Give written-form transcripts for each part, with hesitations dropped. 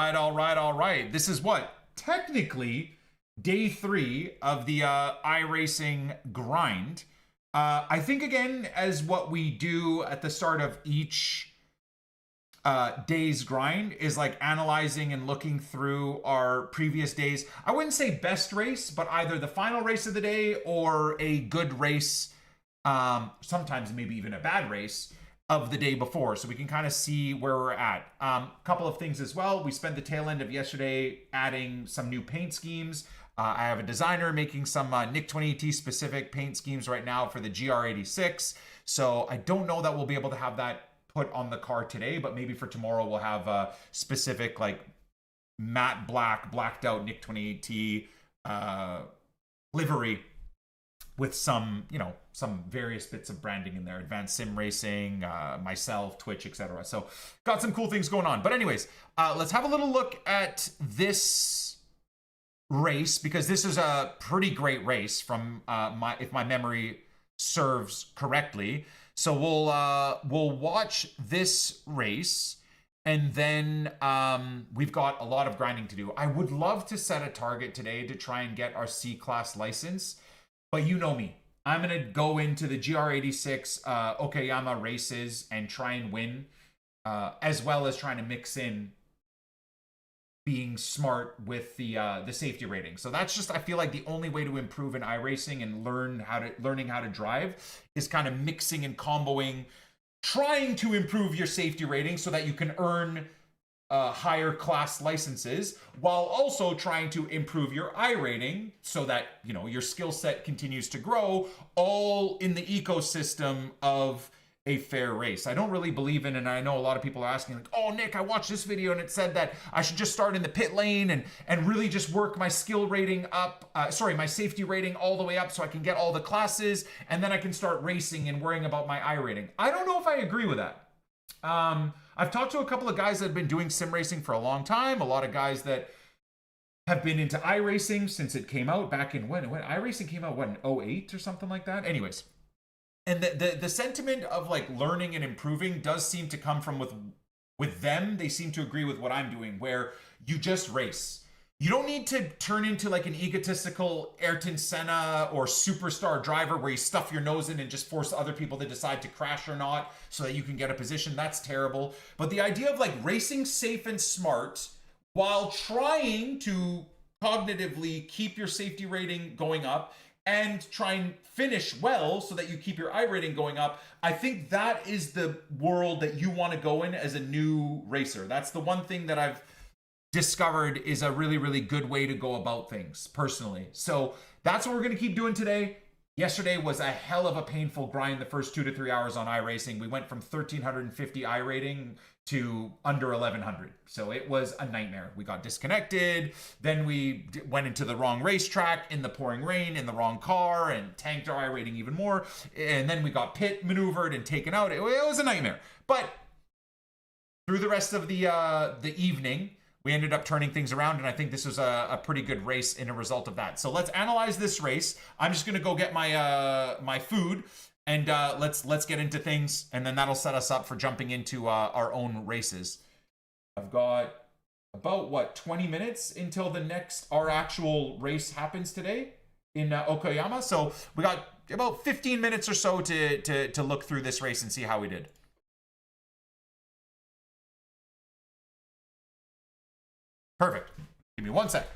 right, all right, all right. This is what? Technically, day 3 of the iRacing grind. I think, again, as what we do at the start of each day's grind is like analyzing and looking through our previous days. I wouldn't say best race, but either the final race of the day or a good race, sometimes maybe even a bad race of the day before, so we can kind of see where we're at. Couple of things as well. We spent the tail end of yesterday adding some new paint schemes. I have a designer making some NICK28T specific paint schemes right now for the GR86. So I don't know that we'll be able to have that put on the car today, but maybe for tomorrow we'll have a specific like matte black, blacked out NICK28T livery with some, you know, some various bits of branding in there, advanced sim racing, myself, Twitch, etc. So got some cool things going on. But anyways, let's have a little look at this race, because this is a pretty great race from if my memory serves correctly. So we'll watch this race, and then we've got a lot of grinding to do. I would love to set a target today to try and get our C-Class license, but you know me. I'm going to go into the GR86 OKAYAMA races and try and win, as well as trying to mix in being smart with the safety rating. So that's just, I feel like the only way to improve in iRacing and learning how to drive is kind of mixing and comboing, trying to improve your safety rating so that you can earn higher class licenses, while also trying to improve your iRating so that, you know, your skill set continues to grow, all in the ecosystem of a fair race. I don't really believe in, and I know a lot of people are asking, like, oh, Nick, I watched this video and it said that I should just start in the pit lane and really just work my skill rating up, my safety rating all the way up so I can get all the classes, and then I can start racing and worrying about my iRating. I don't know if I agree with that. I've talked to a couple of guys that have been doing sim racing for a long time, a lot of guys that have been into iRacing since it came out back in when iRacing came out, what, in 08 or something like that? Anyways. And the sentiment of like learning and improving does seem to come from with them. They seem to agree with what I'm doing, where you just race. You don't need to turn into like an egotistical Ayrton Senna or superstar driver where you stuff your nose in and just force other people to decide to crash or not so that you can get a position. That's terrible. But the idea of like racing safe and smart while trying to cognitively keep your safety rating going up and try and finish well so that you keep your iRating going up, I think that is the world that you want to go in as a new racer. That's the one thing that I've discovered is a really, really good way to go about things personally. So that's what we're going to keep doing today. Yesterday was a hell of a painful grind the first 2 to 3 hours on iRacing. We went from 1,350 iRating to under 1,100. So it was a nightmare. We got disconnected. Then we went into the wrong racetrack in the pouring rain in the wrong car and tanked our iRating even more. And then we got pit maneuvered and taken out. It was a nightmare. But through the rest of the evening, we ended up turning things around, and I think this was a pretty good race in a result of that. So let's analyze this race. I'm just going to go get my my food, and let's get into things, and then that'll set us up for jumping into our own races. I've got about, what, 20 minutes until our actual race happens today in OKAYAMA. So we got about 15 minutes or so to look through this race and see how we did. Perfect. Give me 1 sec.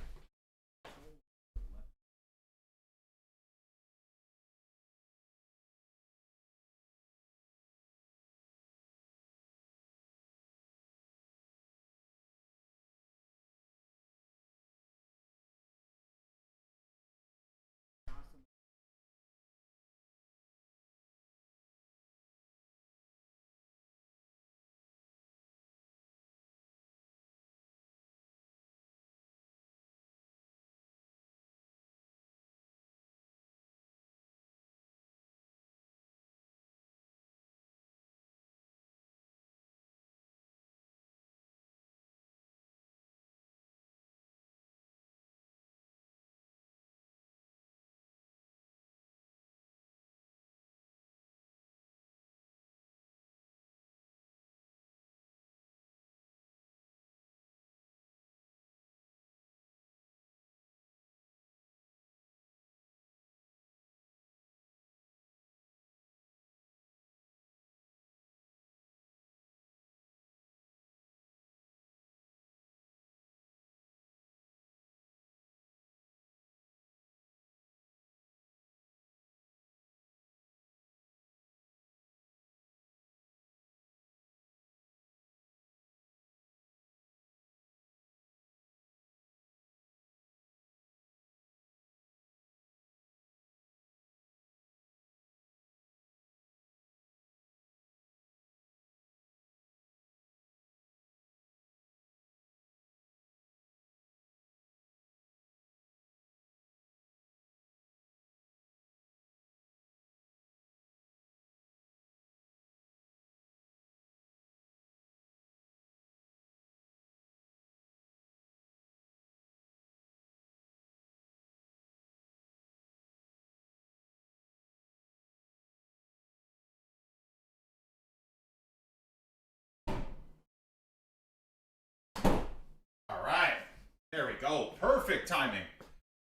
There we go. Perfect timing.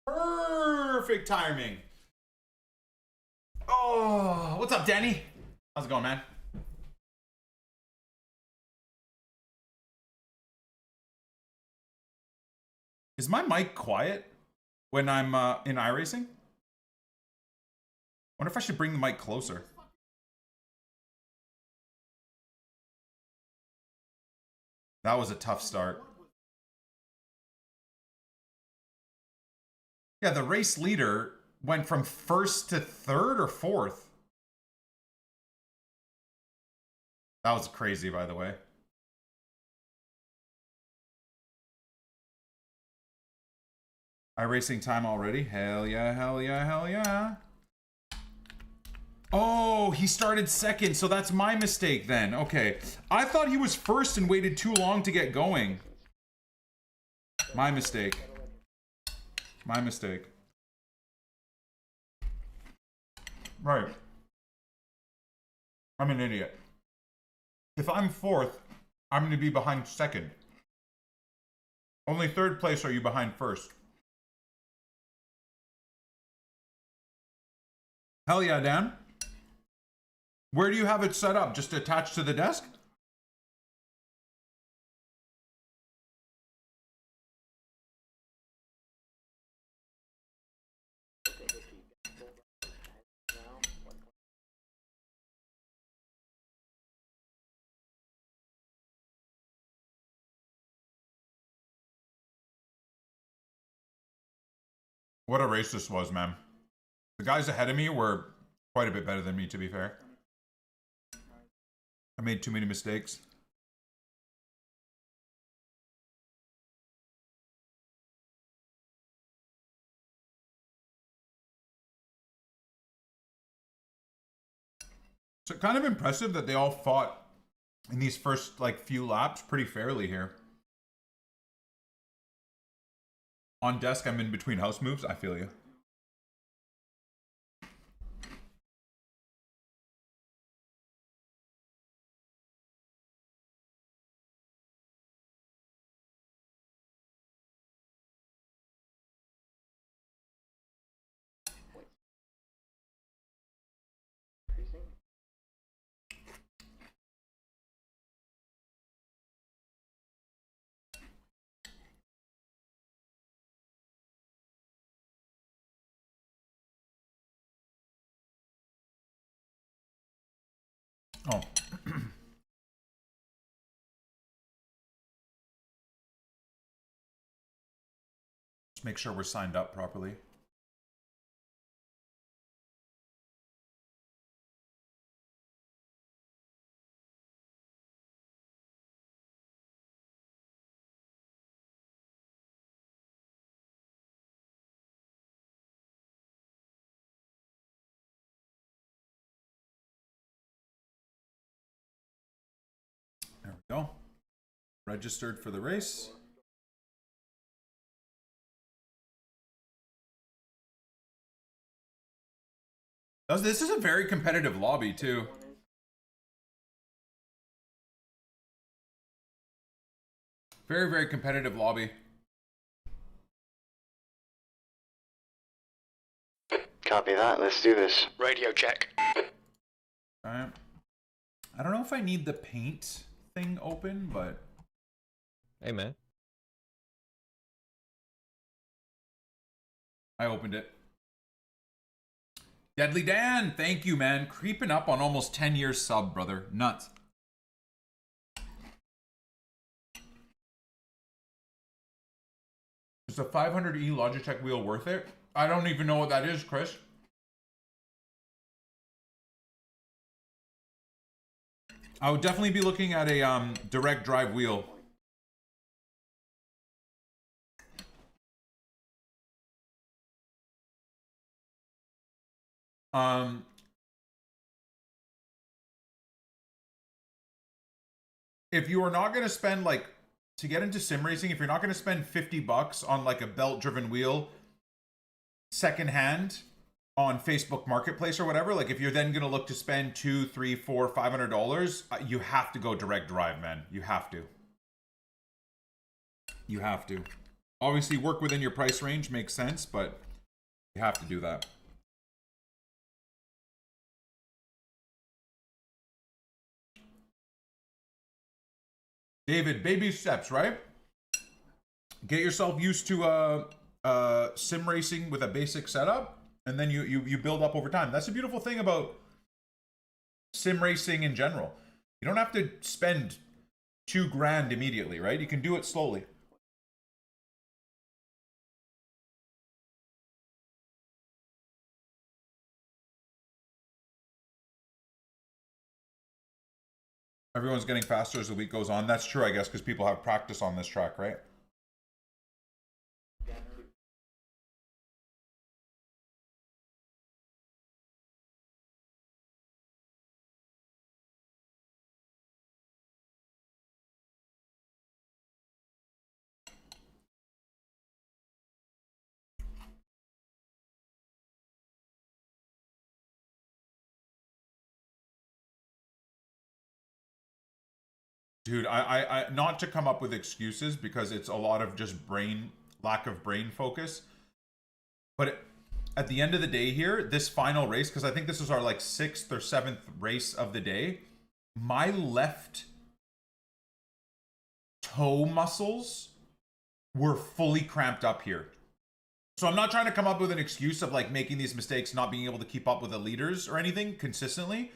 Perfect timing. Oh, what's up, Danny? How's it going, man? Is my mic quiet when I'm in iRacing? Wonder if I should bring the mic closer. That was a tough start. Yeah, the race leader went from first to third or fourth. That was crazy, by the way. iRacing time already? Hell yeah, hell yeah, hell yeah. Oh, he started second, so that's my mistake then. Okay. I thought he was first and waited too long to get going. My mistake. My mistake. Right. I'm an idiot. If I'm fourth, I'm going to be behind second. Only third place are you behind first. Hell yeah, Dan. Where do you have it set up? Just attached to the desk? What a race this was, man. The guys ahead of me were quite a bit better than me, to be fair. I made too many mistakes. So kind of impressive that they all fought in these first like few laps pretty fairly here. On desk, I'm in between house moves. I feel you. Oh. Just make sure we're signed up properly. There we go. Registered for the race. This is a very competitive lobby, too. Very, very competitive lobby. Copy that. Let's do this. Radio check. Alright. I don't know if I need the paint thing open, but... Hey, man. I opened it. Deadly Dan, thank you, man. Creeping up on almost 10 years sub, brother. Nuts. Is the 500E Logitech wheel worth it? I don't even know what that is, Chris. I would definitely be looking at a direct drive wheel. If you are not going to spend like, to get into sim racing, if you're not going to spend 50 bucks on like a belt driven wheel secondhand on Facebook Marketplace or whatever, like if you're then going to look to spend $200, $300, $400, $500, you have to go direct drive, man. You have to. You have to. Obviously, work within your price range makes sense, but you have to do that. David, baby steps, right? Get yourself used to sim racing with a basic setup, and then you build up over time. That's the beautiful thing about sim racing in general. You don't have to spend $2,000 immediately, right? You can do it slowly. Everyone's getting faster as the week goes on. That's true, I guess, because people have practice on this track, right? Dude, I not to come up with excuses because it's a lot of just lack of brain focus. But at the end of the day here, this final race, because I think this is our like 6th or 7th race of the day, my left toe muscles were fully cramped up here. So I'm not trying to come up with an excuse of like making these mistakes, not being able to keep up with the leaders or anything consistently.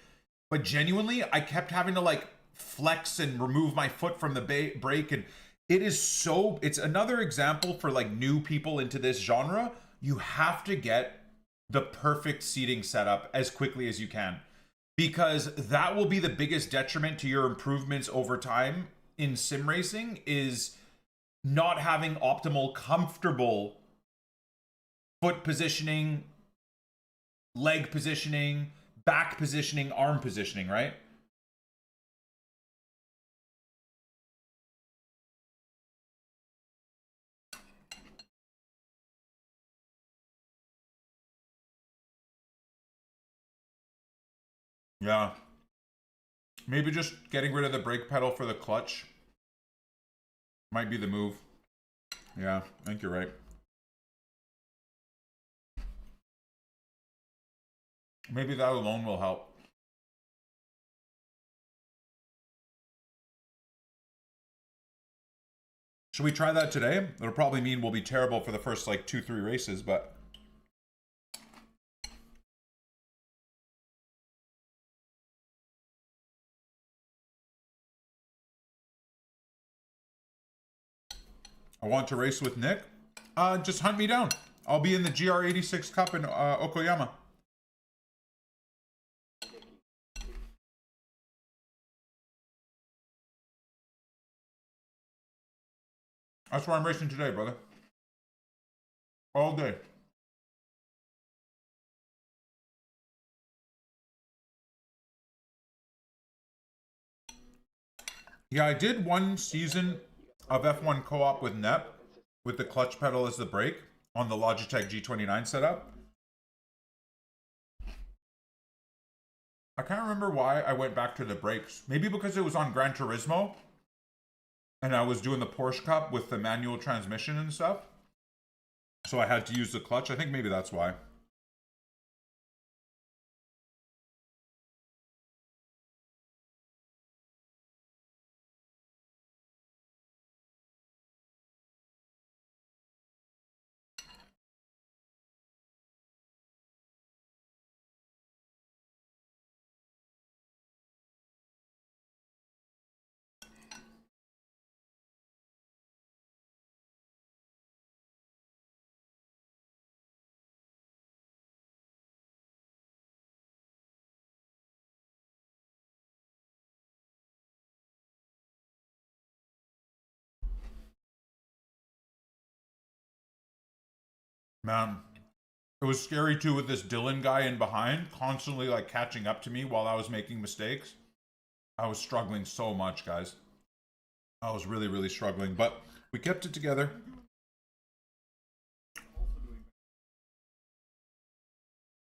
But genuinely, I kept having to like flex and remove my foot from the brake. And it's another example for like new people into this genre. You have to get the perfect seating setup as quickly as you can, because that will be the biggest detriment to your improvements over time in sim racing, is not having optimal, comfortable foot positioning, leg positioning, back positioning, arm positioning, right? Yeah. Maybe just getting rid of the brake pedal for the clutch might be the move. Yeah, I think you're right. Maybe that alone will help. Should we try that today? It'll probably mean we'll be terrible for the first like 2-3 races, but I want to race with Nick. Just hunt me down. I'll be in the GR86 Cup in OKAYAMA. That's where I'm racing today, brother. All day. Yeah, I did one season of F1 co-op with NEP, with the clutch pedal as the brake on the Logitech G29 setup. I can't remember why I went back to the brakes. Maybe because it was on Gran Turismo and I was doing the Porsche Cup with the manual transmission and stuff. So I had to use the clutch. I think maybe that's why. Man, it was scary too with this Dylan guy in behind, constantly like catching up to me while I was making mistakes. I was struggling so much, guys. I was really, really struggling, but we kept it together.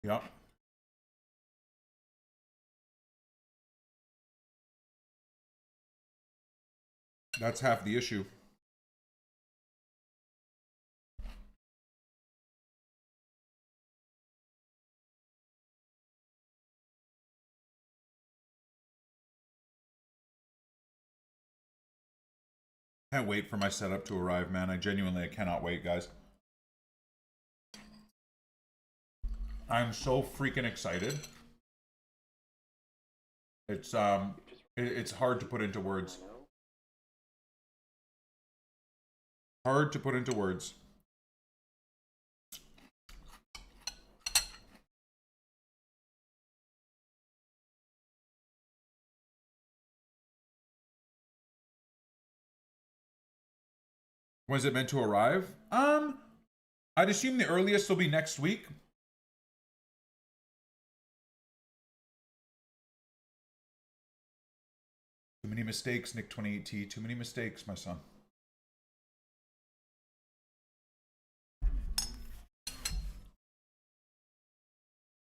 Yeah. That's half the issue. Can't wait for my setup to arrive, man. I cannot wait, guys. I'm so freaking excited. It's hard to put into words. Hard to put into words. Was it meant to arrive? I'd assume the earliest will be next week. Too many mistakes, NICK28T. Too many mistakes, my son.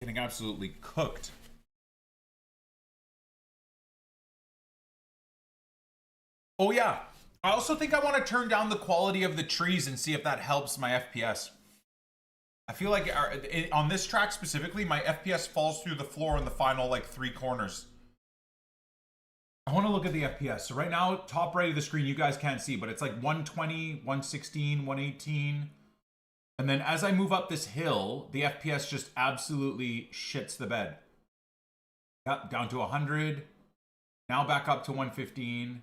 Getting absolutely cooked. Oh yeah. I also think I want to turn down the quality of the trees and see if that helps my FPS. I feel like on this track specifically, my FPS falls through the floor in the final like 3 corners. I want to look at the FPS. So right now, top right of the screen, you guys can't see, but it's like 120, 116, 118. And then as I move up this hill, the FPS just absolutely shits the bed. Yep, down to 100. Now back up to 115.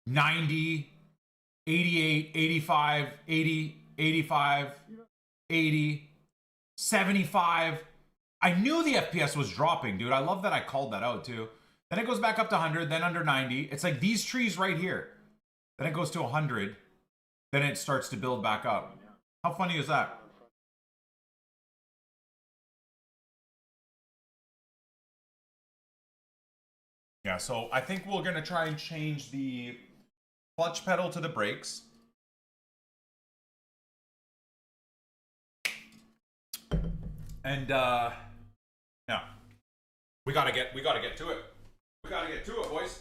90, 88, 85, 80, 85, 80, 75. I knew the FPS was dropping, dude. I love that I called that out too. Then it goes back up to 100, then under 90. It's like these trees right here. Then it goes to 100. Then it starts to build back up. How funny is that? Yeah, so I think we're going to try and change the clutch pedal to the brakes. And yeah. We gotta get to it. We gotta get to it, boys.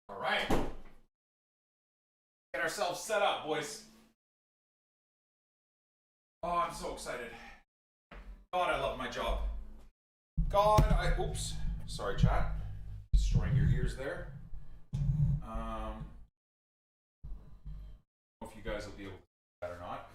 All right. Get ourselves set up, boys. Oh, I'm so excited. God, I love my job. Oops. Sorry, chat. Destroying your ears there. I don't know if you guys will be able to do that or not.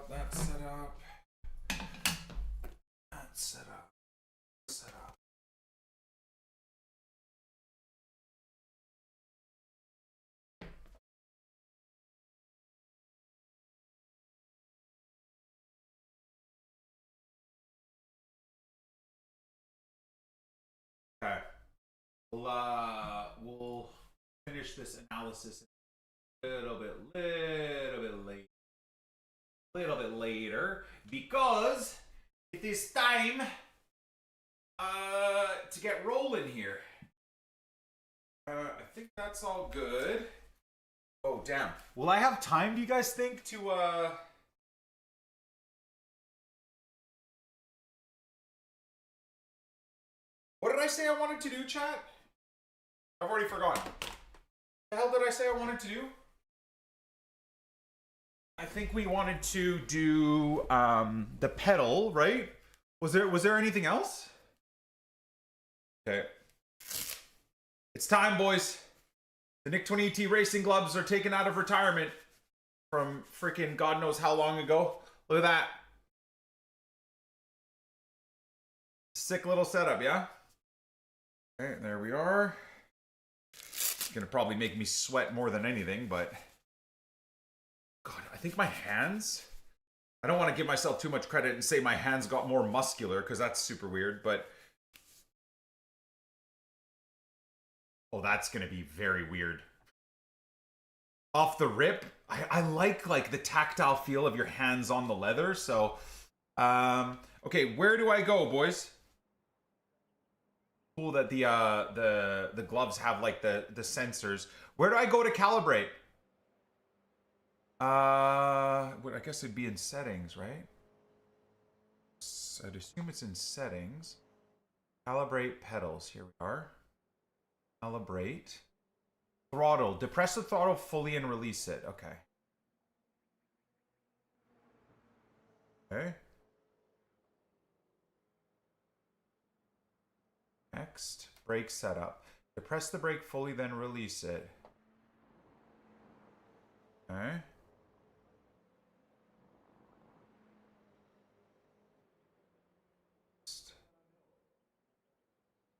That's set up. That's set up. Set up. Okay. We'll finish this analysis a little bit later because it is time to get rolling here. I think that's all good. Oh, damn. Will I have time, do you guys think, to, What did I say I wanted to do, chat? I've already forgotten. What the hell did I say I wanted to do? I think we wanted to do, the pedal, right? Was there anything else? Okay. It's time, boys. The NICK28T racing gloves are taken out of retirement from freaking God knows how long ago. Look at that. Sick little setup, yeah? Okay, there we are. It's gonna probably make me sweat more than anything, but... God, I think my hands... I don't want to give myself too much credit and say my hands got more muscular, because that's super weird, but... Oh, that's gonna be very weird. Off the rip, I like the tactile feel of your hands on the leather, so... okay, where do I go, boys? Cool that the gloves have like the sensors. Where do I go to calibrate? I guess it'd be in settings, right? I'd assume it's in settings. Calibrate pedals. Here we are. Calibrate. Throttle. Depress the throttle fully and release it. Okay. Okay. Next. Brake setup. Depress the brake fully, then release it. Okay.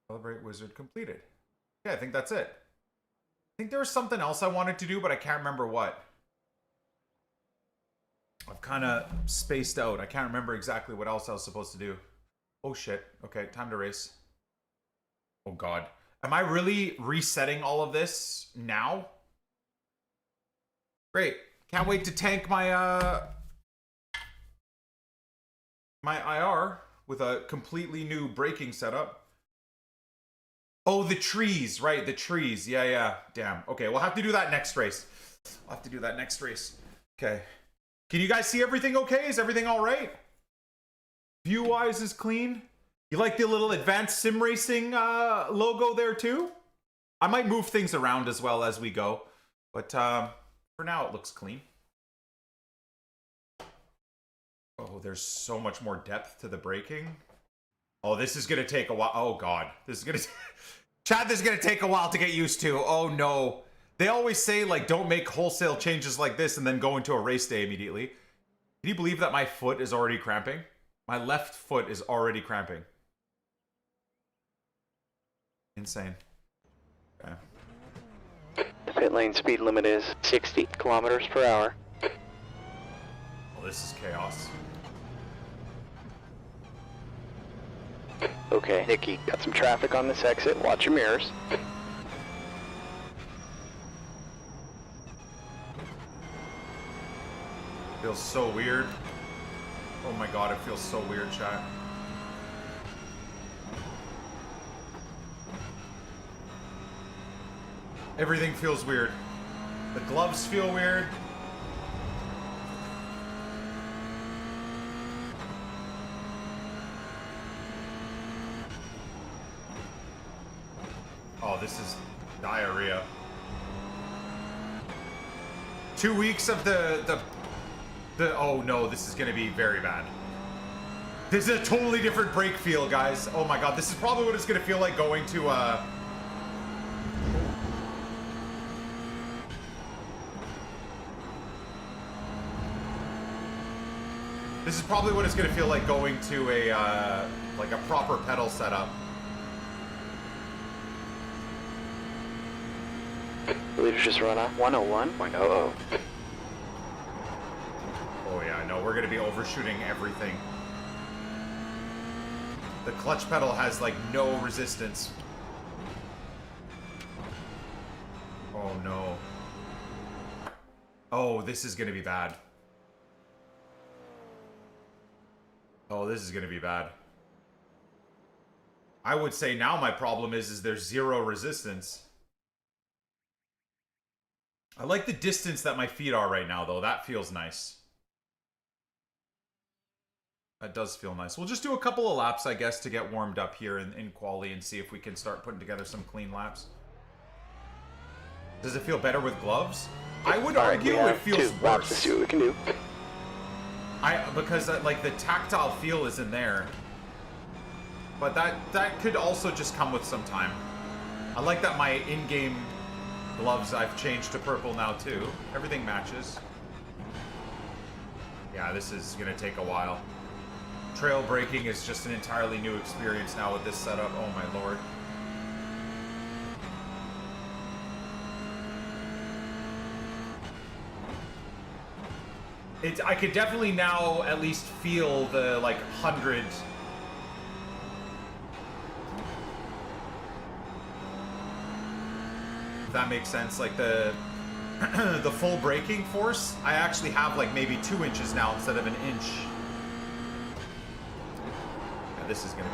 Calibrate wizard completed. Yeah, I think that's it. I think there was something else I wanted to do, but I can't remember what. I've kind of spaced out. I can't remember exactly what else I was supposed to do. Oh shit. Okay, time to race. Oh god. Am I really resetting all of this now? Great. Can't wait to tank my my IR with a completely new braking setup. Oh, the trees, right, the trees. Yeah. Damn. Okay, we'll have to do that next race. We'll have to do that next race. Okay. Can you guys see everything okay? Is everything all right? View-wise is clean. You like the little advanced sim racing logo there too? I might move things around as well as we go. But for now, it looks clean. Oh, there's so much more depth to the braking. Oh, this is going to take a while. Oh, God. This is going to... Chad, this is going to take a while to get used to. Oh, no. They always say, like, don't make wholesale changes like this and then go into a race day immediately. Can you believe that my foot is already cramping? My left foot is already cramping. Insane. Okay. The pit lane speed limit is 60 kilometers per hour. Well, this is chaos. Okay, Nicky, got some traffic on this exit. Watch your mirrors. Feels so weird. Oh my god, it feels so weird, chat. Everything feels weird. The gloves feel weird. Oh, this is diarrhea. 2 weeks of the oh no, this is gonna be very bad. This is a totally different brake feel, guys. Oh my god, this is probably what it's gonna feel like going to This is probably what it's gonna feel like going to a like a proper pedal setup. Leaders just run off 101.00. Oh yeah, no, we're gonna be overshooting everything. The clutch pedal has like no resistance. Oh no. Oh, this is gonna be bad. Oh, this is gonna be bad. I would say now my problem is there's zero resistance. I like the distance that my feet are right now, though. That feels nice. That does feel nice. We'll just do a couple of laps, I guess, to get warmed up here in quali and see if we can start putting together some clean laps. Does it feel better with gloves? I would argue it feels worse. Laps to see what we can do. Because like the tactile feel isn't there. But that could also just come with some time. I like that my in-game gloves I've changed to purple now too. Everything matches. Yeah, this is gonna take a while. Trail braking is just an entirely new experience now with this setup. Oh my lord. I could definitely now at least feel the like 100. If that makes sense, like the the full braking force, I actually have like maybe 2 inches now instead of an inch. Yeah, this is gonna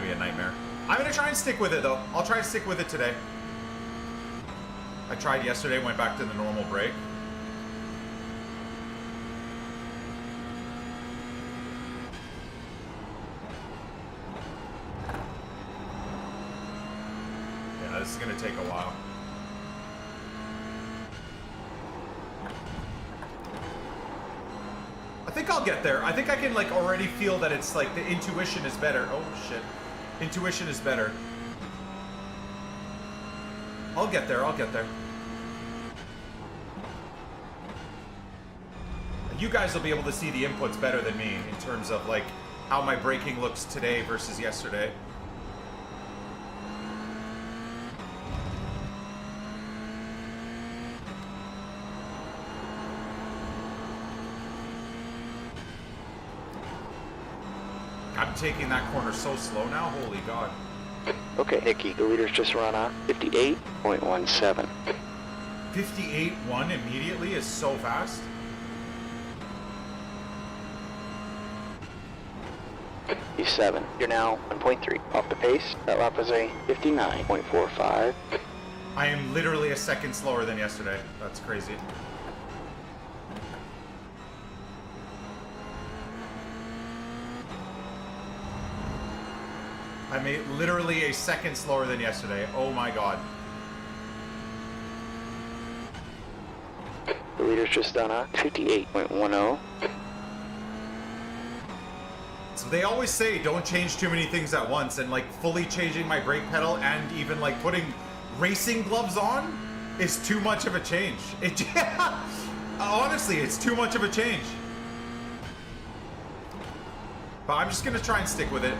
be a nightmare. I'm gonna try and stick with it though. I'll try and stick with it today. I tried yesterday, went back to the normal brake. This is going to take a while. I think I'll get there. I think I can like already feel that it's like the intuition is better. Oh shit. Intuition is better. I'll get there. I'll get there. You guys will be able to see the inputs better than me in terms of like how my braking looks today versus yesterday. I'm taking that corner so slow now, holy god. Okay, Nicky, the leader's just run on 58.17. 58.1 immediately is so fast. E7, you're now 1.3 off the pace. That lap was a 59.45. I am literally a second slower than yesterday. That's crazy. I'm literally a second slower than yesterday. Oh my god. The leader's just done a 58.10. So they always say don't change too many things at once, and like fully changing my brake pedal and even like putting racing gloves on is too much of a change. Honestly, it's too much of a change. But I'm just gonna try and stick with it.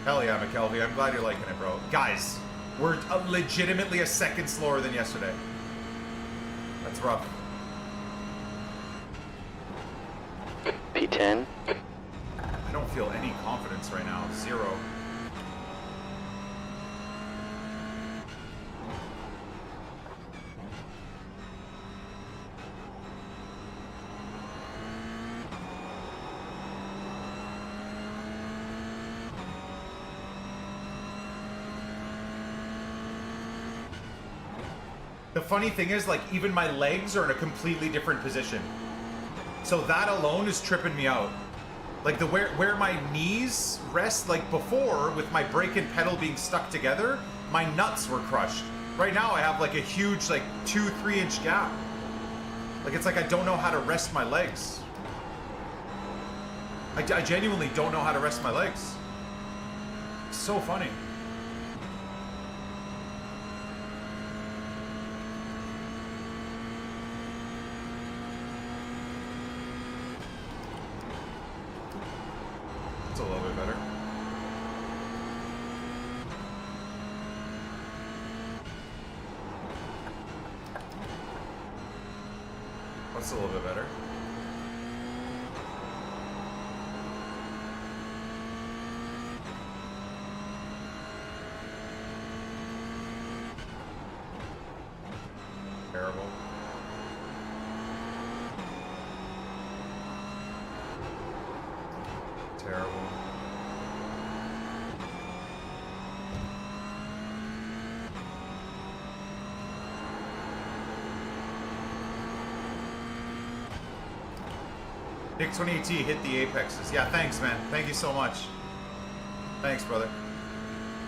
Hell yeah, McKelvey. I'm glad you're liking it, bro. Guys, we're legitimately a second slower than yesterday. That's rough. P10. I don't feel any confidence right now. Zero. The funny thing is, like, even my legs are in a completely different position. So that alone is tripping me out. Like, the where my knees rest, like before, with my brake and pedal being stuck together, my nuts were crushed. Right now I have like a huge, like 2-3 inch gap. Like, it's like I don't know how to rest my legs. I genuinely don't know how to rest my legs. It's so funny. It's a little bit better. That's a little bit better. Terrible. terrible. NICK28T hit the apexes. Yeah, thanks, man. Thank you so much. Thanks, brother.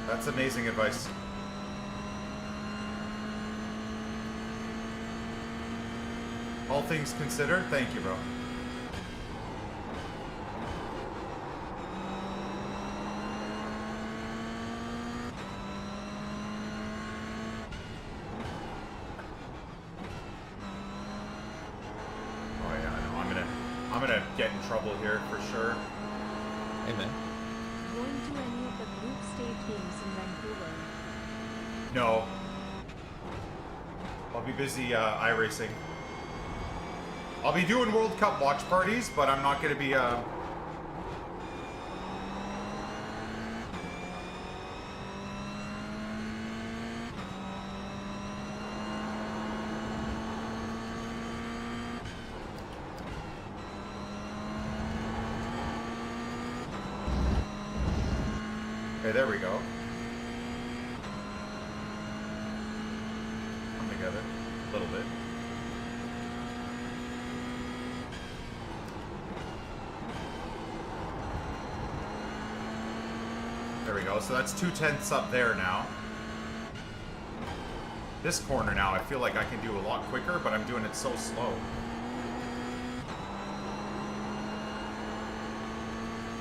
That's amazing advice. All things considered, thank you, bro. Oh yeah, I know. I'm gonna get in trouble here for sure. Hey, man. Going to any of the group stage games in Vancouver? No. I'll be busy iRacing. I'll be doing World Cup watch parties, but I'm not gonna be Okay, there we go. Come together a little bit. There we go. So that's 2/10 up there now. This corner now, I feel like I can do a lot quicker, but I'm doing it so slow.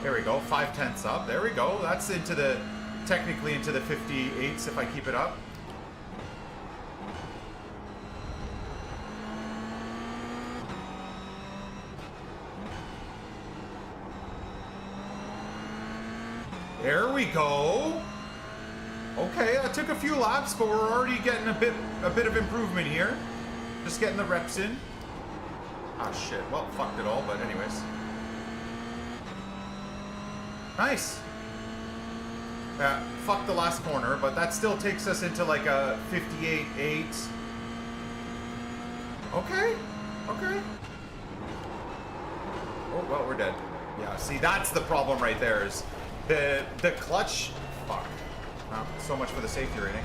There we go, 5/10 up. There we go. That's into the, technically into the 58s if I keep it up. There we go. Okay, that took a few laps, but we're already getting a bit of improvement here. Just getting the reps in. Ah, shit. Well, fucked it all, but anyways. Nice. Fuck the last corner, but that still takes us into like a 58.8. Okay. Okay. Oh, well, we're dead. Yeah, see, that's the problem right there is the clutch. Fuck. So much for the safety rating.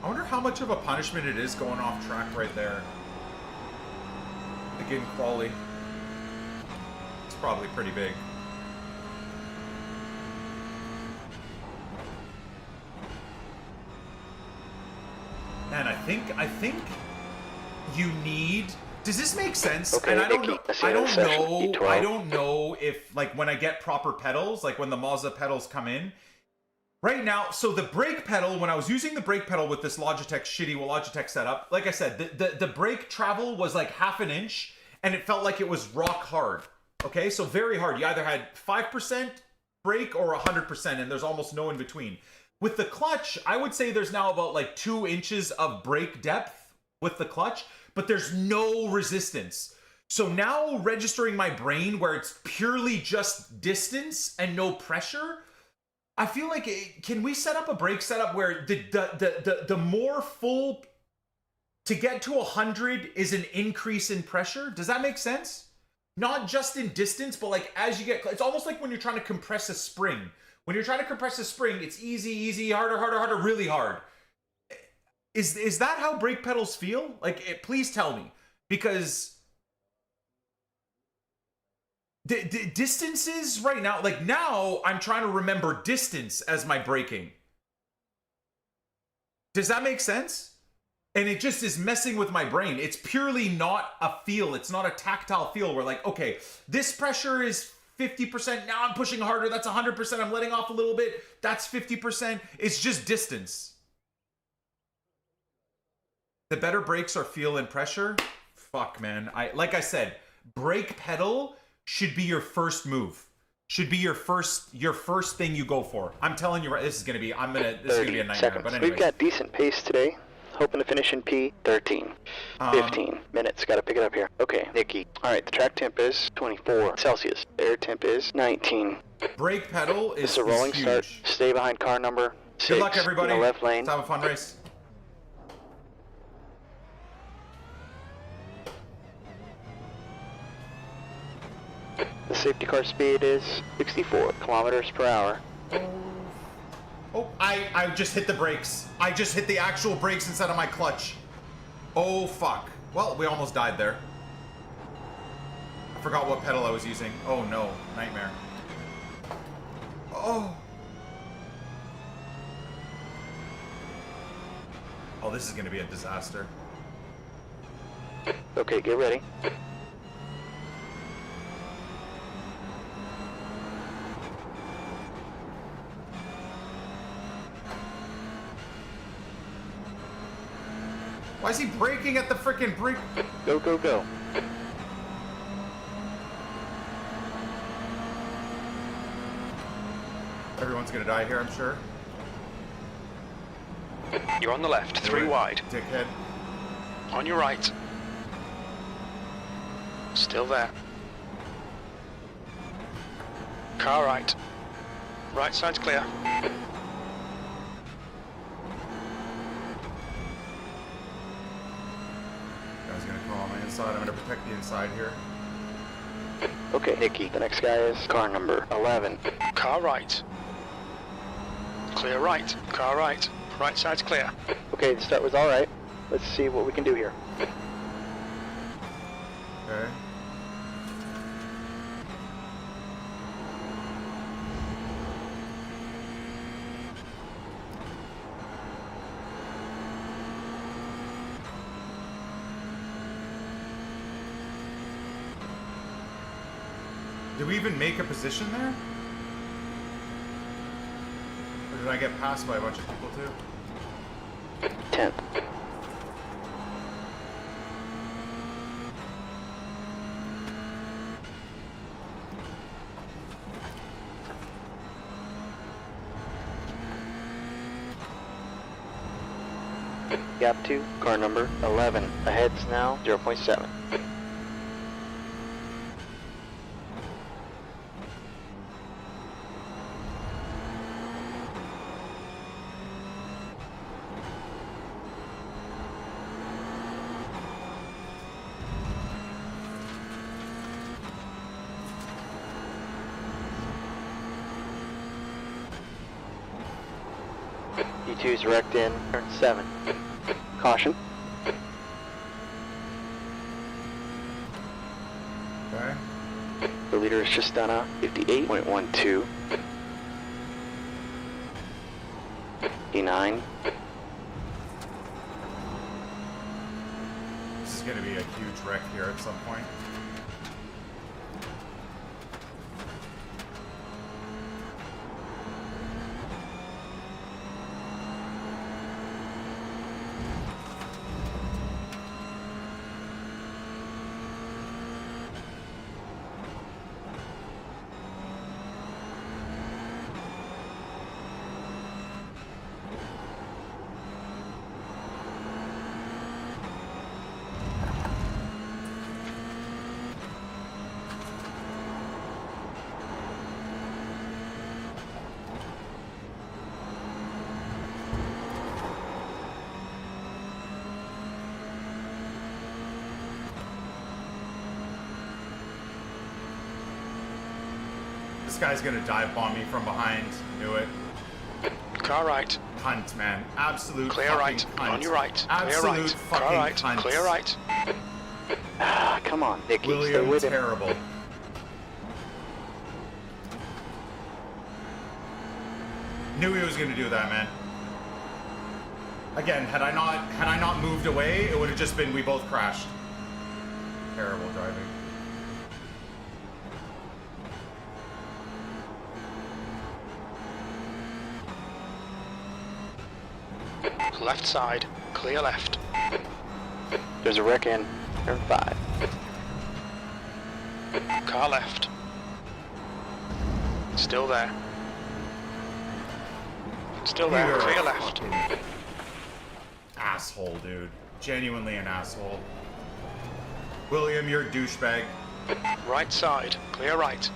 I wonder how much of a punishment it is going off track right there. Again, quali. It's probably pretty big. Man, I think you need. Does this make sense? Okay, and I don't Nikki, know. I don't know if like when I get proper pedals, like when the Mazda pedals come in. Right now, so the brake pedal, when I was using the brake pedal with this shitty Logitech setup, like I said, the brake travel was like 1/2 inch, and it felt like it was rock hard. Okay, so very hard. You either had 5% brake or 100%, and there's almost no in between. With the clutch, I would say there's now about like 2 inches of brake depth with the clutch, but there's no resistance. So now registering my brain where it's purely just distance and no pressure, I feel like, can we set up a brake setup where the more full to get to 100 is an increase in pressure? Does that make sense? Not just in distance, but like as you get, it's almost like when you're trying to compress a spring. When you're trying to compress a spring, it's easy, harder, really hard. Is that how brake pedals feel? Like, please tell me, because the distances right now, like now I'm trying to remember distance as my braking. Does that make sense? And it just is messing with my brain. It's purely not a feel. It's not a tactile feel where like, okay, this pressure is 50%. Now I'm pushing harder. That's 100%. I'm letting off a little bit. That's 50%. It's just distance. The better brakes are feel and pressure. Fuck, man. Like I said, brake pedal should be your first move. Should be your first thing you go for. I'm telling you, this is gonna be a nightmare. Seconds. But anyway, We've got decent pace today. Hoping to finish in P13. 15 minutes. Got to pick it up here. Okay, Nikki. All right, the track temp is 24 Celsius. Air temp is 19. brake pedal is It's a rolling huge. start. Stay behind car number 6. Good luck, everybody. In the left lane. Let's have a fun race. safety car speed is 64 kilometers per hour. Oh, I just hit the brakes. I just hit the actual brakes instead of my clutch. Oh, fuck. Well, we almost died there. I forgot what pedal I was using. Oh, no. Nightmare. Oh. Oh, this is going to be a disaster. Okay, get ready. Why is he braking at the frickin' brake? Go, go, go. Everyone's gonna die here, I'm sure. You're on the left, 3 wide. Dickhead. On your right. Still there. Car right. Right side's clear. Guy's gonna come on my inside. I'm gonna protect the inside here. Okay, Nikki, the next guy is car number 11. Car right. Clear right. Car right. Right side's clear. Okay, the start was alright. Let's see what we can do here. Okay. Did we even make a position there? Or did I get passed by a bunch of people too? 10th. Gap 2, car number 11. Ahead's now 0.7. E2's wrecked in turn 7. Caution. Okay. The leader is just done a 58.12. E9. This is gonna be a huge wreck here at some point. This guy's gonna dive bomb me from behind. Knew it. Car right. Cunt, man. Absolute Clear fucking right. cunt. On your right. Absolute Clear right. fucking Car right. cunt. Clear right. Ah, come on, Nikki, stay William, with him. terrible. Knew he was gonna do that, man. Again, had I not moved away, it would have just been we both crashed. Terrible driving. Left side. Clear left. There's a wreck in turn 5. Car left. Still there. Still there. You're Clear a left. fucking asshole, dude. Genuinely an asshole. William, you're a douchebag. Right side. Clear right.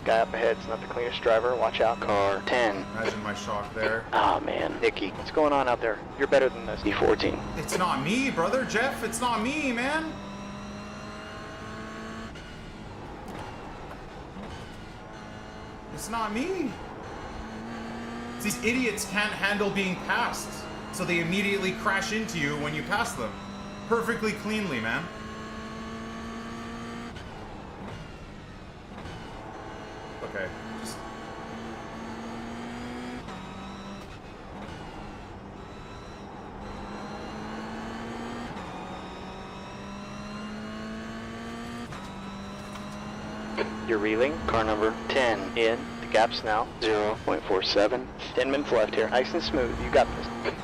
Guy up ahead's not the cleanest driver. Watch out. Car 10. Imagine my shock there. Oh man, Nicky, what's going on out there? You're better than this. D14. It's not me, brother. Jeff, it's not me, man. It's not me. These idiots can't handle being passed, so they immediately crash into you when you pass them. Perfectly cleanly, man. Okay, just... You're reeling. Car number 10 in. The gap's now 0.47. 10 minutes left here. Nice and smooth. You got this.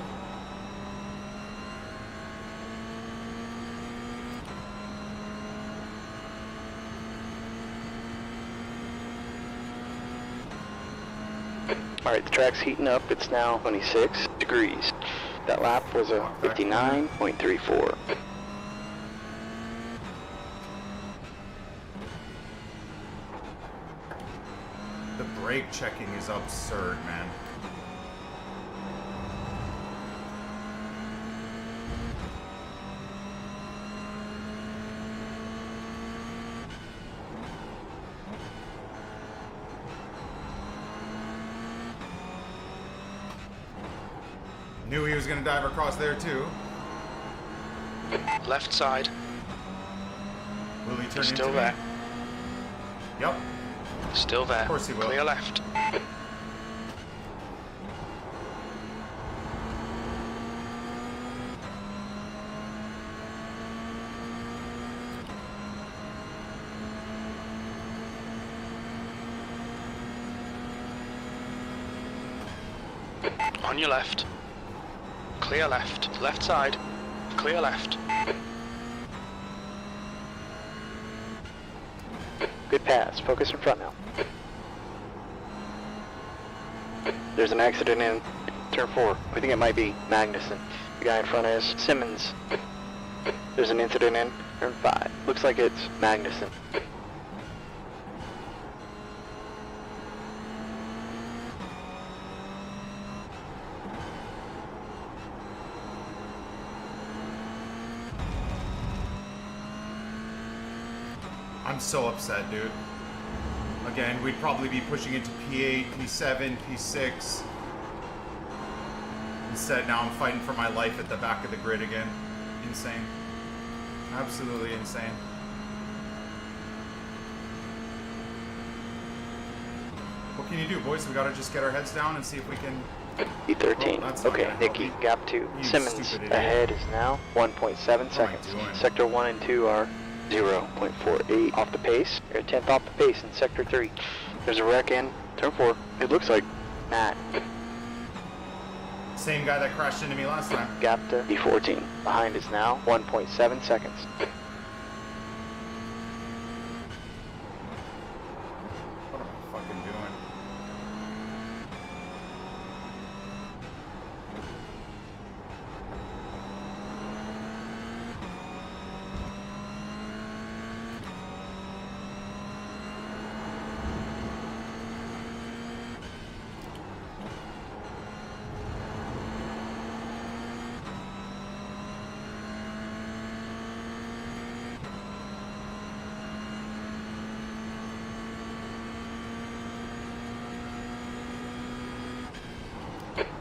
Alright, the track's heating up. It's now 26 degrees. That lap was a 59.34. The brake checking is absurd, man. Knew he was gonna dive across there too. Left side. Will he turn He's still into there. me? Yep. Still there. Of course he will. Clear left. On your left. Clear left. Left side. Clear left. Good pass. Focus in front now. There's an accident in turn 4. We think it might be Magnuson. The guy in front is Simmons. There's an incident in turn 5. Looks like it's Magnuson. I'm so upset, dude. Again, we'd probably be pushing into P8, P7, P6. Instead, now I'm fighting for my life at the back of the grid again. Insane. Absolutely insane. What can you do, boys? We gotta just get our heads down and see if we can... E13. Oh, that's not Okay, gonna help Nicky, you. gap 2. You Simmons stupid idiot. ahead is now 1.7 seconds. doing? Sector 1 and 2 are 0.48 off the pace. You're 10th off the pace in Sector 3. There's a wreck in turn 4. It looks like Matt. Same guy that crashed into me last time. Gap to E14. Behind is now 1.7 seconds. What am I fucking doing?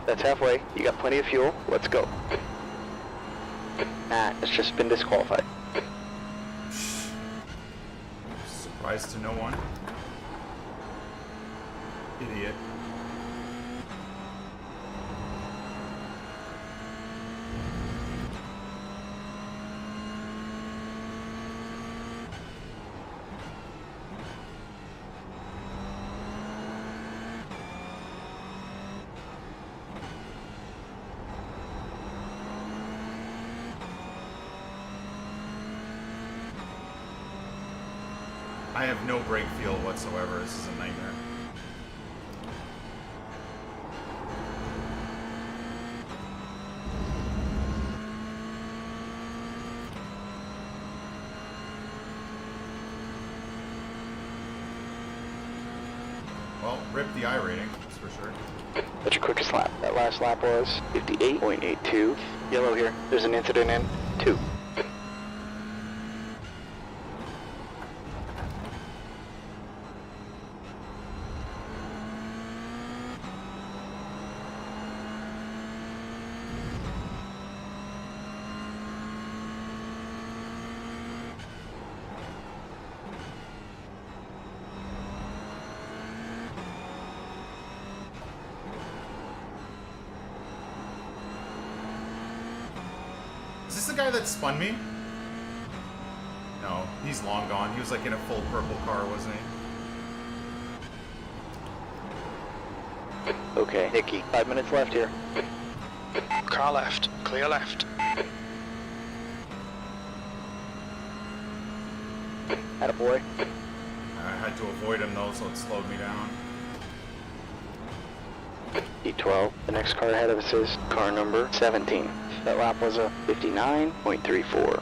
That's halfway. You got plenty of fuel. Let's go. Matt has just been disqualified. Surprise to no one. Idiot. I have no brake feel whatsoever. This is a nightmare. Well, rip the I rating, that's for sure. That's your quickest lap. That last lap was 58.82. Yellow here. There's an incident in 2. Is this the guy that spun me? No, he's long gone. He was like in a full purple car, wasn't he? Okay, Nikki, 5 minutes left here. Car left. Clear left. Attaboy. I had to avoid him though, so it slowed me down. D12. The next car ahead of us is car number 17. That lap was a 59.34.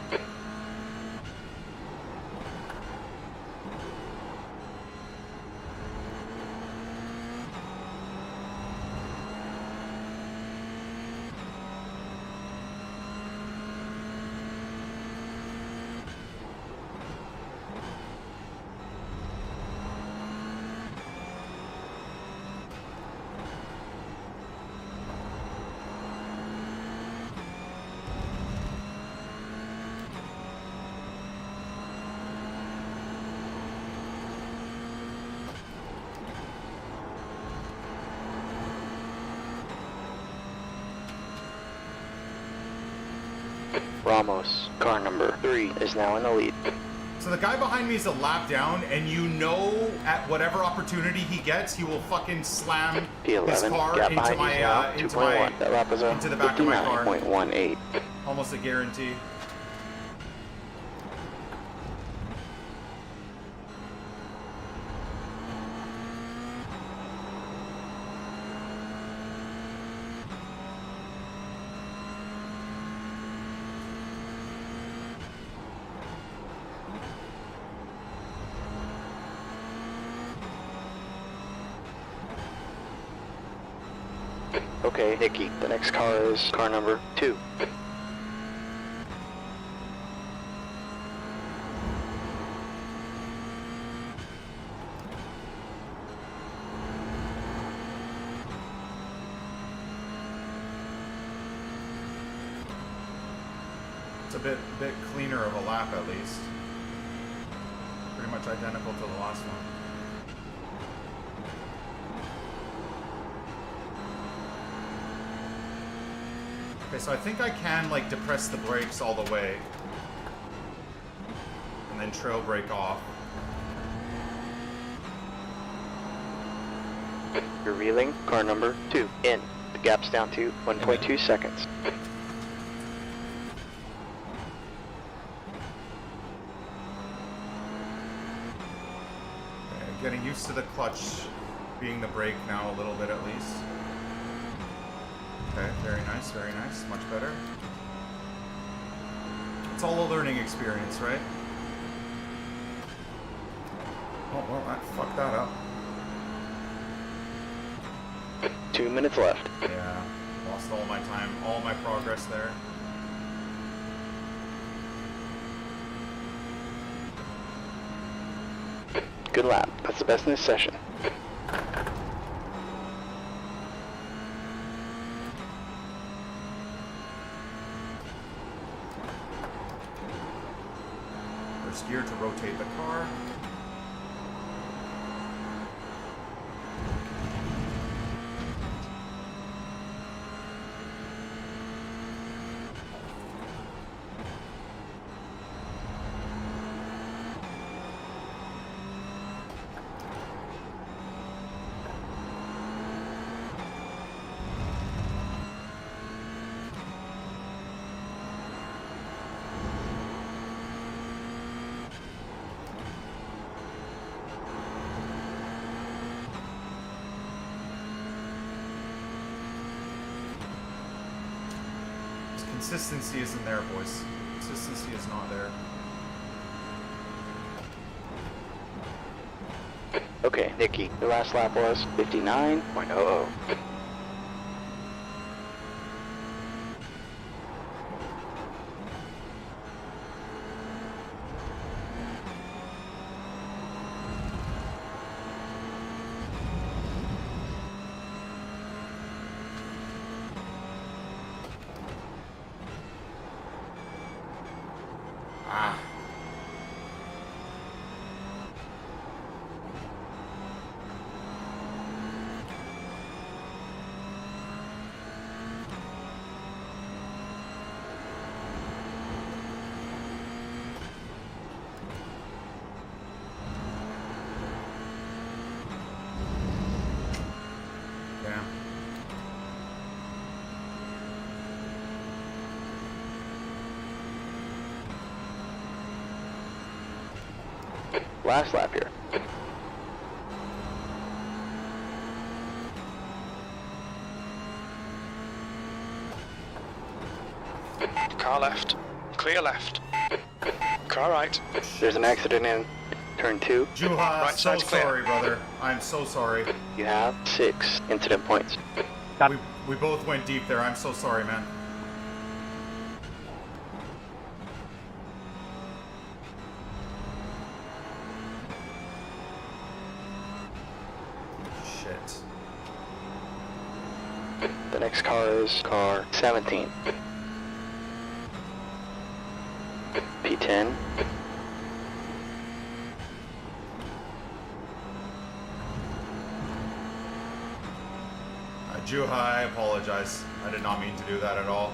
Ramos, car number 3, is now in the lead. So the guy behind me is a lap down, and you know at whatever opportunity he gets, he will fucking slam P11, his car gap into behind you now, into 2.1. That lap was a into the back of my car. 59.18. Almost a guarantee. Okay, Nikki, the next car is car number 2. It's a bit cleaner of a lap at least. Pretty much identical to the last one. Okay, so I think I can like depress the brakes all the way and then trail brake off. You're reeling, car number 2, in. The gap's down to 1.2 seconds. Okay, getting used to the clutch being the brake now a little bit at least. Okay, very nice, much better. It's all a learning experience, right? Oh, well, that fucked that up. 2 minutes left. Yeah, lost all my time, all my progress there. Good lap. That's the best in this session. First gear to rotate the car. Consistency isn't there, boys. Consistency is not there. Okay, Nikki, the last lap was 59.00. Ah. Damn. Last lap here. Car left. Clear left. Car right. There's an accident in turn 2. Juha, Right so side's clear. sorry, brother. I'm so sorry. You have 6 incident points. We both went deep there. I'm so sorry, man. Shit. The next car is car 17. P10. Juha, I apologize. I did not mean to do that at all.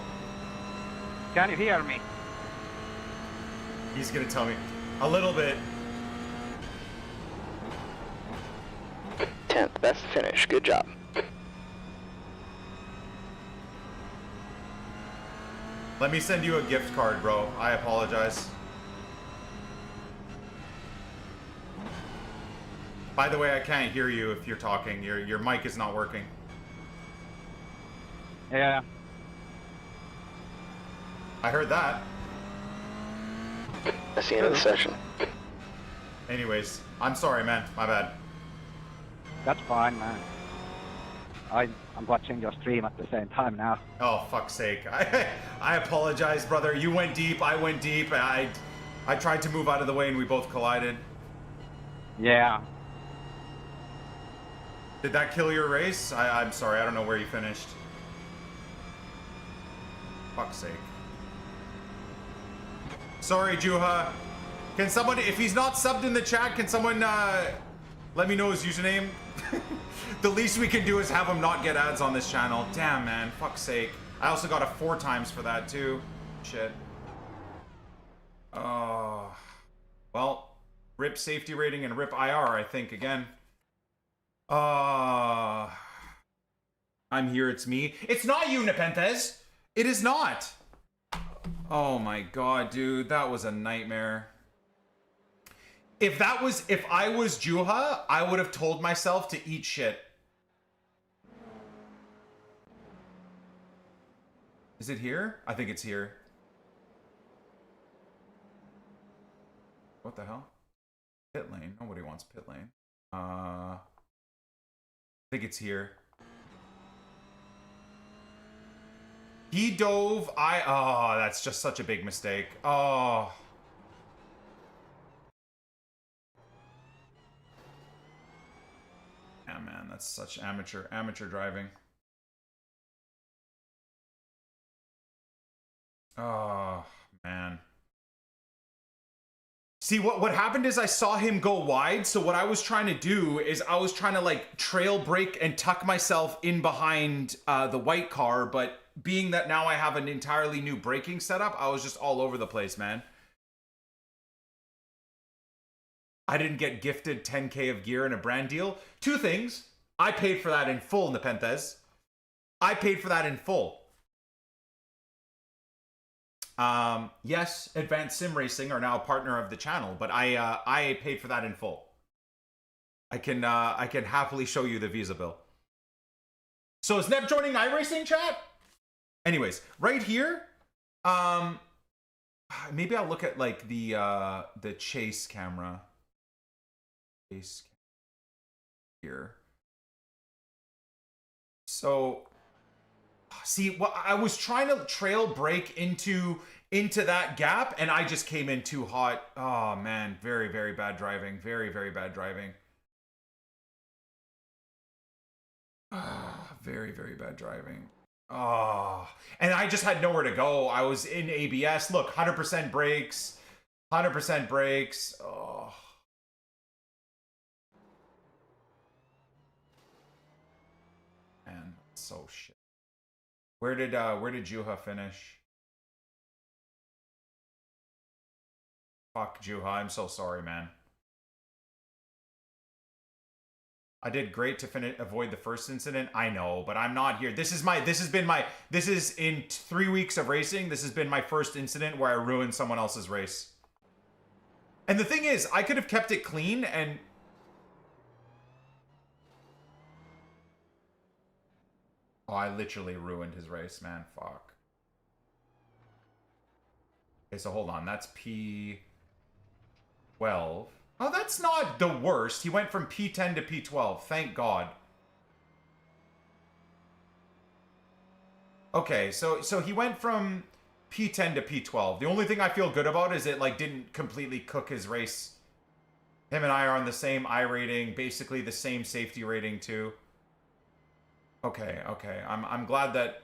Can you hear me? He's gonna tell me a little bit. 10th, that's the finish. Good job. Let me send you a gift card, bro. I apologize. By the way, I can't hear you if you're talking. Your mic is not working. Yeah. I heard that. That's the end of the session. Anyways, I'm sorry, man. My bad. That's fine, man. I'm watching your stream at the same time now. Oh, fuck's sake. I apologize, brother. You went deep. I went deep. I tried to move out of the way and we both collided. Yeah. Did that kill your race? I'm sorry. I don't know where you finished. Fuck's sake. Sorry, Juha. Can someone, if he's not subbed in the chat, can someone let me know his username? The least we can do is have him not get ads on this channel. Damn, man. Fuck's sake. I also got a 4 times for that, too. Shit. Oh. Well, rip safety rating and rip IR, I think, again. I'm here, it's me. It's not you, Nepenthes! It is not! Oh my god, dude. That was a nightmare. If I was Juha, I would have told myself to eat shit. Is it here? I think it's here. What the hell? Pit lane. Nobody wants pit lane. I think it's here. He dove. Oh, that's just such a big mistake. Oh. Yeah, man, that's such amateur driving. Oh, man. See, what happened is I saw him go wide, so what I was trying to do is I was trying to, like, trail brake and tuck myself in behind the white car, but being that now I have an entirely new braking setup, I was just all over the place, man. I didn't get gifted 10K of gear in a brand deal. 2 things. I paid for that in full, Nepenthes. I paid for that in full. Yes, Advanced Sim Racing are now a partner of the channel, but I paid for that in full. I can happily show you the Visa bill. So is Neb joining iRacing chat? Anyways, right here, maybe I'll look at like the chase camera. Chase. here. So, see, well, I was trying to trail brake into that gap, and I just came in too hot. Oh, man. Very, very bad driving. Very, very bad driving. Very, very bad driving. Oh, and I just had nowhere to go. I was in ABS. Look, 100% brakes. 100% brakes. Oh. Man, so shit. Where did Juha finish? Fuck Juha, I'm so sorry, man. I did great to avoid the first incident. I know, but I'm not here. This is in 3 weeks of racing. This has been my first incident where I ruined someone else's race. And the thing is, I could have kept it clean and... Oh, I literally ruined his race, man. Fuck. Okay, so hold on. That's P12. Oh, that's not the worst. He went from P10 to P12. Thank God. Okay, so he went from P10 to P12. The only thing I feel good about is it like didn't completely cook his race. Him and I are on the same I rating, basically the same safety rating too. Okay, okay. I'm glad that...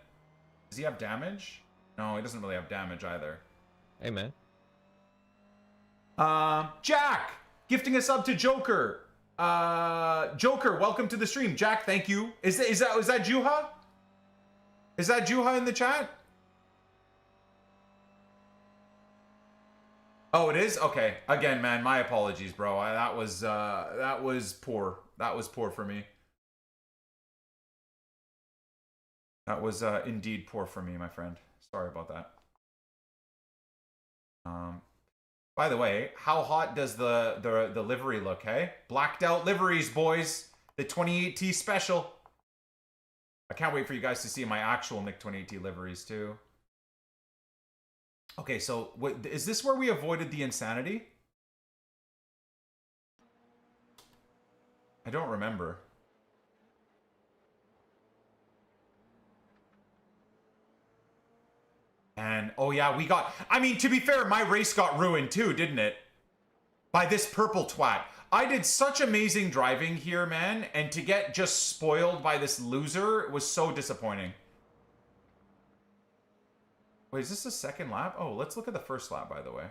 Does he have damage? No, he doesn't really have damage either. Hey, man. Jack! Gifting a sub to Joker. Joker, welcome to the stream. Jack, thank you. Is that Juha? Is that Juha in the chat? Oh, it is? Okay. Again, man, my apologies, bro. That was poor. That was poor for me. That was indeed poor for me, my friend. Sorry about that. By the way, how hot does the livery look, hey? Blacked out liveries, boys. The 28T special. I can't wait for you guys to see my actual NICK28T liveries, too. Okay, so is this where we avoided the insanity? I don't remember. And, oh yeah, we got... I mean, to be fair, my race got ruined too, didn't it? By this purple twat. I did such amazing driving here, man, and to get just spoiled by this loser was so disappointing. Wait, is this the second lap? Oh, let's look at the first lap, by the way.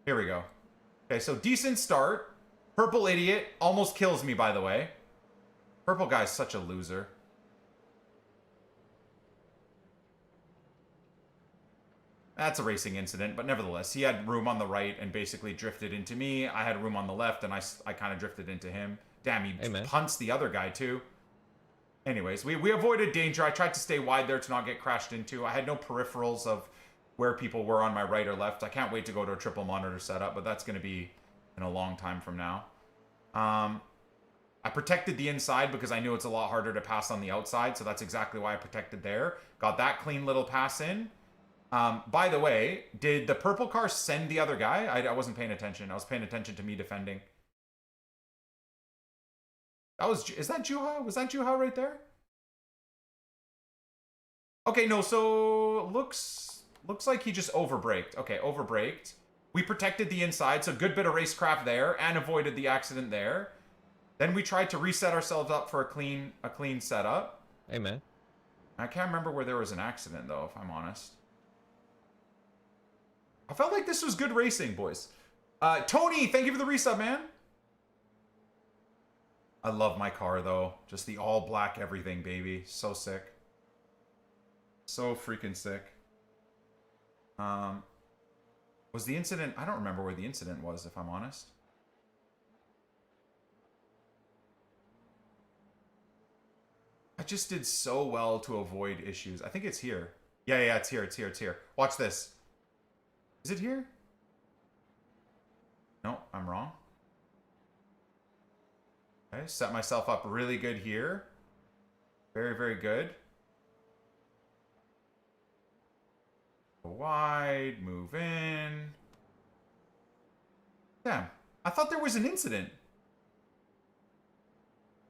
Here we go. Okay, so decent start. Purple idiot almost kills me, by the way. Purple guy's such a loser. That's a racing incident, but nevertheless, he had room on the right and basically drifted into me. I had room on the left, and I kind of drifted into him. Damn, he punts the other guy, too. Anyways, we avoided danger. I tried to stay wide there to not get crashed into. I had no peripherals of where people were on my right or left. I can't wait to go to a triple monitor setup, but that's going to be in a long time from now. I protected the inside because I knew it's a lot harder to pass on the outside, so that's exactly why I protected there. Got that clean little pass in. By the way, did the purple car send the other guy? I wasn't paying attention. I was paying attention to me defending. Is that Juha? Was that Juha right there? Okay, no, so looks like he just overbraked. Okay, overbraked. We protected the inside, so good bit of racecraft there and avoided the accident there. Then we tried to reset ourselves up for a clean setup. Hey, man. I can't remember where there was an accident, though, if I'm honest. I felt like this was good racing, boys. Tony, thank you for the resub, man. I love my car, though. Just the all-black everything, baby. So sick. So freaking sick. Was the incident... I don't remember where the incident was, if I'm honest. I just did so well to avoid issues. I think it's here. Yeah, it's here, it's here, it's here. Watch this. Is it here? No, I'm wrong. Okay, set myself up really good here. Very, very good. Go wide, move in. Damn, I thought there was an incident.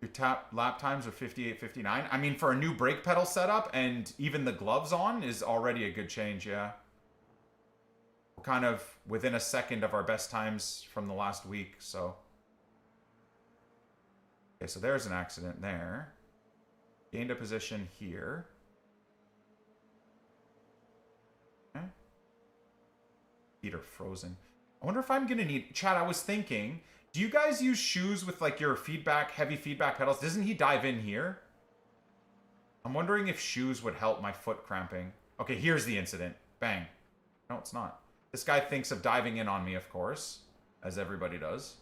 Your lap times are 58:59. I mean, for a new brake pedal setup and even the gloves on is already a good change, yeah. We're kind of within a second of our best times from the last week, so. Okay, so there's an accident there. Gained a position here. Okay. Feet are frozen. I wonder if I'm gonna need... Chat, I was thinking... Do you guys use shoes with like your feedback, heavy feedback pedals? Doesn't he dive in here? I'm wondering if shoes would help my foot cramping. Okay, here's the incident. Bang. No, it's not. This guy thinks of diving in on me, of course, as everybody does.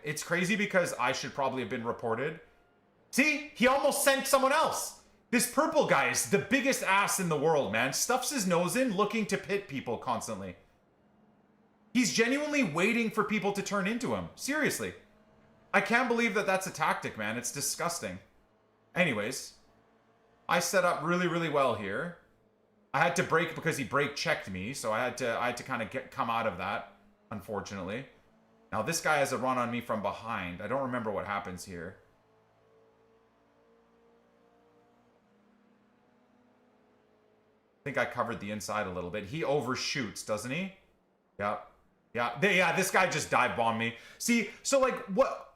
It's crazy because I should probably have been reported. See? He almost sent someone else. This purple guy is the biggest ass in the world, man. Stuffs his nose in, looking to pit people constantly. He's genuinely waiting for people to turn into him. Seriously. I can't believe that that's a tactic, man. It's disgusting. Anyways. I set up really, really well here. I had to brake because he brake checked me, so I had to kind of come out of that, unfortunately. Now this guy has a run on me from behind. I don't remember what happens here. I think I covered the inside a little bit. He overshoots, doesn't he? Yeah. Yeah, this guy just dive bombed me. See, so like what...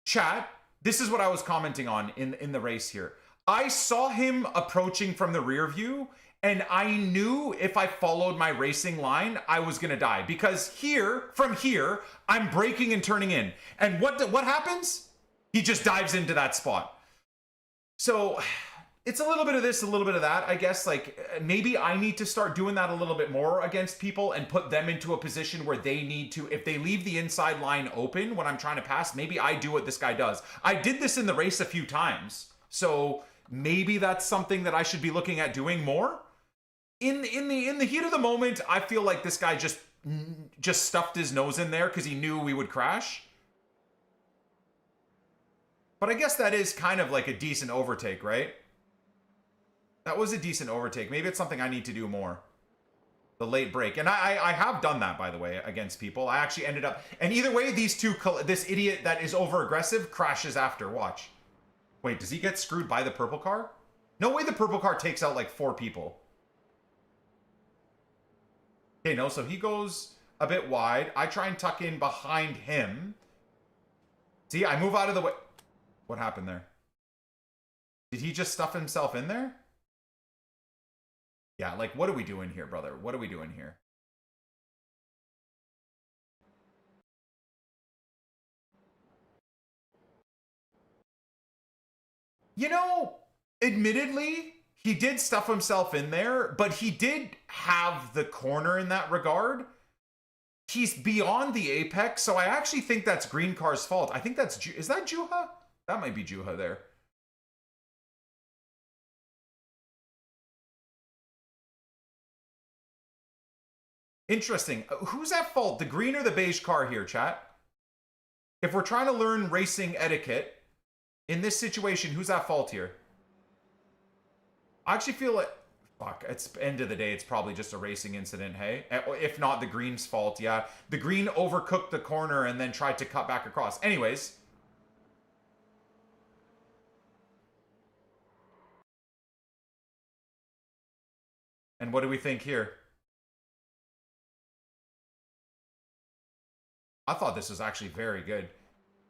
Chat, this is what I was commenting on in the race here. I saw him approaching from the rear view, and I knew if I followed my racing line, I was gonna die. Because from here, I'm braking and turning in. And what happens? He just dives into that spot. So... It's a little bit of this, a little bit of that, I guess. Like, maybe I need to start doing that a little bit more against people and put them into a position where they need to, if they leave the inside line open when I'm trying to pass, maybe I do what this guy does. I did this in the race a few times, so maybe that's something that I should be looking at doing more. In the heat of the moment, I feel like this guy just stuffed his nose in there because he knew we would crash. But I guess that is kind of like a decent overtake, right? That was a decent overtake. Maybe it's something I need to do more. The late break. And I have done that, by the way, against people. I actually ended up... And either way, this idiot that is over-aggressive crashes after. Watch. Wait, does he get screwed by the purple car? No way the purple car takes out like 4 people. Okay, no, so he goes a bit wide. I try and tuck in behind him. See, I move out of the way. What happened there? Did he just stuff himself in there? Yeah, like, what are we doing here, brother? What are we doing here? You know, admittedly, he did stuff himself in there, but he did have the corner in that regard. He's beyond the apex, so I actually think that's Green Car's fault. I think that's... Is that Juha? That might be Juha there. Interesting. Who's at fault? The green or the beige car here, chat? If we're trying to learn racing etiquette, in this situation, who's at fault here? I actually feel like... Fuck, it's end of the day, it's probably just a racing incident, hey? If not the green's fault, yeah. The green overcooked the corner and then tried to cut back across. Anyways. And what do we think here? I thought this was actually very good.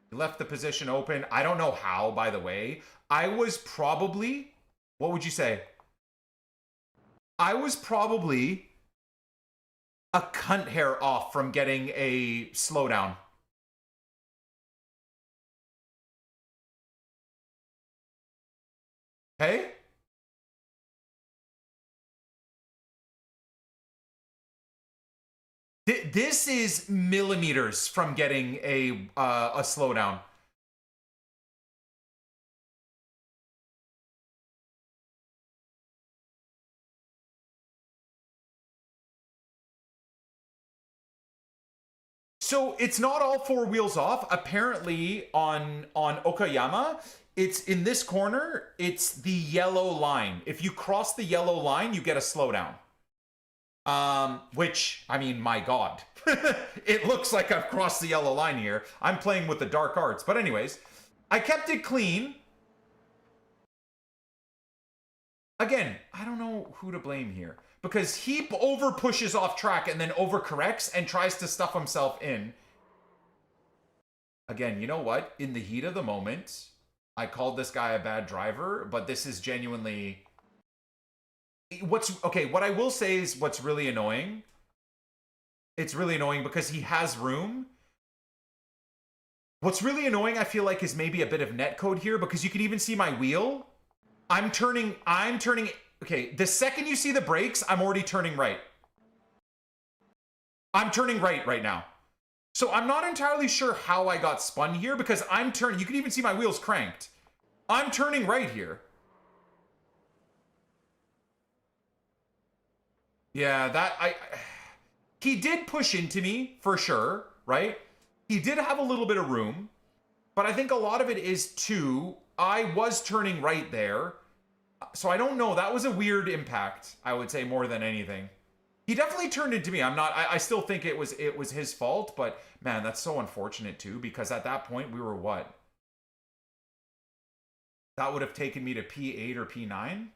He left the position open. I don't know how, by the way. I was probably... What would you say? I was probably a cunt hair off from getting a slowdown. Hey? This is millimeters from getting a slowdown. So it's not all 4 wheels off. Apparently on Okayama, it's in this corner, it's the yellow line. If you cross the yellow line, you get a slowdown. Which, I mean, my God. It looks like I've crossed the yellow line here. I'm playing with the dark arts. But anyways, I kept it clean. Again, I don't know who to blame here. Because he over pushes off track and then overcorrects and tries to stuff himself in. Again, you know what? In the heat of the moment, I called this guy a bad driver, but this is genuinely... what I will say is what's really annoying. It's really annoying because he has room. What's really annoying, I feel like, is maybe a bit of netcode here because you can even see my wheel. I'm turning, okay, the second you see the brakes, I'm already turning right. I'm turning right now. So I'm not entirely sure how I got spun here because I'm turning, you can even see my wheels cranked. I'm turning right here. Yeah, he did push into me for sure, right? He did have a little bit of room, but I think a lot of it is too, I was turning right there. So I don't know. That was a weird impact, I would say, more than anything. He definitely turned into me. I still think it was his fault, but man, that's so unfortunate too, because at that point we were what? That would have taken me to P8 or P9?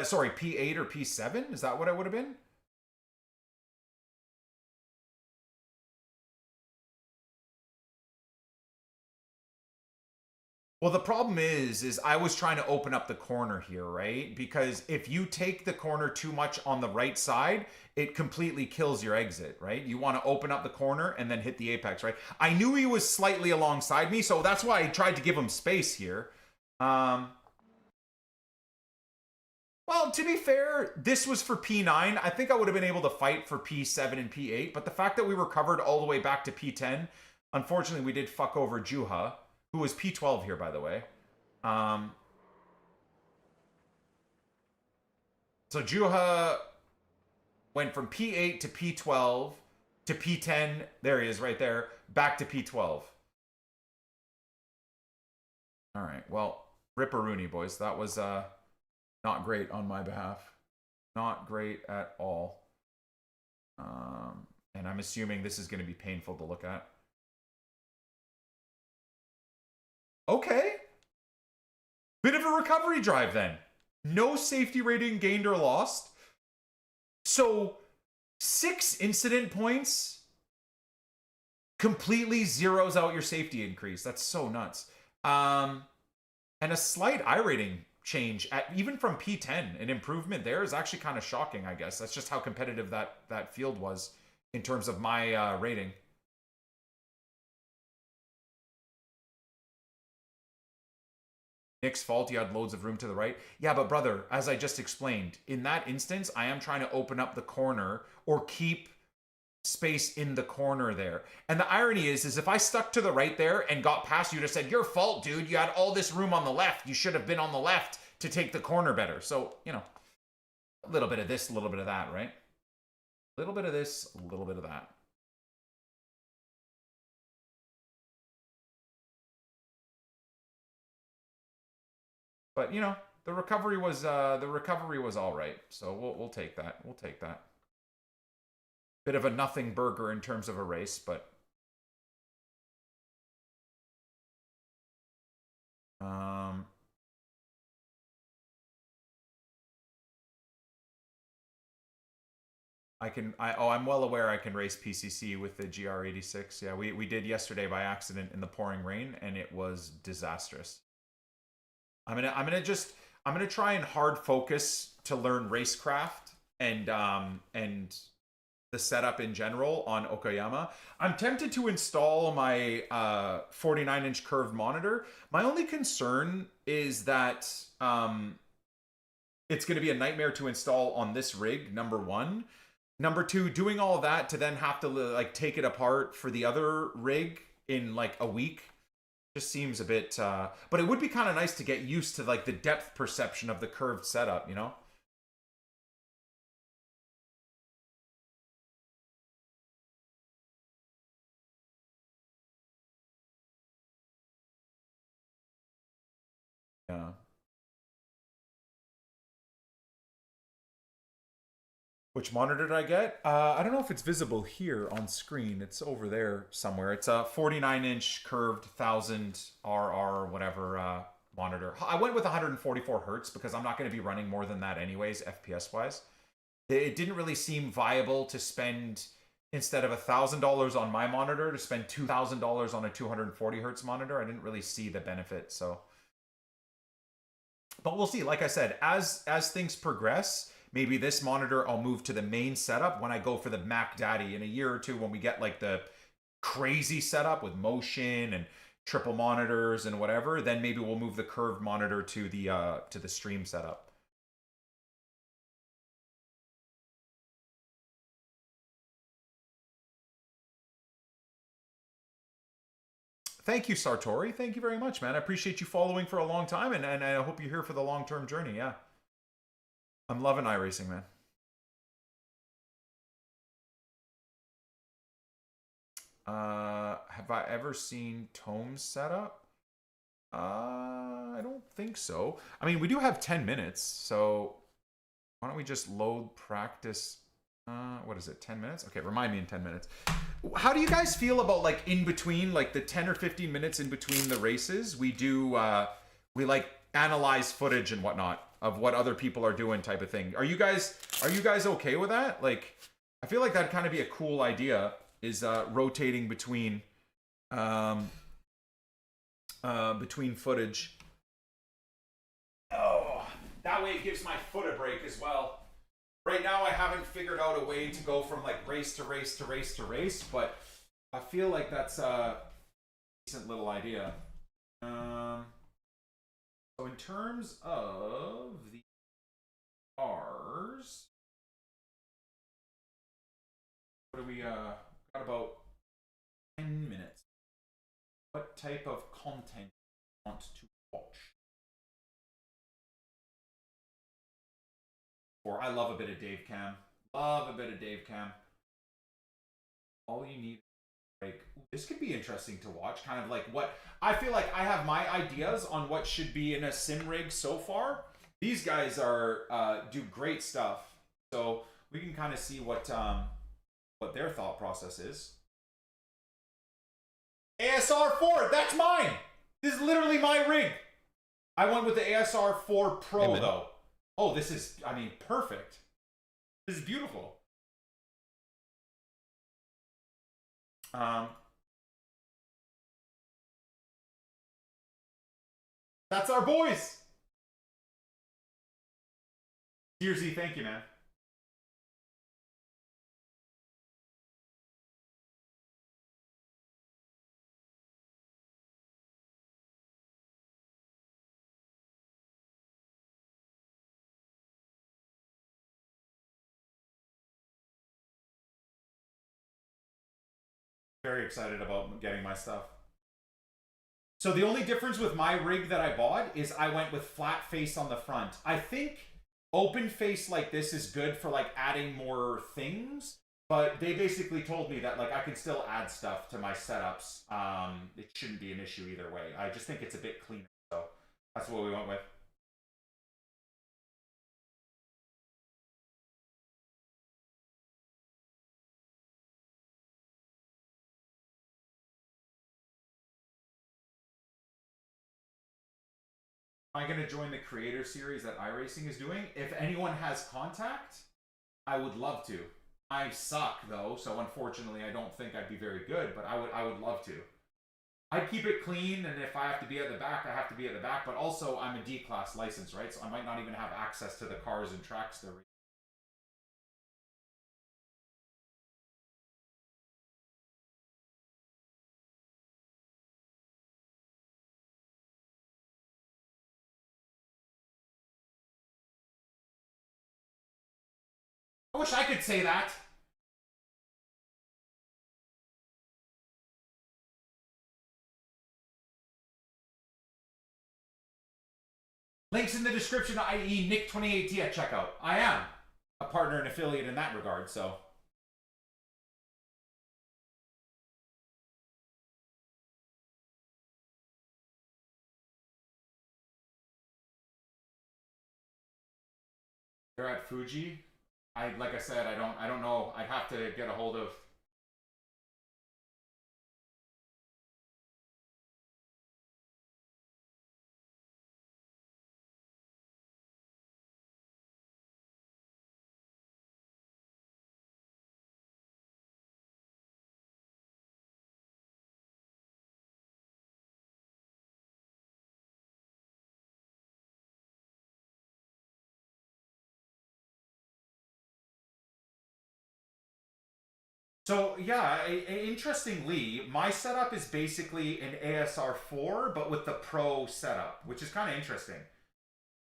Sorry, P8 or P7? Is that what I would have been? Well, the problem is I was trying to open up the corner here, right? Because if you take the corner too much on the right side, it completely kills your exit, right? You want to open up the corner and then hit the apex, right? I knew he was slightly alongside me, so that's why I tried to give him space here. Well, to be fair, this was for P9. I think I would have been able to fight for P7 and P8, but the fact that we were covered all the way back to P10, unfortunately, we did fuck over Juha, who was P12 here, by the way. So Juha went from P8 to P12 to P10. There he is right there. Back to P12. All right. Well, ripperoonie, boys. That was not great on my behalf. Not great at all. And I'm assuming this is going to be painful to look at. Okay. Bit of a recovery drive then. No safety rating gained or lost. So 6 incident points completely zeroes out your safety increase. That's so nuts. And a slight iRating change at even from P10. An improvement there is actually kind of shocking, I guess. That's just how competitive that field was in terms of my rating. Nick's fault, he had loads of room to the right. Yeah, but brother, as I just explained, in that instance, I am trying to open up the corner or keep space in the corner there. And the irony is if I stuck to the right there and got past, you'd have said, your fault, dude. You had all this room on the left. You should have been on the left to take the corner better. So, you know, a little bit of this, a little bit of that, right? A little bit of this, a little bit of that. But you know, the recovery was all right. So we'll take that. We'll take that. Bit of a nothing burger in terms of a race, but I'm well aware I can race PCC with the GR86. Yeah, we did yesterday by accident in the pouring rain, and it was disastrous. I'm gonna try and hard focus to learn racecraft and the setup in general on OKAYAMA. I'm tempted to install my 49-inch curved monitor. My only concern is that it's going to be a nightmare to install on this rig, number one. Number two, doing all of that to then have to like take it apart for the other rig in like a week just seems a bit, but it would be kind of nice to get used to like the depth perception of the curved setup, you know? Yeah. Which monitor did I get? I don't know if it's visible here on screen. It's over there somewhere. It's a 49-inch curved 1000 RR whatever monitor. I went with 144 hertz because I'm not going to be running more than that anyways, FPS wise. It didn't really seem viable to spend, instead of $1,000 on my monitor, to spend $2,000 on a 240 hertz monitor. I didn't really see the benefit, so. But we'll see. Like I said, as things progress, maybe this monitor I'll move to the main setup when I go for the Mac Daddy in a year or two, when we get like the crazy setup with motion and triple monitors and whatever. Then maybe we'll move the curved monitor to the stream setup. Thank you, Sartori. Thank you very much, man. I appreciate you following for a long time, and I hope you're here for the long-term journey. Yeah. I'm loving iRacing, man. Have I ever seen Tome's setup? I don't think so. I mean, we do have 10 minutes, so why don't we just load practice? What is it, 10 minutes? Okay, remind me in 10 minutes. How do you guys feel about like in between, like the 10 or 15 minutes in between the races? We do, we like analyze footage and whatnot of what other people are doing type of thing. Are you guys okay with that? Like, I feel like that'd kind of be a cool idea, is rotating between footage. Oh, that way it gives my foot a break as well. Right now, I haven't figured out a way to go from like race to race to race to race, but I feel like that's a decent little idea. So in terms of the cars, what do we got? About 10 minutes. What type of content do you want to watch? Or I love a bit of Dave Cam. Love a bit of Dave Cam. All you need, like, this could be interesting to watch. Kind of like what I feel like I have my ideas on what should be in a sim rig so far. These guys are do great stuff, so we can kind of see what their thought process is. ASR 4, that's mine. This is literally my rig. I went with the ASR 4 Pro though. Oh, this is, I mean, perfect. This is beautiful. That's our boys. Dearsy, thank you, man. Very excited about getting my stuff. So the only difference with my rig that I bought is I went with flat face on the front. I think open face like this is good for like adding more things, but they basically told me that like I can still add stuff to my setups. It shouldn't be an issue either way. I just think it's a bit cleaner, so that's what we went with. Am I going to join the creator series that iRacing is doing? If anyone has contact, I would love to. I suck though, so unfortunately I don't think I'd be very good, but I would love to. I'd keep it clean, and if I have to be at the back, I have to be at the back, but also I'm a D-class license, right? So I might not even have access to the cars and tracks they're. I wish I could say that. Links in the description, i.e. NICK28T at checkout. I am a partner and affiliate in that regard, so. They're at Fuji. like I said, I don't know. I'd have to get a hold of. So yeah, interestingly, my setup is basically an ASR4, but with the Pro setup, which is kind of interesting.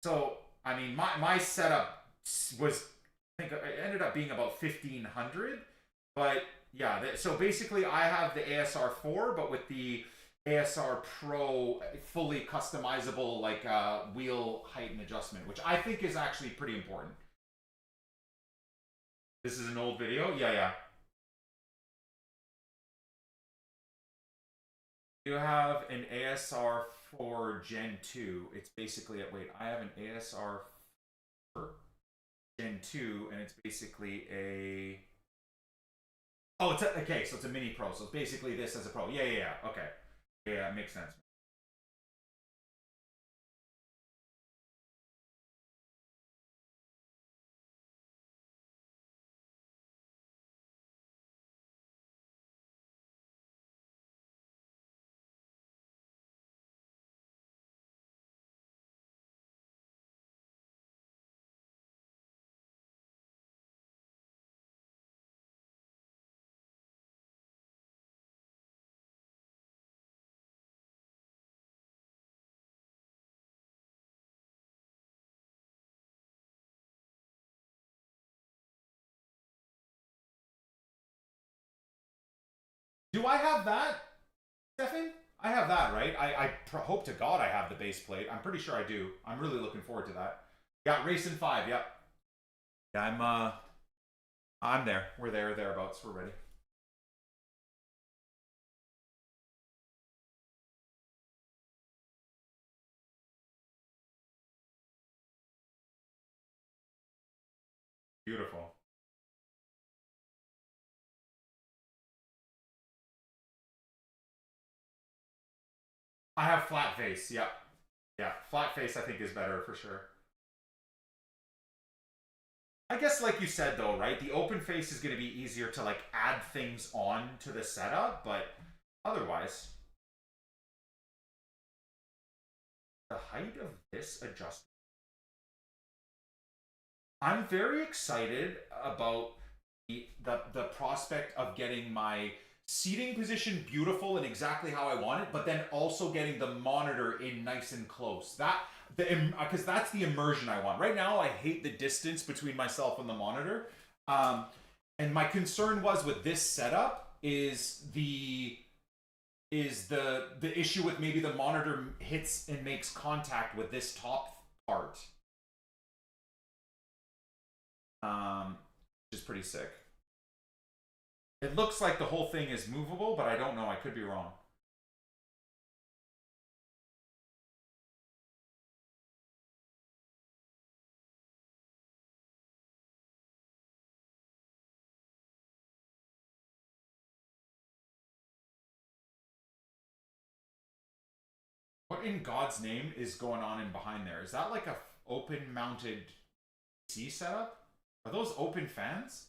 So I mean, my setup was, I think it ended up being about 1500, but yeah. So basically, I have the ASR4, but with the ASR Pro fully customizable like wheel height and adjustment, which I think is actually pretty important. This is an old video. Yeah, yeah. You have an ASR for Gen 2. It's basically I have an ASR for Gen 2, and it's basically a. Oh, okay. So it's a mini Pro. So it's basically this as a Pro. Yeah, yeah, yeah. Okay. Yeah, it makes sense. Do I have that, Stefan? I have that, right? I hope to God I have the base plate. I'm pretty sure I do. I'm really looking forward to that. Yeah, Racing 5. Yep. Yeah, I'm there. We're thereabouts. We're ready. Beautiful. I have flat face. Yep. Yeah, flat face I think is better for sure. I guess like you said though, right? The open face is going to be easier to like add things on to the setup, but otherwise, the height of this adjustment. I'm very excited about the prospect of getting my seating position beautiful and exactly how I want it, but then also getting the monitor in nice and close. Because that's the immersion I want. Right now, I hate the distance between myself and the monitor. And my concern was with this setup is the issue with maybe the monitor hits and makes contact with this top part. Which is pretty sick. It looks like the whole thing is movable, but I don't know. I could be wrong. What in God's name is going on in behind there? Is that like a open mounted PC setup? Are those open fans?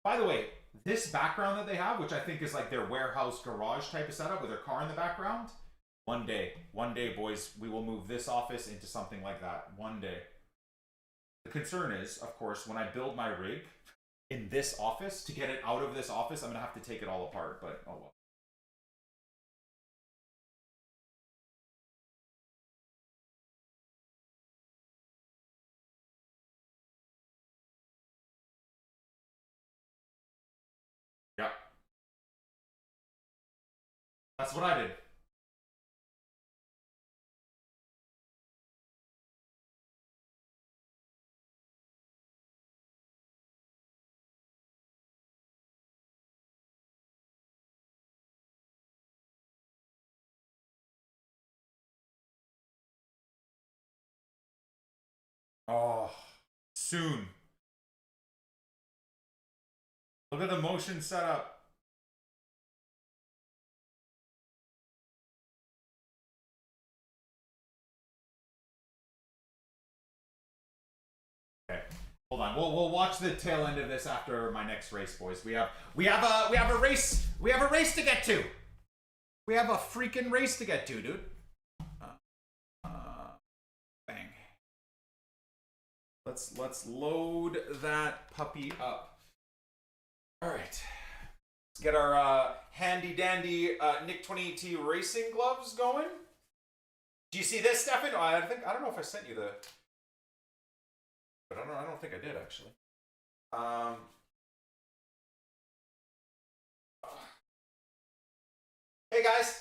By the way, this background that they have, which I think is like their warehouse garage type of setup with their car in the background, one day, boys, we will move this office into something like that. One day. The concern is, of course, when I build my rig in this office, to get it out of this office, I'm going to have to take it all apart, but oh well. Yeah. That's what I did. Oh, soon. Look at the motion setup. Okay, hold on. We'll watch the tail end of this after my next race, boys. We have a race to get to. We have a freaking race to get to, dude. Bang. Let's load that puppy up. All right. Let's get our handy dandy NICK28T iRacing gloves going. Do you see this, Stefan? Oh, I don't know if I sent you the. But I don't think I did actually. Hey guys,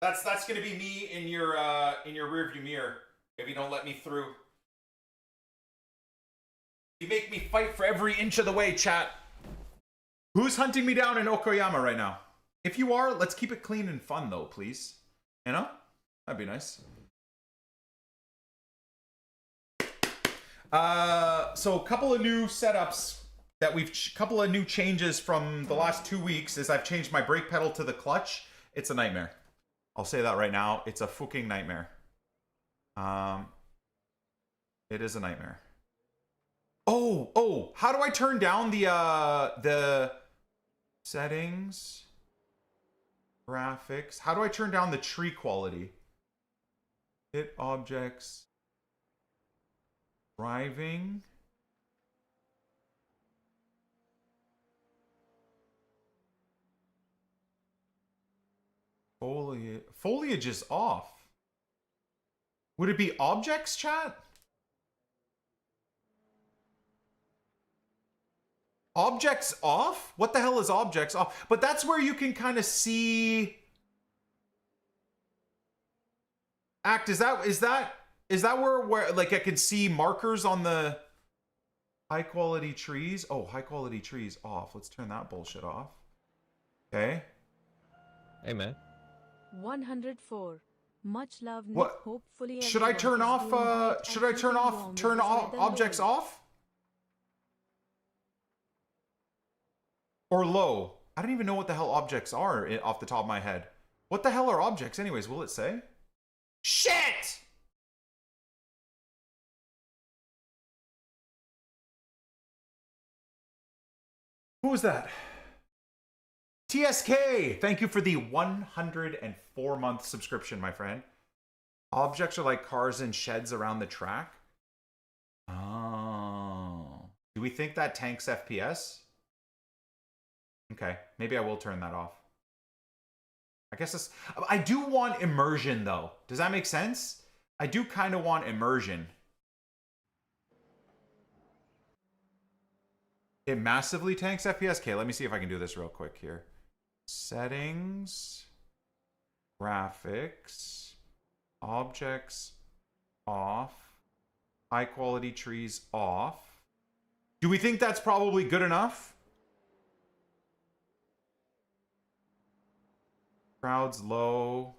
that's gonna be me in your rearview mirror if you don't let me through. You make me fight for every inch of the way, chat. Who's hunting me down in OKAYAMA right now? If you are, let's keep it clean and fun though, please. You know, that'd be nice. So a couple of new setups that couple of new changes from the last 2 weeks is I've changed my brake pedal to the clutch. It's a nightmare. I'll say that right now. It's a fucking nightmare. It is a nightmare. Oh, how do I turn down the settings, graphics? How do I turn down the tree quality? Hit objects. Driving. Foliage is off. Would it be objects, chat? Objects off? What the hell is objects off? But that's where you can kind of see. Act, is that where like I can see markers on the high quality trees? Oh, high quality trees off. Let's turn that bullshit off. Okay. Hey, man. 104. Much love, Nick. What? Hopefully Should I turn off turn off objects off? Or low? I don't even know what the hell objects are off the top of my head. What the hell are objects anyways? Will it say? Shit! Who was that? TSK! Thank you for the 104-month subscription, my friend. Objects are like cars and sheds around the track. Oh. Do we think that tanks FPS? Okay, maybe I will turn that off. I guess I do want immersion, though. Does that make sense? I do kind of want immersion. It massively tanks FPS. Okay, let me see if I can do this real quick here. Settings, graphics, objects off, high quality trees off. Do we think that's probably good enough? Crowds low.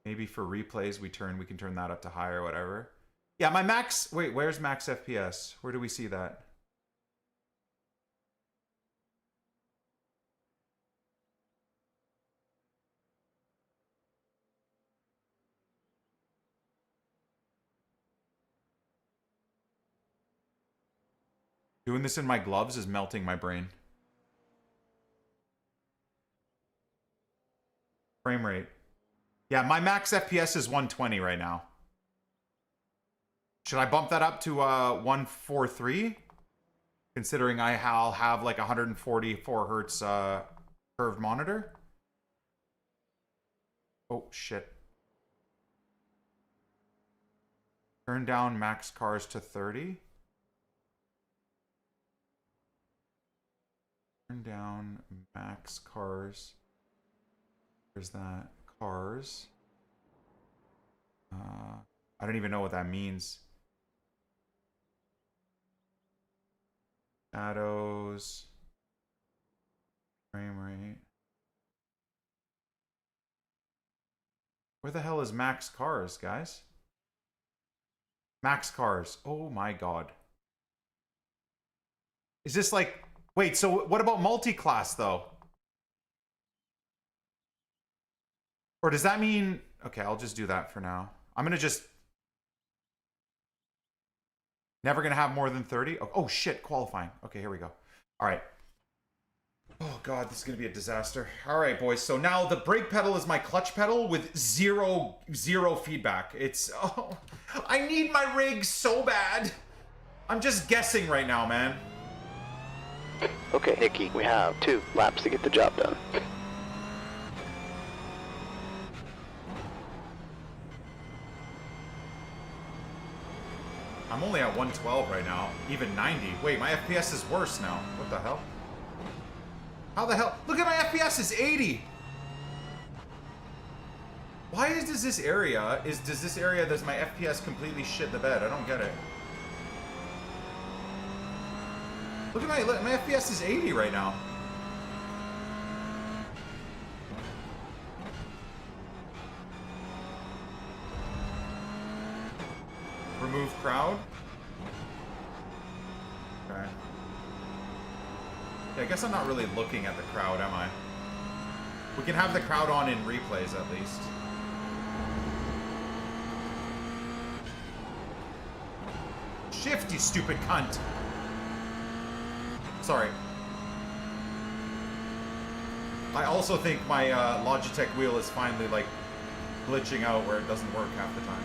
Maybe for replays we can turn that up to high or whatever. Yeah, my max, wait, where's max FPS? Where do we see that? Doing this in my gloves is melting my brain. Frame rate. Yeah, my max FPS is 120 right now. Should I bump that up to 143? Considering I'll have like 144 hertz curved monitor. Oh, shit. Turn down max cars to 30. Turn down max cars. There's that. Cars. I don't even know what that means. Shadows. Frame rate. Where the hell is max cars, guys? Max cars. Oh my god. Is this like... Wait, so what about multi-class, though? Or does that mean... Okay, I'll just do that for now. I'm going to just... Never going to have more than 30? Oh, shit, qualifying. Okay, here we go. All right. Oh, God, this is going to be a disaster. All right, boys. So now the brake pedal is my clutch pedal with zero feedback. It's... Oh, I need my rig so bad. I'm just guessing right now, man. Okay, Nikki, we have 2 laps to get the job done. I'm only at 112 right now, even 90. Wait, my FPS is worse now. What the hell? How the hell? Look at my FPS is 80. Why does this area, does my FPS completely shit the bed? I don't get it. Look at my FPS is 80 right now. Remove crowd. Okay. Yeah, I guess I'm not really looking at the crowd, am I? We can have the crowd on in replays at least. Shift, you stupid cunt. Sorry. I also think my Logitech wheel is finally like glitching out where it doesn't work half the time.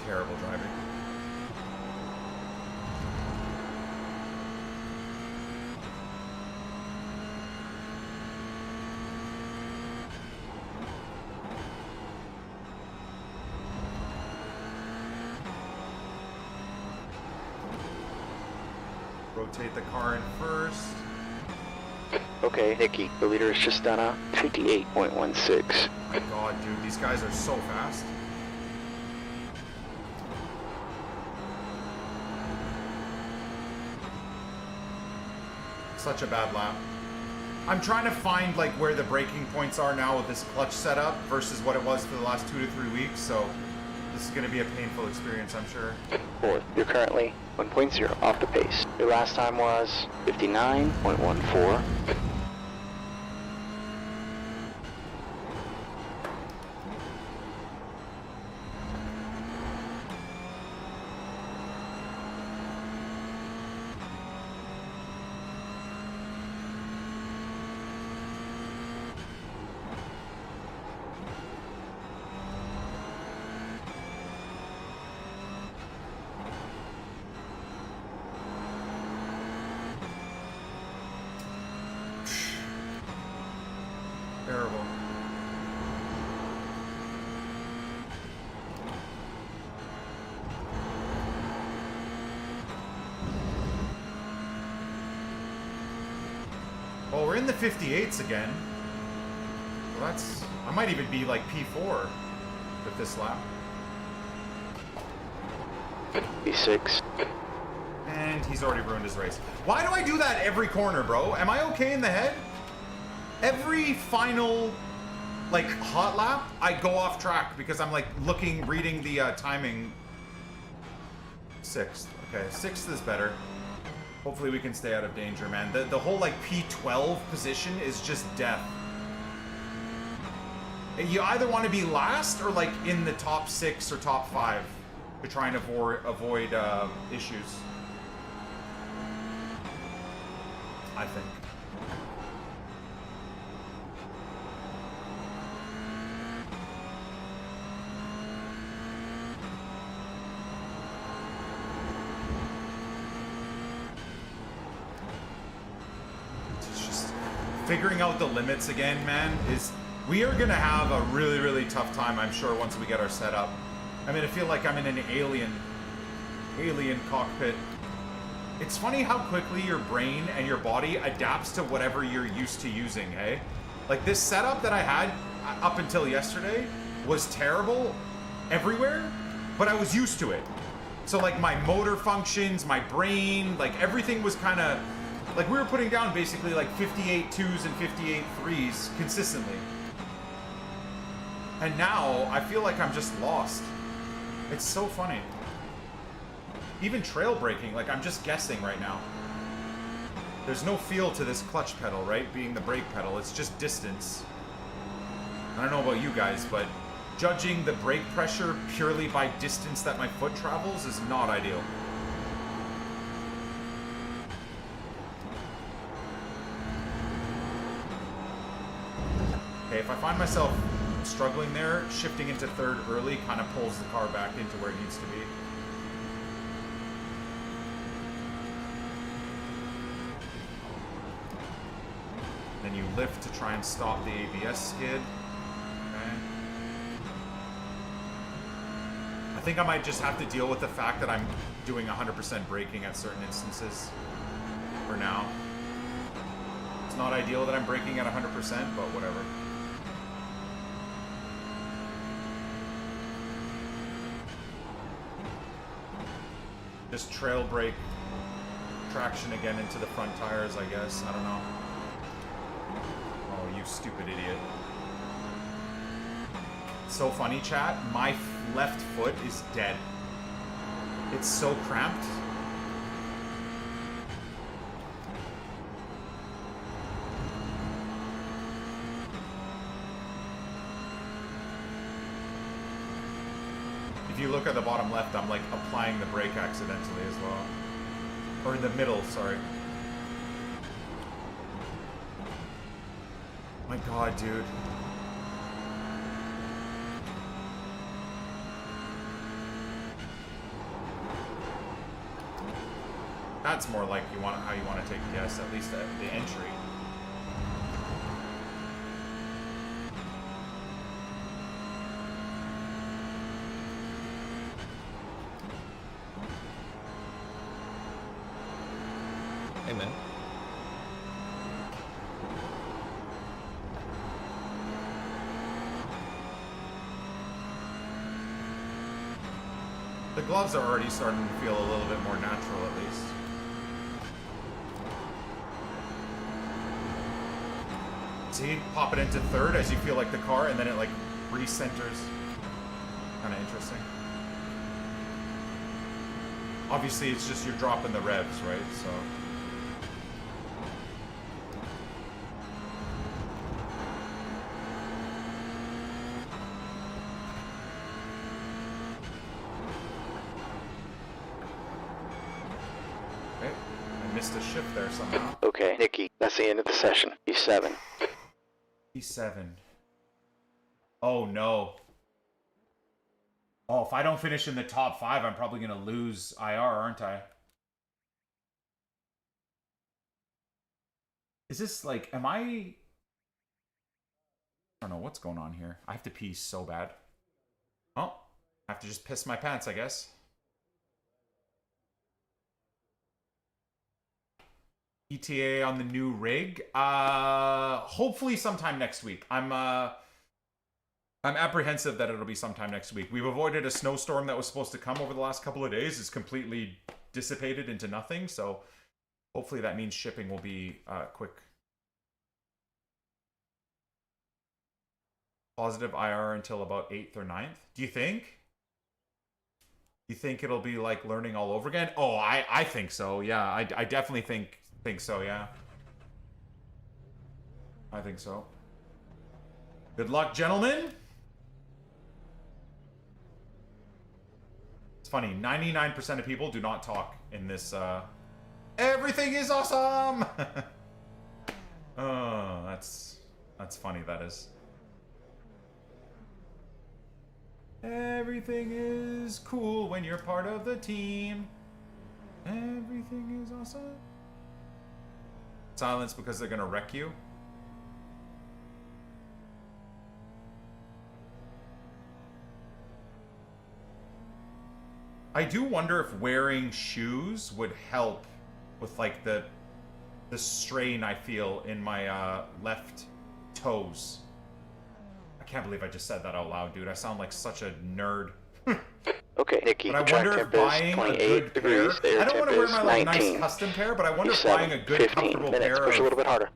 Terrible driving. Rotate the car in first. Okay, Nikki, the leader has just done a 58.16. My God, dude, these guys are so fast. Such a bad lap. I'm trying to find like where the braking points are now with this clutch setup versus what it was for the last 2 to 3 weeks, so this is going to be a painful experience, I'm sure. 4th, you're currently 1.0 off the pace. Your last time was 59.14. Terrible. Well, we're in the 58s again. Well, that's... I might even be like P4 with this lap. P6. And he's already ruined his race. Why do I do that every corner, bro? Am I okay in the head? Every final, like, hot lap, I go off track because I'm, like, reading the timing. 6th. Okay, 6th is better. Hopefully we can stay out of danger, man. The whole, like, P12 position is just death. You either want to be last or, like, in the top 6 or top 5 to try and avoid issues. I think. Figuring out the limits again, man, we are gonna have a really, really tough time, I'm sure, once we get our setup. I mean, I feel like I'm in an alien cockpit. It's funny how quickly your brain and your body adapts to whatever you're used to using, eh? Like, this setup that I had up until yesterday was terrible everywhere, but I was used to it. So, like, my motor functions, my brain, like, everything was kind of Like, we were putting down basically like 58 2s and 58 3s consistently. And now, I feel like I'm just lost. It's so funny. Even trail braking, like, I'm just guessing right now. There's no feel to this clutch pedal, right? Being the brake pedal, it's just distance. I don't know about you guys, but judging the brake pressure purely by distance that my foot travels is not ideal. Okay, if I find myself struggling there, shifting into third early kind of pulls the car back into where it needs to be. Then you lift to try and stop the ABS skid. Okay. I think I might just have to deal with the fact that I'm doing 100% braking at certain instances for now. It's not ideal that I'm braking at 100%, but whatever. Just trail brake traction again into the front tires, I guess. I don't know. Oh, you stupid idiot. So funny, chat. My left foot is dead. It's so cramped. If you look at the bottom left, I'm like applying the brake accidentally as well. Or in the middle, sorry. My god, dude. That's more like how you want to take the S, at least at the entry. Amen. The gloves are already starting to feel a little bit more natural, at least. See, pop it into third as you feel like the car, and then it like recenters. Kind of interesting. Obviously, it's just you're dropping the revs, right? So. Okay, I missed a shift there somehow. Okay, Nikki, that's the end of the session. E7. E7. Oh no. Oh, if I don't finish in the top 5, I'm probably gonna lose IR, aren't I? Is this like, am I don't know what's going on here. I have to pee so bad. Oh, I have to just piss my pants, I guess. ETA on the new rig. Hopefully sometime next week. I'm apprehensive that it'll be sometime next week. We've avoided a snowstorm that was supposed to come over the last couple of days. It's completely dissipated into nothing, so hopefully that means shipping will be quick. Positive IR until about 8th or 9th. Do you think? You think it'll be like learning all over again? Oh, I think so. Yeah, I definitely think so, yeah. I think so. Good luck, gentlemen. It's funny, 99% of people do not talk in this, everything is awesome! Oh, that's funny, that is. Everything is cool when you're part of the team. Everything is awesome. Silence because they're gonna wreck you. I do wonder if wearing shoes would help with like the strain I feel in my left toes. I can't believe I just said that out loud, dude. I sound like such a nerd. Okay, Nikki, But I track wonder if temp is buying a 28 good degrees. pair. I don't want to wear my like 19. nice custom pair, but I wonder if 7, buying a good 15 comfortable minutes. pair Push a little of bit harder.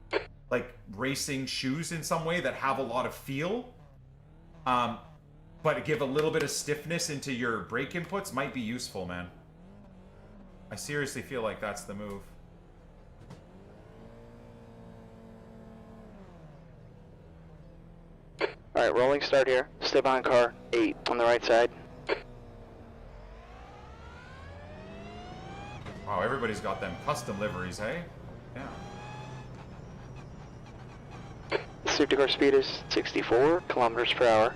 like racing shoes in some way that have a lot of feel, but give a little bit of stiffness into your brake inputs might be useful, man. I seriously feel like that's the move. Alright, rolling start here. Stay behind car 8 on the right side. Wow, everybody's got them custom liveries, hey? Yeah. The safety car speed is 64 kilometers per hour.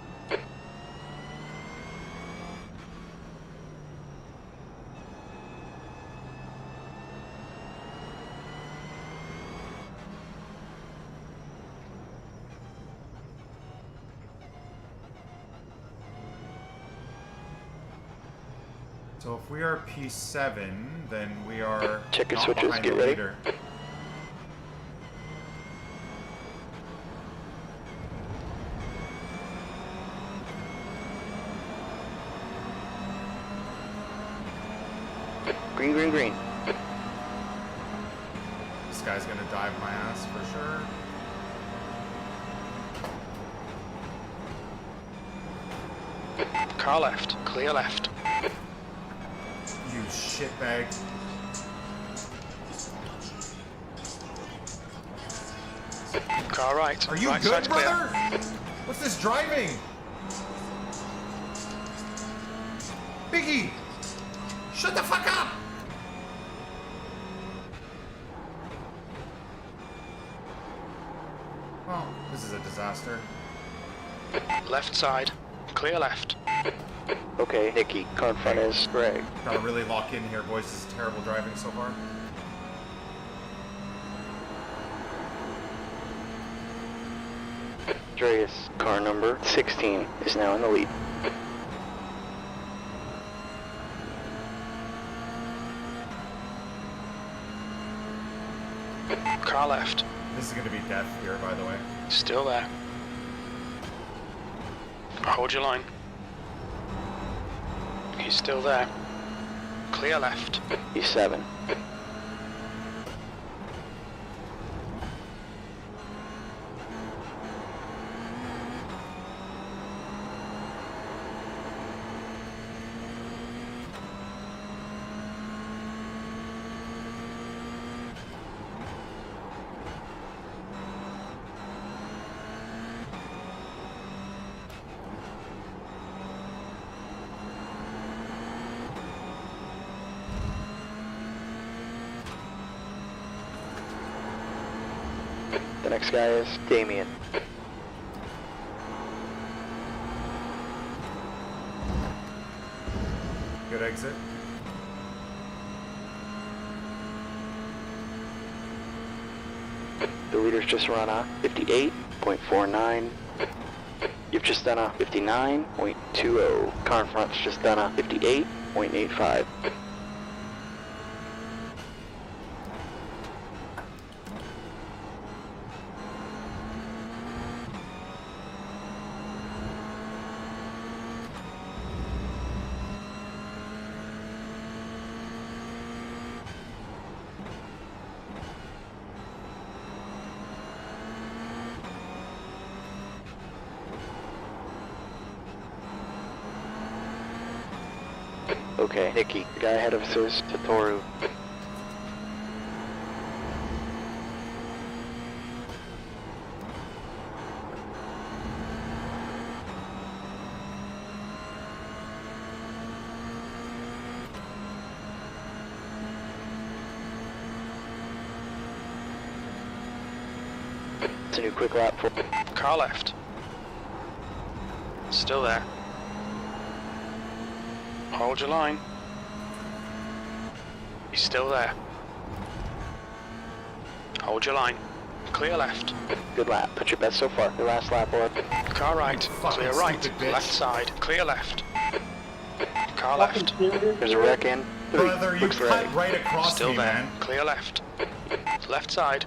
So if we are P7, then we are Check your not switches, behind get the ready. leader. Green, green, green. This guy's gonna dive my ass for sure. Car left, clear left. You shitbag. Car right. Are you right good, side's clear. brother? What's this driving? Biggie! Shut the fuck up! Oh, this is a disaster. Left side, clear left. Okay, Nikki, car in front is Greg. Gotta really lock in here, boys. This is terrible driving so far. Andreas, car number 16, is now in the lead. Car left, This is gonna be death here, by the way. still there. Hold your line. He's still there. Clear left. He's 7. The next guy is Damien. Good exit. The leader's just run a 58.49. You've just done a 59.20. Car in front's just done a 58.85. Okay, Nikki, the guy ahead of us is Satoru. It's a new quick lap for Car left. Still there. Hold your line. He's still there. Hold your line. Clear left. good lap. Put your best so far. Your last lap, or Car right. Fucking Clear right. stupid bitch. Left side. Clear left. Car left. there's a wreck in. Brother, you Looks cut ready. right across Still me, there. man. Clear left. Left side.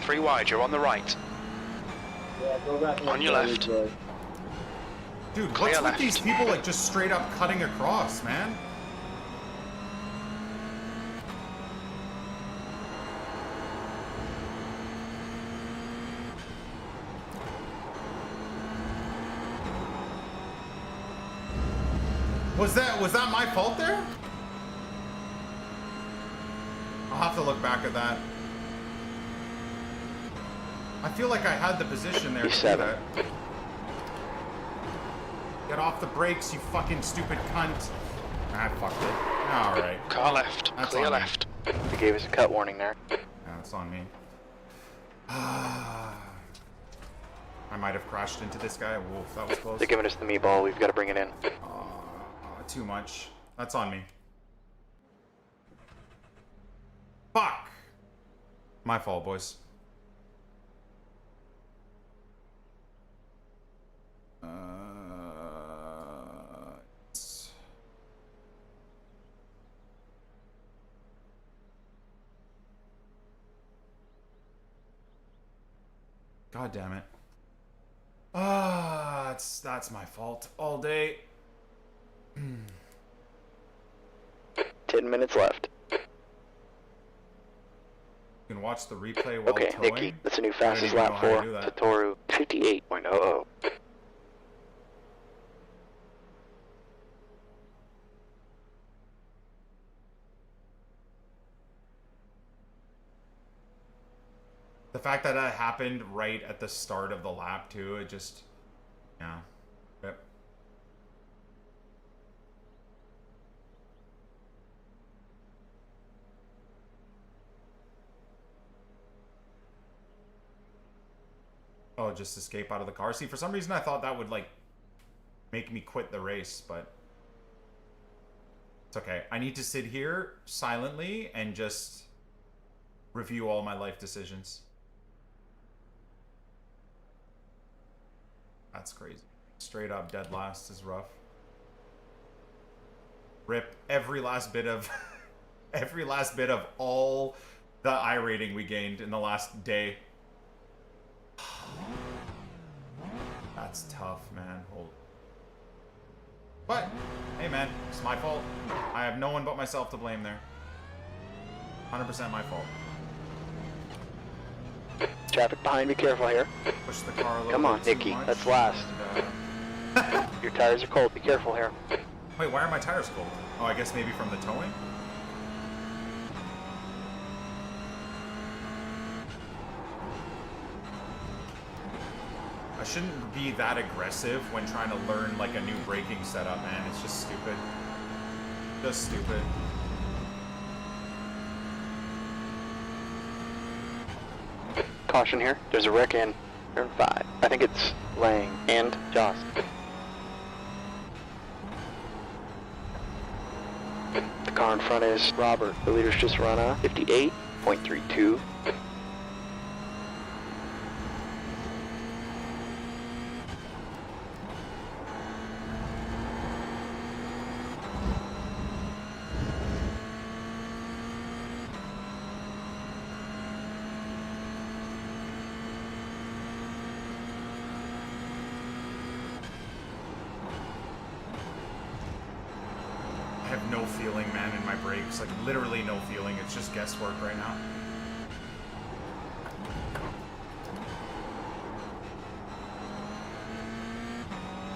3 wide. You're on the right. On your left. Dude, Clear what's with left. these people like just straight up cutting across, man? Was that my fault there? I'll have to look back at that. I feel like I had the position there to do that. Get off the brakes, you fucking stupid cunt. I fucked it. Alright. Car left. That's Clear on me. left. They gave us a cut warning there. Yeah, that's on me. I might have crashed into this guy. Wolf, that was close. They're giving us the meatball. We've got to bring it in. Too much. That's on me. Fuck! My fault, boys. God damn it. That's my fault all day. 10 minutes left. You can watch the replay while Okay, towing. Nikki, that's a new I fastest didn't even lap know how for to do that. Satoru 58.00. The fact that that happened right at the start of the lap too, it just, yeah. Yep. Oh, just escape out of the car. See, for some reason I thought that would like make me quit the race, but it's okay. I need to sit here silently and just review all my life decisions. That's crazy. Straight up dead last is rough. Rip every last bit of every last bit of all the I rating we gained in the last day. That's tough, man. Hold. But hey man, it's my fault. I have no one but myself to blame there. 100% my fault. Traffic behind, be careful here. Push the car a little Come on, bit too Nikki, much, that's last. and, Your tires are cold, be careful here. wait, why are my tires cold? Oh, I guess maybe from the towing? I shouldn't be that aggressive when trying to learn like a new braking setup, man. It's just stupid. Just stupid. Caution here, there's a wreck in turn 5. I think it's Lang and Joss. The car in front is Robert. The leader's just run a 58.32. I have no feeling, man, in my brakes. Like, literally no feeling. It's just guesswork right now.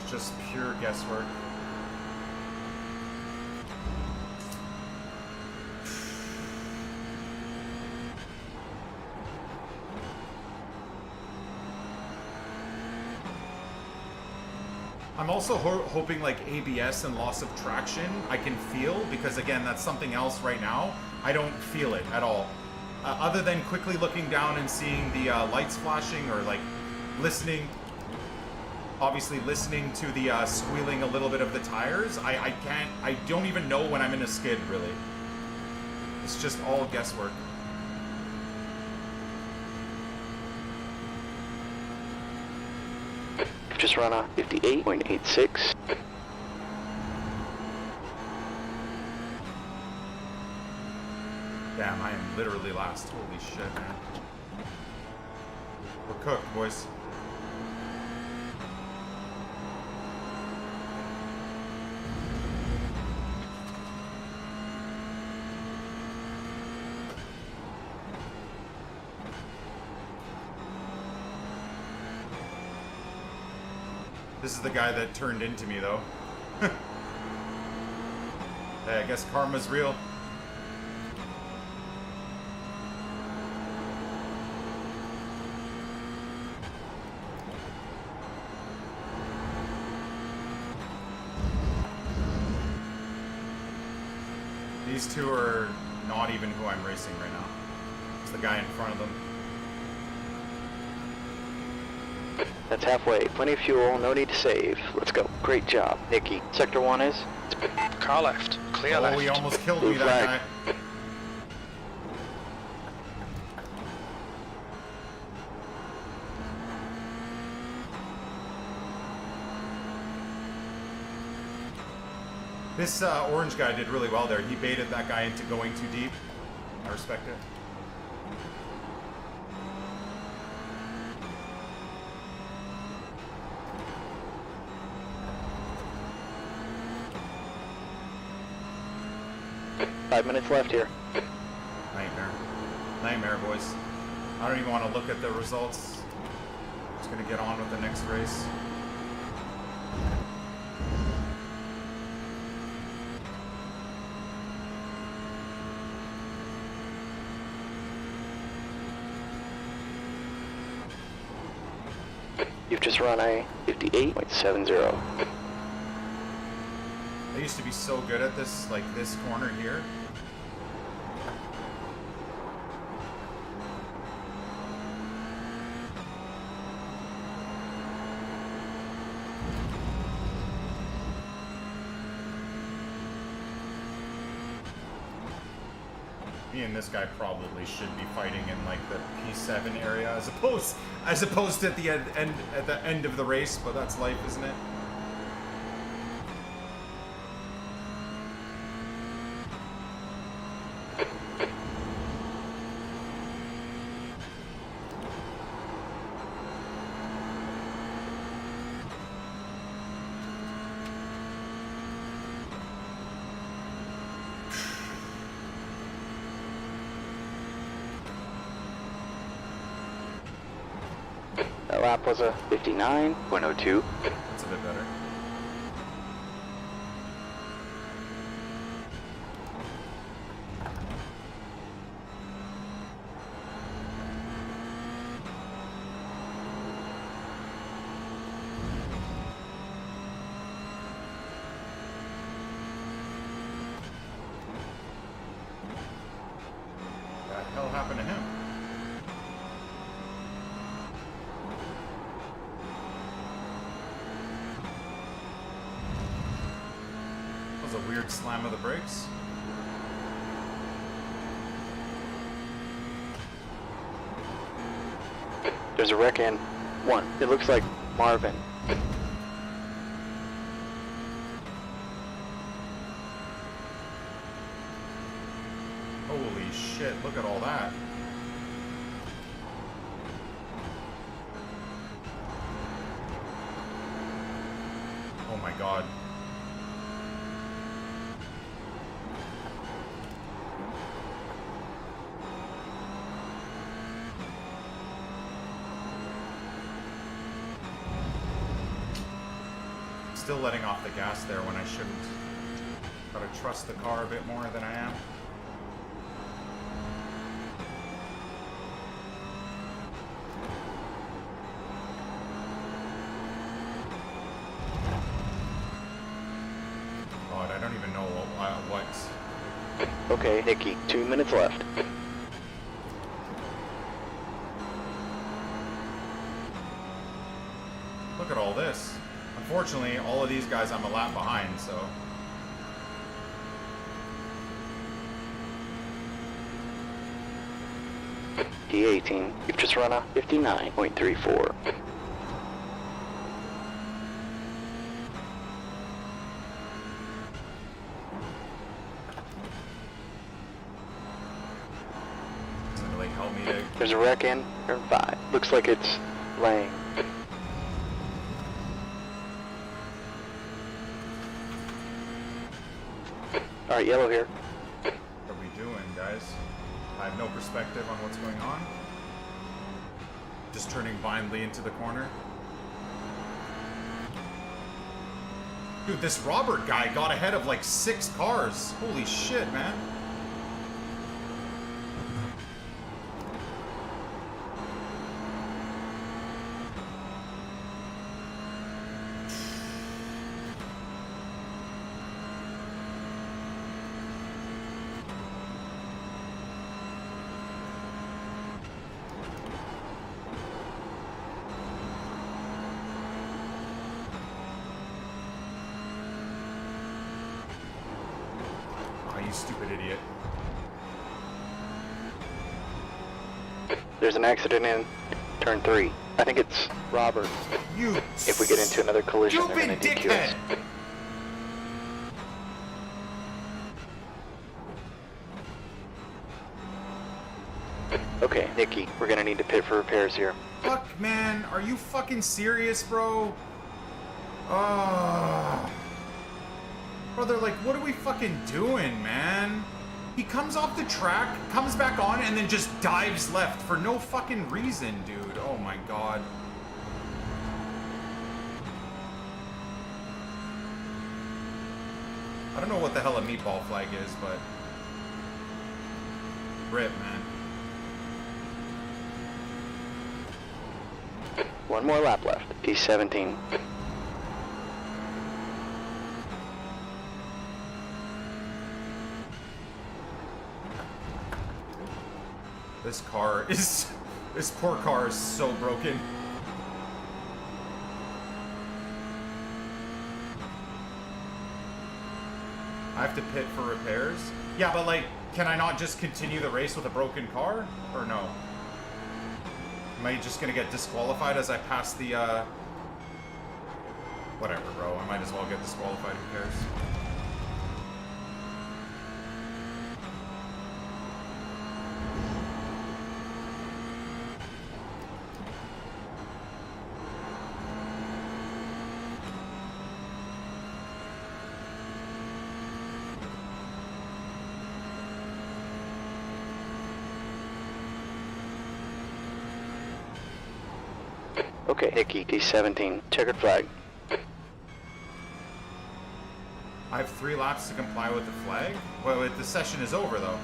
It's just pure guesswork. I'm also hoping like ABS and loss of traction I can feel, because again, that's something else right now. I don't feel it at all. Other than quickly looking down and seeing the lights flashing, or like listening, obviously listening to the squealing a little bit of the tires, I don't even know when I'm in a skid, really. It's just all guesswork. Just run a 58.86. Damn, I am literally last. Holy shit, man. We're cooked, boys. This is the guy that turned into me, though. Hey, I guess karma's real. These two are not even who I'm racing right now. It's the guy in front of them. That's halfway. Plenty of fuel, no need to save. Let's go. Great job, Nikki. Sector 1 is? Car left. Clear left. Oh, he almost killed Blue me, that flag. guy. This orange guy did really well there. He baited that guy into going too deep. I respect it. Five minutes left here. Nightmare. Nightmare, boys. I don't even want to look at the results. Just gonna get on with the next race. You've just run a 58.70. I used to be so good at this, like this corner here. Me and this guy probably should be fighting in like the P7 area as opposed to at the end of the race, but that's life, isn't it? That lap was a 59.02. That's a bit better. What the hell happened to him? That was a weird slam of the brakes. There's a wreck in 1. It looks like Marvin. Holy shit, look at all that. Oh my god. Still letting off the gas there when I shouldn't. Gotta trust the car a bit more than I am. God, I don't even know what. Okay, Nikki, 2 minutes left. Look at all this. Unfortunately, all of these guys I'm a lap behind, so. P18, you've just run a 59.34. Doesn't really help me to. There's a wreck in turn 5. Looks like it's laying. Alright, yellow here. What are we doing, guys? I have no perspective on what's going on. Just turning blindly into the corner. Dude, this Robert guy got ahead of like 6 cars. Holy shit, man. You stupid idiot. There's an accident in turn 3. I think it's Robert. You If we get into another collision, they're stupid gonna DQ us. dickhead! Okay, Nikki, we're gonna need to pit for repairs here. Fuck, man. Are you fucking serious, bro? Ah. Brother, like, what are we fucking doing, man? He comes off the track, comes back on, and then just dives left for no fucking reason, dude. Oh my god. I don't know what the hell a meatball flag is, but... Rip, man. One more lap left. P17. This car is... This poor car is so broken. I have to pit for repairs? Yeah, but like, can I not just continue the race with a broken car? Or no? Am I just gonna get disqualified as I pass the, Whatever, bro. I might as well get disqualified. Who cares? Okay, Nikki, P17. Checkered flag. I have 3 laps to comply with the flag? Well, wait, the session is over, though.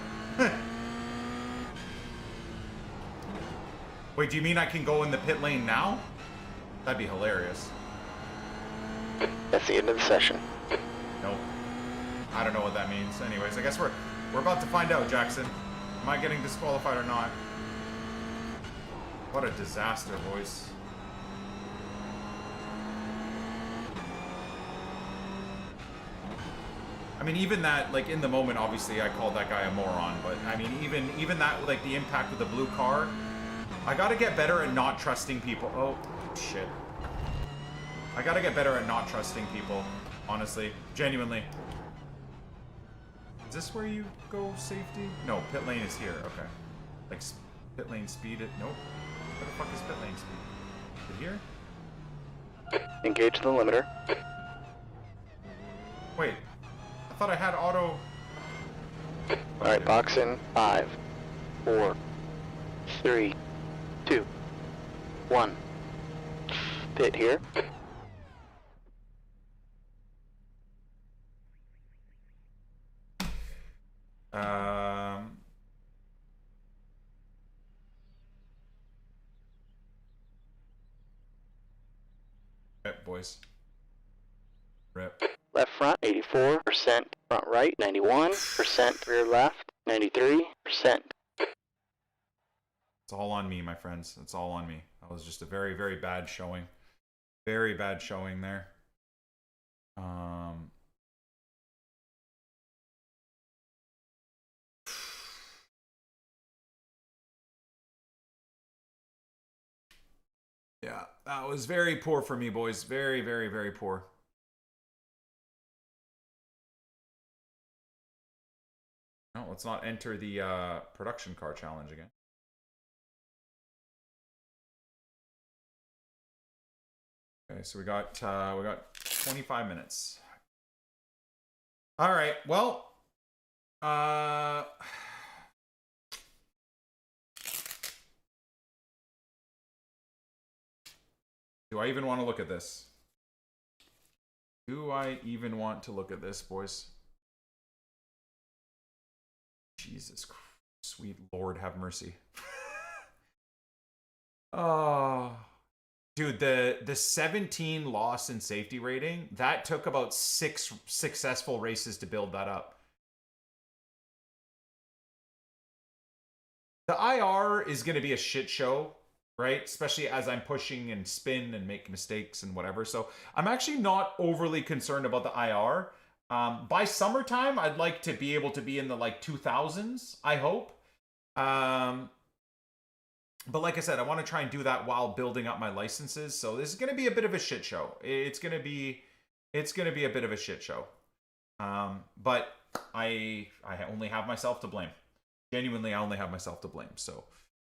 Wait, do you mean I can go in the pit lane now? That'd be hilarious. That's the end of the session. Nope. I don't know what that means. Anyways, I guess we're about to find out, Jackson. Am I getting disqualified or not? What a disaster, boys. I mean, even that, like, in the moment, obviously, I called that guy a moron, but, I mean, even that, like, the impact with the blue car, I gotta get better at not trusting people. Oh, shit. I gotta get better at not trusting people, honestly. Genuinely. Is this where you go safety? No, pit lane is here, okay. Like, pit lane speed, nope. Where the fuck is pit lane speed? Is it here? Engage the limiter. Wait. I thought I had auto... Alright, box in. 5, 4, 3, 2, 1. Pit here. Rip, boys. Rip. Left front, 84%. Front right, 91%. Rear left, 93%. It's all on me, my friends. It's all on me. That was just a very, very bad showing. Very bad showing there. Yeah, that was very poor for me, boys. Very, very, very poor. No, let's not enter the production car challenge again. Okay, so we got 25 minutes. All right, well, do I even want to look at this? Do I even want to look at this, boys? Jesus Christ. Sweet Lord, have mercy. Oh. Dude, the 17 loss and safety rating, that took about 6 successful races to build that up. The IR is going to be a shit show, right? Especially as I'm pushing and spin and make mistakes and whatever. So I'm actually not overly concerned about the IR. By summertime, I'd like to be able to be in the like 2000s, I hope. But like I said, I want to try and do that while building up my licenses. So this is going to be a bit of a shit show. It's going to be a bit of a shit show. But I only have myself to blame. Genuinely, I only have myself to blame. So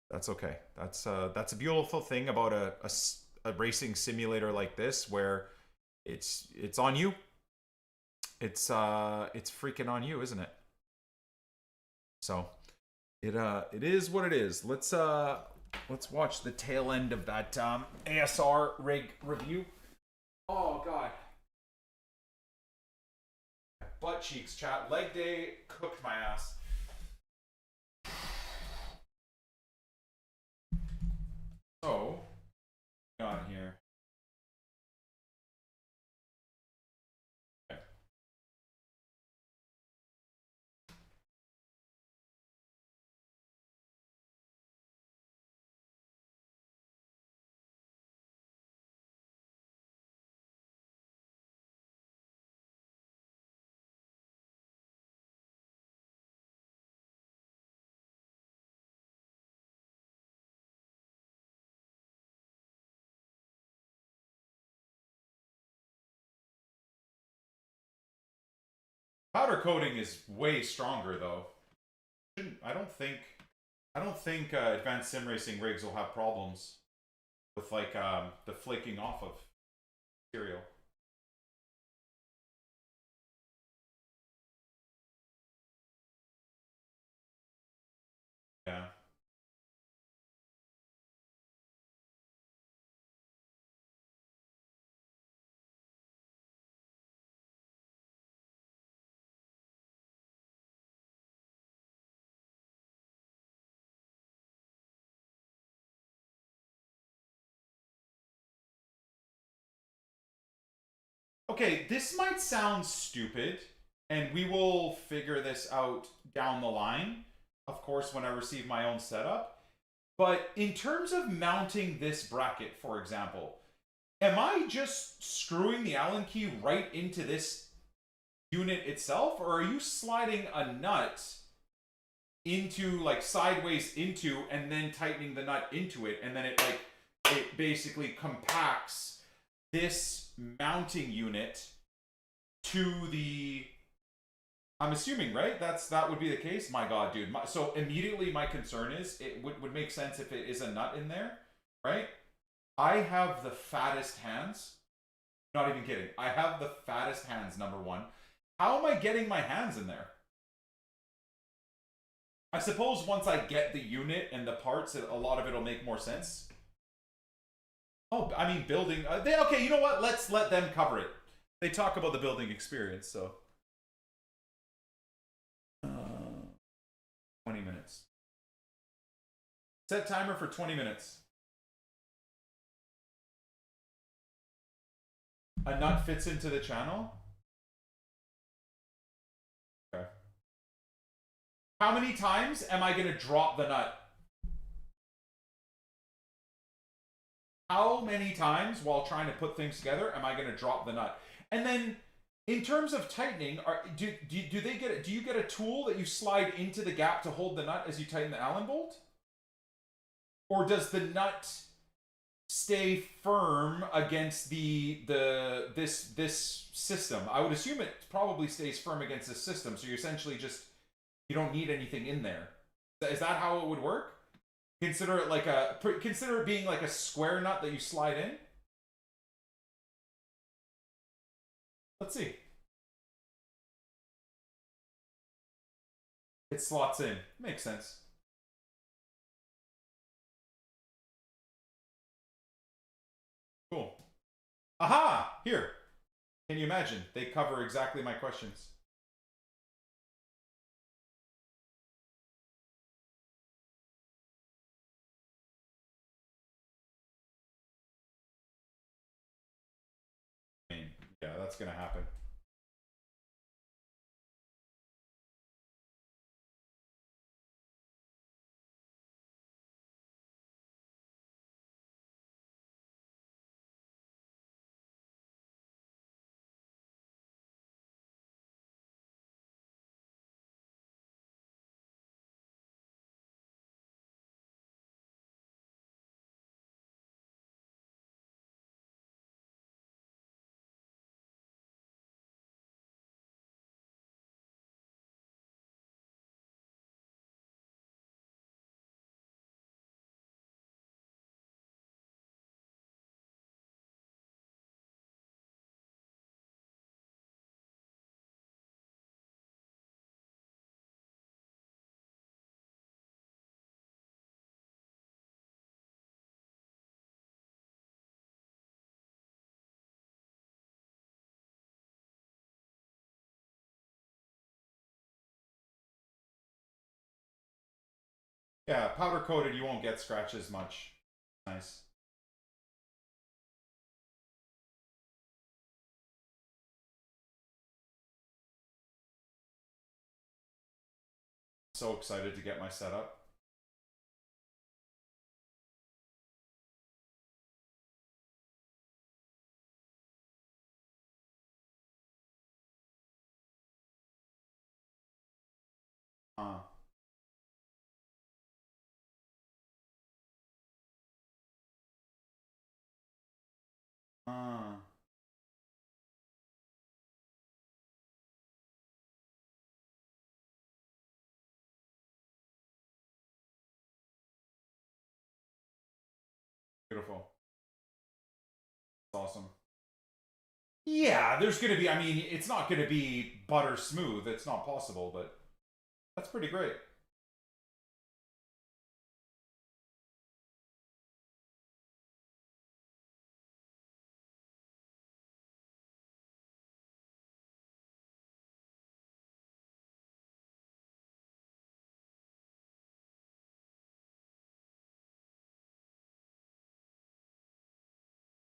that's okay. That's a beautiful thing about a racing simulator like this, where it's on you. It's freaking on you, isn't it? So it is what it is. Let's watch the tail end of that ASR rig review. Oh god. Butt cheeks, chat. Leg day cooked my ass. So, on here. Okay. Powder coating is way stronger though. I don't think advanced sim racing rigs will have problems with like the flaking off of material. Yeah. Okay, this might sound stupid, and we will figure this out down the line, of course, when I receive my own setup. But in terms of mounting this bracket, for example, am I just screwing the Allen key right into this unit itself, or are you sliding a nut into, like, sideways into, and then tightening the nut into it, and then it basically compacts this mounting unit to the... I'm assuming, right? That would be the case. My god, dude. So immediately my concern is it would make sense if it is a nut in there, right? I have the fattest hands. Not even kidding. I have the fattest hands, number one. How am I getting my hands in there? I suppose once I get the unit and the parts, a lot of it will make more sense. Oh, I mean, building... okay, you know what? Let's let them cover it. They talk about the building experience, so... 20 minutes. Set timer for 20 minutes. A nut fits into the channel? Okay. How many times am I going to drop the nut? How many times while trying to put things together am I going to drop the nut? And then, in terms of tightening, do you get a tool that you slide into the gap to hold the nut as you tighten the Allen bolt? Or does the nut stay firm against this system? I would assume it probably stays firm against this system, so you're essentially just, you don't need anything in there. Is that how it would work? Consider it being like a square nut that you slide in. Let's see. It slots in. Makes sense. Cool. Aha! Here. Can you imagine? They cover exactly my questions. I mean, yeah, that's gonna happen. Yeah, powder coated, you won't get scratches much. Nice. So excited to get my setup. Uh. Uh. Beautiful. That's awesome. Yeah, there's gonna be, I mean, it's not gonna be butter smooth. It's not possible, but that's pretty great.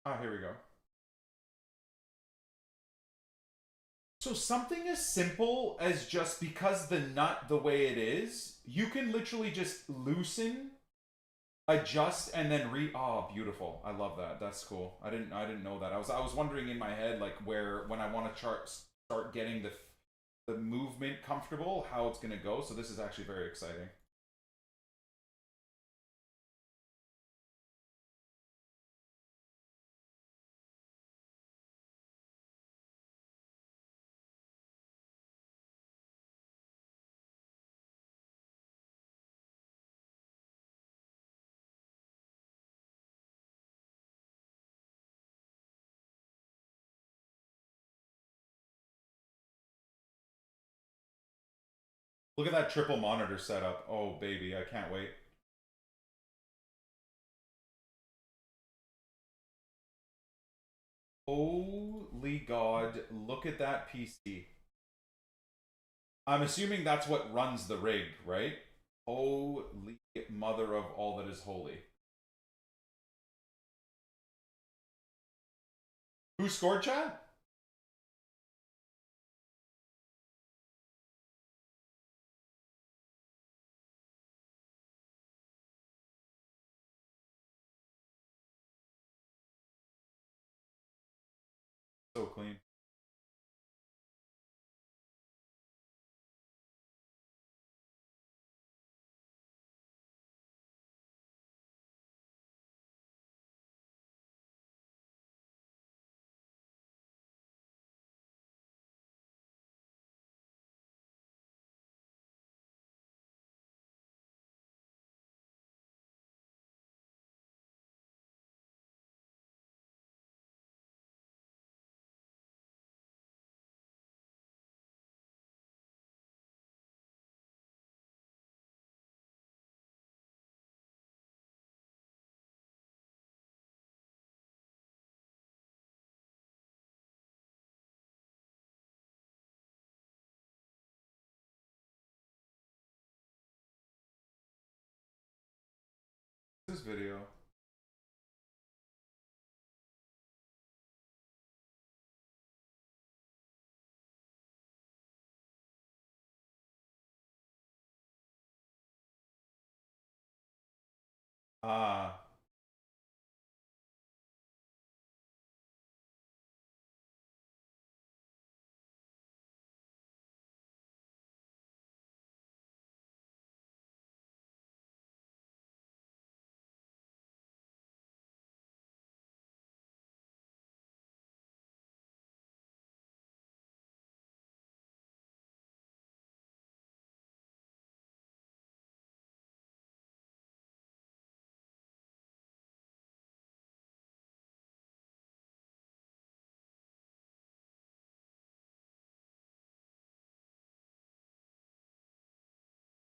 Ah, here we go. So something as simple as just because the nut the way it is, you can literally just loosen, adjust, and then oh, beautiful. I love that. That's cool. I didn't know that. I was wondering in my head, like, where when I want to start getting the movement comfortable, how it's gonna go. So this is actually very exciting. Look at that triple monitor setup. Oh, baby, I can't wait. Holy God, look at that PC. I'm assuming that's what runs the rig, right? Holy mother of all that is holy. Who scored, chat? So clean. this video? Ah.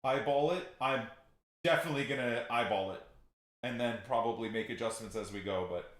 Eyeball it. I'm definitely gonna eyeball it, and then probably make adjustments as we go. But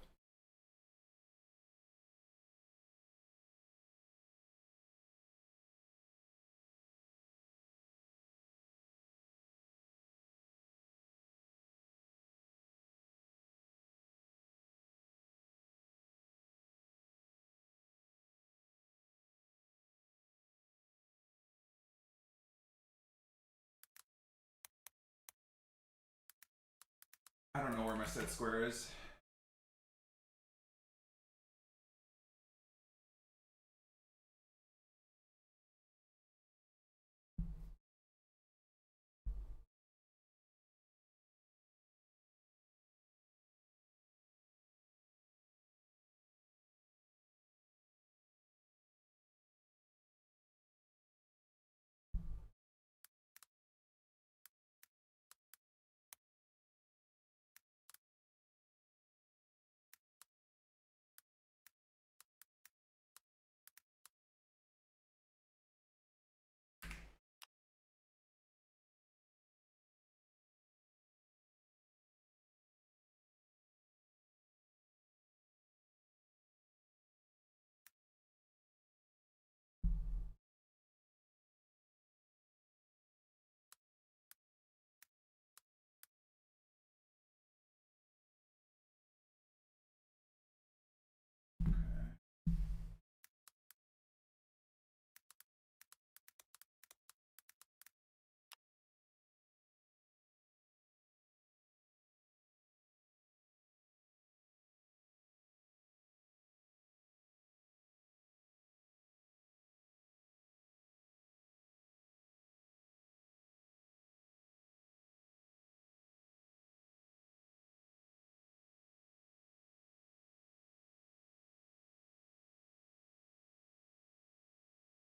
I don't know where my set square is.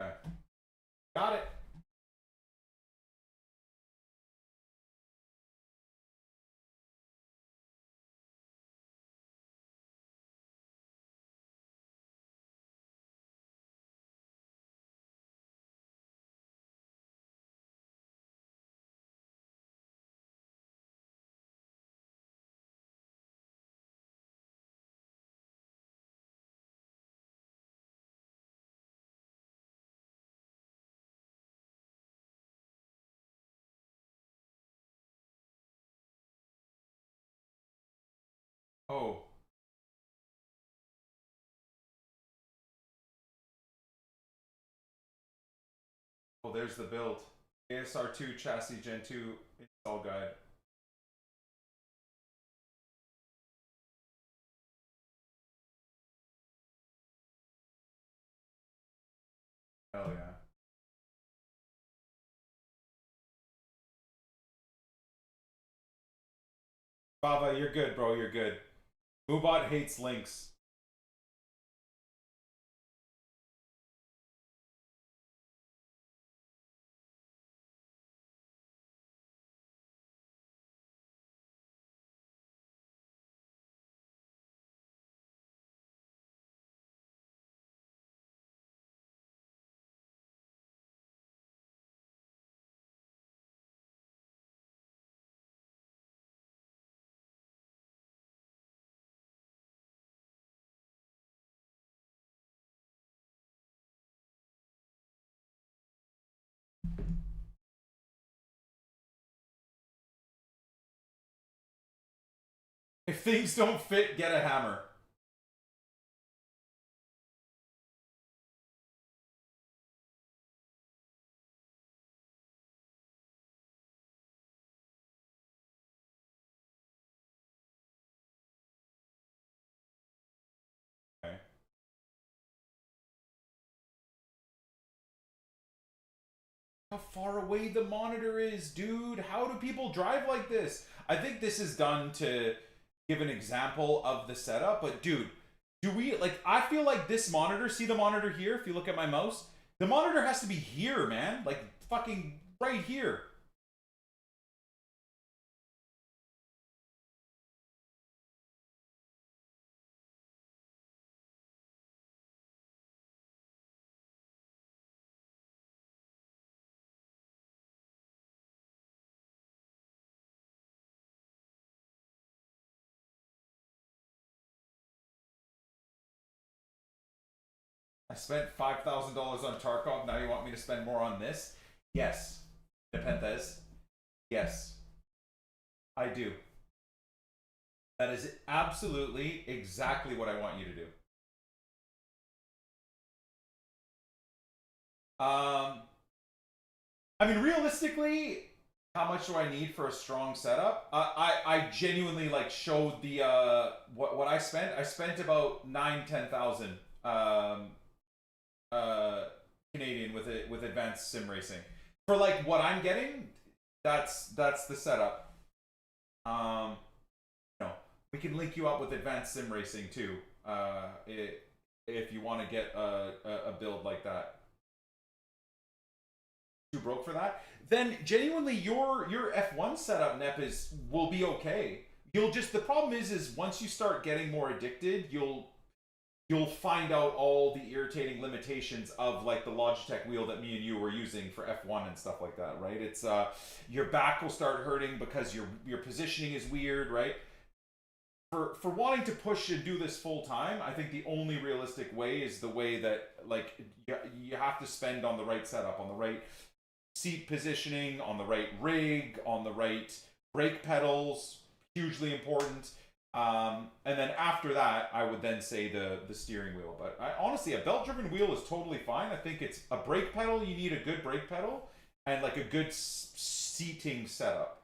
Okay. Got it. Oh. Oh, there's the build. ASR2 chassis Gen 2 install guide. Hell yeah. Bava, you're good, bro. You're good. Moobot hates links. If things don't fit, get a hammer. Okay. How far away the monitor is, dude. How do people drive like this? I think this is done to give an example of the setup, but dude, do we, like, I feel like this monitor, see the monitor here, if you look at my mouse, the monitor has to be here, man. Like, fucking right here. I spent $5,000 on Tarkov. Now you want me to spend more on this? Yes. Nepenthes. Yes. I do. That is absolutely exactly what I want you to do. I mean, realistically, how much do I need for a strong setup? I genuinely like showed the what I spent. I spent about 9,000-10,000 Canadian with advanced sim racing for like what I'm getting. That's the setup. You know, we can link you up with advanced sim racing too. If you want to get a build like that. Too broke for that, then genuinely your F1 setup, Nep, will be okay. You'll just, the problem is once you start getting more addicted, you'll find out all the irritating limitations of like the Logitech wheel that me and you were using for F1 and stuff like that, right? It's your back will start hurting because your positioning is weird, right? For wanting to push and do this full time, I think the only realistic way is the way that like you have to spend on the right setup, on the right seat positioning, on the right rig, on the right brake pedals, hugely important. And then after that, I would then say the steering wheel. But honestly, a belt-driven wheel is totally fine. I think it's a brake pedal. You need a good brake pedal and like a good seating setup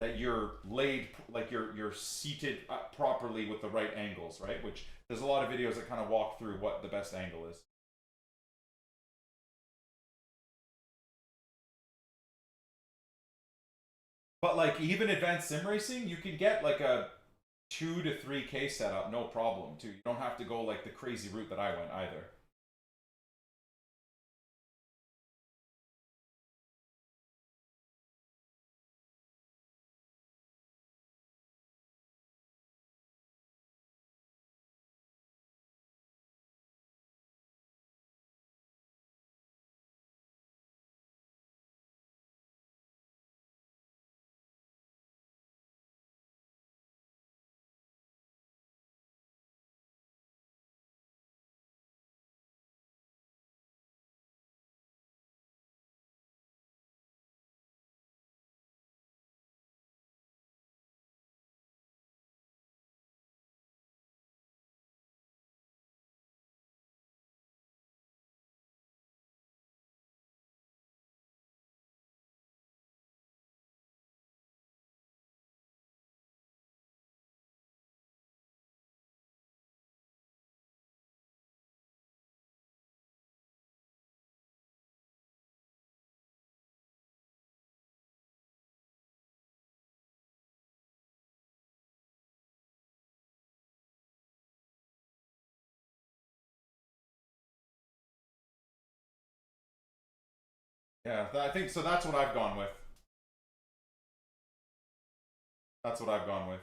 that you're laid, like you're seated properly with the right angles, right? Which there's a lot of videos that kind of walk through what the best angle is. But like even advanced sim racing, you can get like a 2 to 3K setup, no problem too. You don't have to go like the crazy route that I went either. Yeah, I think so. That's what I've gone with. That's what I've gone with.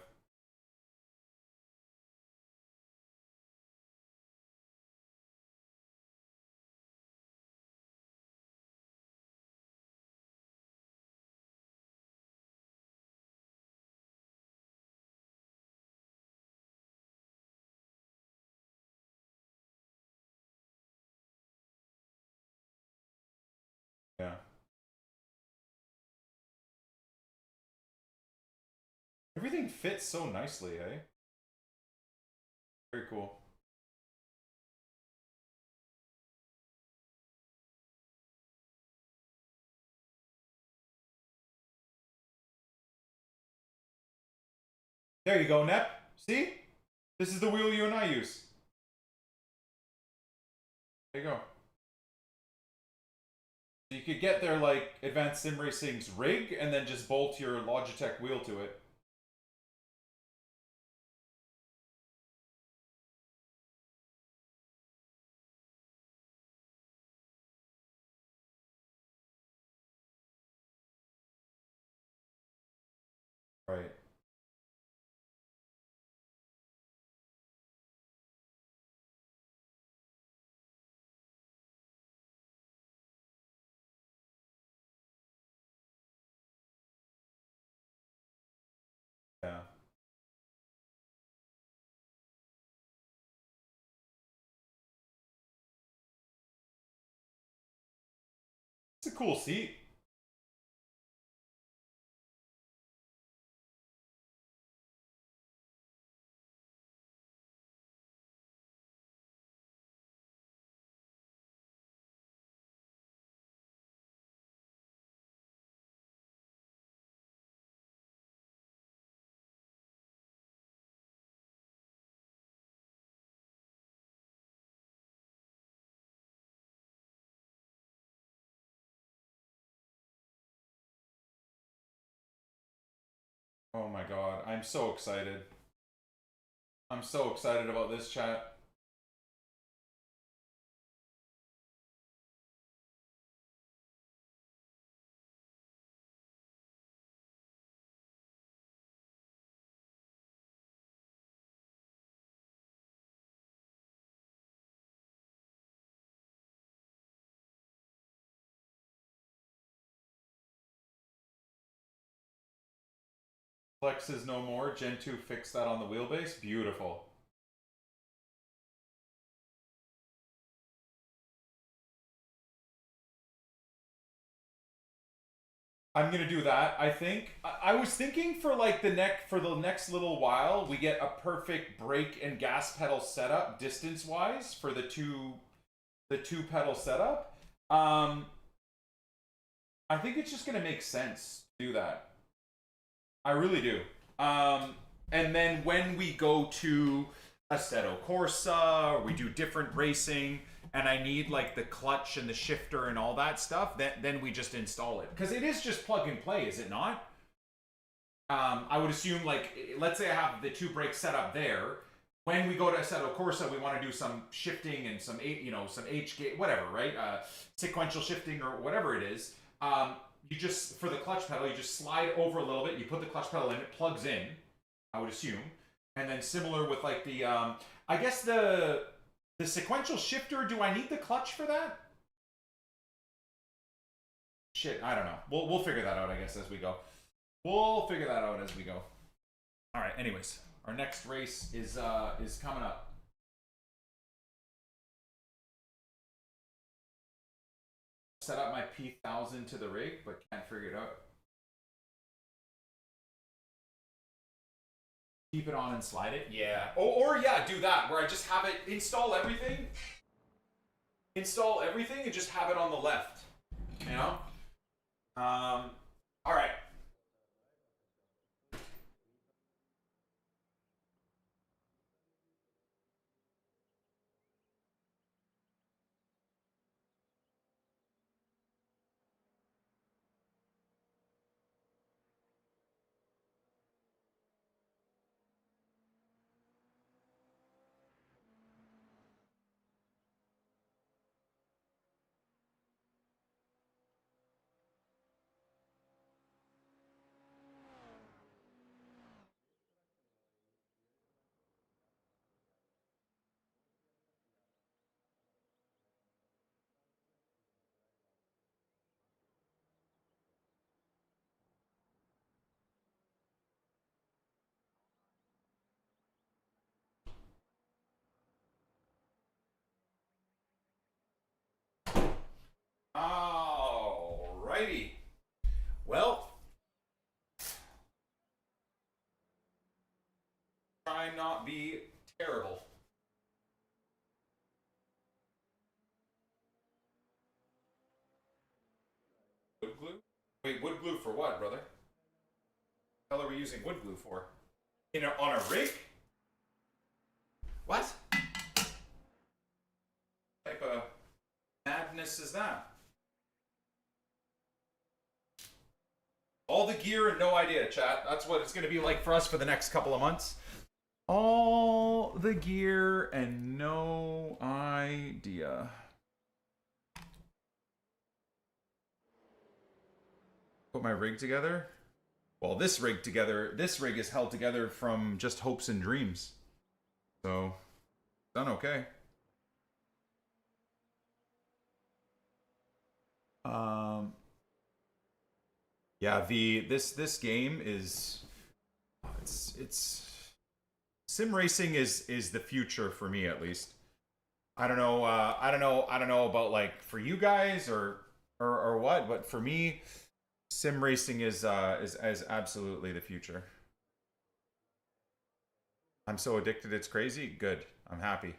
Yeah. Everything fits so nicely, eh? Very cool. There you go, Nep. See? This is the wheel you and I use. There you go. You could get their, like, Advanced Sim Racing's rig and then just bolt your Logitech wheel to it. Right. Yeah. It's a cool seat. Oh my god, I'm so excited. I'm so excited about this, chat. Flex is no more. Gen 2 fixed that on the wheelbase. Beautiful. I'm gonna do that. I think I was thinking for like the next little while we get a perfect brake and gas pedal setup distance wise for the two pedal setup. I think it's just gonna make sense to do that. I really do. And then when we go to Assetto Corsa, or we do different racing, and I need like the clutch and the shifter and all that stuff, then we just install it. Because it is just plug and play, is it not? I would assume, like, let's say I have the two brakes set up there. When we go to Assetto Corsa, we want to do some shifting and some, some H-gate, whatever, right? Sequential shifting or whatever it is. You just, for the clutch pedal, you just slide over a little bit, you put the clutch pedal in, it plugs in, I would assume. And then similar with like the, I guess the sequential shifter, do I need the clutch for that? Shit, I don't know. We'll figure that out, I guess, as we go. We'll figure that out as we go. All right, anyways, our next race is coming up. Set up my P1000 to the rig, but can't figure it out. Keep it on and slide it? Yeah. Or yeah, do that, where I just have it, install everything and just have it on the left, you know? All right. Alrighty. Well, try and not be terrible. Wood glue? Wait, wood glue for what, brother? What the hell are we using wood glue for? On a rig? What? What type of madness is that? All the gear and no idea, chat. That's what it's going to be like for us for the next couple of months. All the gear and no idea. Put my rig together. Well, this rig is held together from just hopes and dreams. So, done okay. Yeah, this game is it's sim racing is the future for me, at least. I don't know about like for you guys or what, but for me, sim racing is absolutely the future. I'm so addicted, it's crazy. Good. I'm happy.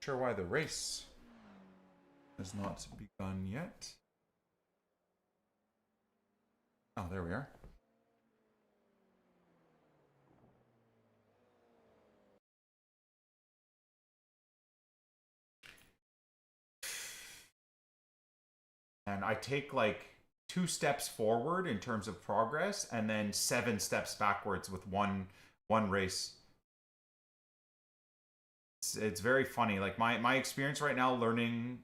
Sure why the race has not begun yet. Oh, there we are. And I take like 2 steps forward in terms of progress and then 7 steps backwards with one race. It's very funny. Like my experience right now learning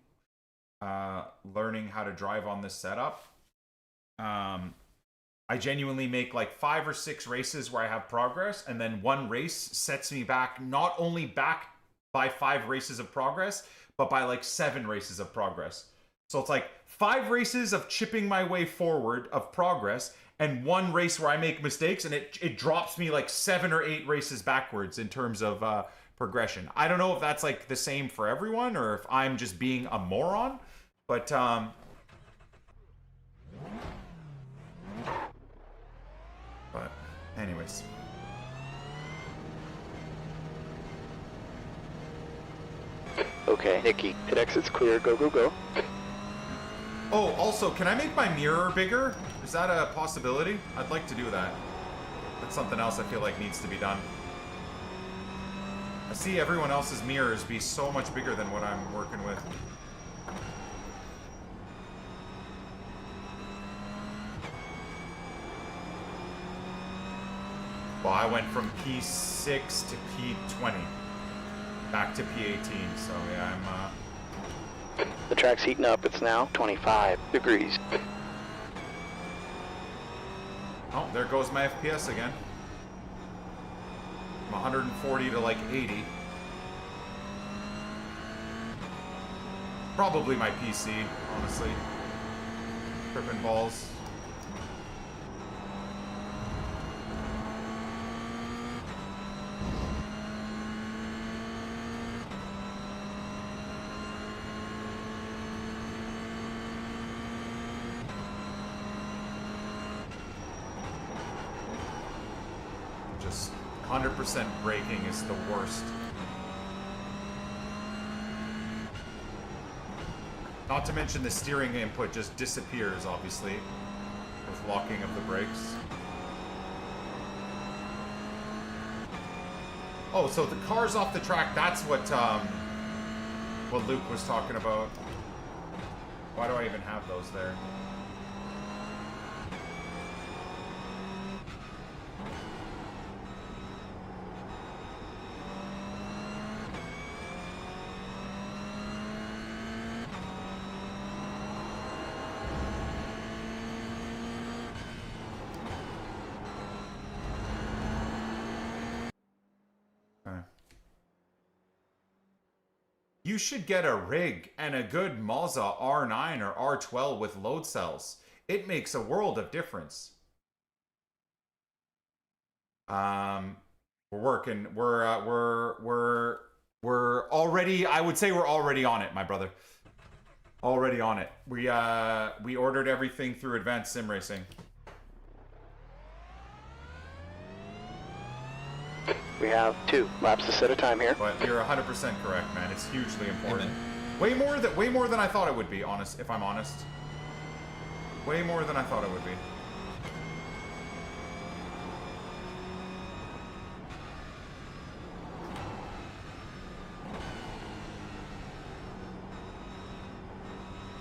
how to drive on this setup. I genuinely make like 5 or 6 races where I have progress, and then 1 race sets me back, not only back by 5 races of progress, but by like 7 races of progress. So it's like 5 races of chipping my way forward of progress, and 1 race where I make mistakes, and it drops me like 7 or 8 races backwards in terms of progression. I don't know if that's like the same for everyone or if I'm just being a moron, but anyways. Okay, Nikki, hit exit's clear. Go, go, go. Oh, also, can I make my mirror bigger? Is that a possibility? I'd like to do that. That's something else I feel like needs to be done. I see everyone else's mirrors be so much bigger than what I'm working with. Well, I went from P6 to P20. Back to P18, so yeah, I'm The track's heating up. It's now 25 degrees. Oh, there goes my FPS again. From 140 to like 80. Probably my PC, honestly. Tripping balls. Just 100% braking is the worst. Not to mention the steering input just disappears, obviously, with locking of the brakes. Oh, so the car's off the track, that's what Luke was talking about. Why do I even have those there? You should get a rig and a good Mazda R9 or R12 with load cells. It makes a world of difference. We're working. We're already. I would say we're already on it, my brother. Already on it. We ordered everything through Advanced Sim Racing. We have 2 laps to set a time here. But you're 100% correct, man. It's hugely important. Amen. Way more than I thought it would be, honest, if I'm honest. Way more than I thought it would be.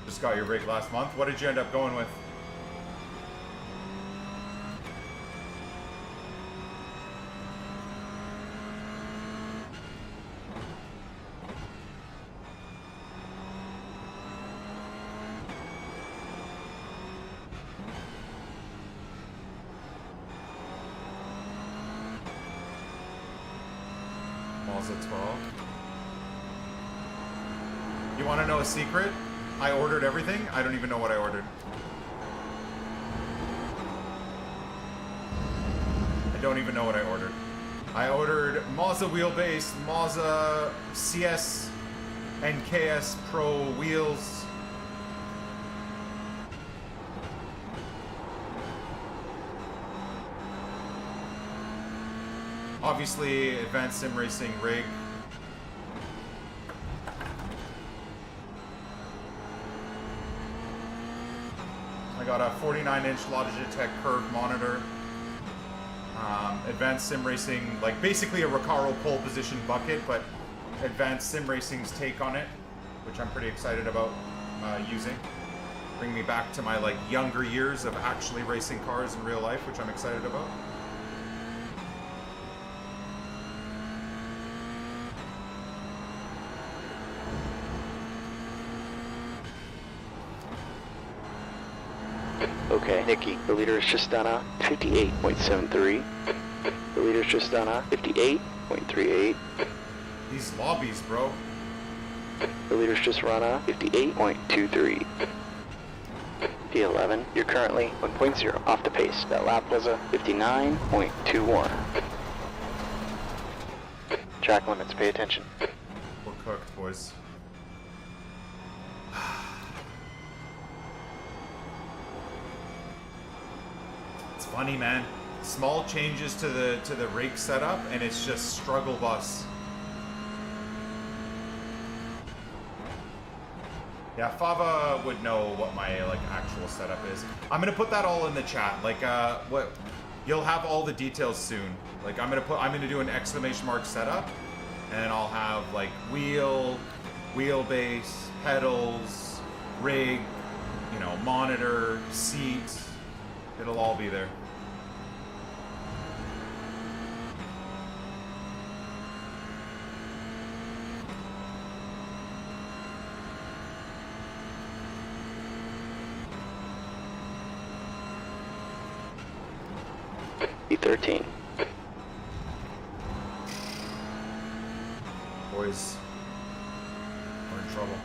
Just got your rig last month. What did you end up going with? Mazda 12. You want to know a secret? I ordered everything. I don't even know what I ordered. I don't even know what I ordered. I ordered Mazda wheelbase, Mazda CS and KS Pro wheels. Obviously, Advanced Sim Racing rig. I got a 49-inch Logitech curved monitor. Advanced Sim Racing, like basically a Recaro pole position bucket, but Advanced Sim Racing's take on it, which I'm pretty excited about using. Bring me back to my like younger years of actually racing cars in real life, which I'm excited about. Okay, Nikki, the leader is just done a 58.73. The leader's just done a 58.38. These lobbies, bro. The leader's just run a 58.23. P11, you're currently 1.0 off the pace. That lap was a 59.21. Track limits, pay attention. We're cooked, boys. It's funny, man. Small changes to the rig setup, and it's just struggle bus. Yeah, Fava would know what my like actual setup is. I'm gonna put that all in the chat. Like, what you'll have all the details soon. Like, I'm gonna do an exclamation mark setup, and I'll have like wheelbase, pedals, rig, you know, monitor, seat. It'll all be there. E13. Boys, we're in trouble.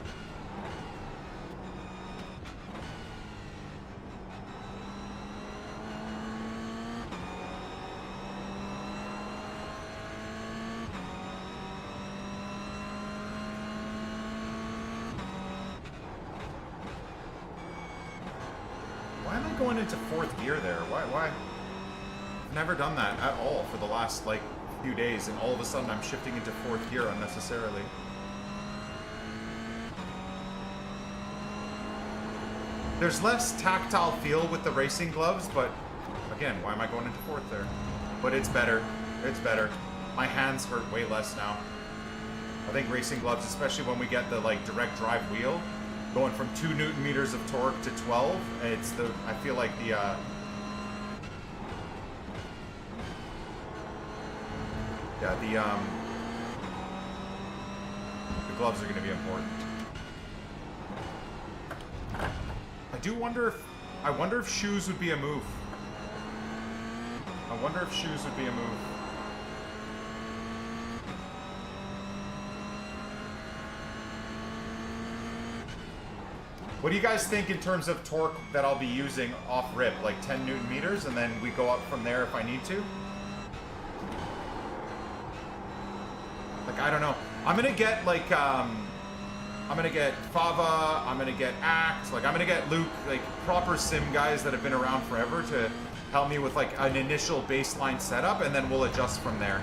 Why am I going into fourth gear there? Why? I've never done that at all for the last, like, few days, and all of a sudden I'm shifting into fourth gear unnecessarily. There's less tactile feel with the racing gloves, but again, why am I going into fourth there? But it's better. It's better. My hands hurt way less now. I think racing gloves, especially when we get the like direct drive wheel, going from 2 Newton meters of torque to 12, it's the, I feel like the gloves are going to be important. I wonder if shoes would be a move. I wonder if shoes would be a move. What do you guys think in terms of torque that I'll be using off rip? Like 10 Newton meters, and then we go up from there if I need to? Like, I don't know. I'm gonna get like, I'm gonna get Fava, I'm gonna get Act, like I'm gonna get Luke, like proper sim guys that have been around forever to help me with like an initial baseline setup, and then we'll adjust from there.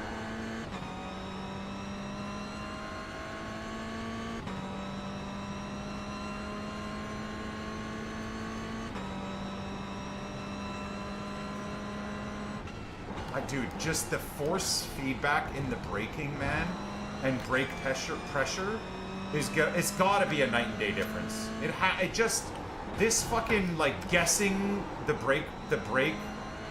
Dude, just the force feedback in the braking, man, and brake pressure is it's gotta be a night and day difference. It just, this fucking like guessing the brake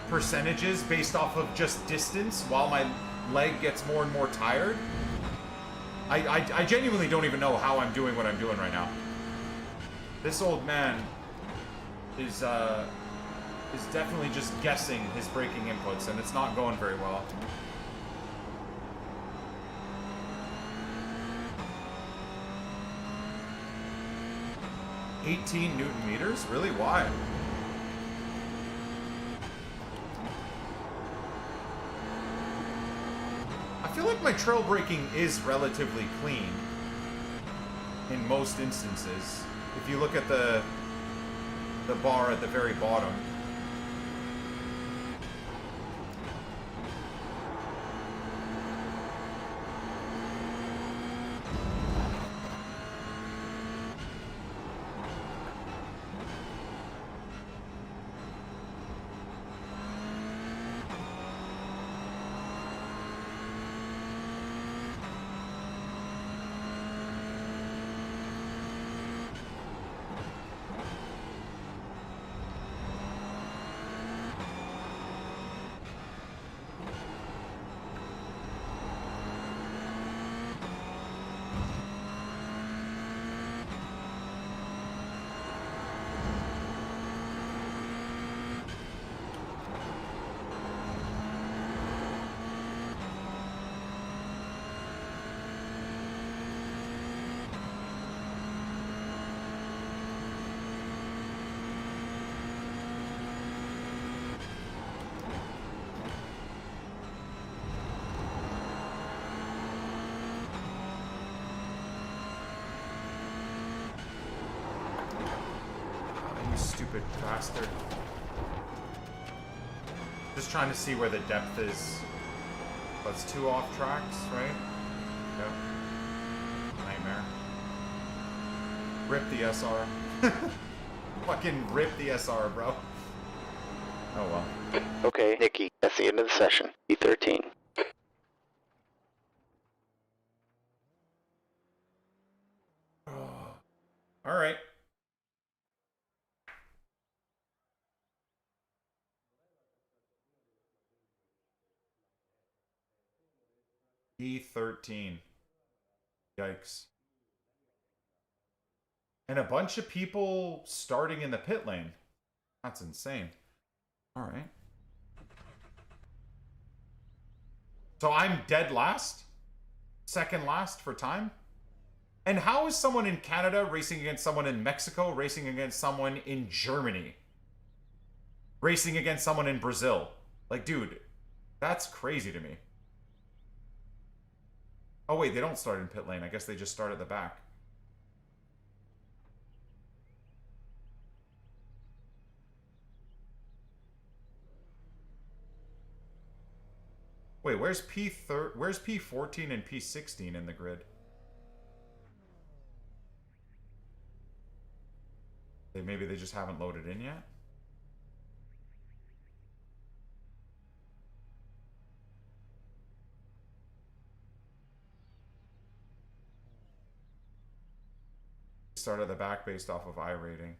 percentages based off of just distance while my leg gets more and more tired. I genuinely don't even know how I'm doing what I'm doing right now. This old man is definitely just guessing his braking inputs, and it's not going very well. $18 Newton meters? Really? Why? I feel like my trail braking is relatively clean in most instances. If you look at the bar at the very bottom. Stupid bastard. Just trying to see where the depth is. That's 2 off tracks, right? Yep. Nightmare. Rip the SR. Fucking rip the SR, bro. Oh well. Okay, Nikki, that's the end of the session. E13. Alright. E13. Yikes. And a bunch of people starting in the pit lane. That's insane. Alright. So I'm dead last? Second last for time? And how is someone in Canada racing against someone in Mexico, racing against someone in Germany, racing against someone in Brazil? Like, dude, that's crazy to me. Oh wait, they don't start in pit lane. I guess they just start at the back. Wait, where's P14 and P16 in the grid? Maybe they just haven't loaded in yet? Start at the back based off of iRating.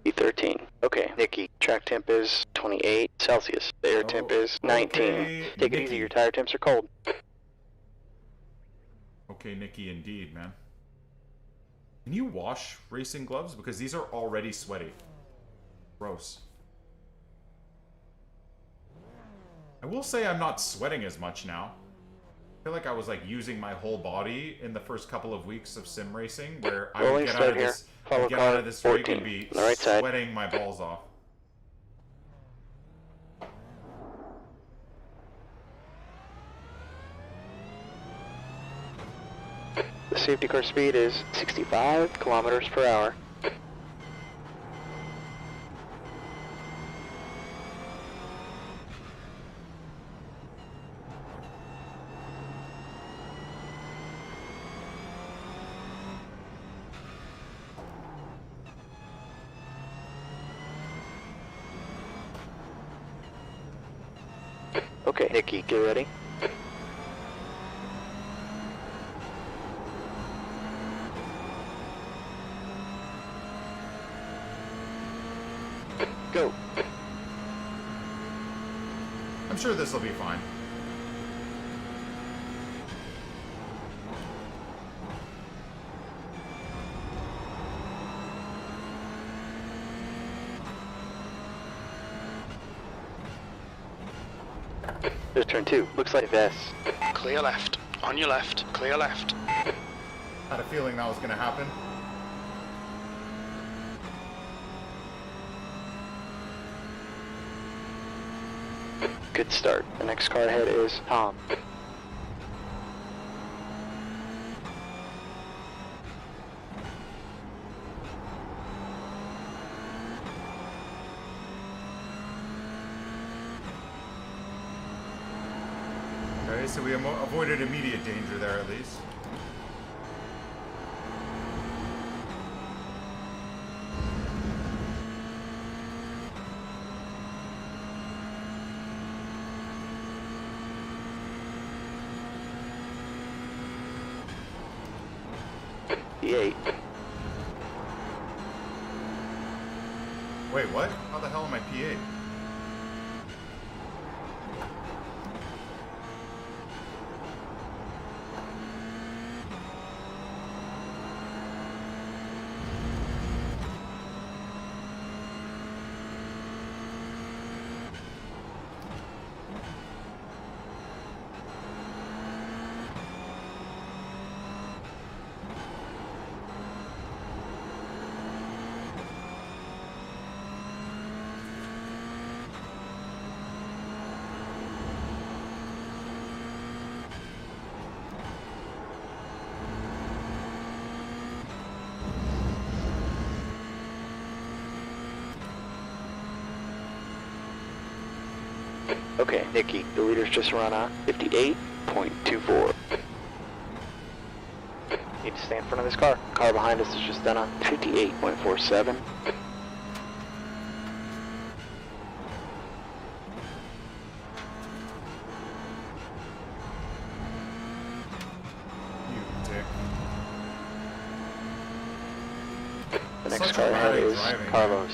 E13. Okay, Nikki, track temp is 28 Celsius. The air temp is 19. Okay, Take it Nikki. easy, your tire temps are cold. Okay, Nikki, indeed, man. Can you wash racing gloves? Because these are already sweaty. Gross. I will say I'm not sweating as much now. I feel like I was like using my whole body in the first couple of weeks of sim racing, where I would get out of this, rig and be sweating my balls off. The safety car speed is 65 kilometers per hour. Okay, Nikki, get ready. Go. I'm sure this will be fine. There's turn 2. Looks like this. Clear left. On your left. Clear left. Had a feeling that was going to happen. Good start. The next car ahead is Tom. Okay, so we avoided immediate danger there at least. P8. Wait, what? How the hell am I P8? Okay, Nikki, the leader's just run on 58.24. Need to stay in front of this car. Car behind us is just done on 58.47. You dick. The next Such car ahead erratic is driving, man. Carlos.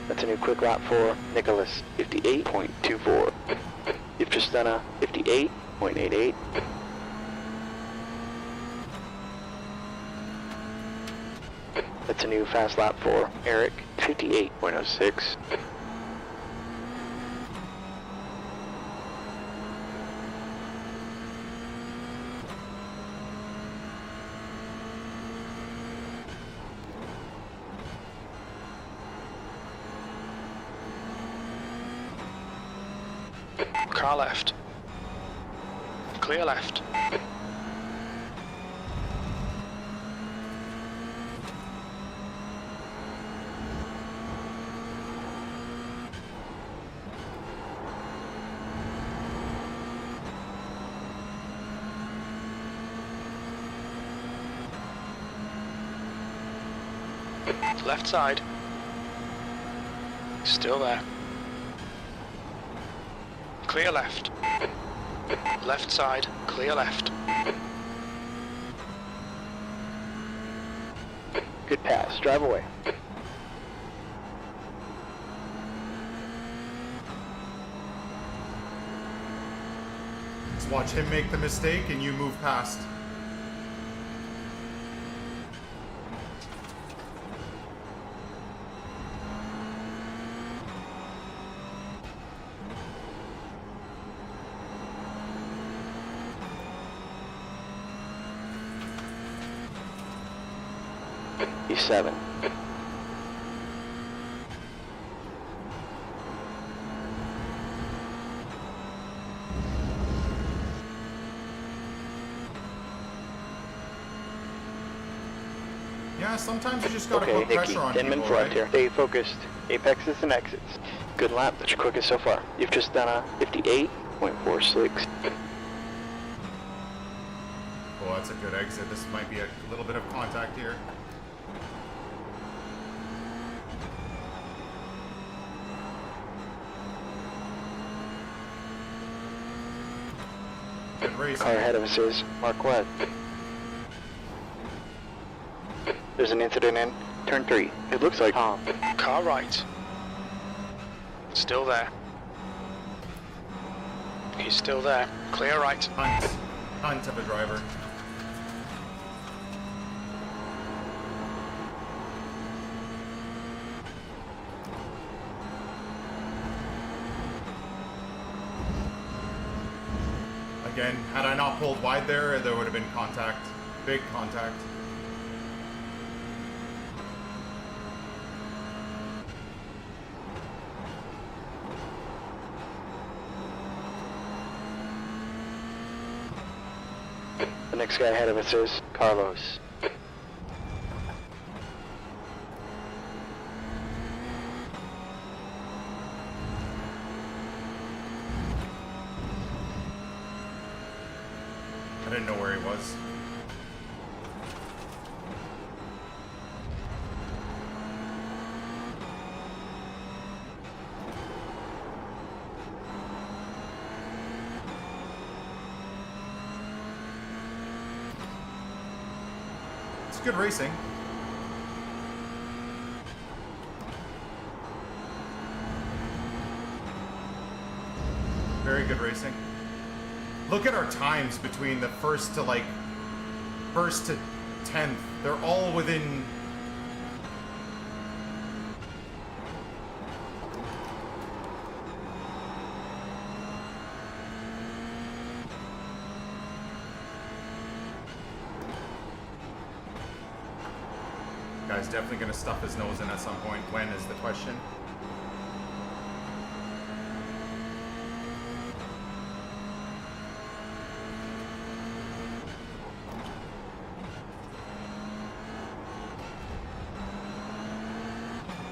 That's a new quick lap for Nicholas, 58.24. You've just done a 58.88. That's a new fast lap for Eric, 58.06. Car left. Clear left. Left side. Still there. Clear left. Left side, clear left. Good pass. Drive away. Just watch him make the mistake and you move past. E7. Yeah, sometimes you just gotta Okay, put Nicky, pressure on 10 people, minutes left right? here. Stay focused. Apexes and exits. Good lap. That's your quickest so far. You've just done a 58.46. Oh, that's a good exit. This might be a little bit of contact here. Good racing. Car ahead of us is Mark Webb. There's an incident in turn 3. It looks like Tom. Car right. Still there. He's still there. Clear right. Hunt of a driver. Again, had I not pulled wide there, there would have been contact. Big contact. The next guy ahead of us is Carlos. I didn't know where he was. It's good racing. Very good racing. Look at our times between the first to 10th. They're all within. Guy's definitely going to stuff his nose in at some point. When is the question?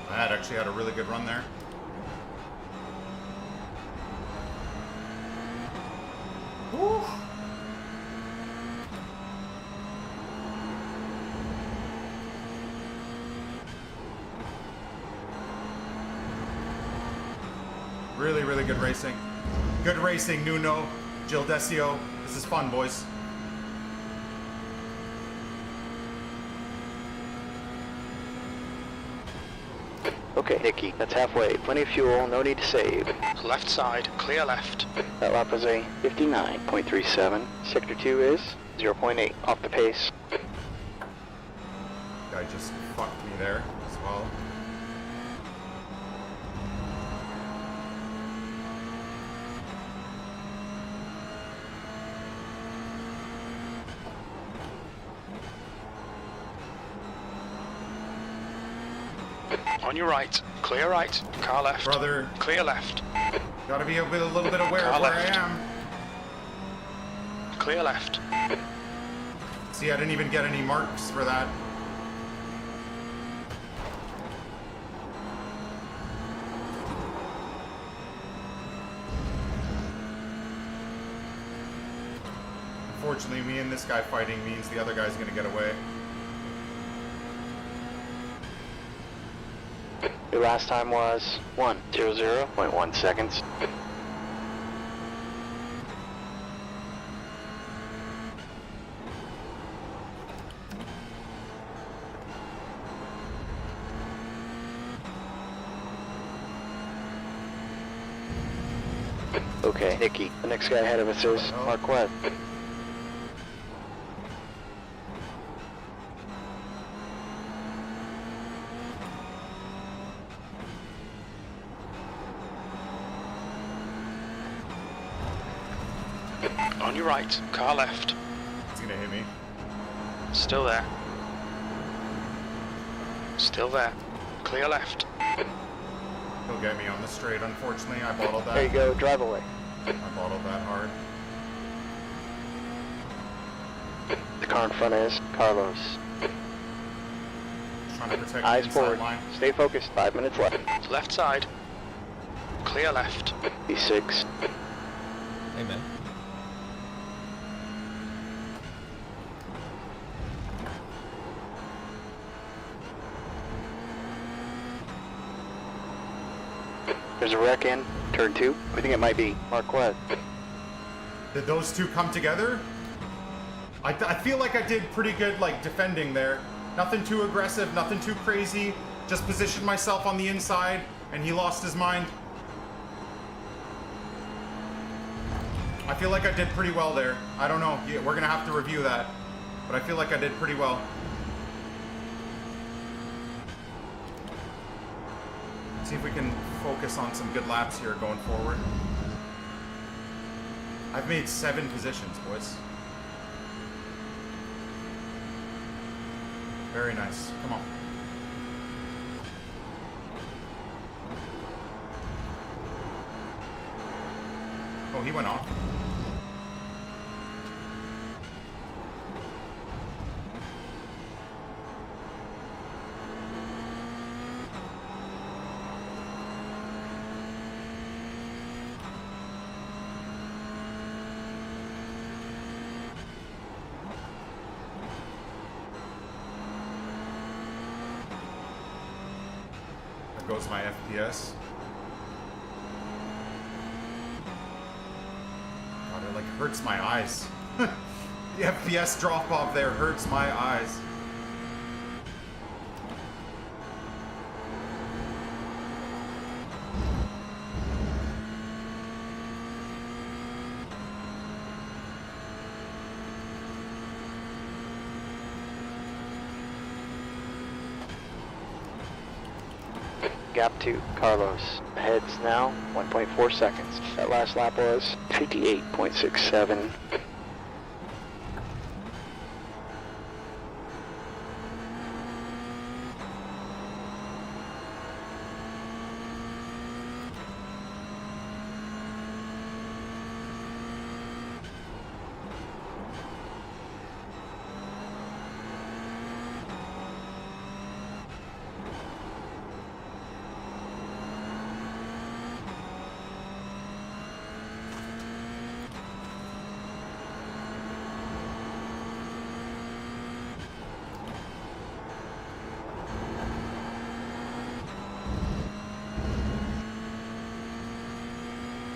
That actually had a really good run there. Woo. Really, really good racing. Good racing, Nuno, Gildesio. This is fun, boys. Okay, Nicky, that's halfway. Plenty of fuel, no need to save. Left side, clear left. That lap was a 59.37. Sector 2 is 0.8 off the pace. Guy just fucked me there as well. On your right, clear right. Car left. Brother, Clear left. gotta be a little bit aware Car of where left. I am. Clear left. See, I didn't even get any marks for that. Unfortunately, me and this guy fighting means the other guy's gonna get away. Your last time was 1:00.1 seconds. Okay, Nikki. The next guy ahead of us is Marquez. On your right, car left. It's gonna hit me. Still there. Still there. Clear left. He'll get me on the straight, unfortunately. I bottled that. There you go, drive away. I bottled that hard. The car in front is Carlos. Trying to protect Eyes the forward. inside line. Stay focused. 5 minutes left. Left side. Clear left. B6. Hey, man. There's a wreck in turn 2. We think it might be Marquez. Did those two come together? I feel like I did pretty good, like, defending there. Nothing too aggressive, nothing too crazy. Just positioned myself on the inside, and he lost his mind. I feel like I did pretty well there. I don't know. Yeah, we're gonna have to review that. But I feel like I did pretty well. See if we can focus on some good laps here going forward. I've made 7 positions, boys. Very nice. Come on. Oh, he went off. There goes my FPS. God, it like hurts my eyes. The FPS drop off there hurts my eyes. Gap 2, Carlos. Ahead's now 1.4 seconds. That last lap was 58.67.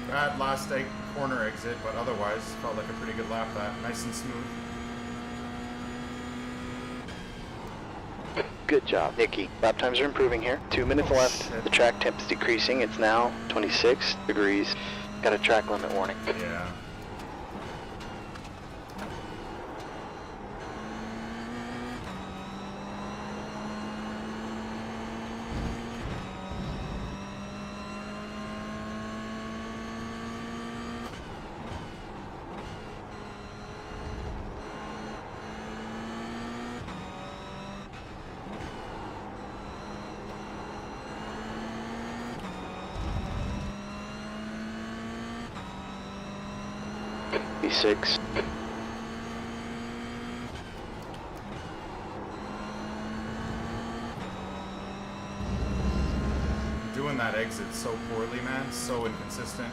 Bad last corner exit, but otherwise felt like a pretty good lap. That nice and smooth. Good job, Nikki. Lap times are improving here. 2 minutes left. Shit. The track temp is decreasing. It's now 26 degrees. Got a track limit warning. Yeah. B6. Doing that exit so poorly, man. So inconsistent.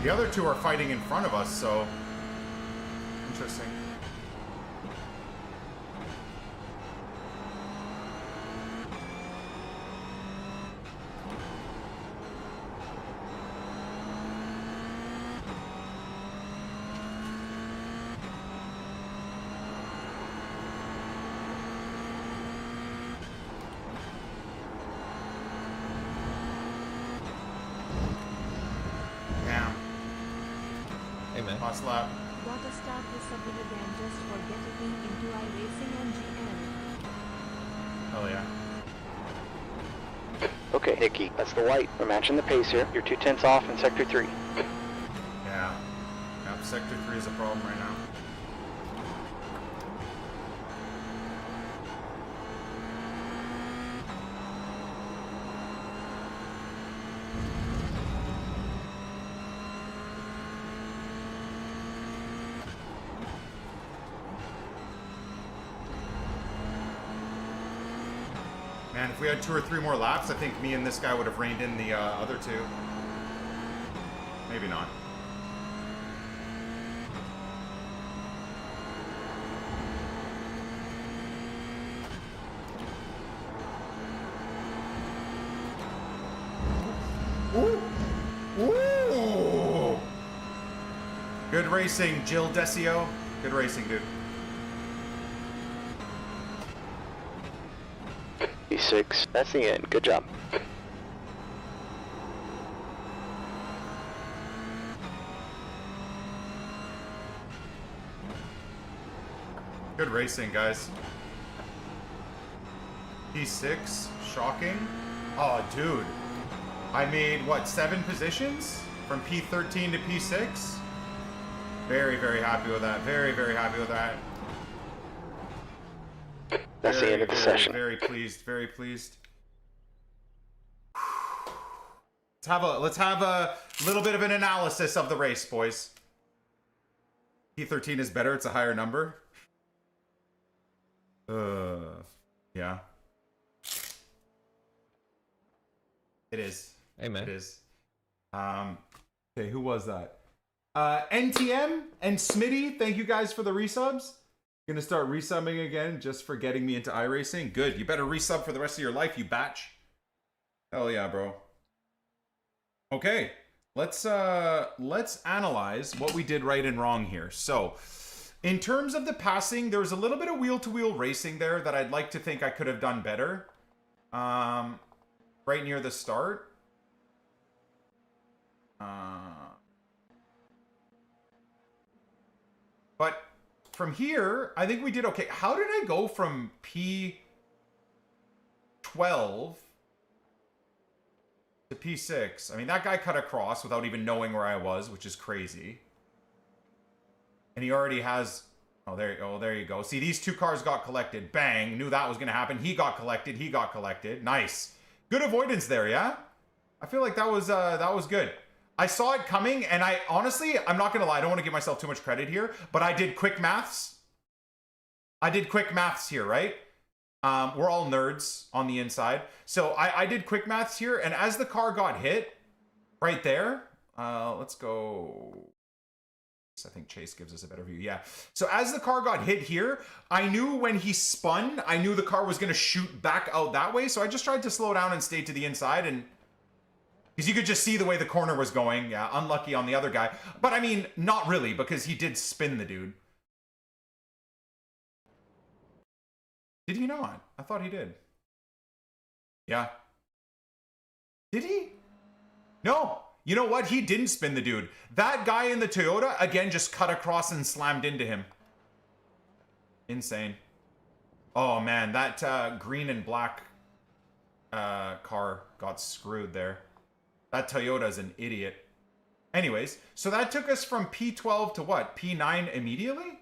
The other two are fighting in front of us, so interesting. Last lap. Got to start this up again just for getting into iRacing and GM. Hell yeah. Okay, Nicky, that's the white. We're matching the pace here. You're 2/10 off in Sector 3. Yeah. Yep, Sector 3 is a problem right now. Man, if we had 2 or 3 more laps, I think me and this guy would have reined in the other two. Maybe not. Ooh! Ooh! Good racing, Jill Decio. Good racing, dude. P6, that's the end. Good job. Good racing, guys. P6, shocking. Oh, dude. I made, what, 7 positions? From P13 to P6? Very, very happy with that. Very, very happy with that. That's the end of the session. Very pleased. Very pleased. Let's have a little bit of an analysis of the race, boys. P13 is better. It's a higher number. Yeah. It is. Amen. It is. Okay, who was that? NTM and Smitty, thank you guys for the resubs. Gonna start resubbing again just for getting me into iRacing. Good. You better resub for the rest of your life, you batch. Hell yeah, bro. Okay. Let's analyze what we did right and wrong here. So, in terms of the passing, there was a little bit of wheel-to-wheel racing there that I'd like to think I could have done better. Right near the start. But from here, I think we did okay. How did I go from P12 to P6? I mean, that guy cut across without even knowing where I was, which is crazy. And he already has... Oh, there you go. See, these 2 cars got collected. Bang. Knew that was going to happen. He got collected. He got collected. Nice. Good avoidance there, yeah? I feel like that was good. I saw it coming, and I honestly, I'm not gonna lie, I don't want to give myself too much credit here, but I did quick maths. I did quick maths here, right? We're all nerds on the inside. So I did quick maths here, and as the car got hit, right there, let's go. I think Chase gives us a better view. Yeah. So as the car got hit here, I knew when he spun, I knew the car was going to shoot back out that way. So I just tried to slow down and stay to the inside, and because you could just see the way the corner was going. Yeah, unlucky on the other guy. But I mean, not really, because he did spin the dude. Did he not? I thought he did. Yeah. Did he? No. You know what? He didn't spin the dude. That guy in the Toyota, again, just cut across and slammed into him. Insane. Oh, man. That green and black car got screwed there. That Toyota's an idiot. Anyways, so that took us from P12 to what? P9 immediately?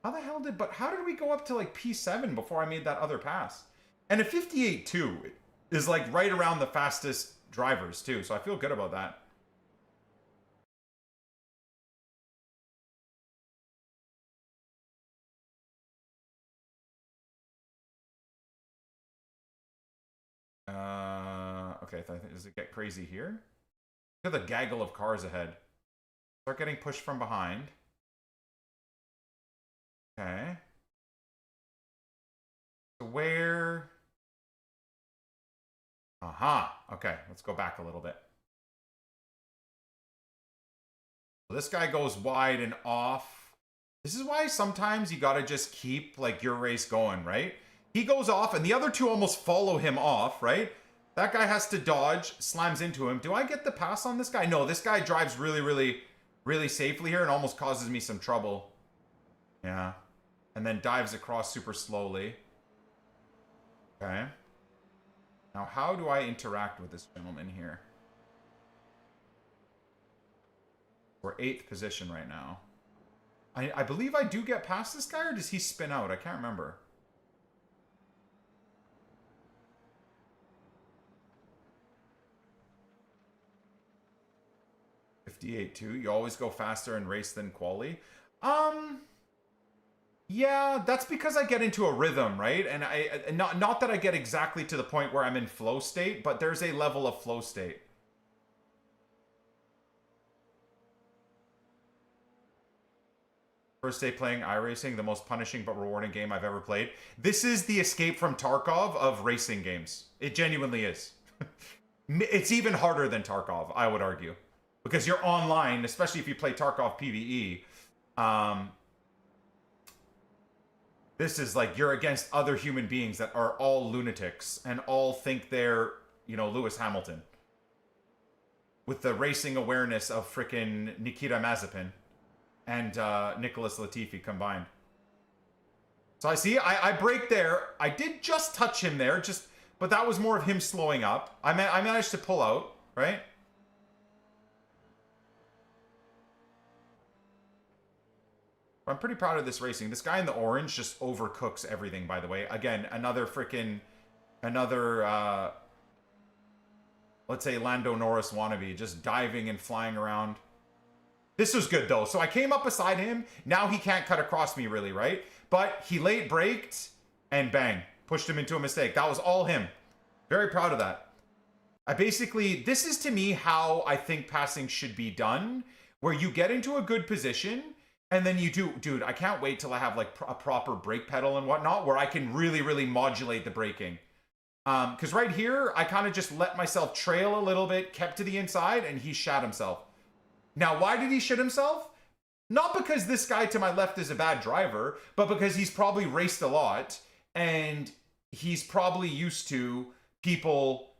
How the hell did... But how did we go up to like P7 before I made that other pass? And a 58.2 is like right around the fastest drivers too. So I feel good about that. Okay, does it get crazy here? Look at the gaggle of cars ahead. Start getting pushed from behind. Okay. So where... Aha. Okay, let's go back a little bit. So this guy goes wide and off. This is why sometimes you gotta just keep like your race going, right? He goes off and the other two almost follow him off, right? That guy has to dodge, slams into him. Do I get the pass on this guy? No, this guy drives really safely here and almost causes me some trouble. Yeah. And then dives across super slowly. Okay. Now, how do I interact with this gentleman here? We're 8th position right now. I believe I do get past this guy, or does he spin out? I can't remember. $58.2. You always go faster in race than quali. Yeah, that's because I get into a rhythm, right? And not that I get exactly to the point where I'm in flow state, but there's a level of flow state. First day playing iRacing, the most punishing but rewarding game I've ever played. This is the Escape from Tarkov of racing games. It genuinely is. It's even harder than Tarkov, I would argue. Because you're online, especially if you play Tarkov PvE. This is like you're against other human beings that are all lunatics and all think they're, you know, Lewis Hamilton. With the racing awareness of frickin' Nikita Mazepin and Nicholas Latifi combined. So I break there. I did just touch him there, but that was more of him slowing up. I managed to pull out, right? I'm pretty proud of this racing. This guy in the orange just overcooks everything, by the way. Again, another, let's say Lando Norris wannabe, just diving and flying around. This was good, though. So I came up beside him. Now he can't cut across me, really, right? But he late braked and bang, pushed him into a mistake. That was all him. Very proud of that. This is to me how I think passing should be done, where you get into a good position. And then you do, dude, I can't wait till I have like a proper brake pedal and whatnot where I can really modulate the braking. Because right here, I kind of just let myself trail a little bit, kept to the inside, and he shat himself. Now, why did he shit himself? Not because this guy to my left is a bad driver, but because he's probably raced a lot and he's probably used to people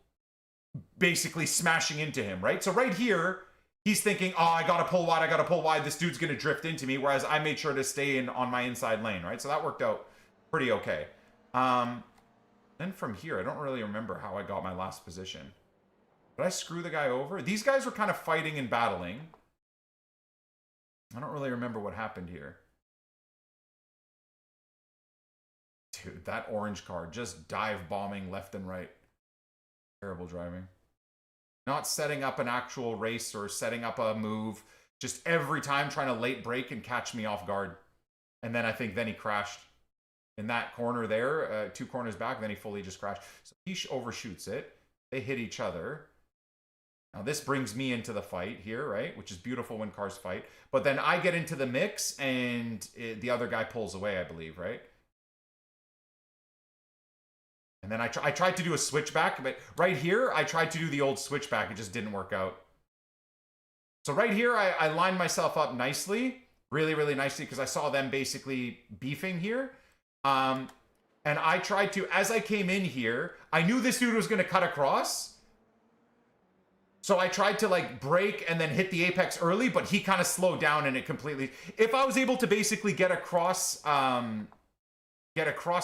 basically smashing into him, right? So right here, he's thinking, oh, I gotta pull wide, this dude's gonna drift into me, whereas I made sure to stay in on my inside lane, right? So that worked out pretty okay. Then from here, I don't really remember how I got my last position. Did I screw the guy over? These guys were kind of fighting and battling. I don't really remember what happened here. Dude, that orange car just dive bombing left and right. Terrible driving. Not setting up an actual race or setting up a move. Just every time trying to late brake and catch me off guard. And then then he crashed. In that corner there, 2 corners back, then he fully just crashed. So he overshoots it. They hit each other. Now this brings me into the fight here, right? Which is beautiful when cars fight. But then I get into the mix and the other guy pulls away, I believe, right? And then I tried to do a switchback, but right here, I tried to do the old switchback. It just didn't work out. So right here, I lined myself up nicely, really nicely, because I saw them basically beefing here. And I tried to, as I came in here, I knew this dude was going to cut across. So I tried to like brake and then hit the apex early, but he kind of slowed down and it completely... If I was able to basically get across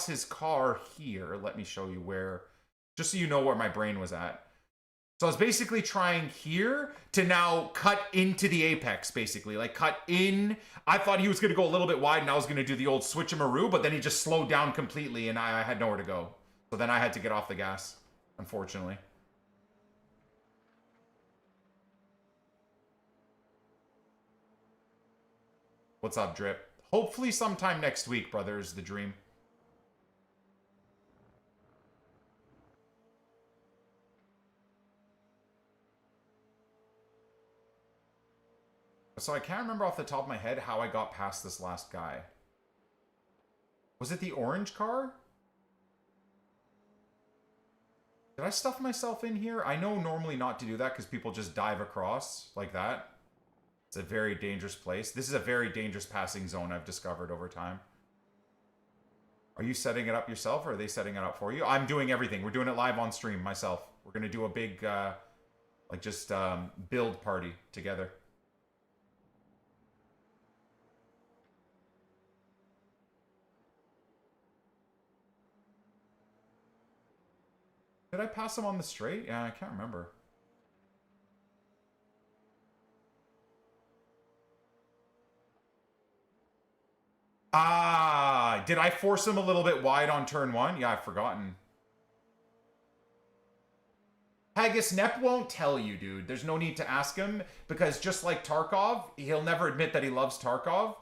his car here, let me show you where, just so you know where my brain was at. So I was basically trying here to now cut into the apex, basically. Like cut in. I thought he was going to go a little bit wide and I was going to do the old switch-a-maroo, but then he just slowed down completely and I had nowhere to go. So then I had to get off the gas, unfortunately. What's up, Drip? Hopefully sometime next week, brother, is the dream. So I can't remember off the top of my head how I got past this last guy. Was it the orange car? Did I stuff myself in here? I know normally not to do that because people just dive across like that. It's a very dangerous place. This is a very dangerous passing zone I've discovered over time. Are you setting it up yourself or are they setting it up for you? I'm doing everything. We're doing it live on stream myself. We're going to do a big, build party together. Did I pass him on the straight? Yeah, I can't remember. Ah, did I force him a little bit wide on turn 1? Yeah, I've forgotten. Haggis, Nep won't tell you, dude. There's no need to ask him because just like Tarkov, he'll never admit that he loves Tarkov.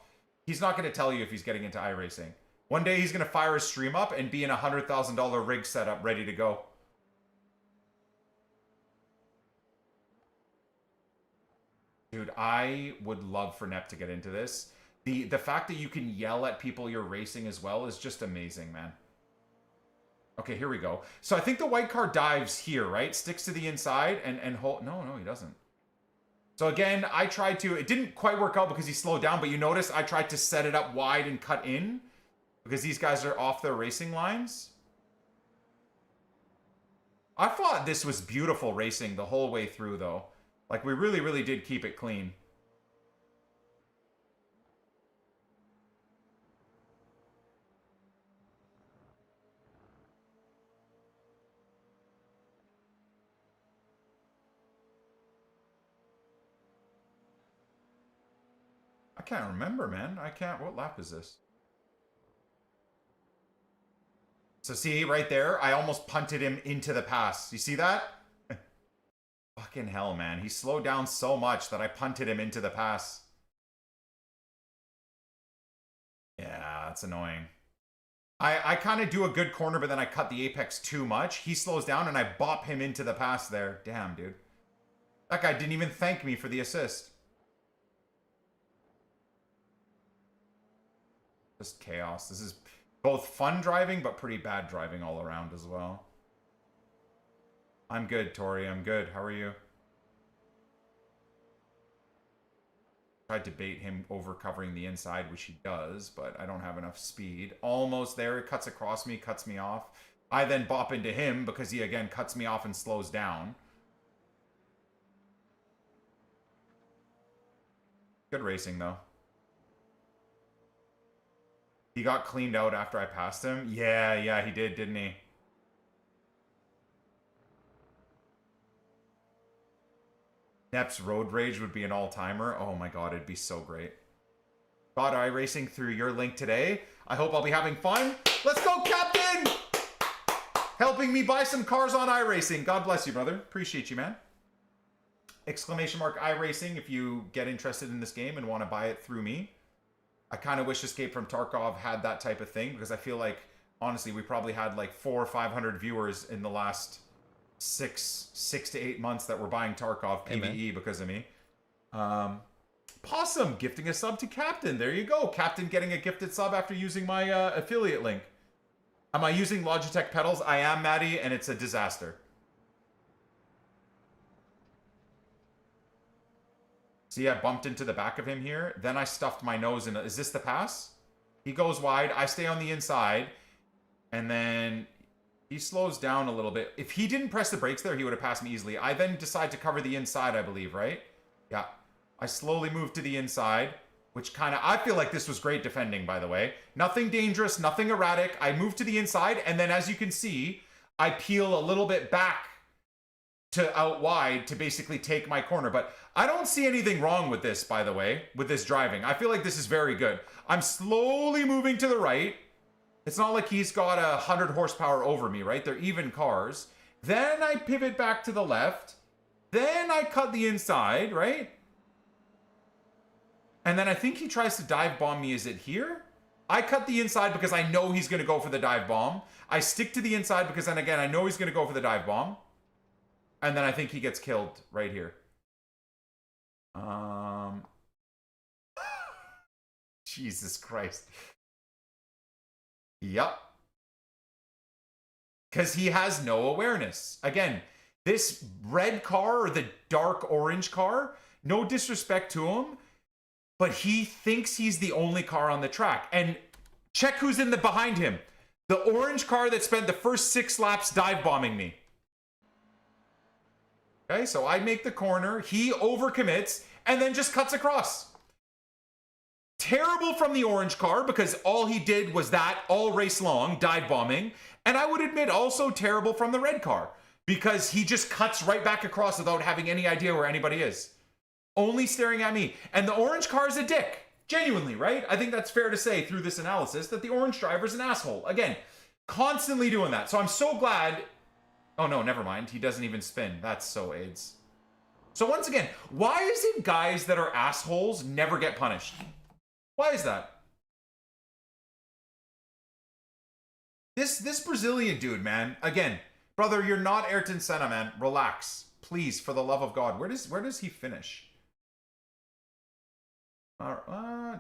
He's not going to tell you if he's getting into iRacing. One day he's going to fire his stream up and be in a $100,000 rig setup ready to go. Dude, I would love for Nep to get into this. The fact that you can yell at people you're racing as well is just amazing, man. Okay, here we go. So I think the white car dives here, right? Sticks to the inside and hold... No, he doesn't. So again, I tried to... It didn't quite work out because he slowed down, but you notice I tried to set it up wide and cut in because these guys are off their racing lines. I thought this was beautiful racing the whole way through, though. Like, we really, really did keep it clean. I can't remember, man. I can't... What lap is this? So see, right there, I almost punted him into the pass. You see that? Fucking hell, man. He slowed down so much that I punted him into the pass. Yeah, that's annoying. I kind of do a good corner, but then I cut the apex too much. He slows down, and I bop him into the pass there. Damn, dude. That guy didn't even thank me for the assist. Just chaos. This is both fun driving, but pretty bad driving all around as well. I'm good, Tori. I'm good. How are you? Tried to bait him over covering the inside, which he does, but I don't have enough speed. Almost there. It cuts across me, cuts me off. I then bop into him because he, again, cuts me off and slows down. Good racing, though. He got cleaned out after I passed him. Yeah, he did, didn't he? Nep's road rage would be an all-timer. Oh my god, it'd be so great. Got iRacing through your link today. I hope I'll be having fun. Let's go, Captain! Helping me buy some cars on iRacing. God bless you, brother. Appreciate you, man. Exclamation mark iRacing if you get interested in this game and want to buy it through me. I kind of wish Escape from Tarkov had that type of thing because I feel like, honestly, we probably had like 400 or 500 viewers in the last six to 8 months that were buying Tarkov PvE because of me. Possum gifting a sub to Captain. There you go. Captain getting a gifted sub after using my affiliate link. Am I using Logitech pedals? I am, Maddie, and it's a disaster. See, I bumped into the back of him here. Then I stuffed my nose in. Is this the pass? He goes wide. I stay on the inside. And then he slows down a little bit. If he didn't press the brakes there, he would have passed me easily. I then decide to cover the inside, I believe, right? Yeah. I slowly move to the inside, which kind of... I feel like this was great defending, by the way. Nothing dangerous, nothing erratic. I move to the inside, and then as you can see, I peel a little bit back to out wide to basically take my corner. But I don't see anything wrong with this, by the way, with this driving. I feel like this is very good. I'm slowly moving to the right. It's not like he's got 100 horsepower over me, right? They're even cars. Then I pivot back to the left. Then I cut the inside, right? And then I think he tries to dive bomb me. Is it here? I cut the inside because I know he's going to go for the dive bomb. I stick to the inside because then again, I know he's going to go for the dive bomb. And then I think he gets killed right here. Jesus Christ. Yup. Because he has no awareness. Again, this red car or the dark orange car, no disrespect to him, but he thinks he's the only car on the track. And check who's in the behind him. The orange car that spent the first 6 laps dive bombing me. Okay, so I make the corner, he overcommits, and then just cuts across. Terrible from the orange car because all he did was that all race long, dive bombing. And I would admit also terrible from the red car because he just cuts right back across without having any idea where anybody is. Only staring at me. And the orange car is a dick. Genuinely, right? I think that's fair to say through this analysis that the orange driver's an asshole. Again, constantly doing that. So I'm so glad... Oh no, never mind. He doesn't even spin. That's so AIDS. So once again, why is it guys that are assholes never get punished? Why is that? This Brazilian dude, man. Again, brother, you're not Ayrton Senna, man. Relax. Please, for the love of God. Where does he finish?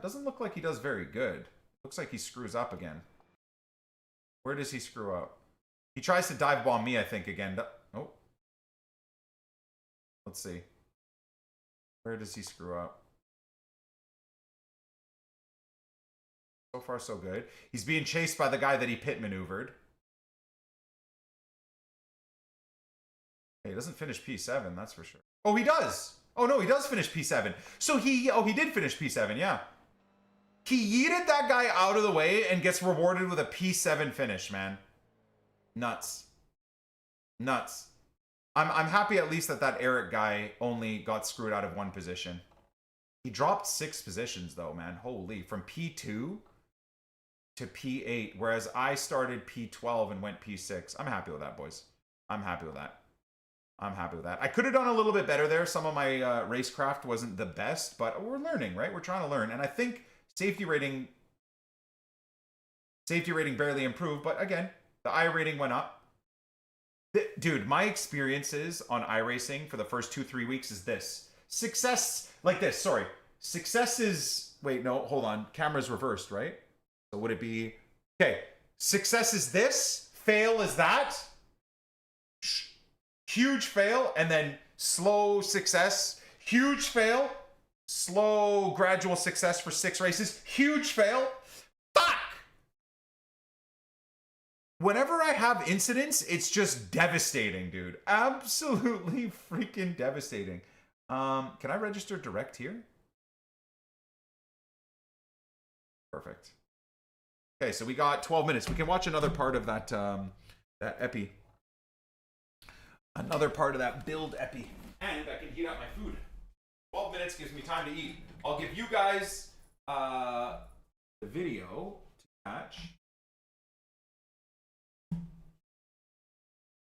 Doesn't look like he does very good. Looks like he screws up again. Where does he screw up? He tries to dive bomb me, I think, again. Oh. Let's see. Where does he screw up? So far, so good. He's being chased by the guy that he pit maneuvered. Hey, he doesn't finish P7, that's for sure. Oh, he does! Oh, no, he does finish P7. So he did finish P7, yeah. He yeeted that guy out of the way and gets rewarded with a P7 finish, man. Nuts. Nuts. I'm happy at least that Eric guy only got screwed out of 1 position. He dropped 6 positions, though, man. Holy. From P2 to P8, whereas I started P12 and went P6. I'm happy with that, boys. I'm happy with that. I'm happy with that. I could have done a little bit better there. Some of my racecraft wasn't the best, but we're learning, right? We're trying to learn. And I think safety rating barely improved, but again, the iRating went up. Dude, my experiences on iRacing for the first 2-3 weeks is this. Success, like this, sorry. Success is, wait, no, hold on. Camera's reversed, right? So would it be, okay, success is this, fail is that. Huge fail, and then slow success. Huge fail, slow gradual success for 6 races. Huge fail. Fuck! Whenever I have incidents, it's just devastating, dude. Absolutely freaking devastating. Can I register direct here? Perfect. Okay, so we got 12 minutes. We can watch another part of that that epi. Another part of that build epi. And I can heat up my food. 12 minutes gives me time to eat. I'll give you guys the video to catch.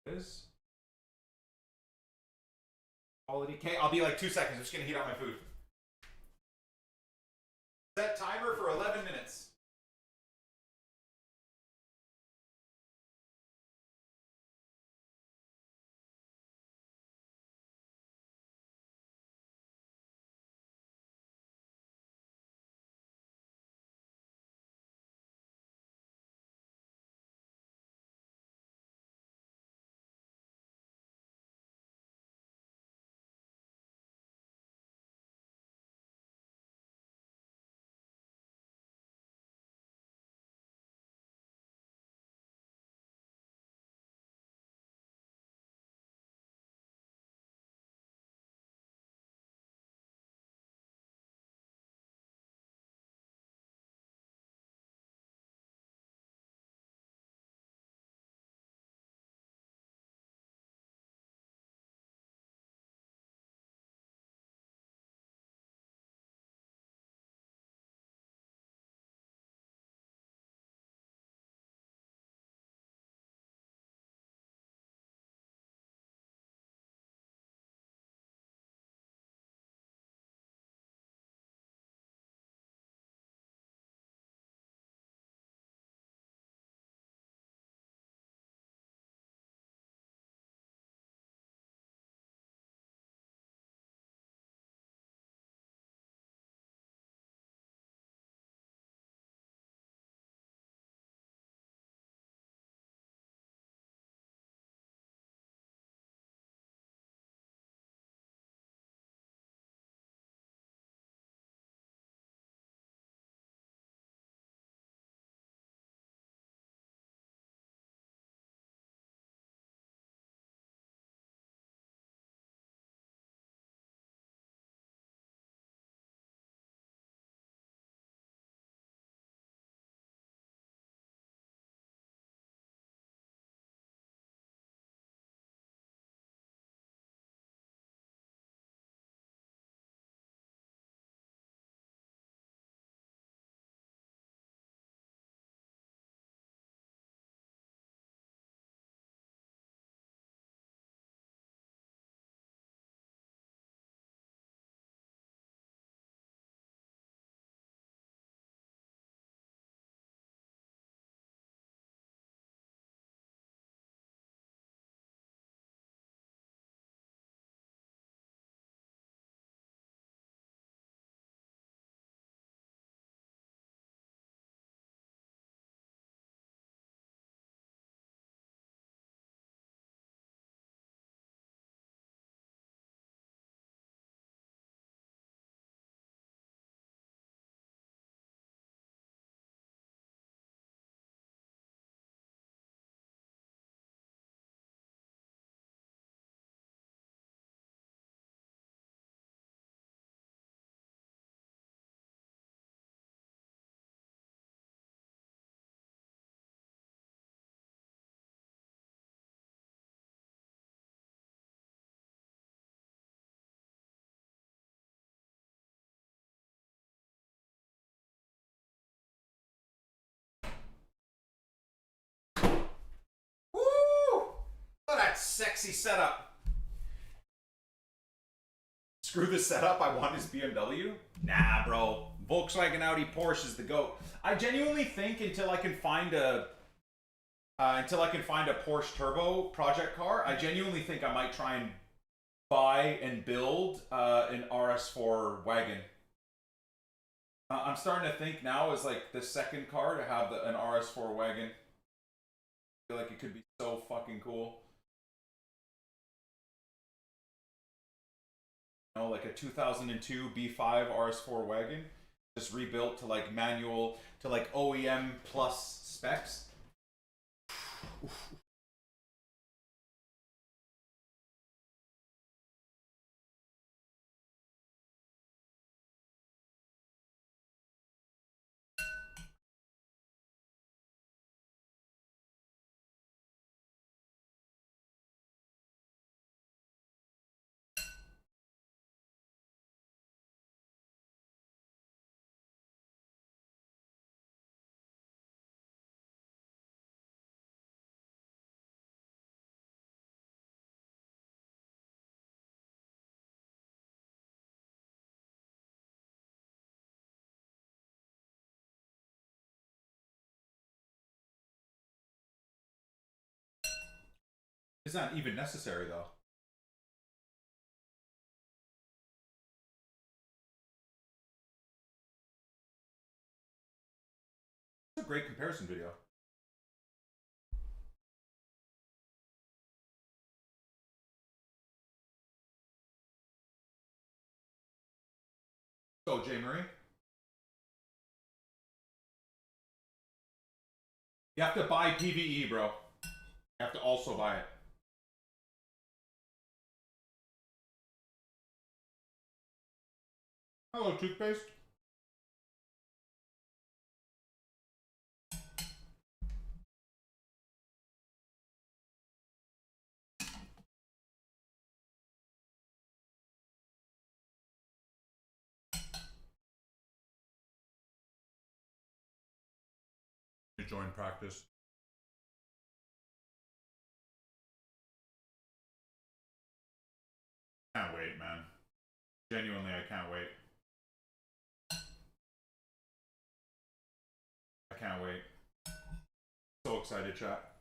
Is quality. Okay, I'll be like 2 seconds. I'm just gonna heat up my food. Set timer for 11 minutes. that sexy setup. Screw the setup, I want his BMW? Nah, bro. Volkswagen, Audi, Porsche is the GOAT. I genuinely think until I can find a Porsche Turbo project car, I genuinely think I might try and buy and build an RS4 wagon. I'm starting to think now as like the second car to have an RS4 wagon. I feel like it could be so fucking cool. You know, like a 2002 B5 RS4 wagon, just rebuilt to like manual, to like OEM plus specs. It's not even necessary though. It's a great comparison video. So, J. Marie. You have to buy PvE, bro. You have to also buy it. Hello, toothpaste. You join practice. Can't wait, man. Genuinely, I can't wait. I can't wait. So excited, chat.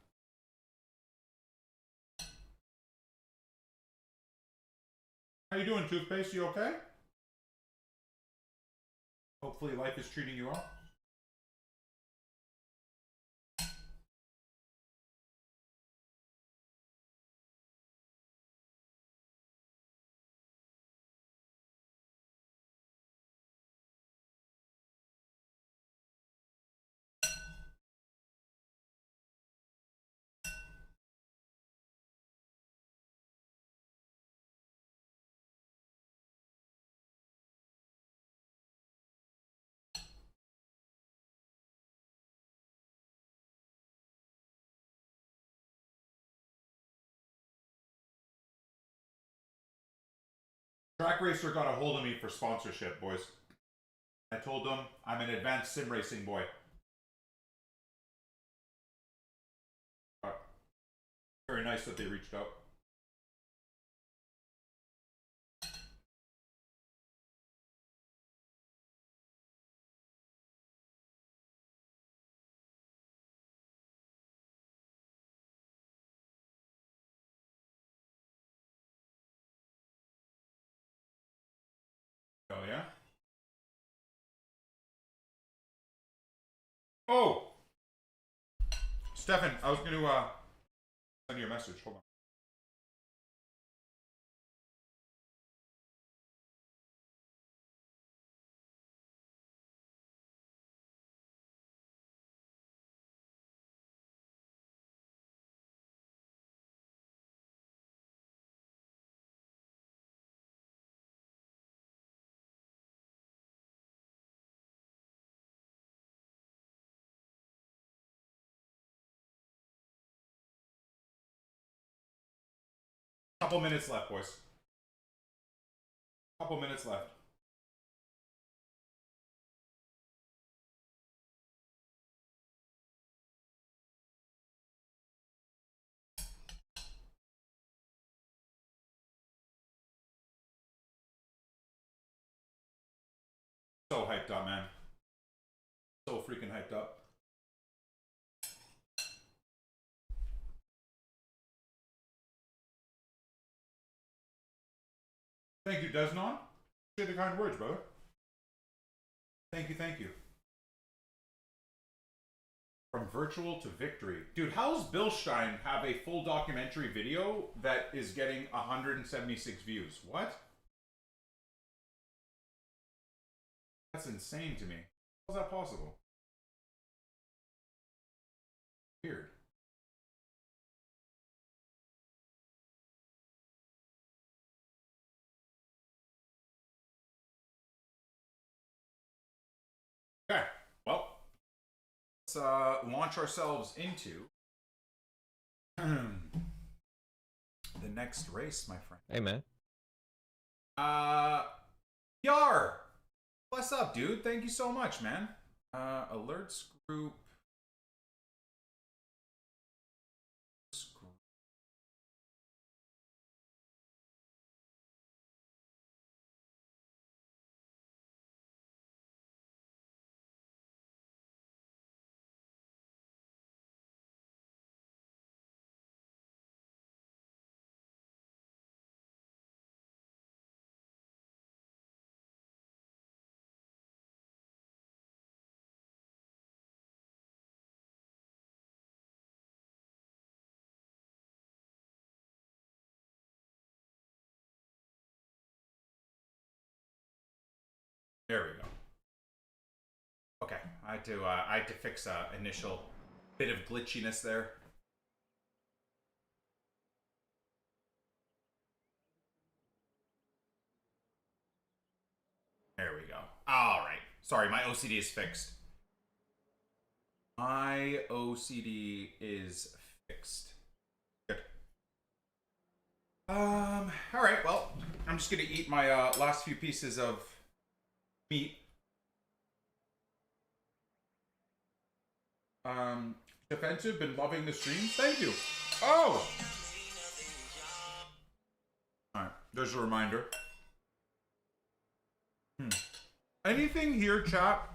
How you doing, toothpaste? You okay? Hopefully life is treating you well. Track Racer got a hold of me for sponsorship, boys. I told them I'm an advanced sim racing boy. Very nice that they reached out. Oh, yeah? Oh! Stefan, I was going to send you a message. Hold on. Couple minutes left, boys. Couple minutes left. hyped up. Thank you, Desnon. Say the kind words, brother. Thank you, thank you. From virtual to victory. Dude, how does Bill Stein have a full documentary video that is getting 176 views? What? That's insane to me. How is that possible? Weird. Okay, well, let's launch ourselves into the next race, my friend. Hey, man. Yar! What's up, dude? Thank you so much, man. Alerts group. There we go. Okay, I had to fix a initial bit of glitchiness there. There we go. All right. Sorry, my OCD is fixed. My OCD is fixed. Good. All right. Well, I'm just gonna eat my last few pieces of meat. Defensive, been loving the stream. Thank you. Oh! Alright, there's a reminder. Anything here, chat,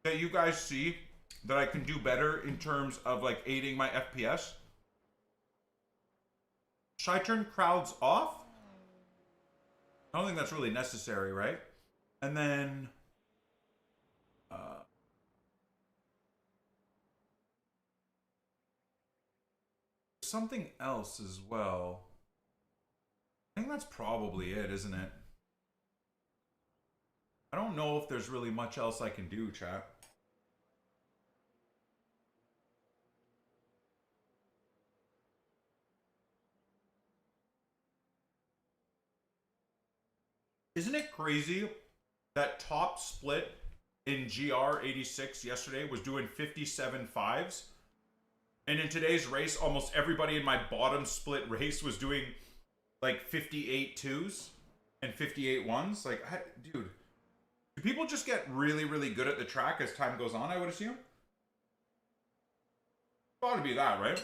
that you guys see that I can do better in terms of like aiding my FPS? Should I turn crowds off? I don't think that's really necessary, right? And then something else as well. I think that's probably it, isn't it? I don't know if there's really much else I can do, chat. Isn't it crazy that top split in GR86 yesterday was doing 57 fives? And in today's race, almost everybody in my bottom split race was doing like 58 twos and 58 ones. Like, dude, do people just get really, really good at the track as time goes on, I would assume? Ought to be that, right?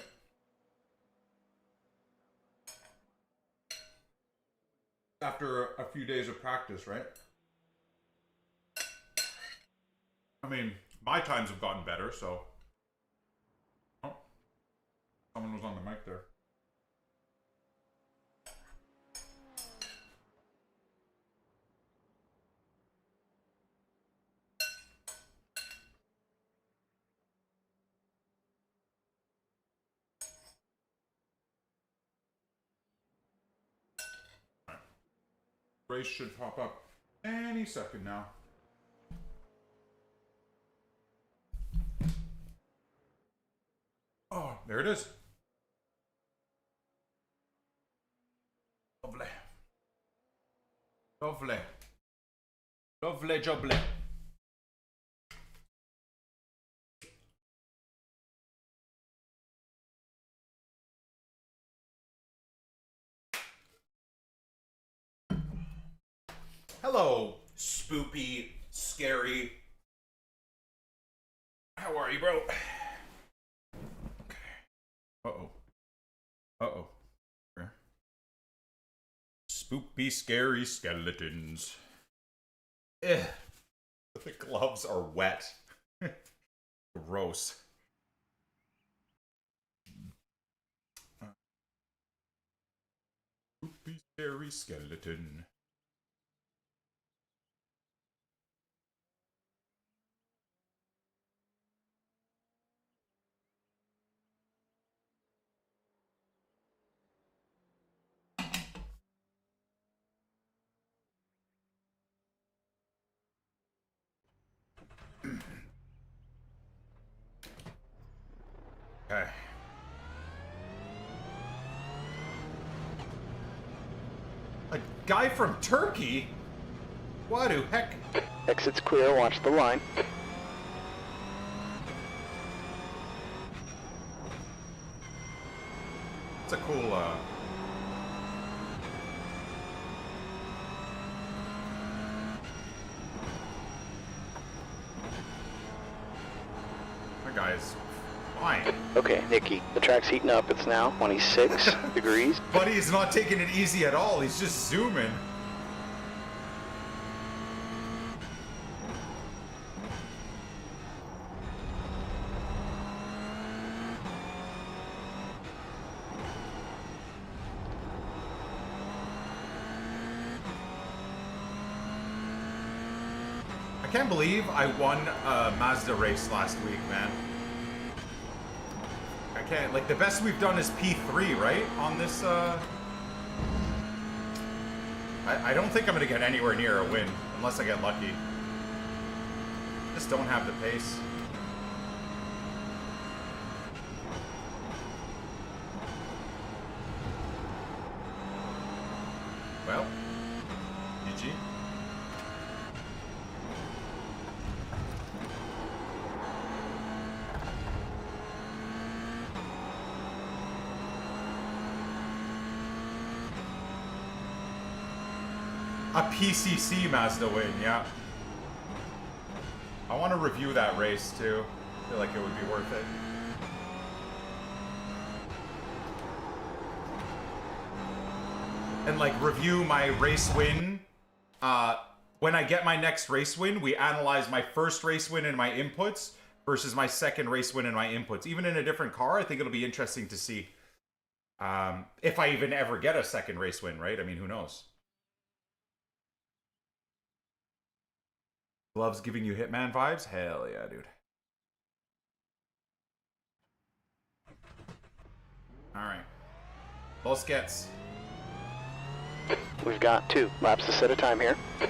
After a few days of practice, right? I mean, my times have gotten better, so... Oh, someone was on the mic there. Race should pop up any second now. Oh, there it is. Lovely. Lovely. Lovely jubbly. Hello, spoopy, scary. How are you, bro? Okay. Uh-oh. Uh-oh. Spoopy, scary skeletons. The gloves are wet. Gross. Poopy scary skeleton. Okay. A guy from Turkey? What the heck? Exit's clear, watch the line. It's a cool, That guy's fine. Okay, Nikki, the track's heating up. It's now 26 degrees. Buddy is not taking it easy at all. He's just zooming. I can't believe I won a Mazda race last week, man. I can't, like, the best we've done is P3, right? On this, I don't think I'm gonna get anywhere near a win, unless I get lucky. Just don't have the pace. Well, GG. A PCC Mazda win, yeah. I want to review that race too. I feel like it would be worth it. And like review my race win. When I get my next race win, we analyze my first race win and my inputs versus my second race win and my inputs. Even in a different car, I think it'll be interesting to see if I even ever get a second race win, right? I mean, who knows? Gloves giving you Hitman vibes? Hell yeah, dude. Alright. Los gets. We've got 2 laps to set a time here. I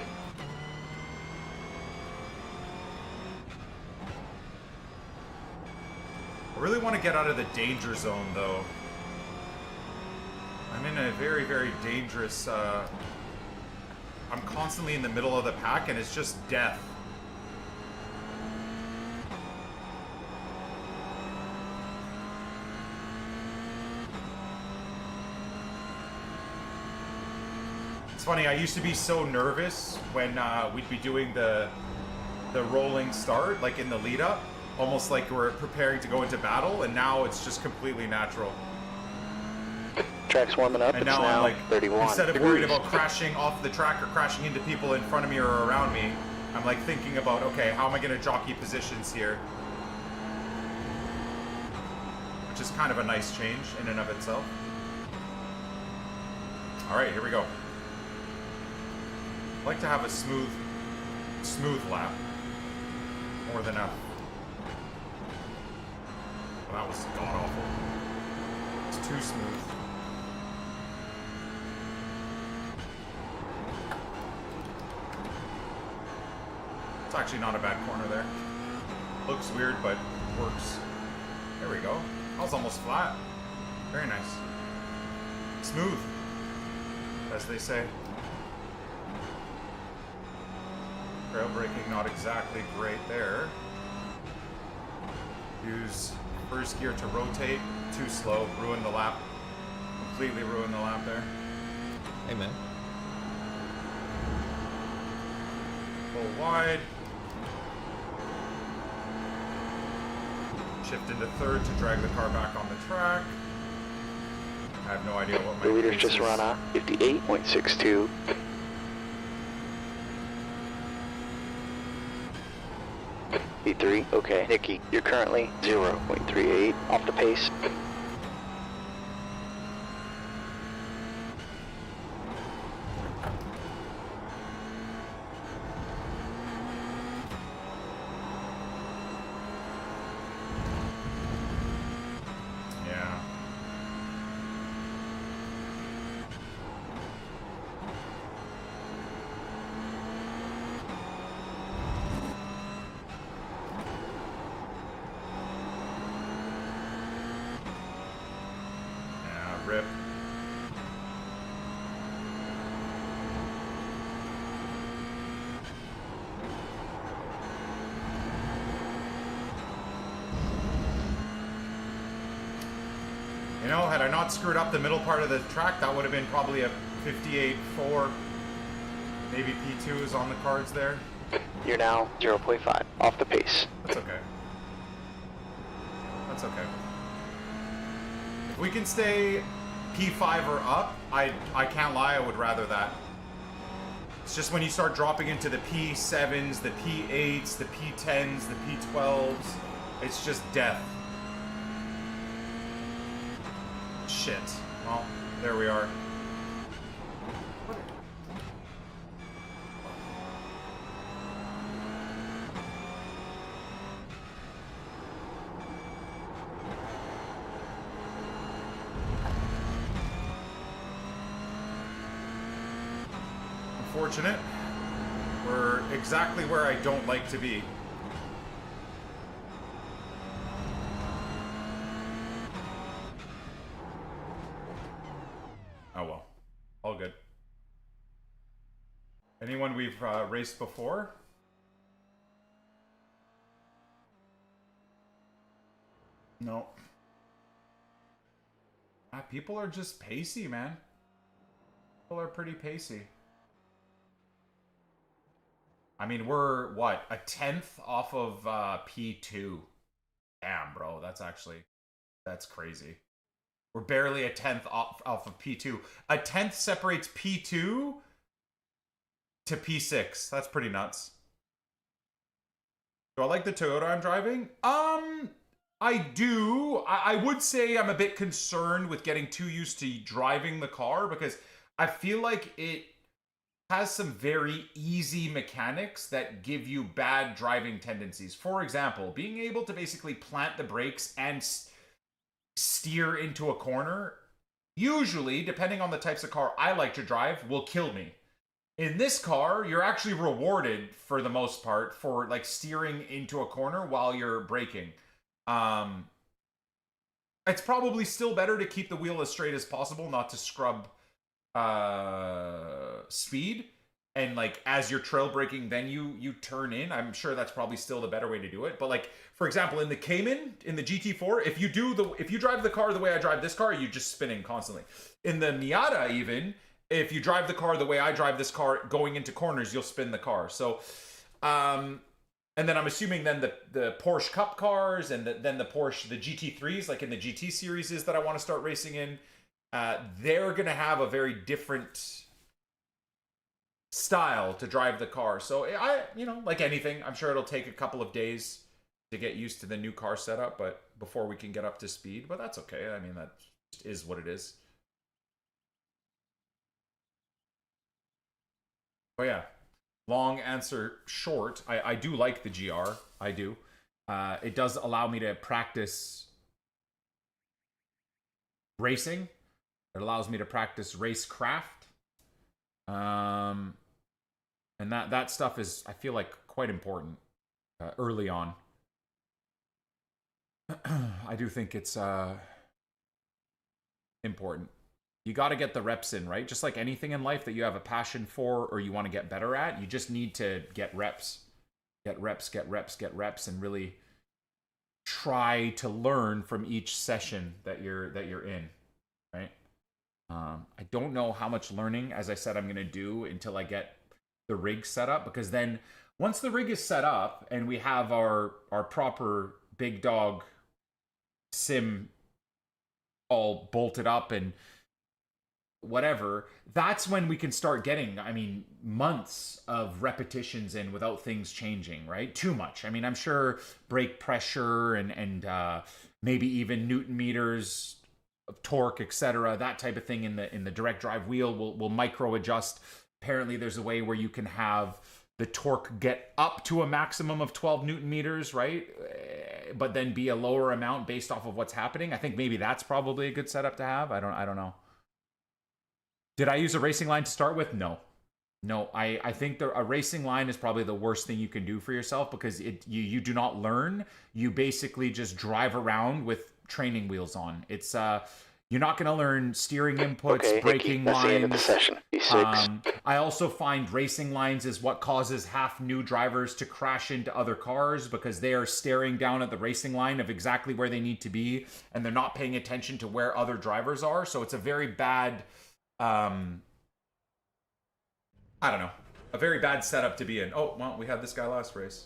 really want to get out of the danger zone, though. I'm in a very, very dangerous... I'm constantly in the middle of the pack, and it's just death. It's funny, I used to be so nervous when we'd be doing the rolling start, like in the lead up, almost like we're preparing to go into battle, and now it's just completely natural. Track's warming up. And it's now I'm like, 31 instead of degrees. worried about crashing off the track or crashing into people in front of me or around me, I'm like thinking about, okay, how am I going to jockey positions here? Which is kind of a nice change in and of itself. All right, here we go. I like to have a smooth lap. More than a... Well, that was god-awful. It's too smooth. It's actually not a bad corner there. Looks weird, but works. There we go. That was almost flat. Very nice. Smooth, as they say. Trail braking not exactly great there. Use first gear to rotate. Too slow. Ruined the lap. Completely ruined the lap there. Hey, man. Pull wide. Shift into third to drag the car back on the track. I have no idea what my The leader's pace just is. run a 58.62. P3, okay. Nikki, you're currently 0.38 off the pace. Yeah. Yeah, rip. You know, had I not screwed up the middle part of the track, that would have been probably a 58.4. Maybe P2 is on the cards there. You're now 0.5 off the pace. That's okay. That's okay. If we can stay P5 or up, I can't lie, I would rather that. It's just when you start dropping into the P7s, the P8s, the P10s, the P12s, it's just death. Shit. Well, there we are. Unfortunate. We're exactly where I don't like to be. Oh well. All good. Anyone we've raced before? No. People are just pacey, man. People are pretty pacey. I mean, we're, what, a 10th off of P2. Damn, bro, that's crazy. We're barely a 10th off of P2. A 10th separates P2 to P6. That's pretty nuts. Do I like the Toyota I'm driving? I do. I would say I'm a bit concerned with getting too used to driving the car because I feel like it has some very easy mechanics that give you bad driving tendencies. For example, being able to basically plant the brakes and steer into a corner, usually, depending on the types of car I like to drive, will kill me. In this car, you're actually rewarded for the most part for like steering into a corner while you're braking. It's probably still better to keep the wheel as straight as possible, not to scrub speed, and like as you're trail braking then you turn in. I'm sure that's probably still the better way to do it, but like for example in the Cayman, in the GT4, if you drive the car the way I drive this car, you're just spinning constantly. In the Miata, even if you drive the car the way I drive this car going into corners, you'll spin the car. So and then I'm assuming then the Porsche Cup cars and then the Porsche, the GT3s, like in the GT series is that I want to start racing in, they're going to have a very different style to drive the car. So like anything, I'm sure it'll take a couple of days to get used to the new car setup, but before we can get up to speed, but that's okay. I mean, that just is what it is. Oh yeah. Long answer short, I do like the GR. I do. It does allow me to practice racing. It allows me to practice racecraft. And that stuff is, I feel like, quite important early on. I do think it's important. You got to get the reps in, right? Just like anything in life that you have a passion for or you want to get better at, you just need to get reps. Get reps, and really try to learn from each session that you're in, right? I don't know how much learning, as I said, I'm going to do until I get the rig set up, because then once the rig is set up and we have our proper big dog sim all bolted up and whatever, that's when we can start getting, I mean, months of repetitions in without things changing, right? Too much. I mean, I'm sure brake pressure and maybe even Newton meters of torque, etc., that type of thing in the direct drive wheel will micro adjust. Apparently there's a way where you can have the torque get up to a maximum of 12 Newton meters, right? But then be a lower amount based off of what's happening. I think maybe that's probably a good setup to have. I don't know. Did I use a racing line to start with? No. I think a racing line is probably the worst thing you can do for yourself, because you do not learn. You basically just drive around with training wheels on. It's you're not going to learn steering inputs, braking lines. That's the end of the session. E6. I also find racing lines is what causes half new drivers to crash into other cars, because they are staring down at the racing line of exactly where they need to be, and they're not paying attention to where other drivers are. So it's a very bad, I don't know, a very bad setup to be in. Oh, well, we had this guy last race.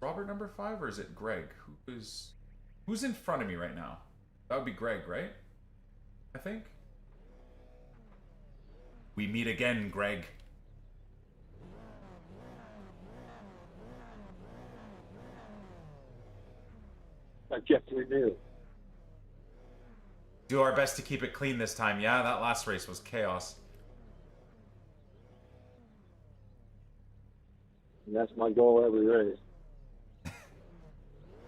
Robert number 5, or is it Greg? Who's in front of me right now? That would be Greg, right? I think. We meet again, Greg. I kept renew. Do our best to keep it clean this time. Yeah, that last race was chaos. And that's my goal every race. At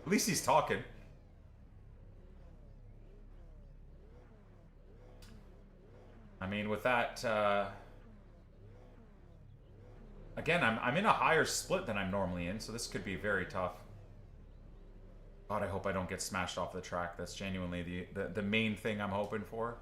least he's talking. I mean, with that, again, I'm in a higher split than I'm normally in, so this could be very tough. God, I hope I don't get smashed off the track. That's genuinely the main thing I'm hoping for.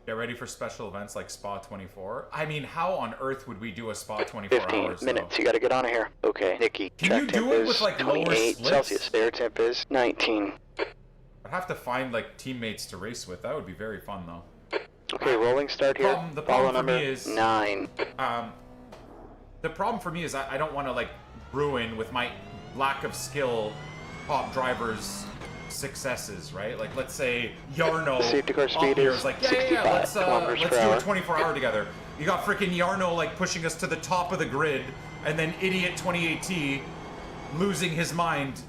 Get ready for special events like Spa 24. I mean, how on earth would we do a Spa 24 15 hours? minutes. Though? You got to get on here. Okay, Nikki. Can you do it with like lower 28 splits? Celsius. Air temp is 19. I'd have to find like teammates to race with. That would be very fun though. Okay, rolling start here. The Follow problem for number me is 9. The problem for me is I don't want to like ruin with my lack of skill top drivers' successes, right? Like let's say Yarno The safety car speed here is is like 65 let's kilometers do per a hour. 24-hour together. You got freaking Yarno like pushing us to the top of the grid, and then idiot 28T losing his mind,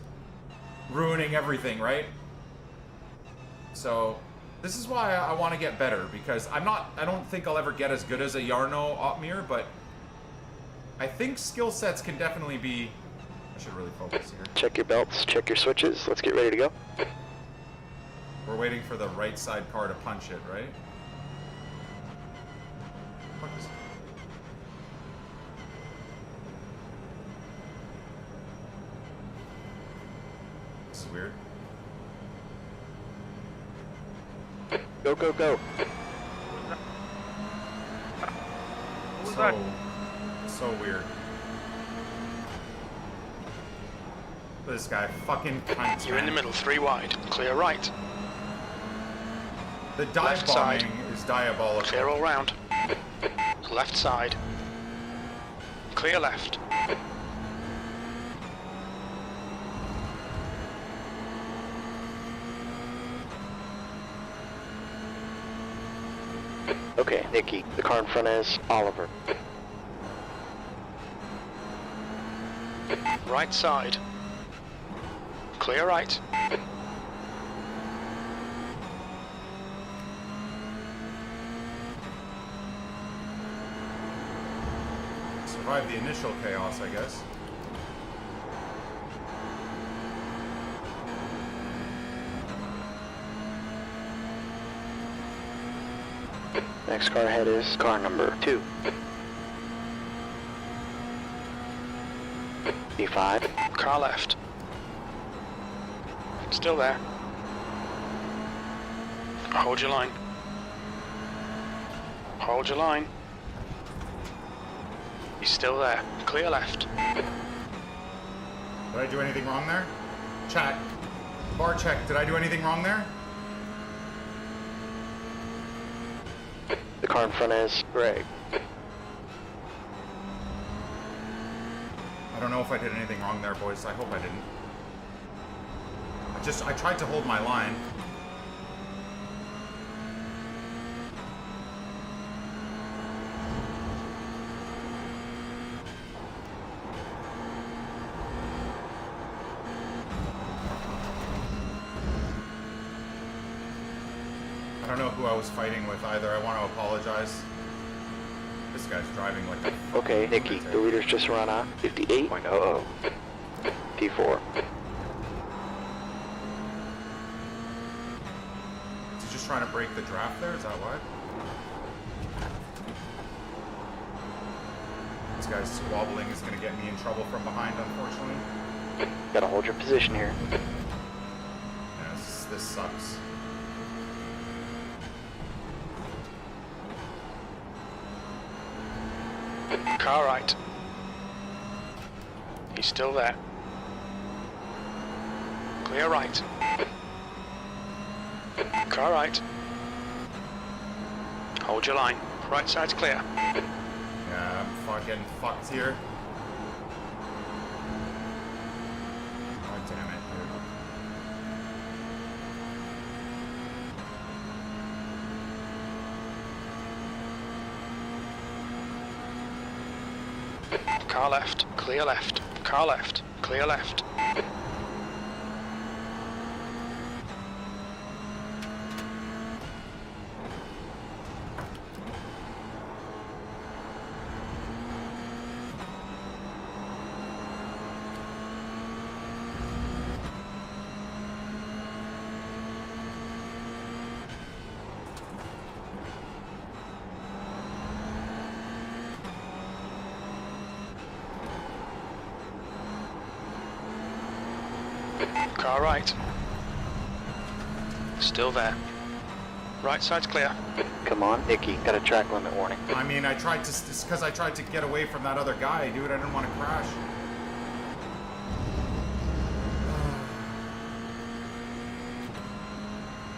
ruining everything, right? So this is why I want to get better, because I don't think I'll ever get as good as a Yarno Otmir, but I think skill sets can definitely be. I should really focus here. Check your belts, check your switches. Let's get ready to go. We're waiting for the right side car to punch it, right? What is it? This is weird. Go, go, go. So weird. This guy fucking cunts. You're in the middle, 3 wide. Clear right. The dive Left side. bombing is diabolical. Clear all round. Left side. Clear left. Okay, Nikki. The car in front is Oliver. Right side. Clear right. Survive the initial chaos, I guess. Next car ahead is car number 2. B5. Car left. Still there. Hold your line. Hold your line. He's still there. Clear left. Did I do anything wrong there? Chat. Bar check. Did I do anything wrong there? The car in front is Greg. don't know if I did anything wrong there, boys. I hope I didn't. I tried to hold my line. I don't know who I was fighting with either. I want to apologize. This guy's driving like a... Okay, Nikki, the leader's just run on 58.00. P4. Is he just trying to break the draft there? Is that why? This guy's squabbling is going to get me in trouble from behind, unfortunately. Gotta hold your position here. Yeah, this sucks. Car right. He's still there. Clear right. Car right. Hold your line. Right side's clear. Yeah, I'm fucking fucked here. God damn it, dude. Car left. Clear left. Car left. Clear left. Car right. Still there. Right side's clear. Come on, Nikki, got a track limit warning. I mean, I tried to, it's because I tried to get away from that other guy, dude. I didn't want to crash.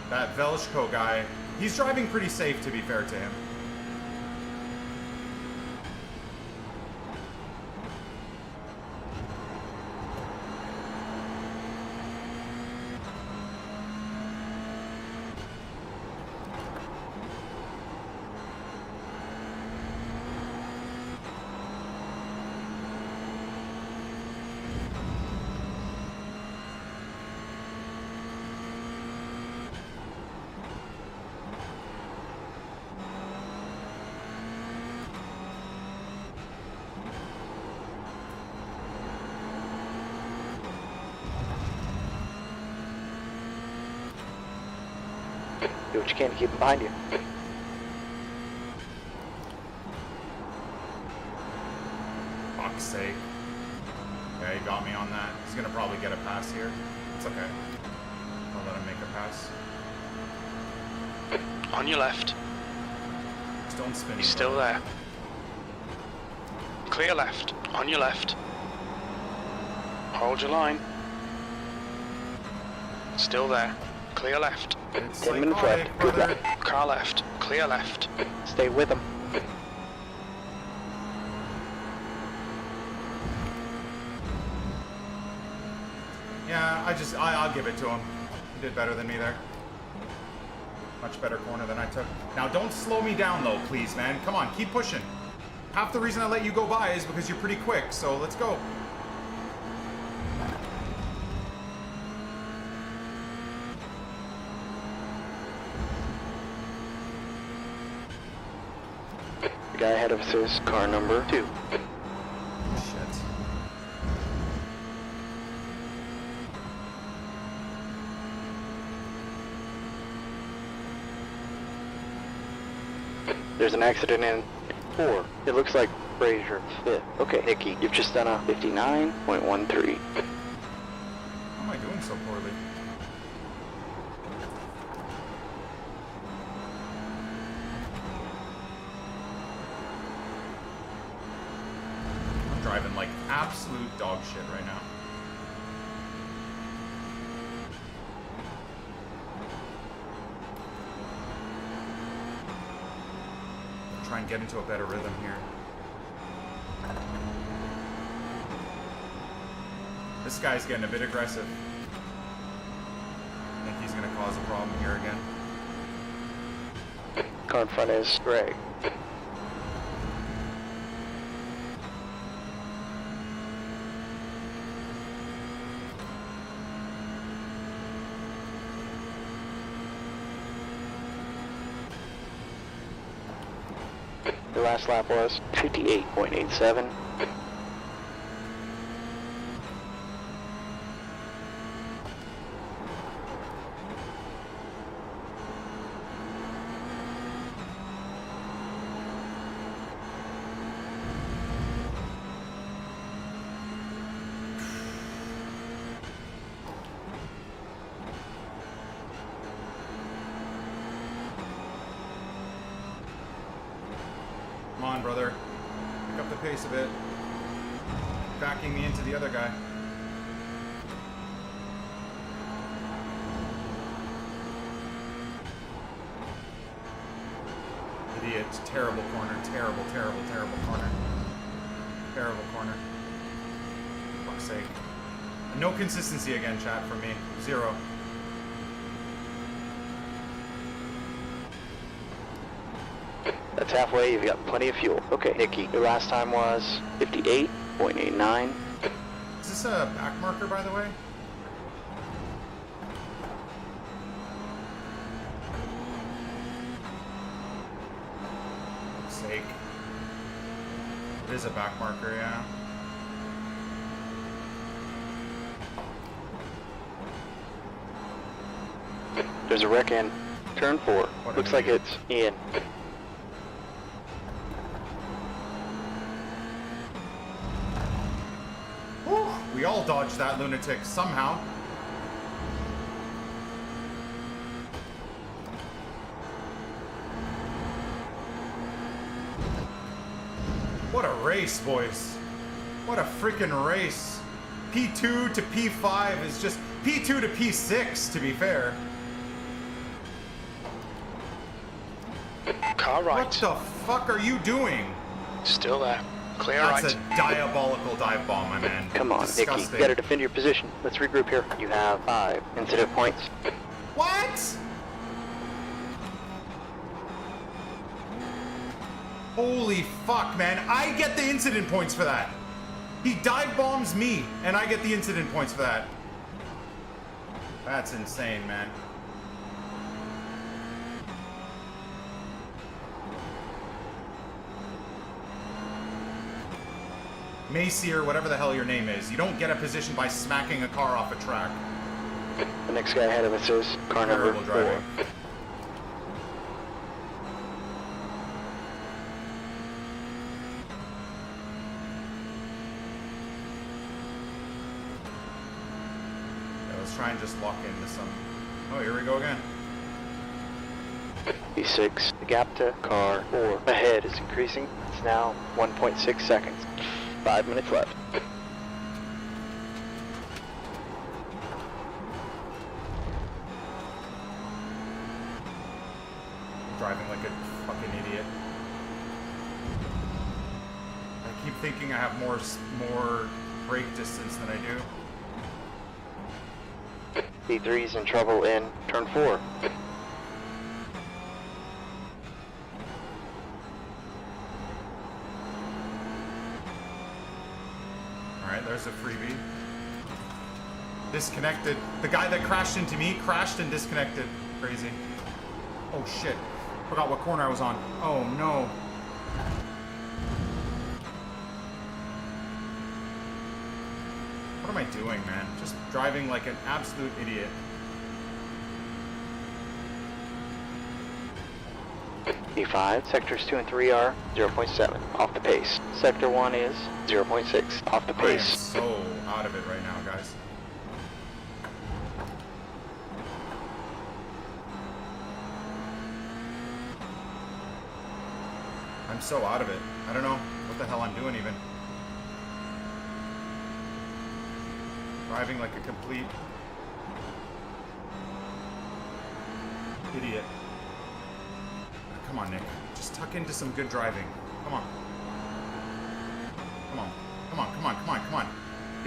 That Velishko guy, he's driving pretty safe, to be fair to him. Do what you can to keep him behind you. Fuck's sake. Yeah, he got me on that. He's gonna probably get a pass here. It's okay. I'll let him make a pass. On your left. Just don't spin. He's still there. Clear left. On your left. Hold your line. Still there. Clear left. It's 10 like, minutes "Hi, left. Good brother." luck. Car left. Clear left. Stay with him. Yeah, I'll give it to him. He did better than me there. Much better corner than I took. Now, don't slow me down, though, please, man. Come on, keep pushing. Half the reason I let you go by is because you're pretty quick, so let's go. The guy ahead of us is car number 2. Shit. There's an accident in 4. It looks like Frazier 5th. Okay, Nikki, you've just done a 59.13. How am I doing so poorly? I'm driving like absolute dog shit right now. Try and get into a better rhythm here. This guy's getting a bit aggressive. I think he's gonna cause a problem here again. Car in front is Greg. The last lap was 58.87. Come on, brother. Pick up the pace a bit. Backing me into the other guy. Idiot. Terrible corner. Terrible, terrible, terrible corner. Terrible corner. For fuck's sake. No consistency again, chat, for me. Zero. That's halfway, you've got plenty of fuel. Okay, Nikki, your last time was 58.89. Is this a back marker, by the way? For fuck's sake. It is a back marker, yeah. There's a wreck in turn 4. Looks like it's Ian. Whew, we all dodged that lunatic somehow. What a race, boys. What a freaking race. P2 to P5 is just P2 to P6, to be fair. Car right. What the fuck are you doing? Still there. Clear That's right. a diabolical dive bomb, my man. Come on, Nikki, Disgusting. you gotta defend your position. Let's regroup here. You have 5 incident points. What? Holy fuck, man. I get the incident points for that. He dive bombs me, and I get the incident points for that. That's insane, man. Macy, or whatever the hell your name is. You don't get a position by smacking a car off a track. The next guy ahead of us is car number Terrible 4. driving. Yeah, let's try and just lock into some. Oh, here we go again. P6, the gap to car 4 ahead is increasing. It's now 1.6 seconds. 5 minutes left. Driving like a fucking idiot. I keep thinking I have more brake distance than I do. P3's in trouble in turn 4. Alright, there's a freebie. Disconnected. The guy that crashed into me crashed and disconnected. Crazy. Oh shit. Forgot what corner I was on. Oh no. What am I doing, man? Just driving like an absolute idiot. P5, sectors 2 and 3 are 0.7 off the pace. Sector 1 is 0.6 off the I am pace. so out of it right now, guys. I'm so out of it. I don't know what the hell I'm doing even. Driving like a complete idiot. Come on, Nick. Just tuck into some good driving. Come on. Come on. Come on, come on, come on, come on.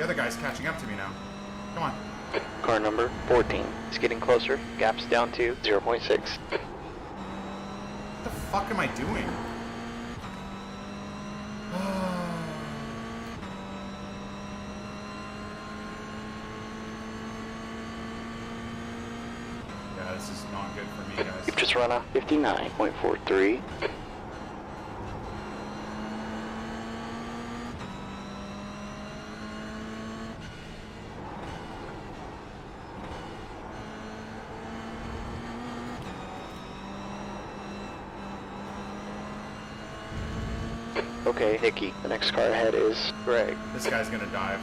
The other guy's catching up to me now. Come on. Car number 14. It's getting closer. Gap's down to 0.6. What the fuck am I doing? Yeah, this is not good for me, guys. You've just run a 59.43. Okay, Nikki, the next car ahead is Greg. This guy's gonna dive.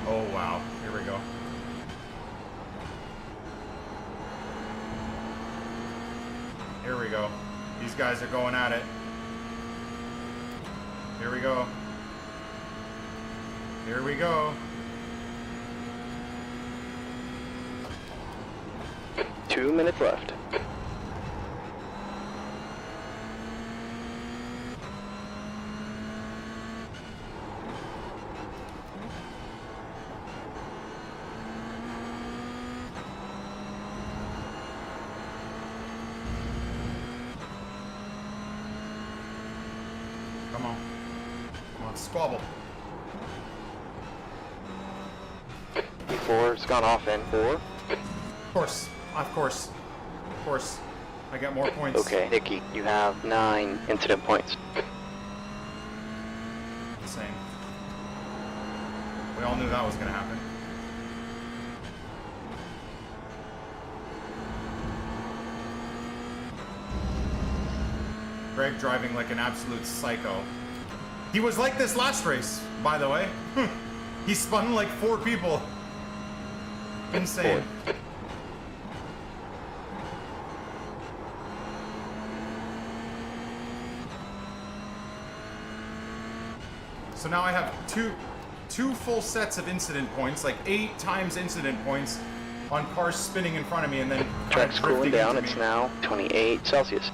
Oh wow, here we go. Here we go. These guys are going at it. Here we go. Here we go. 2 minutes left. Come on. Come on, squabble. P4's gone off in 4. Of course. Of course. Of course. I got more points. Okay, Nikki, you have 9 incident points. Insane. We all knew that was going to happen. Greg driving like an absolute psycho. He was like this last race, by the way. He spun like 4 people. Insane. So now I have two full sets of incident points, like 8 times incident points on cars spinning in front of me and then Track's cooling down, it's me. now 28 Celsius.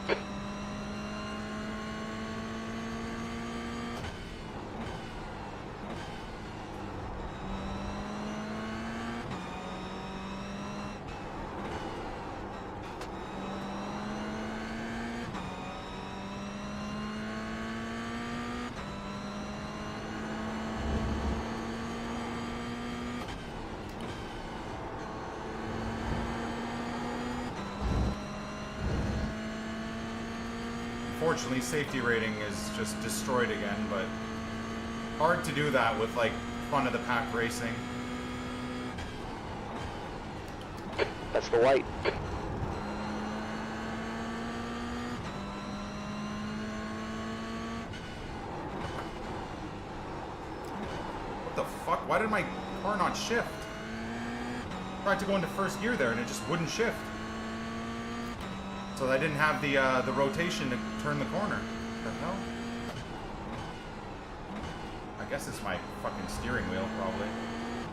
Unfortunately, safety rating is just destroyed again, but hard to do that with like front of the pack racing. That's the white. What the fuck? Why did my car not shift? Tried to go into first gear there and it just wouldn't shift. So I didn't have the rotation to turn the corner. What the hell? I guess it's my fucking steering wheel, probably.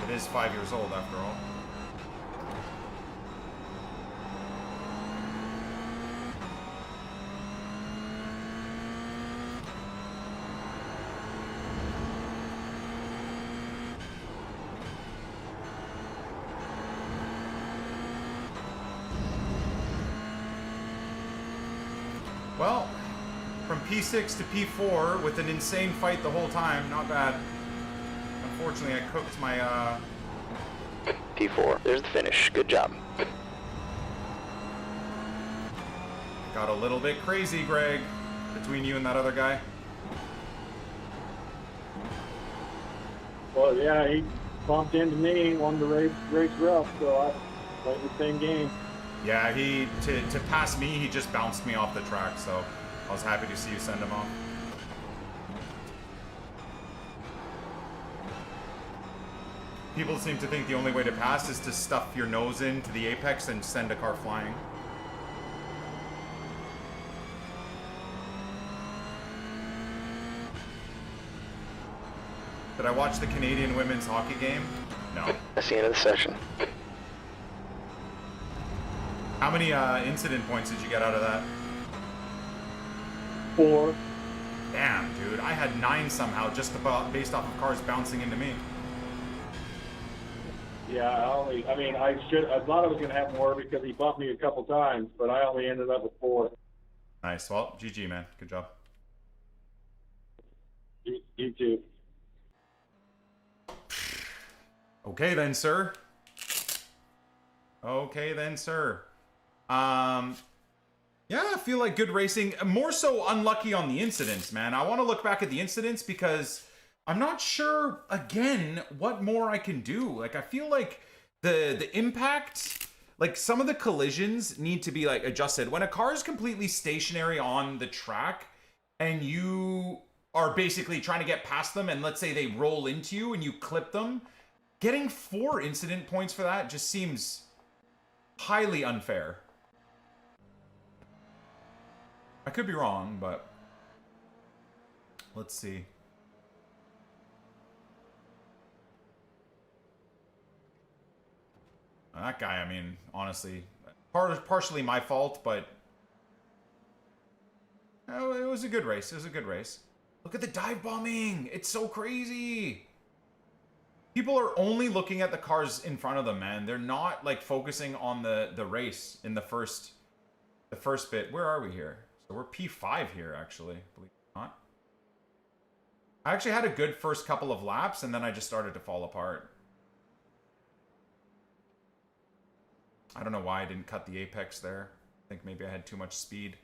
It is 5 years old after all. Well, from P6 to P4 with an insane fight the whole time, not bad. Unfortunately, I cooked my, P4, there's the finish. Good job. Got a little bit crazy, Greg, between you and that other guy. Well, yeah, he bumped into me, wanted to race rough, so I played the same game. Yeah, to pass me, he just bounced me off the track, so I was happy to see you send him off. People seem to think the only way to pass is to stuff your nose into the apex and send a car flying. Did I watch the Canadian women's hockey game? No. That's the end of the session. How many incident points did you get out of that? 4. Damn, dude. I had 9 somehow, just about based off of cars bouncing into me. Yeah, I thought I was going to have more because he bumped me a couple times, but I only ended up with 4. Nice. Well, GG, man. Good job. You too. Okay then, sir. Okay then, sir. Yeah, I feel like good racing. More so unlucky on the incidents, man. I want to look back at the incidents because I'm not sure, again, what more I can do. Like, I feel like the impact, like, some of the collisions need to be, like, adjusted. When a car is completely stationary on the track and you are basically trying to get past them and let's say they roll into you and you clip them, getting 4 incident points for that just seems highly unfair. I could be wrong, but let's see. That guy, I mean, honestly, partially my fault, but it was a good race. It was a good race. Look at the dive bombing. It's so crazy. People are only looking at the cars in front of them, man. They're not like focusing on the race in the first bit. Where are we here? So we're P5 here, actually, believe it or not. I actually had a good first couple of laps, and then I just started to fall apart. I don't know why I didn't cut the apex there. I think maybe I had too much speed.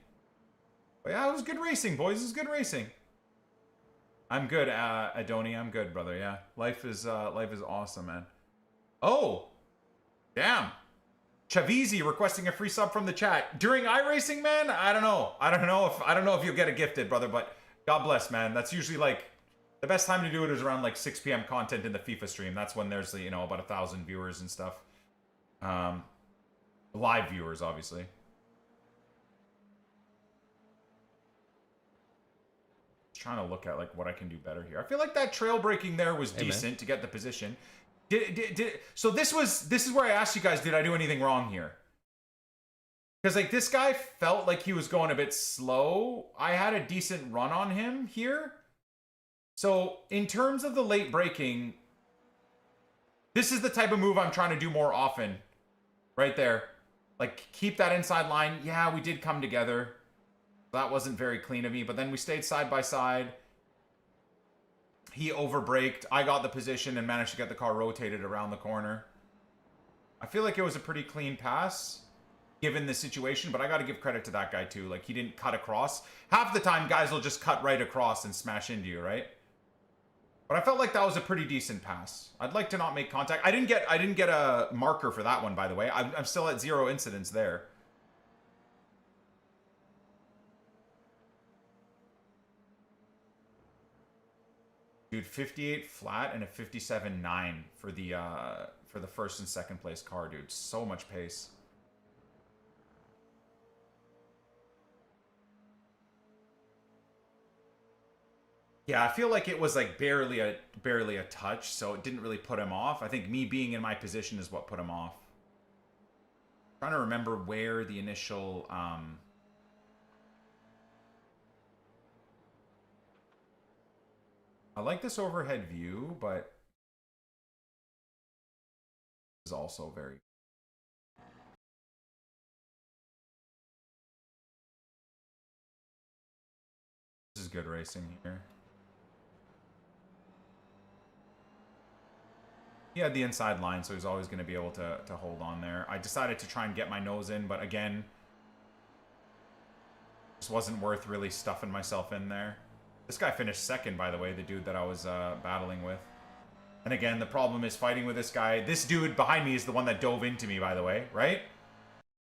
But yeah, it was good racing, boys. It was good racing. I'm good, Adoni. I'm good, brother. Yeah, life is awesome, man. Oh, damn. Chavizi requesting a free sub from the chat during iRacing, man. I don't know if you'll get it gifted, brother. But God bless, man. That's usually like the best time to do it is around like 6 p.m. content in the FIFA stream. That's when there's about 1,000 viewers and stuff. Live viewers, obviously. Trying to look at like what I can do better here. I feel like that trail braking there was decent to get the position. So this is where I asked you guys, did I do anything wrong here? Because like this guy felt like he was going a bit slow. I had a decent run on him here. So in terms of the late braking, this is the type of move I'm trying to do more often. Right there. Like keep that inside line. Yeah, we did come together. That wasn't very clean of me, but then we stayed side by side. He overbraked. I got the position and managed to get the car rotated around the corner. I feel like it was a pretty clean pass, given the situation, but I got to give credit to that guy too. Like, he didn't cut across. Half the time, guys will just cut right across and smash into you, right? But I felt like that was a pretty decent pass. I'd like to not make contact. I didn't get a marker for that one, by the way. I'm still at 0 incidents there. Dude, 58 flat and a 57.9 for the first and second place car, dude. So much pace. Yeah, I feel like it was like barely a touch, so it didn't really put him off. I think me being in my position is what put him off. I'm trying to remember where the initial I like this overhead view, but is also very. This is good racing here. He had the inside line, so he's always going to be able to hold on there. I decided to try and get my nose in, but again, just wasn't worth really stuffing myself in there. This guy finished second, by the way, the dude that I was battling with. And again, the problem is fighting with this guy. This dude behind me is the one that dove into me, by the way, right?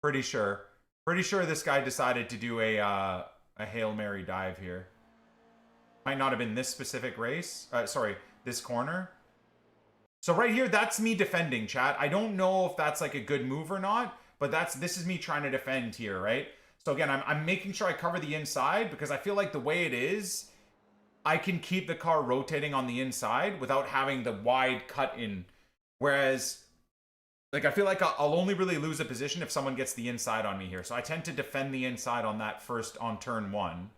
Pretty sure. Pretty sure this guy decided to do a Hail Mary dive here. Might not have been this specific race. Sorry, this corner. So right here, that's me defending, chat. I don't know if that's like a good move or not, but this is me trying to defend here, right? So again, I'm making sure I cover the inside because I feel like the way it is, I can keep the car rotating on the inside without having the wide cut in. Whereas, like, I feel like I'll only really lose a position if someone gets the inside on me here. So I tend to defend the inside on that first, on turn 1.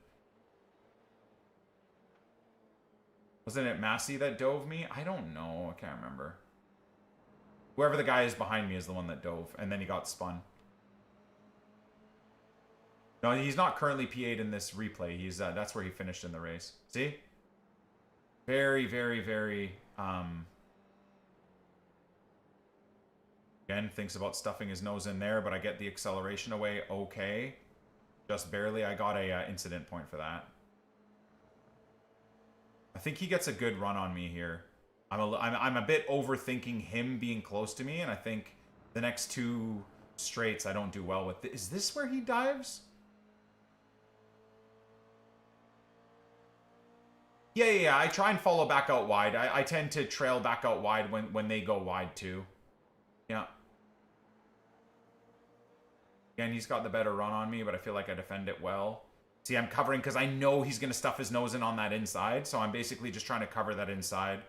Wasn't it Massey that dove me? I don't know. I can't remember. Whoever the guy is behind me is the one that dove, and then he got spun. No, he's not currently P8 in this replay. He's that's where he finished in the race. See? Very, very, very... Again, thinks about stuffing his nose in there, but I get the acceleration away. Okay. Just barely. I got a incident point for that. I think he gets a good run on me here. I'm a bit overthinking him being close to me, and I think the next 2 straights I don't do well with. Is this where he dives? Yeah. I try and follow back out wide. I tend to trail back out wide when they go wide too. Yeah. Again, he's got the better run on me, but I feel like I defend it well. See, I'm covering because I know he's going to stuff his nose in on that inside, so I'm basically just trying to cover that inside.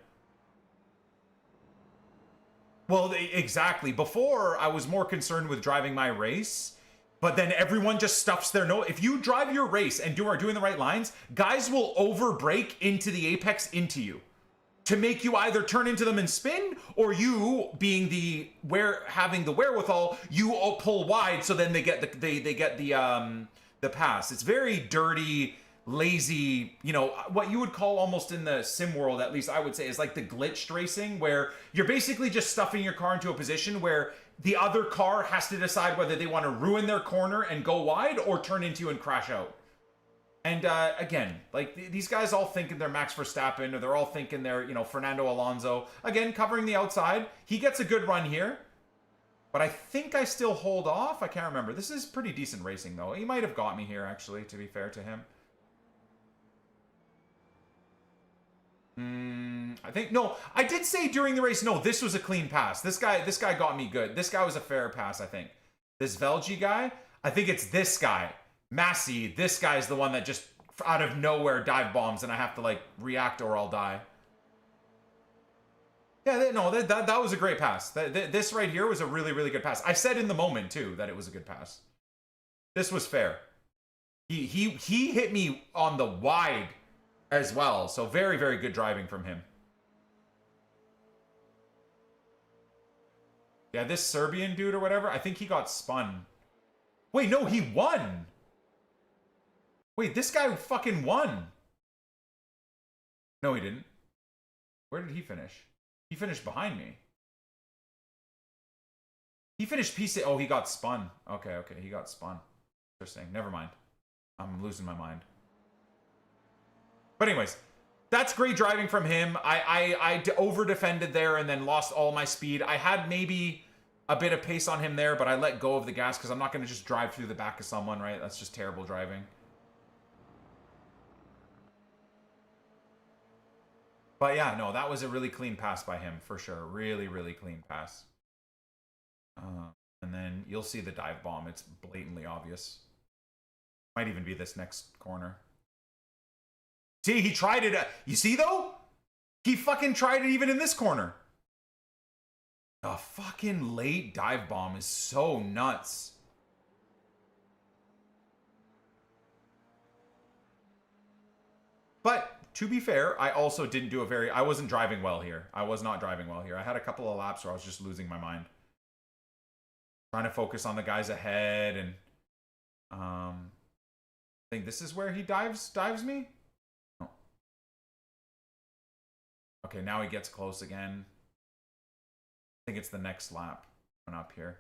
Well, exactly. Before, I was more concerned with driving my race, but then everyone just stuffs their nose. If you drive your race and are doing the right lines, guys will over-brake into the apex into you to make you either turn into them and spin, or you, being having the wherewithal, you pull wide, so then they get the pass. It's very dirty, lazy, you know, what you would call almost in the sim world, at least I would say, is like the glitched racing, where you're basically just stuffing your car into a position where the other car has to decide whether they want to ruin their corner and go wide or turn into you and crash out. And again, like, these guys all thinking they're Max Verstappen, or they're all thinking they're, you know, Fernando Alonso. Again, covering the outside. He gets a good run here. But I think I still hold off. I can't remember. This is pretty decent racing, though. He might have got me here, actually, to be fair to him. I think... No, I did say during the race, no, this was a clean pass. This guy got me good. This guy was a fair pass, I think. This Velgi guy, I think it's this guy. Massey, this guy's the one that just out of nowhere dive bombs, and I have to, like, react or I'll die. Yeah, no, that was a great pass. This right here was a really, really good pass. I said in the moment, too, that it was a good pass. This was fair. He hit me on the wide as well, so very, very good driving from him. Yeah, this Serbian dude or whatever, I think he got spun. Wait, no, he won! Wait, this guy fucking won! No, he didn't. Where did he finish? He finished behind me. He finished P6. Oh, he got spun. Okay, he got spun. Interesting. Never mind. I'm losing my mind. But anyways, that's great driving from him. I over-defended there and then lost all my speed. I had maybe a bit of pace on him there, but I let go of the gas because I'm not going to just drive through the back of someone, right? That's just terrible driving. But yeah, no, that was a really clean pass by him, for sure. Really, really clean pass. And then you'll see the dive bomb. It's blatantly obvious. Might even be this next corner. See, he tried it. You see, though? He fucking tried it even in this corner. The fucking late dive bomb is so nuts. But... to be fair, I also didn't do I wasn't driving well here. I was not driving well here. I had a couple of laps where I was just losing my mind. Trying to focus on the guys ahead, and I think this is where he dives me? Oh. Okay, now he gets close again. I think it's the next lap coming up here.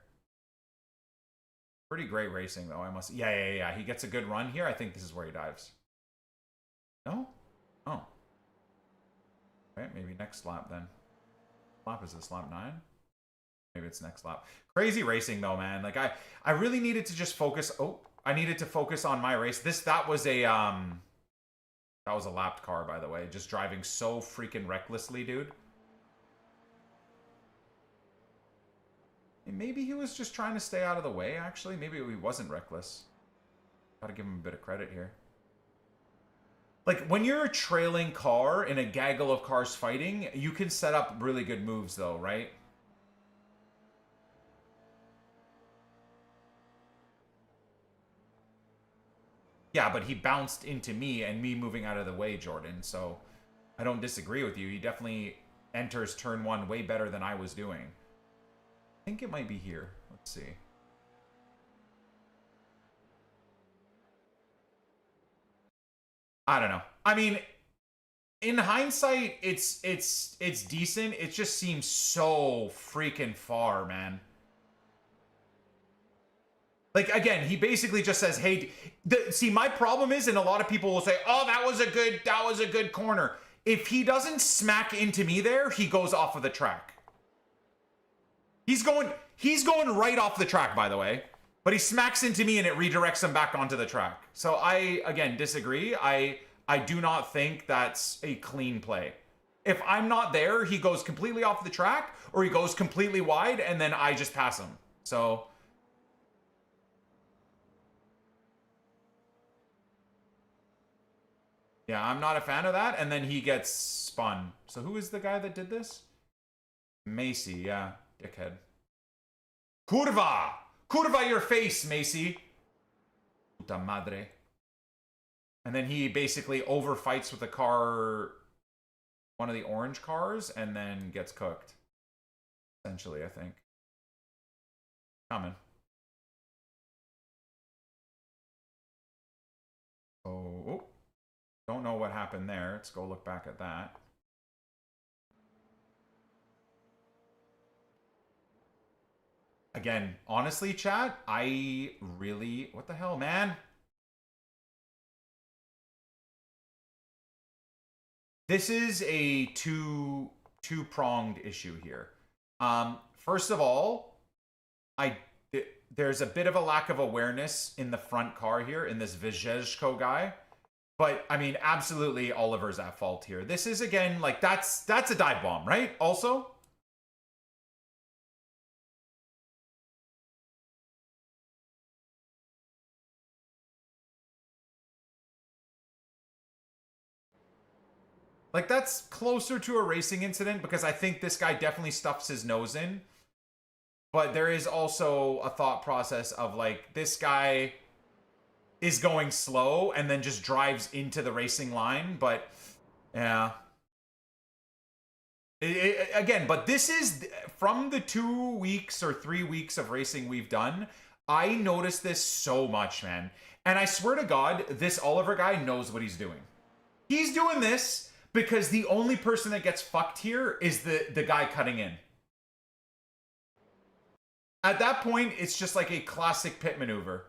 Pretty great racing, though, I must... Yeah. He gets a good run here. I think this is where he dives. No? Oh. Okay, maybe next lap then. Lap is this, lap 9? Maybe it's next lap. Crazy racing though, man. Like I really needed to just focus. Oh, I needed to focus on my race. That was a lapped car, by the way. Just driving so freaking recklessly, dude. And maybe he was just trying to stay out of the way, actually. Maybe he wasn't reckless. Gotta give him a bit of credit here. Like, when you're a trailing car in a gaggle of cars fighting, you can set up really good moves, though, right? Yeah, but he bounced into me and me moving out of the way, Jordan, so I don't disagree with you. He definitely enters turn 1 way better than I was doing. I think it might be here. Let's see. I don't know. I mean, in hindsight, it's decent. It just seems so freaking far, man. Like, again, he basically just says, hey, see, my problem is, and a lot of people will say, oh, that was a good corner. If he doesn't smack into me there, he goes off of the track. He's going right off the track, by the way. But he smacks into me and it redirects him back onto the track. So I, again, disagree. I do not think that's a clean play. If I'm not there, he goes completely off the track, or he goes completely wide, and then I just pass him. So... yeah, I'm not a fan of that. And then he gets spun. So who is the guy that did this? Macy, yeah. Dickhead. Curva! Curva your face, Macy! Puta madre. And then he basically overfights with the car, one of the orange cars, and then gets cooked. Essentially, I think. Coming. Oh. Don't know what happened there. Let's go look back at that. Again, honestly, chat, I really... what the hell, man? This is a two-pronged issue here. First of all, there's a bit of a lack of awareness in the front car here, in this Vizhezhko guy. But, I mean, absolutely Oliver's at fault here. This is, again, like, that's a dive bomb, right? Also? Like, that's closer to a racing incident because I think this guy definitely stuffs his nose in. But there is also a thought process of, like, this guy is going slow and then just drives into the racing line. But, yeah. Again, but this is, from the 2 weeks or 3 weeks of racing we've done, I noticed this so much, man. And I swear to God, this Oliver guy knows what he's doing. He's doing this because the only person that gets fucked here is the guy cutting in. At that point, it's just like a classic pit maneuver.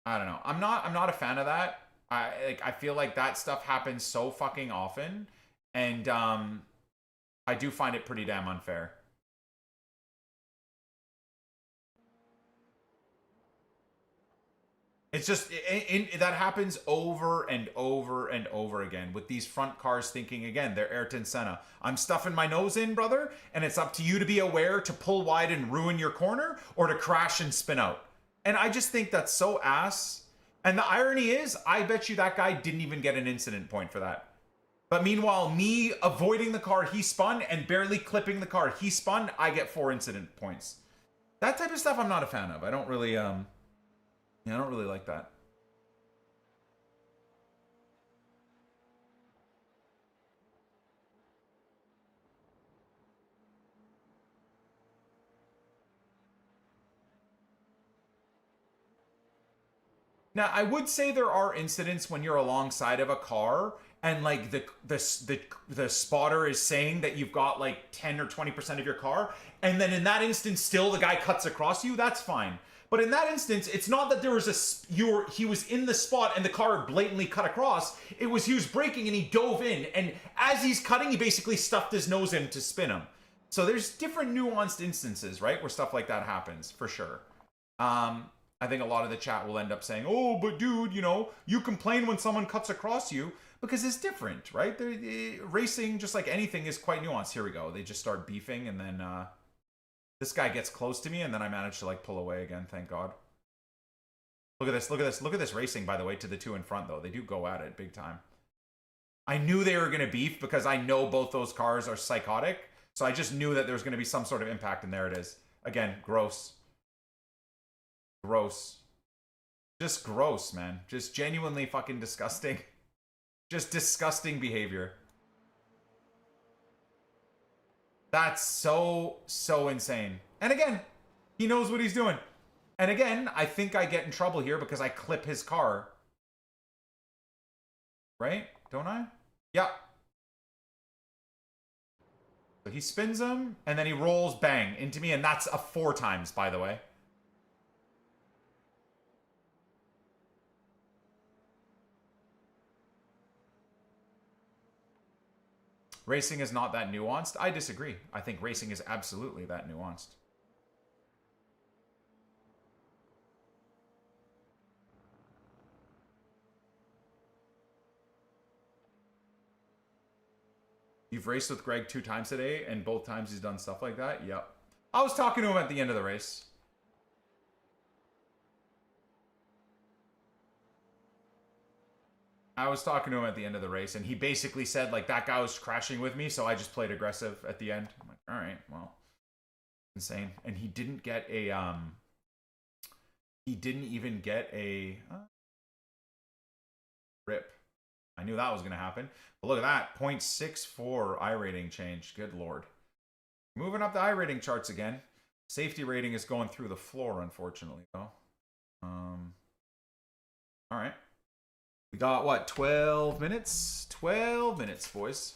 I don't know. I'm not a fan of that. I feel like that stuff happens so fucking often, and I do find it pretty damn unfair. It's just, that happens over and over and over again with these front cars thinking, again, they're Ayrton Senna. I'm stuffing my nose in, brother, and it's up to you to be aware to pull wide and ruin your corner or to crash and spin out. And I just think that's so ass. And the irony is, I bet you that guy didn't even get an incident point for that. But meanwhile, me avoiding the car he spun and barely clipping the car he spun, I get 4 incident points. That type of stuff I'm not a fan of. I don't really, yeah, I don't really like that. Now, I would say there are incidents when you're alongside of a car and like the spotter is saying that you've got like 10 or 20% of your car, and then in that instance still the guy cuts across you, that's fine. But in that instance, it's not that there was he was in the spot and the car blatantly cut across. It was he was braking and he dove in, and as he's cutting, he basically stuffed his nose in to spin him. So there's different nuanced instances, right, where stuff like that happens, for sure. I think a lot of the chat will end up saying, oh, but dude, you know, you complain when someone cuts across you, because it's different, right? Racing, just like anything, is quite nuanced. Here we go. They just start beefing, and then this guy gets close to me, and then I manage to like pull away again, thank God. Look at this. Look at this. Look at this racing, by the way, to the two in front, though. They do go at it big time. I knew they were going to beef because I know both those cars are psychotic. So I just knew that there was going to be some sort of impact, and there it is. Again, gross. Gross. Just gross, man. Just genuinely fucking disgusting. Just disgusting behavior. That's so insane. And again, he knows what he's doing. And again, I think I get in trouble here because I clip his car. Right? Don't I? Yeah. So he spins him, and then he rolls, bang, into me, and that's a 4 times, by the way. Racing is not that nuanced. I disagree. I think racing is absolutely that nuanced. You've raced with Greg 2 times today, and both times he's done stuff like that? Yep. I was talking to him at the end of the race. And he basically said, like, that guy was crashing with me, so I just played aggressive at the end. I'm like, all right, well, insane. And he didn't get a, he didn't even get a rip. I knew that was going to happen. But look at that, 0.64 iRating change. Good Lord. Moving up the iRating charts again. Safety rating is going through the floor, unfortunately, though. All right. We got, what, 12 minutes? 12 minutes, boys.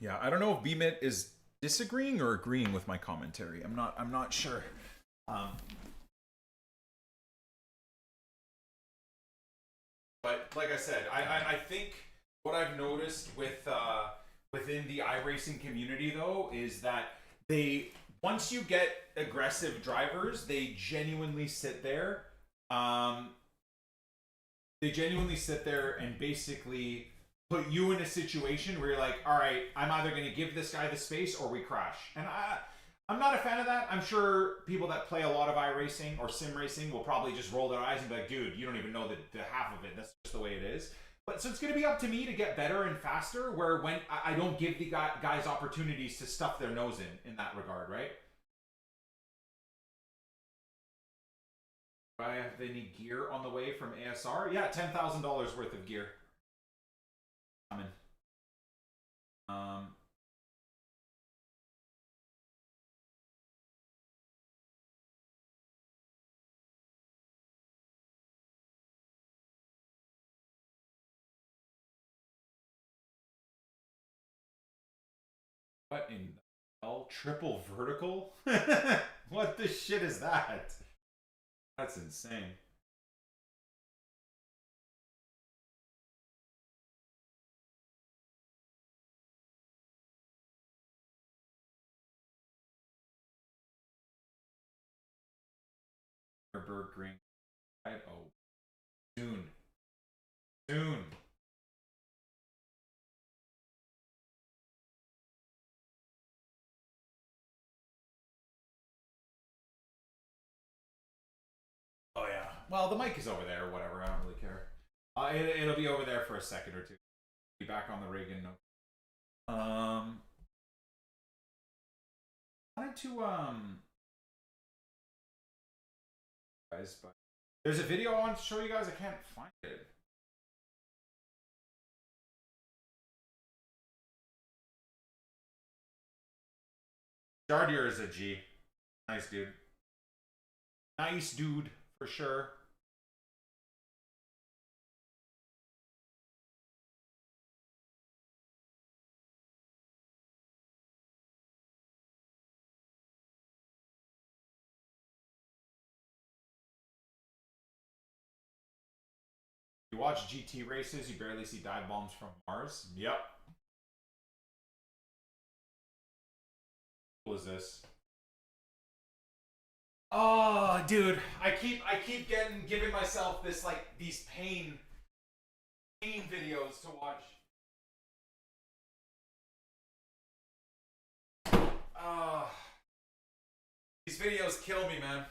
Yeah, I don't know if BMIT is disagreeing or agreeing with my commentary. I'm not sure. But like I said, I think what I've noticed with within the iRacing community, though, is that once you get aggressive drivers, they genuinely sit there. They genuinely sit there and basically put you in a situation where you're like, all right, I'm either going to give this guy the space or we crash. And I'm not a fan of that. I'm sure people that play a lot of iRacing or sim racing will probably just roll their eyes and be like, dude, you don't even know the half of it. That's just the way it is. But so it's going to be up to me to get better and faster, where when I don't give the guys opportunities to stuff their nose in that regard, right? Do I have any gear on the way from ASR? Yeah, $10,000 worth of gear. Coming. What in the hell? Triple vertical? What the shit is that? That's insane. Green. Oh, soon. Soon. Oh yeah. Well, the mic is over there or whatever. I don't really care. It'll be over there for a second or two. Be back on the rig in no. I wanted to guys, but there's a video I want to show you guys. I can't find it. Jardier is a G. Nice dude. Nice dude for sure. You watch GT races, you barely see dive bombs from Mars. Yep. What is this? Oh, dude, I keep giving myself this like these pain videos to watch. These videos kill me, man.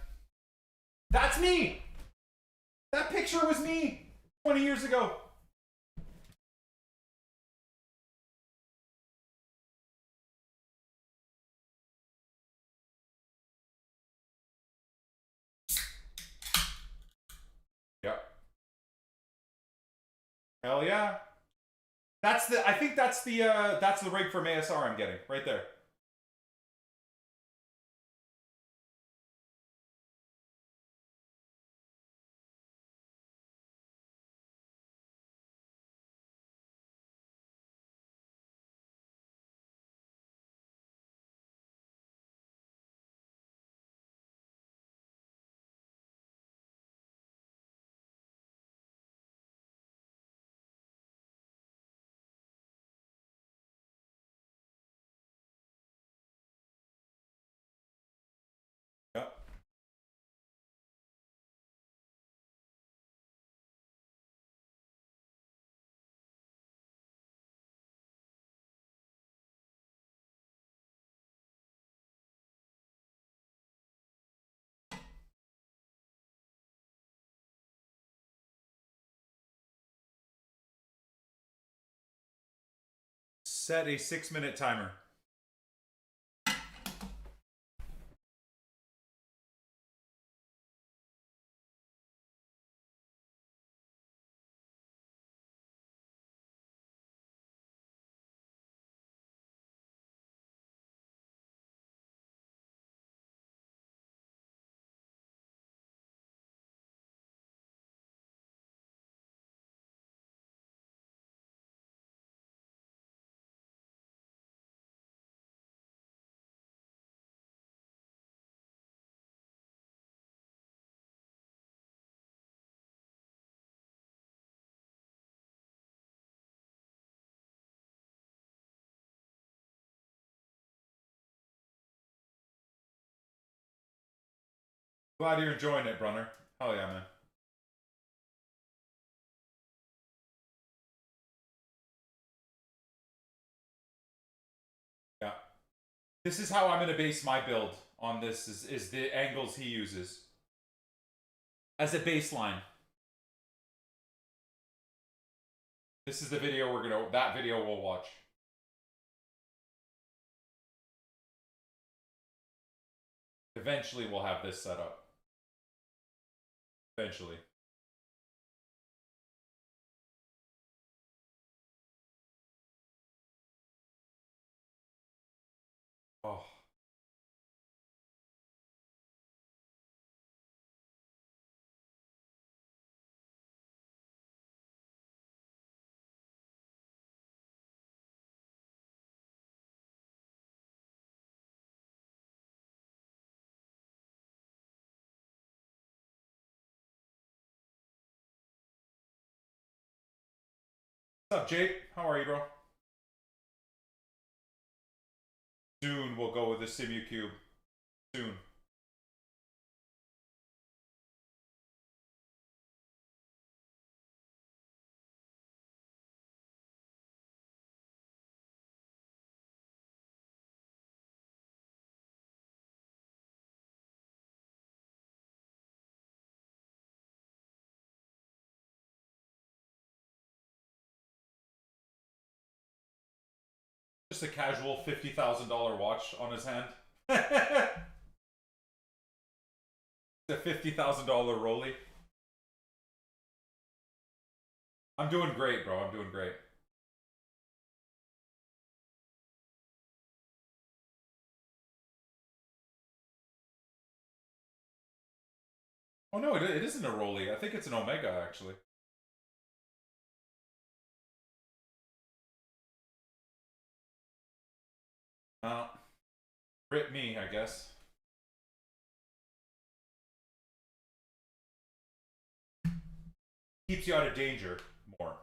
That's me. That picture was me 20 years ago. Yep. Hell yeah. I think that's the rig from ASR I'm getting right there. Yep. Set a 6-minute timer. Glad you're enjoying it, Brunner. Hell yeah, man. Yeah. This is how I'm going to base my build on this, is the angles he uses. As a baseline. This is the video that video we'll watch. Eventually we'll have this set up. Eventually. Oh. What's up, Jake? How are you, bro? Soon we'll go with the SimuCube. Soon. Just a casual $50,000 watch on his hand. The $50,000 Rolly. I'm doing great, bro. I'm doing great. Oh no, it isn't a Rolly. I think it's an Omega, actually. Rip me, I guess. Keeps you out of danger more.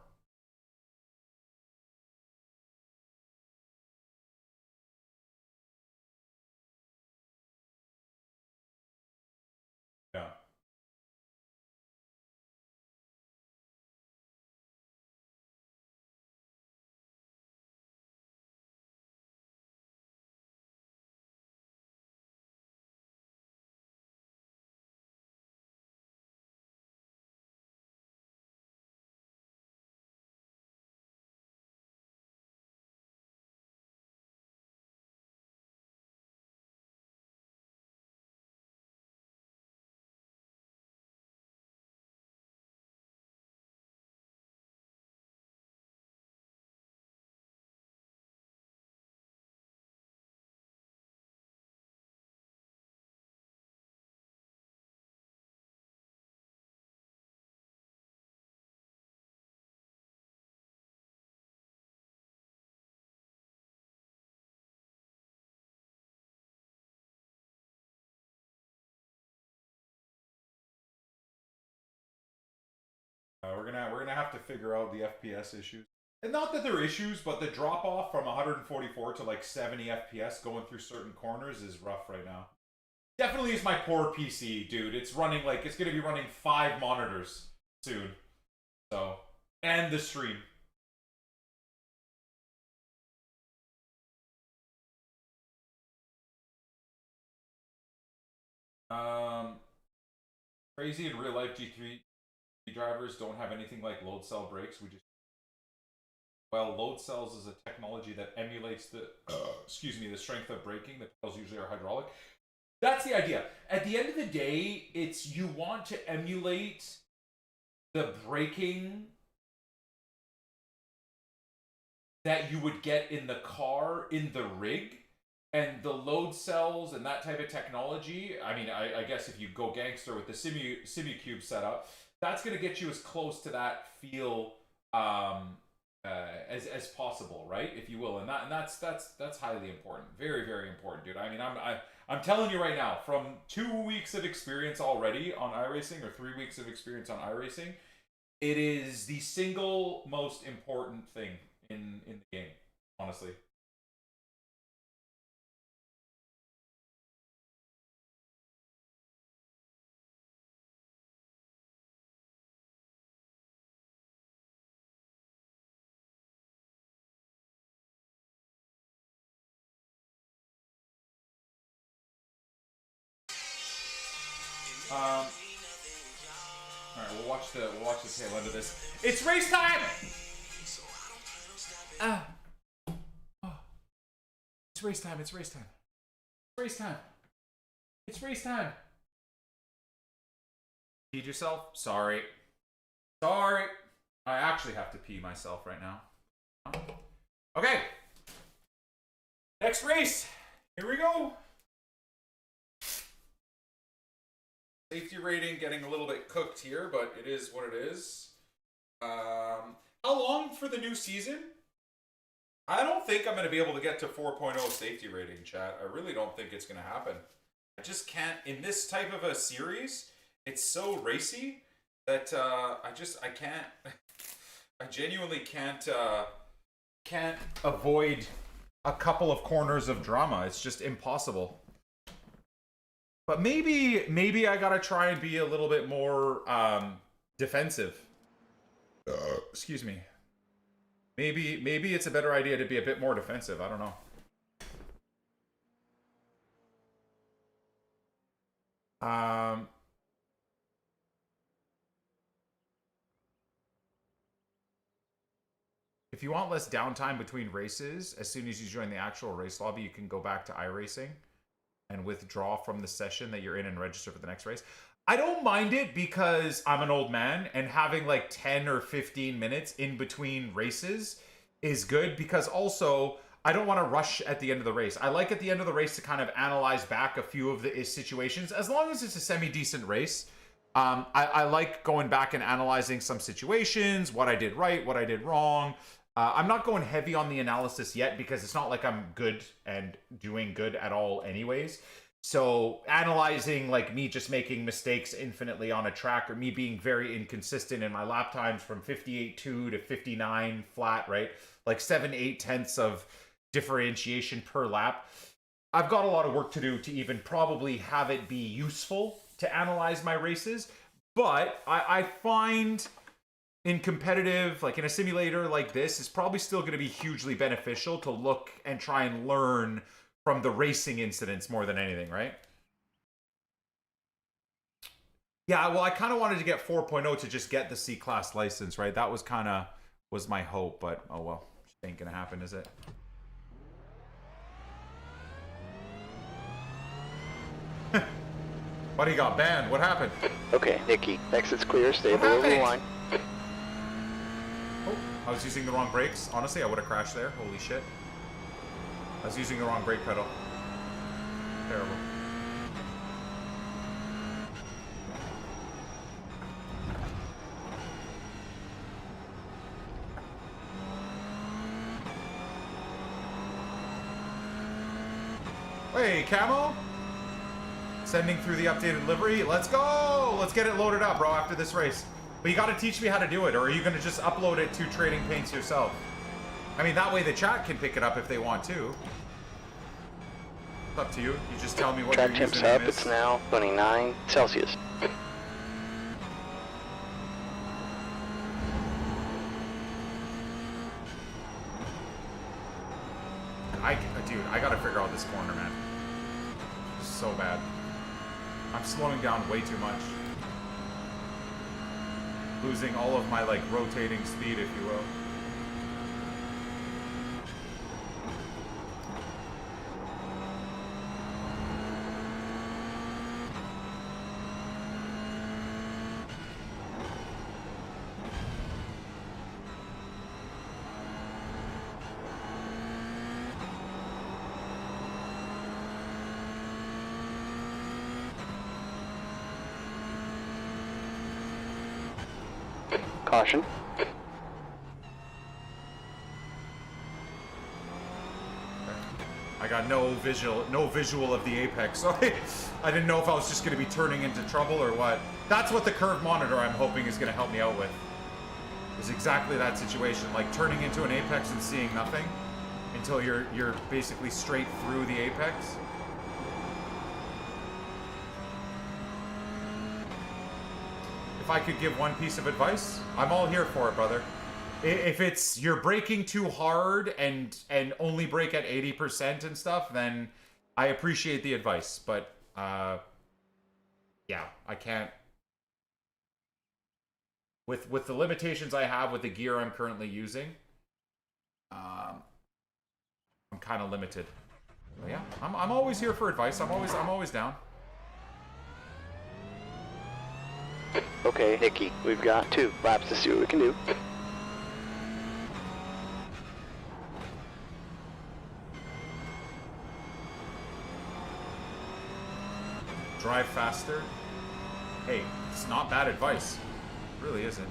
gonna have to figure out the FPS issues. And not that they're issues, but the drop off from 144 to like 70 FPS going through certain corners is rough right now. Definitely is my poor PC, dude. It's running like, it's gonna be running 5 monitors soon. So, and the stream. Crazy in real life G3 drivers don't have anything like load cell brakes. We just, well, load cells is a technology that emulates the excuse me, the strength of braking. The pedals usually are hydraulic. That's the idea. At the end of the day, it's you want to emulate the braking that you would get in the car in the rig. And the load cells and that type of technology, I mean, I guess if you go gangster with the SimuCube setup, that's going to get you as close to that feel as possible, right? If you will, and that's highly important, very, very important, dude. I mean, I'm telling you right now, from 2 weeks of experience already on iRacing, or 3 weeks of experience on iRacing, it is the single most important thing in the game, honestly. All right, we'll watch the tail end of this. It's race time. It's race time. It's race time. It's race time. It's race time. Peed yourself? Sorry. Sorry. I actually have to pee myself right now. Okay. Next race. Here we go. Safety rating getting a little bit cooked here, but it is what it is. How long for the new season? I don't think I'm going to be able to get to 4.0 safety rating, chat. I really don't think it's going to happen. I just can't. In this type of a series, it's so racy that I can't. I genuinely can't avoid a couple of corners of drama. It's just impossible. But maybe I gotta try and be a little bit more defensive. Excuse me. Maybe it's a better idea to be a bit more defensive. I don't know. If you want less downtime between races, as soon as you join the actual race lobby, you can go back to iRacing and withdraw from the session that you're in and register for the next race. I don't mind it because I'm an old man, and having like 10 or 15 minutes in between races is good, because also I don't want to rush at the end of the race. I like at the end of the race to kind of analyze back a few of the situations, as long as it's a semi-decent race. I like going back and analyzing some situations, what I did right, what I did wrong. I'm not going heavy on the analysis yet, because it's not like I'm good and doing good at all anyways. So analyzing like me just making mistakes infinitely on a track, or me being very inconsistent in my lap times from 58.2 to 59 flat, right? Like 7/8 tenths of differentiation per lap. I've got a lot of work to do to even probably have it be useful to analyze my races. But I find in competitive, like in a simulator like this, is probably still going to be hugely beneficial to look and try and learn from the racing incidents more than anything, right? Yeah, well, I kind of wanted to get 4.0 to just get the C-Class license, right? That was kind of was my hope, but oh well, it ain't going to happen, is it? What, he got banned? What happened? Okay, Nikki, exit's clear, stay below the line. Oh, I was using the wrong brakes. Honestly, I would have crashed there. Holy shit. I was using the wrong brake pedal. Terrible. Hey, Camo. Sending through the updated livery. Let's go! Let's get it loaded up, bro, after this race. But you got to teach me how to do it, or are you going to just upload it to Trading Paints yourself? I mean, that way the chat can pick it up if they want to. It's up to you. You just tell me what Track your temp's username up. is. It's now 29 Celsius. Dude, I gotta figure out this corner, man. So bad. I'm slowing down way too much. Losing all of my, like, rotating speed, if you will. Caution. I got no visual of the apex, so I didn't know if I was just going to be turning into trouble or what. That's what the curve monitor I'm hoping is going to help me out with. Is exactly that situation, like turning into an apex and seeing nothing until you're basically straight through the apex. If I could give one piece of advice, I'm all here for it, brother. If it's you're braking too hard and only brake at 80% and stuff, then I appreciate the advice. But yeah, I can't. With the limitations I have with the gear I'm currently using, I'm kind of limited. But yeah, I'm always here for advice. I'm always down. Okay, Nicky, we've got 2 laps to see what we can do. Drive faster. Hey, it's not bad advice. It really isn't.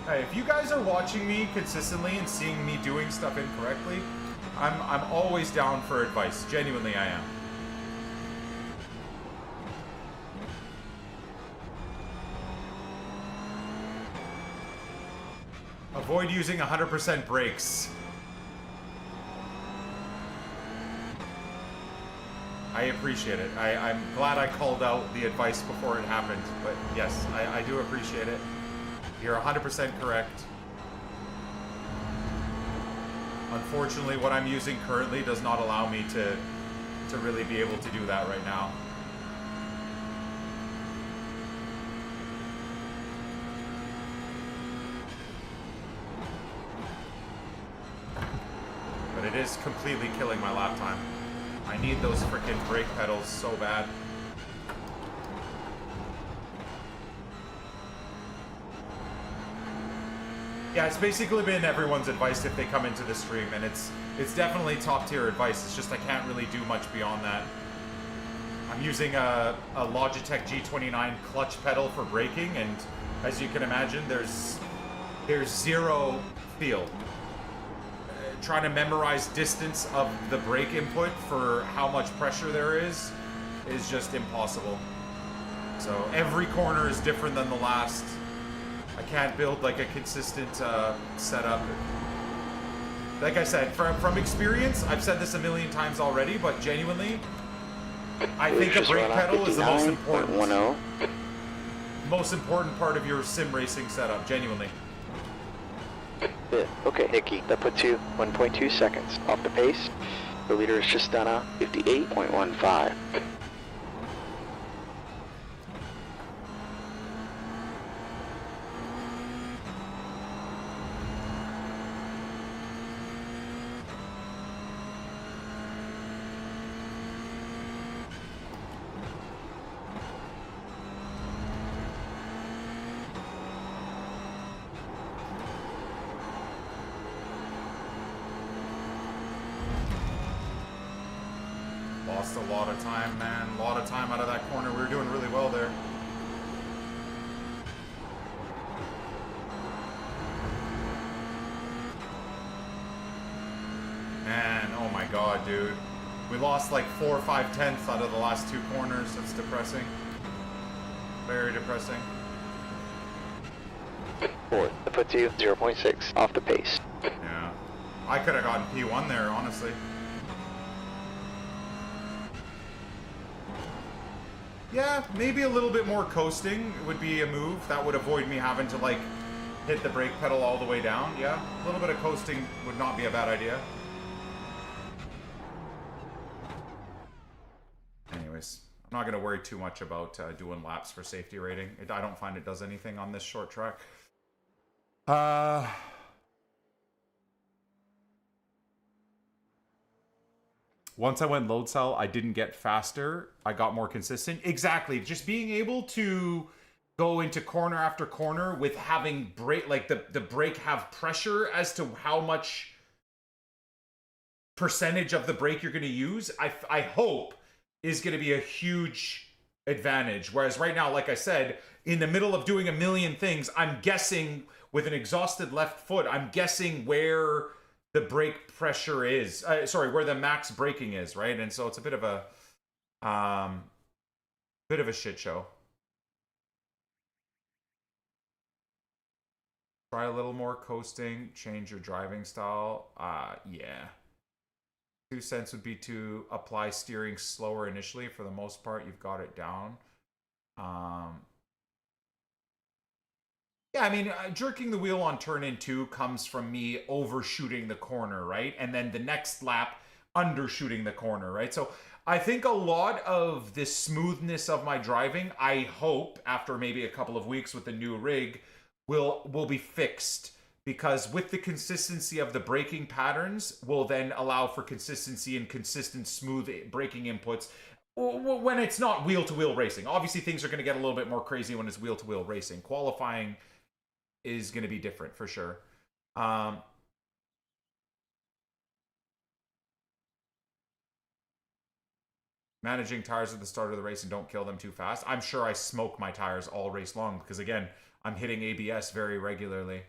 Hey, if you guys are watching me consistently and seeing me doing stuff incorrectly, I'm always down for advice. Genuinely, I am. Avoid using 100% brakes. I appreciate it. I'm glad I called out the advice before it happened. But yes, I do appreciate it. You're 100% correct. Unfortunately, what I'm using currently does not allow me to really be able to do that right now. But it is completely killing my lap time. I need those freaking brake pedals so bad. Yeah, it's basically been everyone's advice if they come into the stream, and it's definitely top tier advice. It's just I can't really do much beyond that. I'm using a Logitech G29 clutch pedal for braking, and as you can imagine, there's zero feel. Trying to memorize distance of the brake input for how much pressure there is just impossible. So every corner is different than the last. I can't build like a consistent setup. Like I said, from experience, I've said this a million times already, but genuinely, I think a brake pedal is the most important part of your sim racing setup, genuinely. Okay, Nicky, that puts you 1.2 seconds off the pace. The leader is just done a 58.15. Lost a lot of time, man. A lot of time out of that corner. We were doing really well there. Man, oh my god, dude. We lost like 4 or 5 tenths out of the last 2 corners. That's depressing. Very depressing. Fourth. That puts you 0.6 off the pace. Yeah. I could have gotten P1 there, honestly. Yeah, maybe a little bit more coasting would be a move. That would avoid me having to, like, hit the brake pedal all the way down. Yeah, a little bit of coasting would not be a bad idea. Anyways, I'm not going to worry too much about doing laps for safety rating. I don't find it does anything on this short track. Once I went load cell, I didn't get faster. I got more consistent. Exactly. Just being able to go into corner after corner with having brake, like the brake have pressure as to how much percentage of the brake you're going to use, I hope is going to be a huge advantage. Whereas right now, like I said, in the middle of doing a million things, I'm guessing with an exhausted left foot, I'm guessing where the brake pressure is, where the max braking is, right? And so it's a bit of a shit show. Try a little more coasting, change your driving style. Yeah. 2 cents would be to apply steering slower initially. For the most part, you've got it down. Yeah, I mean, jerking the wheel on turn-in 2 comes from me overshooting the corner, right? And then the next lap, undershooting the corner, right? So I think a lot of this smoothness of my driving, I hope, after maybe a couple of weeks with the new rig, will be fixed. Because with the consistency of the braking patterns, will then allow for consistency and consistent, smooth braking inputs when it's not wheel-to-wheel racing. Obviously, things are going to get a little bit more crazy when it's wheel-to-wheel racing. Qualifying is going to be different for sure. Managing tires at the start of the race and don't kill them too fast. I'm sure I smoke my tires all race long because, again, I'm hitting ABS very regularly.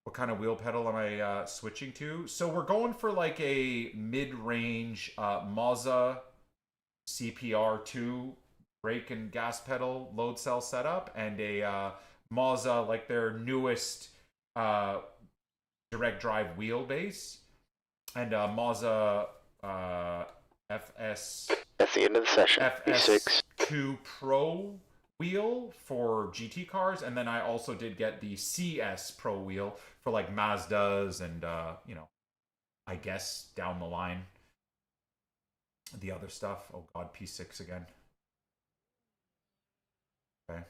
What kind of wheel pedal am I switching to? So we're going for like a mid-range Mazda CPR2 brake and gas pedal load cell setup, and a Mazda, like their newest direct drive wheelbase, and a Mazda FS. That's the end of the session. FS2 Pro wheel for GT cars, and then I also did get the CS Pro wheel for like Mazdas and you know, I guess down the line the other stuff. Oh god, P6 again. Okay.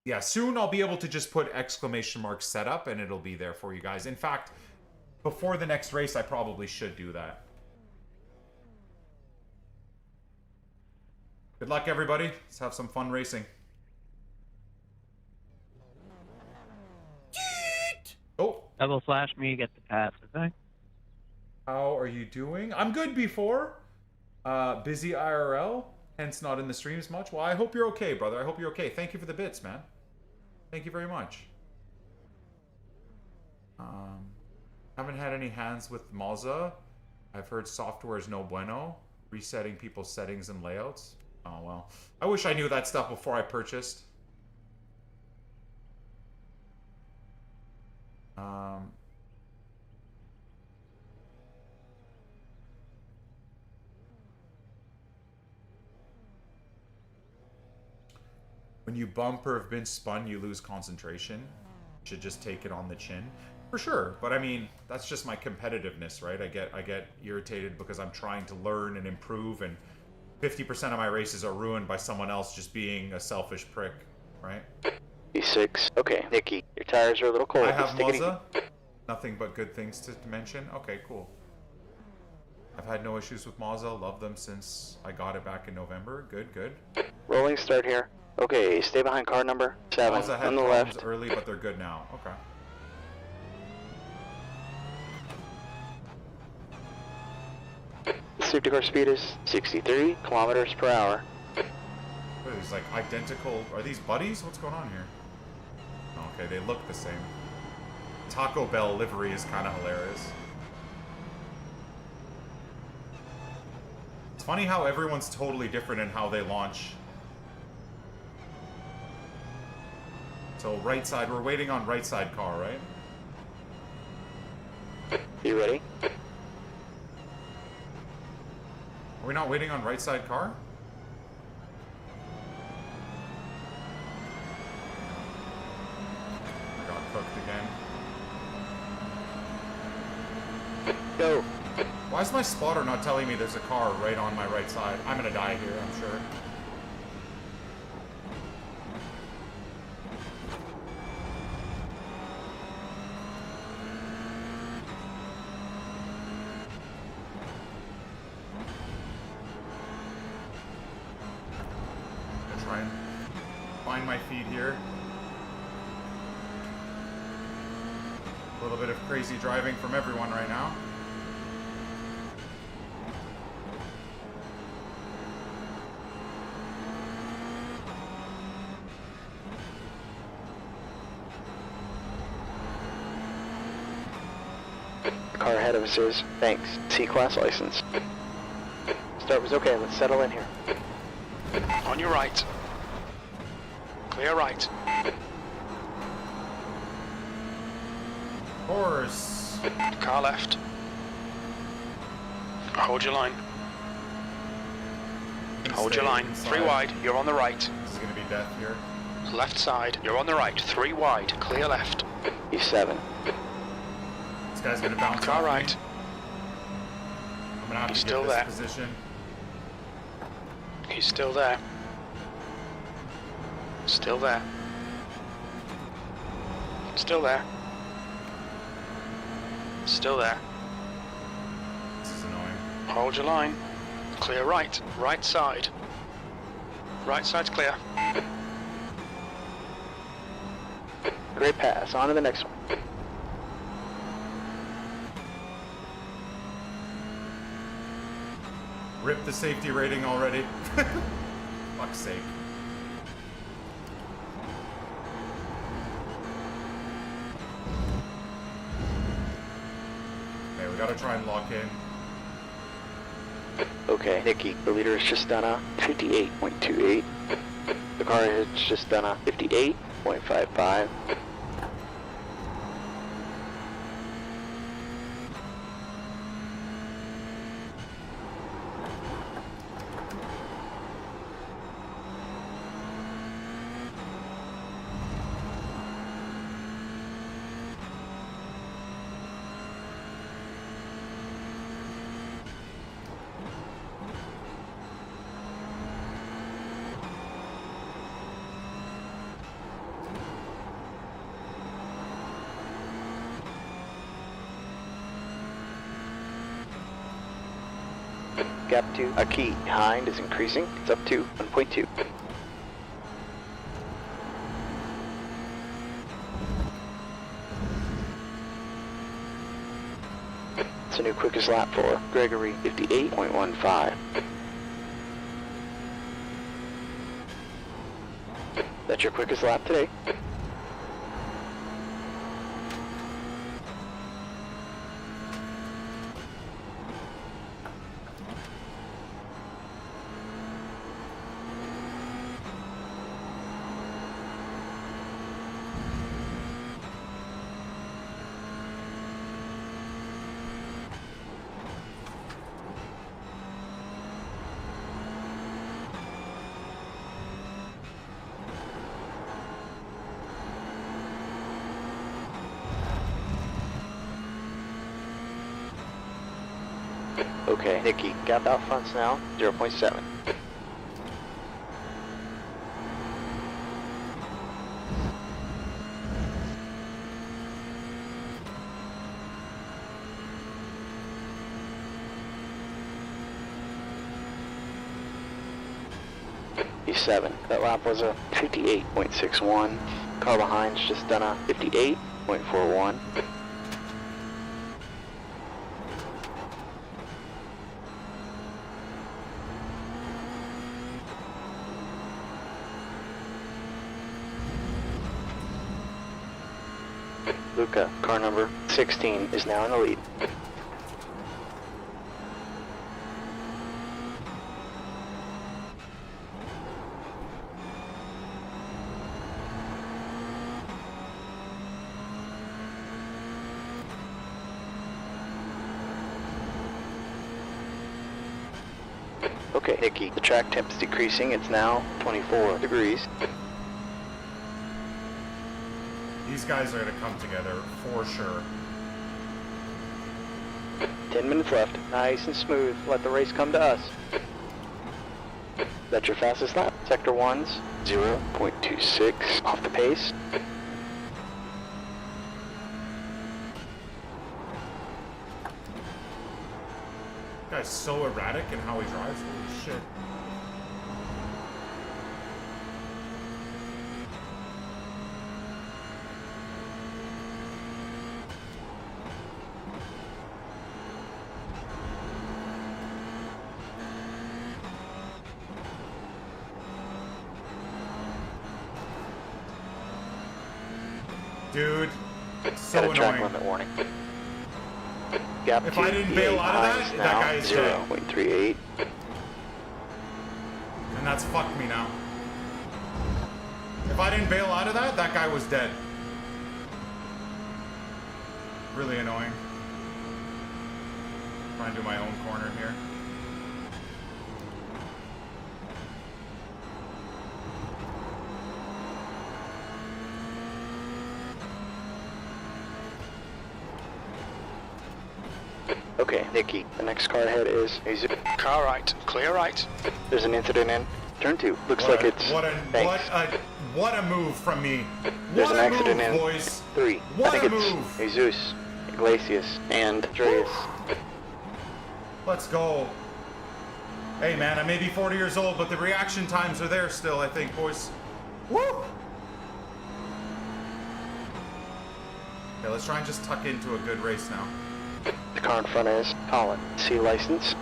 Yeah, soon I'll be able to just put exclamation mark setup and it'll be there for you guys. In fact, before the next race, I probably should do that. Good luck, everybody. Let's have some fun racing. Oh. Double slash me, get the pass, okay? How are you doing? I'm good before. Busy IRL, hence not in the streams much. Well, I hope you're okay, brother. I hope you're okay. Thank you for the bits, man. Thank you very much. Haven't had any hands with Mazda. I've heard software is no bueno. Resetting people's settings and layouts. Oh, well. I wish I knew that stuff before I purchased. When you bump or have been spun, you lose concentration. You should just take it on the chin. For sure, but I mean, that's just my competitiveness, right? I get irritated because I'm trying to learn and improve, and 50% of my races are ruined by someone else just being a selfish prick, right? E6. Okay, Nikki, your tires are a little cold. I have Mazda. Nothing but good things to mention. Okay, cool. I've had no issues with Mazda. Love them since I got it back in November. Good, good. Rolling start here. Okay, stay behind car number 7 Mazda had on the problems left. early, but they're good now. Okay. The safety car speed is 63 kilometers per hour. What are these, like, identical... Are these buddies? What's going on here? Okay, they look the same. Taco Bell livery is kind of hilarious. It's funny how everyone's totally different in how they launch. So right side, we're waiting on right side car, right? You ready? Are we not waiting on right side car? I got cooked again. Go. Why is my spotter not telling me there's a car right on my right side? I'm gonna die here, I'm sure. I'll try and find my feet here. A little bit of crazy driving from everyone right now. The car ahead of us is, thanks, C-Class license. Start was okay, let's settle in here. On your right. Clear right. Horse. Car left. Hold your line. Hold your line. Inside. 3 wide, you're on the right. This is gonna be death here. Left side, you're on the right. 3 wide, clear left. E7. This guy's gonna bounce Car off me. right. I'm gonna have He's to still get this there. position. He's still there. Still there. Still there. Still there. This is annoying. Hold your line. Clear right. Right side. Right side's clear. Great pass, on to the next one. Rip the safety rating already. Fuck's sake. Okay, we gotta try and lock in. Okay, Nikki, the leader has just done a 58.28. The car has just done a 58.55. Gap to a key behind is increasing. It's up to 1.2. It's a new quickest lap for Gregory, 58.15. That's your quickest lap today. Okay, Nikki, gap out fronts now, 0.7. E7, that lap was a 58.61. Car behind's just done a 58.41. Luca, car number 16, is now in the lead. Okay, Nikki, the track temp is decreasing. It's now 24 degrees. These guys are going to come together for sure. 10 minutes left. Nice and smooth. Let the race come to us. That's your fastest lap. Sector 1's 0.26 off the pace. Guy's so erratic in how he drives. Holy shit. Dude, it's so Got a track annoying. limit warning. Gap If to I didn't the bail eight out of that, behind is that now guy is dead. 0.38. And that's fucked me now. If I didn't bail out of that, that guy was dead. Really annoying. Trying to do my own corner here. Okay, Nikki, the next car ahead is a Car right, clear right. There's an incident in turn 2. Looks like it's What a move from me. There's What an a accident move, in boys. 3. What I think a it's move. Jesus, Iglesias, and Andreas. Let's go. Hey man, I may be 40 years old, but the reaction times are there still, I think, boys. Woo! Okay, let's try and just tuck into a good race now. The car in front is Colin, C license.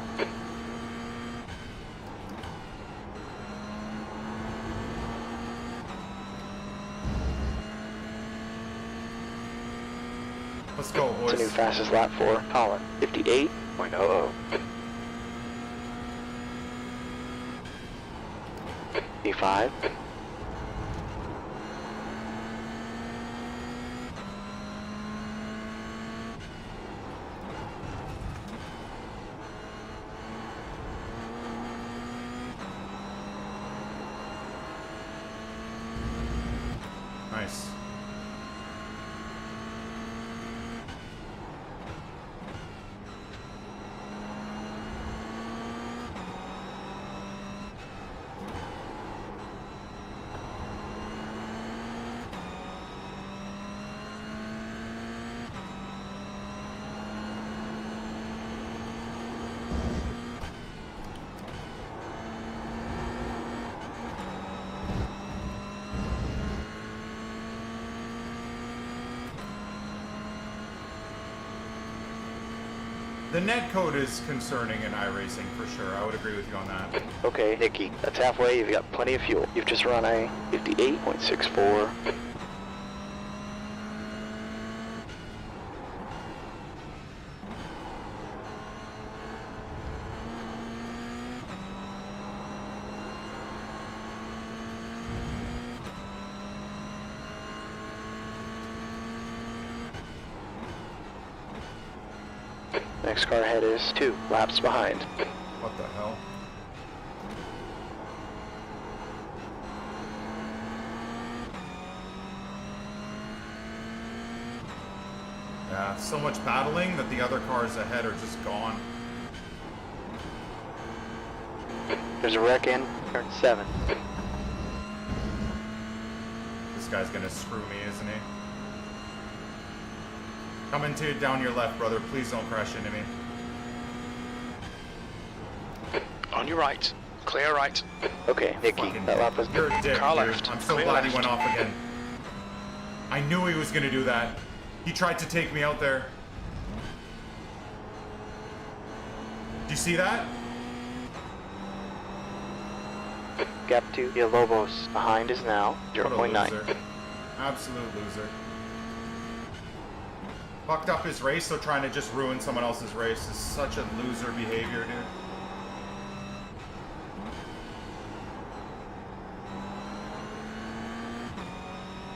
Let's go, boys. It's a new fastest lap for Colin, 58.00. 55. Nice. The net code is concerning in iRacing for sure. I would agree with you on that. Okay, Nikki, that's halfway. You've got plenty of fuel. You've just run a 58.64. Next car ahead is 2 laps behind. What the hell? Yeah, so much battling that the other cars ahead are just gone. There's a wreck in turn 7. This guy's gonna screw me, isn't he? Coming to down your left, brother. Please don't crash into me. On your right, clear right. Okay, Nikki, Fucking that lap was You're a dick, Car dude. left. I'm so Clear glad he left. went off again. I knew he was gonna do that. He tried to take me out there. Do you see that? Gap to Villalobos behind is now What a 0.9. loser. Absolute loser. Fucked up his race, so trying to just ruin someone else's race is such a loser behavior, dude.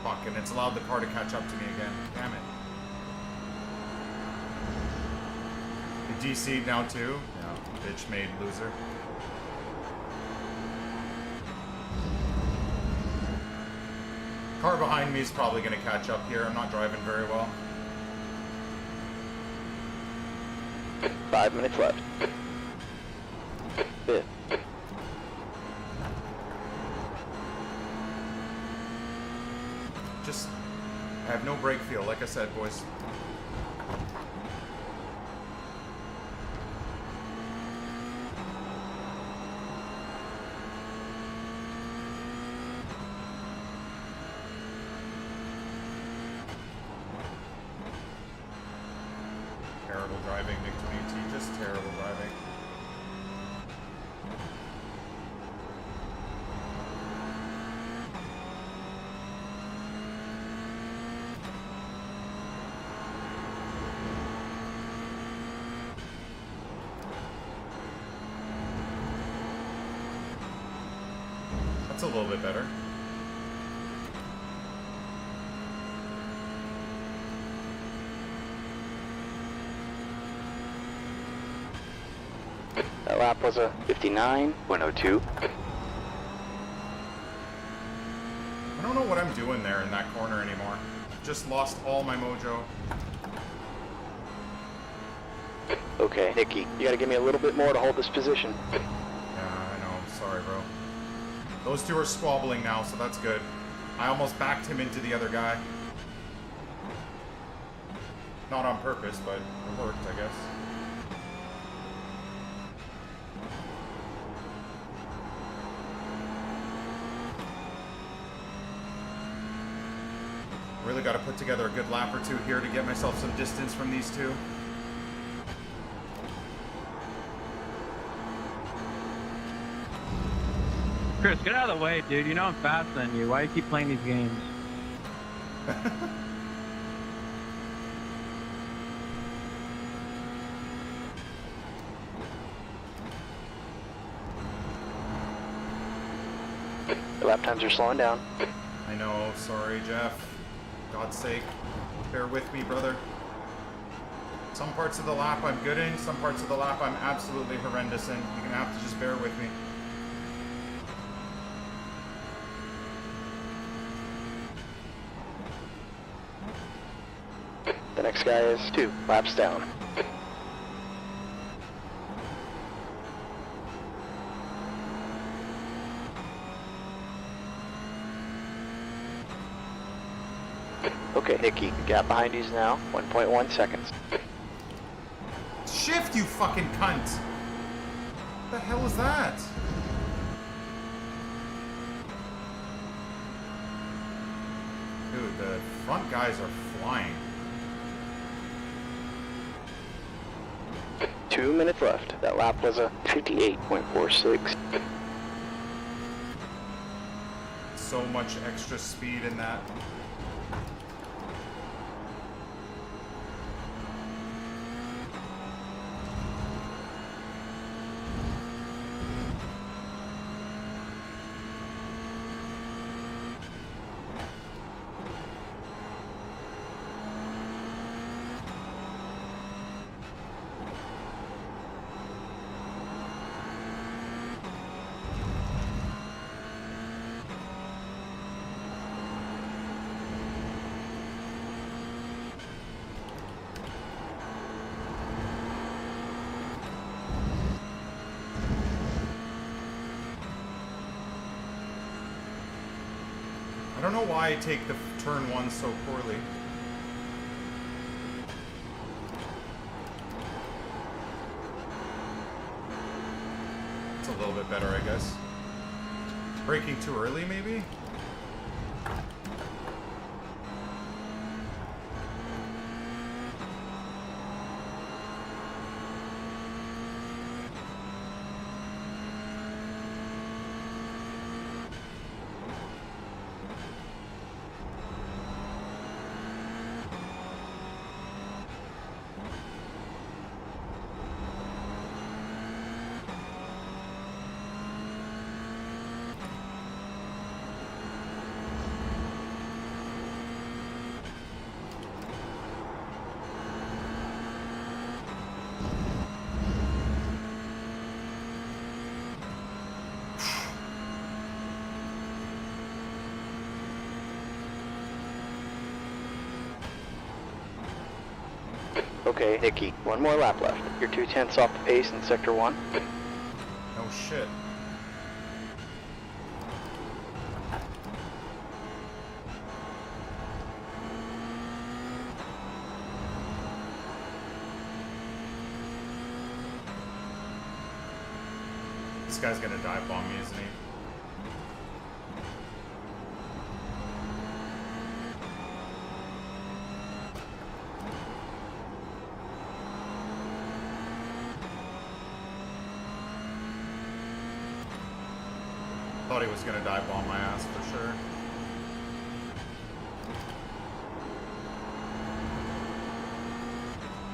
Fuck, and it's allowed the car to catch up to me again. Damn it. You DC'd now too? No, bitch made loser. Car behind me is probably going to catch up here. I'm not driving very well. 5 minutes left. Fifth. Just, I have no brake feel, like I said, boys. Terrible driving, NICK28T, just terrible driving. That's a little bit better. That lap was a 59.02. I don't know what I'm doing there in that corner anymore. Just lost all my mojo. Okay, Nicky, you gotta give me a little bit more to hold this position. Yeah, I know. I'm sorry, bro. Those two are squabbling now, so that's good. I almost backed him into the other guy. Not on purpose, but it worked, I guess. Really got to put together a good lap or two here to get myself some distance from these two. Chris, get out of the way, dude. You know I'm faster than you. Why do you keep playing these games? The lap times are slowing down. I know, sorry, Jeff. God's sake, bear with me, brother. Some parts of the lap I'm good in, some parts of the lap I'm absolutely horrendous in. You're gonna have to just bear with me. The next guy is 2 laps down. Okay, Nicky, the gap behind you is now 1.1 seconds. Shift, you fucking cunt! What the hell is that? Dude, the front guys are flying. 2 minutes left. That lap was a 58.46. So much extra speed in that. I don't know why I take the turn 1 so poorly. It's a little bit better, I guess. Braking too early, maybe? Okay, Nikki, one more lap left. You're 2/10 off the pace in Sector 1. Oh shit. This guy's gonna dive bomb me, isn't he? Thought he was gonna dive bomb my ass for sure.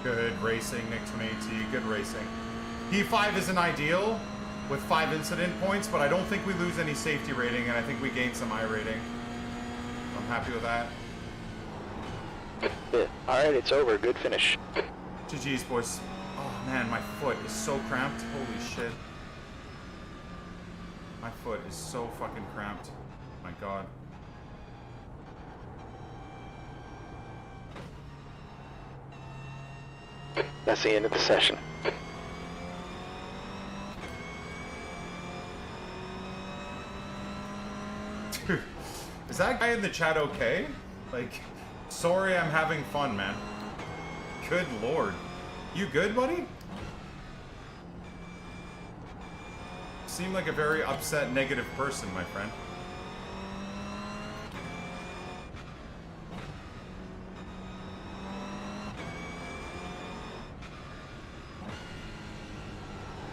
Good racing, NICK28T, good racing. P5 isn't ideal with 5 incident points, but I don't think we lose any safety rating, and I think we gain some I rating. I'm happy with that. Yeah. Alright, it's over. Good finish. GG's, boys. Oh man, my foot is so cramped. Holy shit. My foot is so fucking cramped. My god. That's the end of the session. Dude, is that guy in the chat okay? Like, sorry I'm having fun, man. Good lord. You good, buddy? Seem like a very upset, negative person, my friend.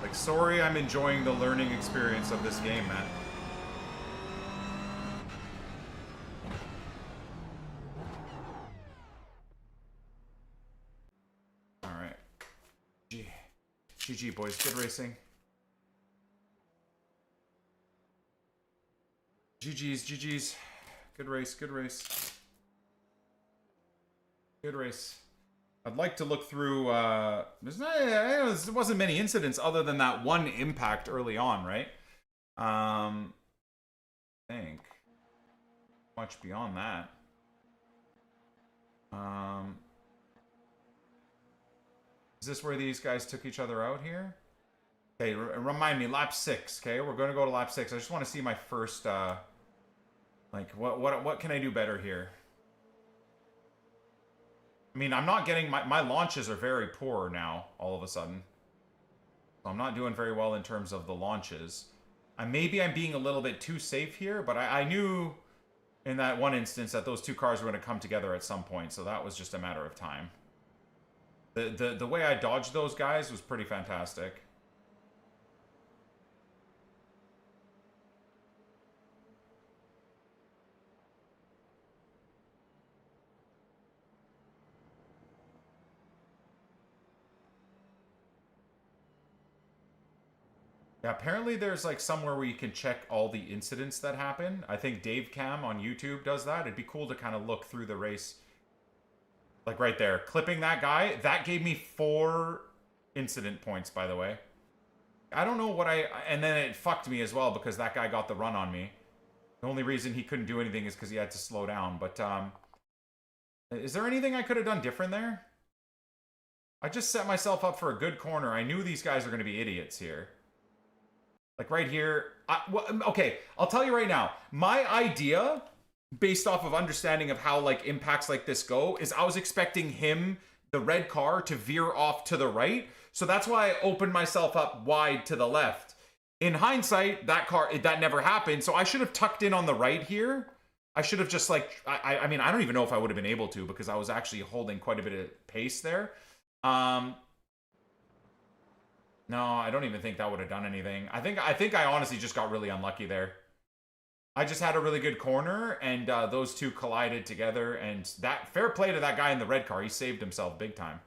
Like, sorry I'm enjoying the learning experience of this game, man. Alright. GG, boys. Good racing. GG's, GG's. Good race, good race. Good race. I'd like to look through, there wasn't many incidents other than that one impact early on, right? I think. Much beyond that. Is this where these guys took each other out here? Okay, remind me, lap 6, okay? We're gonna go to lap 6. I just want to see my first, like, what can I do better here? I mean, I'm not getting... My launches are very poor now, all of a sudden. So I'm not doing very well in terms of the launches. Maybe I'm being a little bit too safe here, but I knew in that one instance that those two cars were going to come together at some point, so that was just a matter of time. The way I dodged those guys was pretty fantastic. Yeah, apparently there's like somewhere where you can check all the incidents that happen. I think Dave Cam on YouTube does that. It'd be cool to kind of look through the race. Like right there, clipping that guy, that gave me 4 incident points, by the way. I don't know what and then it fucked me as well because that guy got the run on me. The only reason he couldn't do anything is because he had to slow down. But is there anything I could have done different there? I just set myself up for a good corner. I knew these guys are going to be idiots here. Like right here. Okay, I'll tell you right now. My idea, based off of understanding of how like impacts like this go, is I was expecting him, the red car, to veer off to the right. So that's why I opened myself up wide to the left. In hindsight, that never happened. So I should have tucked in on the right here. I should have just like, I mean, I don't even know if I would have been able to because I was actually holding quite a bit of pace there. No, I don't even think that would have done anything. I think I honestly just got really unlucky there. I just had a really good corner, and those two collided together, and that fair play to that guy in the red car. He saved himself big time.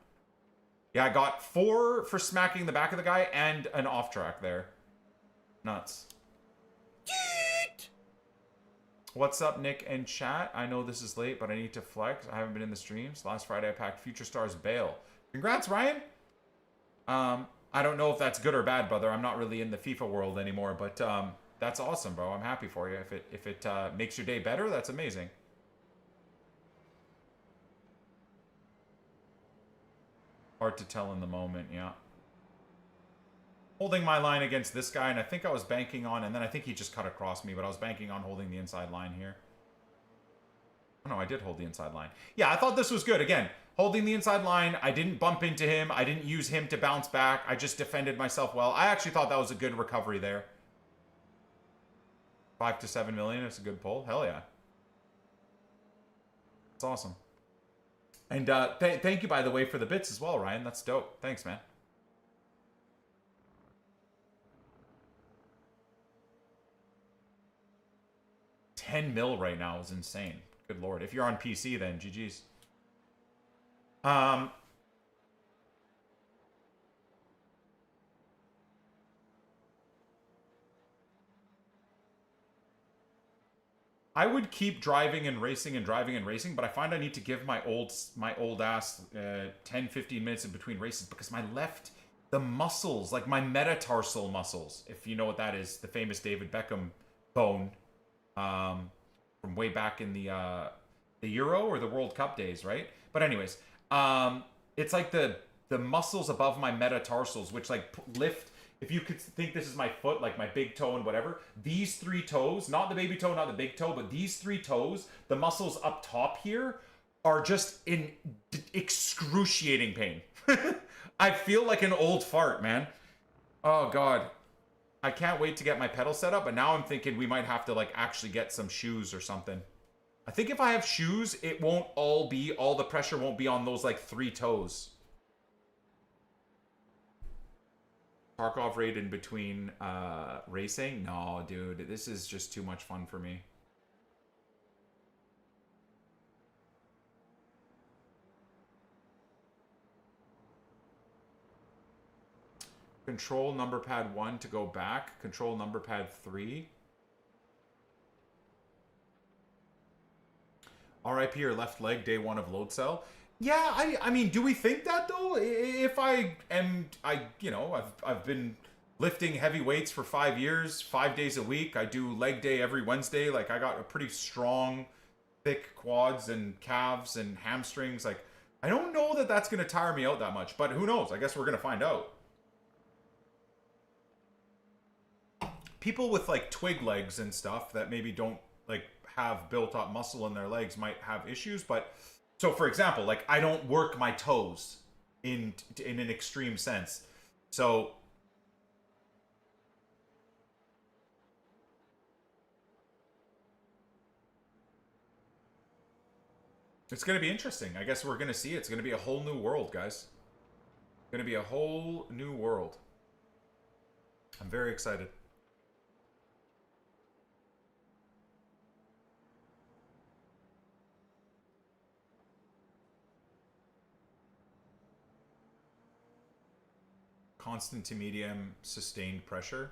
Yeah, I got 4 for smacking the back of the guy and an off track there. Nuts. What's up, Nick and chat? I know this is late, but I need to flex. I haven't been in the streams. Last Friday, I packed Future Stars bail. Congrats, Ryan. I don't know if that's good or bad, brother. I'm not really in the FIFA world anymore, but that's awesome, bro. I'm happy for you. If it makes your day better, that's amazing. Hard to tell in the moment, yeah. Holding my line against this guy, and I think I was banking on, and then I think he just cut across me, but I was banking on holding the inside line here. Oh, no, I did hold the inside line. Yeah, I thought this was good. Again, holding the inside line. I didn't bump into him. I didn't use him to bounce back. I just defended myself well. I actually thought that was a good recovery there. 5 to 7 million. It's a good pull. Hell yeah. That's awesome. And thank you, by the way, for the bits as well, Ryan. That's dope. Thanks, man. $10 mil right now is insane. Good lord. If you're on PC, then GG's. I would keep driving and racing and driving and racing, but I find I need to give my old ass 10-15 minutes in between races because the muscles, like my metatarsal muscles, if you know what that is, the famous David Beckham bone from way back in the Euro or the World Cup days, right? But anyways, it's like the muscles above my metatarsals, which like lift. If you could think this is my foot, like my big toe and whatever, these 3 toes, not the baby toe, not the big toe, but these 3 toes, the muscles up top here are just in excruciating pain. I feel like an old fart, man. Oh, God. I can't wait to get my pedal set up, but now I'm thinking we might have to like actually get some shoes or something. I think if I have shoes, it won't all the pressure won't be on those like 3 toes. Tarkov raid in between racing? No, dude. This is just too much fun for me. Control number pad 1 to go back. Control number pad 3. RIP your left leg, day 1 of load cell. Yeah, I mean, do we think that though? If you know, I've been lifting heavy weights for 5 years, 5 days a week. I do leg day every Wednesday. Like I got a pretty strong, thick quads and calves and hamstrings. Like I don't know that that's going to tire me out that much, but who knows? I guess we're going to find out. People with like twig legs and stuff that maybe don't like have built up muscle in their legs might have issues, but so for example, like I don't work my toes in an extreme sense. So it's going to be interesting. I guess we're going to see it. It's going to be a whole new world, guys. It's going to be a whole new world. I'm very excited. Constant to medium sustained pressure.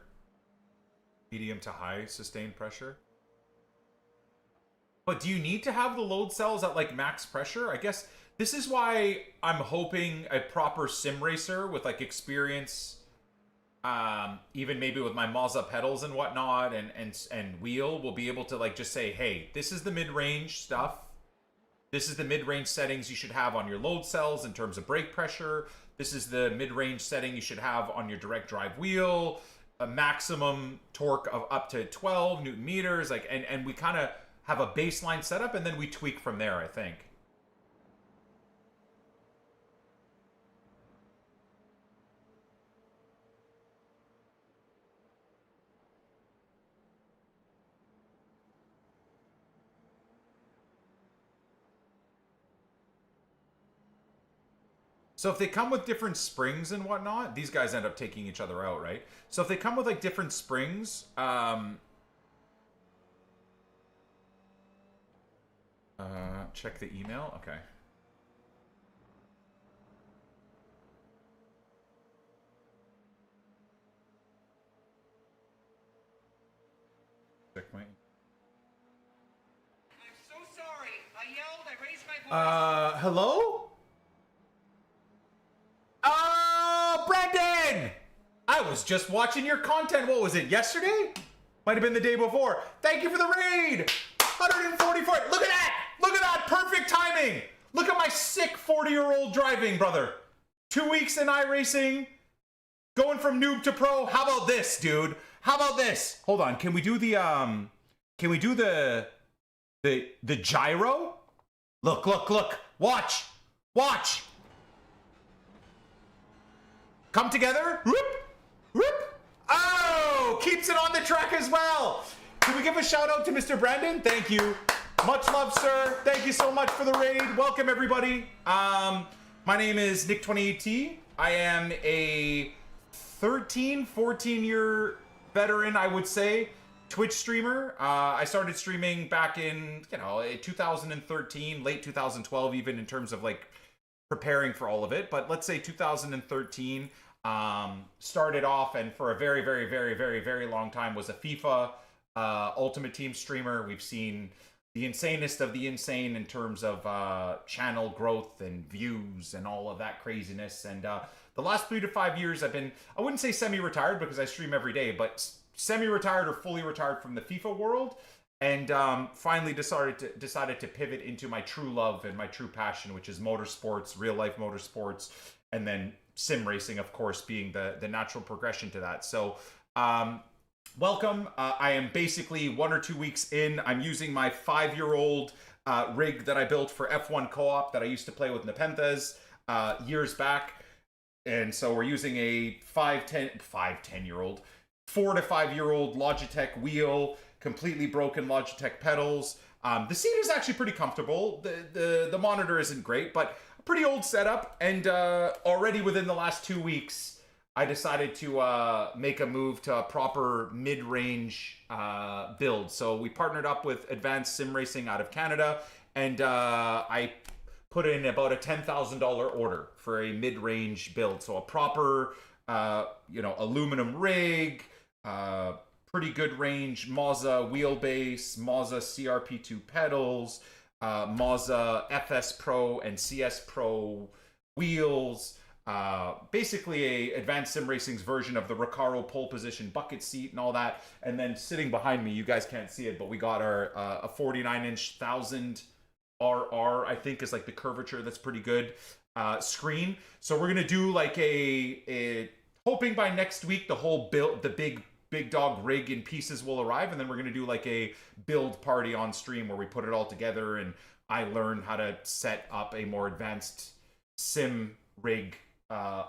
Medium to high sustained pressure. But do you need to have the load cells at like max pressure? I guess this is why I'm hoping a proper sim racer with like experience, even maybe with my Mazda pedals and whatnot and wheel will be able to like just say, hey, this is the mid-range stuff. This is the mid-range settings you should have on your load cells in terms of brake pressure. This is the mid-range setting you should have on your direct drive wheel. A maximum torque of up to 12 Newton meters. Like, and we kind of have a baseline setup and then we tweak from there, I think. So if they come with different springs and whatnot, these guys end up taking each other out, right? So if they come with like different springs, check the email. Okay. Check my. I'm so sorry. I yelled. I raised my voice. Hello? Brendan! I was just watching your content. What was it, yesterday? Might have been the day before. Thank you for the raid! 144. Look at that! Look at that! Perfect timing! Look at my sick 40-year-old driving, brother. 2 weeks in iRacing, going from noob to pro. How about this, dude? How about this? Hold on. Can we do the the gyro? Look, look, look. Watch. Watch. Come together. Whoop. Whoop. Oh, keeps it on the track as well. Can we give a shout out to Mr. Brandon? Thank you. Much love, sir. Thank you so much for the raid. Welcome, everybody. My name is NICK28T. I am a 13, 14-year veteran, I would say, Twitch streamer. I started streaming back in, 2013, late 2012 even, in terms of like preparing for all of it. But let's say 2013, started off, and for a very, very, very, very, very long time was a FIFA Ultimate Team streamer. We've seen the insanest of the insane in terms of channel growth and views and all of that craziness. And the last 3 to 5 years I've been, I wouldn't say semi-retired because I stream every day, but semi-retired or fully retired from the FIFA world. And finally decided to pivot into my true love and my true passion, which is motorsports, real life motorsports, and then sim racing, of course, being the natural progression to that. So welcome. I am basically 1 or 2 weeks in. I'm using my 5-year-old rig that I built for F1 co-op that I used to play with Nepenthes years back. And so we're using a 4 to 5 year old Logitech wheel, completely broken Logitech pedals. The seat is actually pretty comfortable. The monitor isn't great, but a pretty old setup. And already within the last 2 weeks, I decided to make a move to a proper mid-range build. So we partnered up with Advanced Sim Racing out of Canada, and I put in about a $10,000 order for a mid-range build. So a proper, aluminum rig, pretty good range, Mazda wheelbase, Mazda CRP2 pedals, Mazda FS Pro and CS Pro wheels. Basically a Advanced Sim Racing's version of the Recaro pole position bucket seat and all that. And then sitting behind me, you guys can't see it, but we got our a 49-inch 1000 RR, I think is like the curvature that's pretty good screen. So we're gonna do like a hoping by next week the whole build, the big dog rig in pieces will arrive, and then we're gonna do like a build party on stream where we put it all together and I learn how to set up a more advanced sim rig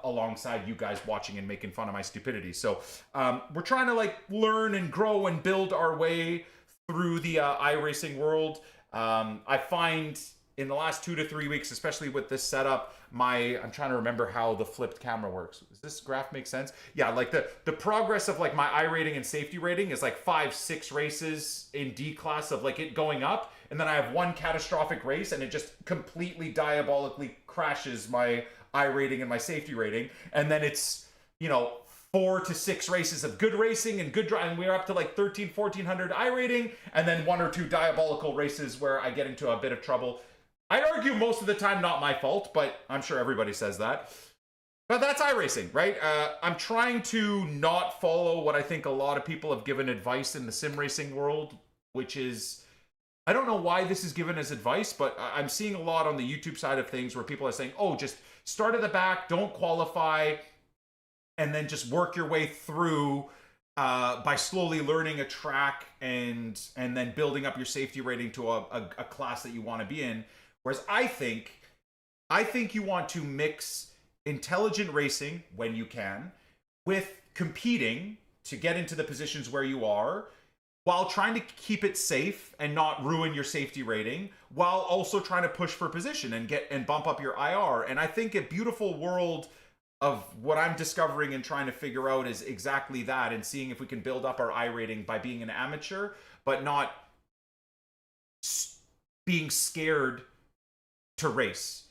alongside you guys watching and making fun of my stupidity. So we're trying to like learn and grow and build our way through the iRacing world. I find in the last 2 to 3 weeks, especially with this setup, I'm trying to remember how the flipped camera works. Does this graph make sense? Yeah, like the progress of like my I rating and safety rating is like 5-6 races in D class of like it going up, and then I have one catastrophic race and it just completely diabolically crashes my I rating and my safety rating, and then it's 4 to 6 races of good racing and good driving. We're up to like 1400 I rating, and then 1 or 2 diabolical races where I get into a bit of trouble. I'd argue most of the time not my fault, but I'm sure everybody says that. But that's iRacing, right? I'm trying to not follow what I think a lot of people have given advice in the sim racing world, which is, I don't know why this is given as advice, but I'm seeing a lot on the YouTube side of things where people are saying, oh, just start at the back, don't qualify, and then just work your way through by slowly learning a track and then building up your safety rating to a class that you want to be in. Whereas I think you want to mix intelligent racing when you can with competing to get into the positions where you are, while trying to keep it safe and not ruin your safety rating, while also trying to push for position and bump up your IR. And I think a beautiful world of what I'm discovering and trying to figure out is exactly that, and seeing if we can build up our I rating by being an amateur, but not being scared to race,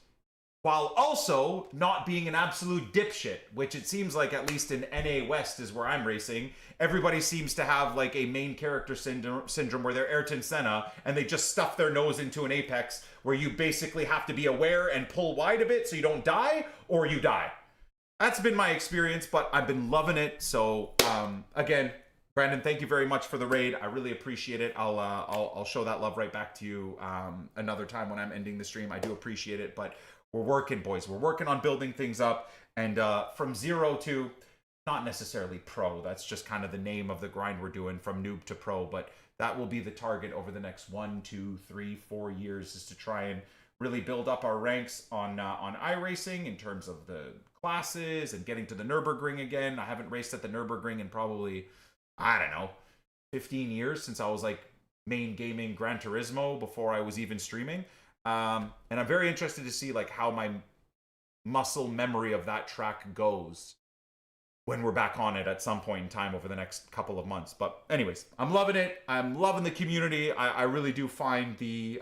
while also not being an absolute dipshit, which it seems like, at least in NA West is where I'm racing, everybody seems to have like a main character syndrome where they're Ayrton Senna and they just stuff their nose into an apex where you basically have to be aware and pull wide a bit so you don't die, or you die. That's been my experience, but I've been loving it. So again, Brandon, thank you very much for the raid. I really appreciate it. I'll show that love right back to you another time when I'm ending the stream. I do appreciate it, but we're working, boys. We're working on building things up. And from 0 to, not necessarily pro, that's just kind of the name of the grind we're doing, from noob to pro. But that will be the target over the next 1, 2, 3, 4 years, is to try and really build up our ranks on iRacing in terms of the classes and getting to the Nürburgring again. I haven't raced at the Nürburgring in probably, I don't know, 15 years, since I was like main gaming Gran Turismo before I was even streaming. And I'm very interested to see like how my muscle memory of that track goes when we're back on it at some point in time over the next couple of months. But anyways, I'm loving it. I'm loving the community. I really do find the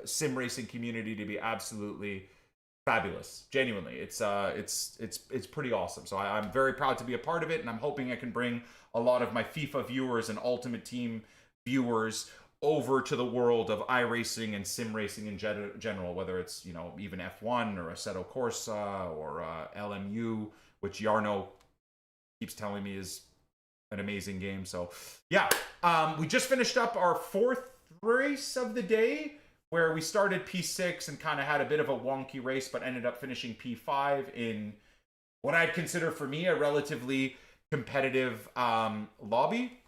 sim racing community to be absolutely fabulous. Genuinely, it's pretty awesome. So I'm very proud to be a part of it, and I'm hoping I can bring a lot of my FIFA viewers and Ultimate Team viewers over to the world of iRacing and sim racing in general, whether it's, you know, even F1 or Assetto Corsa or LMU, which Jarno keeps telling me is an amazing game. So yeah, we just finished up our 4th race of the day, where we started P6 and kind of had a bit of a wonky race, but ended up finishing P5 in what I'd consider, for me, a relatively competitive lobby.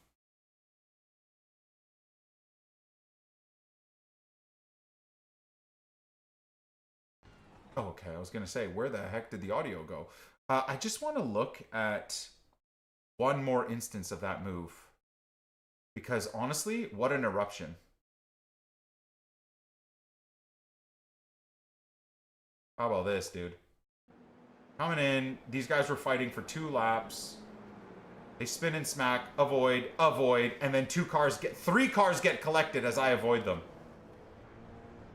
Oh, okay, I was going to say, where the heck did the audio go? I just want to look at one more instance of that move, because honestly, what an eruption. How about this, dude? Coming in, these guys were fighting for 2 laps. They spin and smack, avoid, and then 3 cars get collected as I avoid them.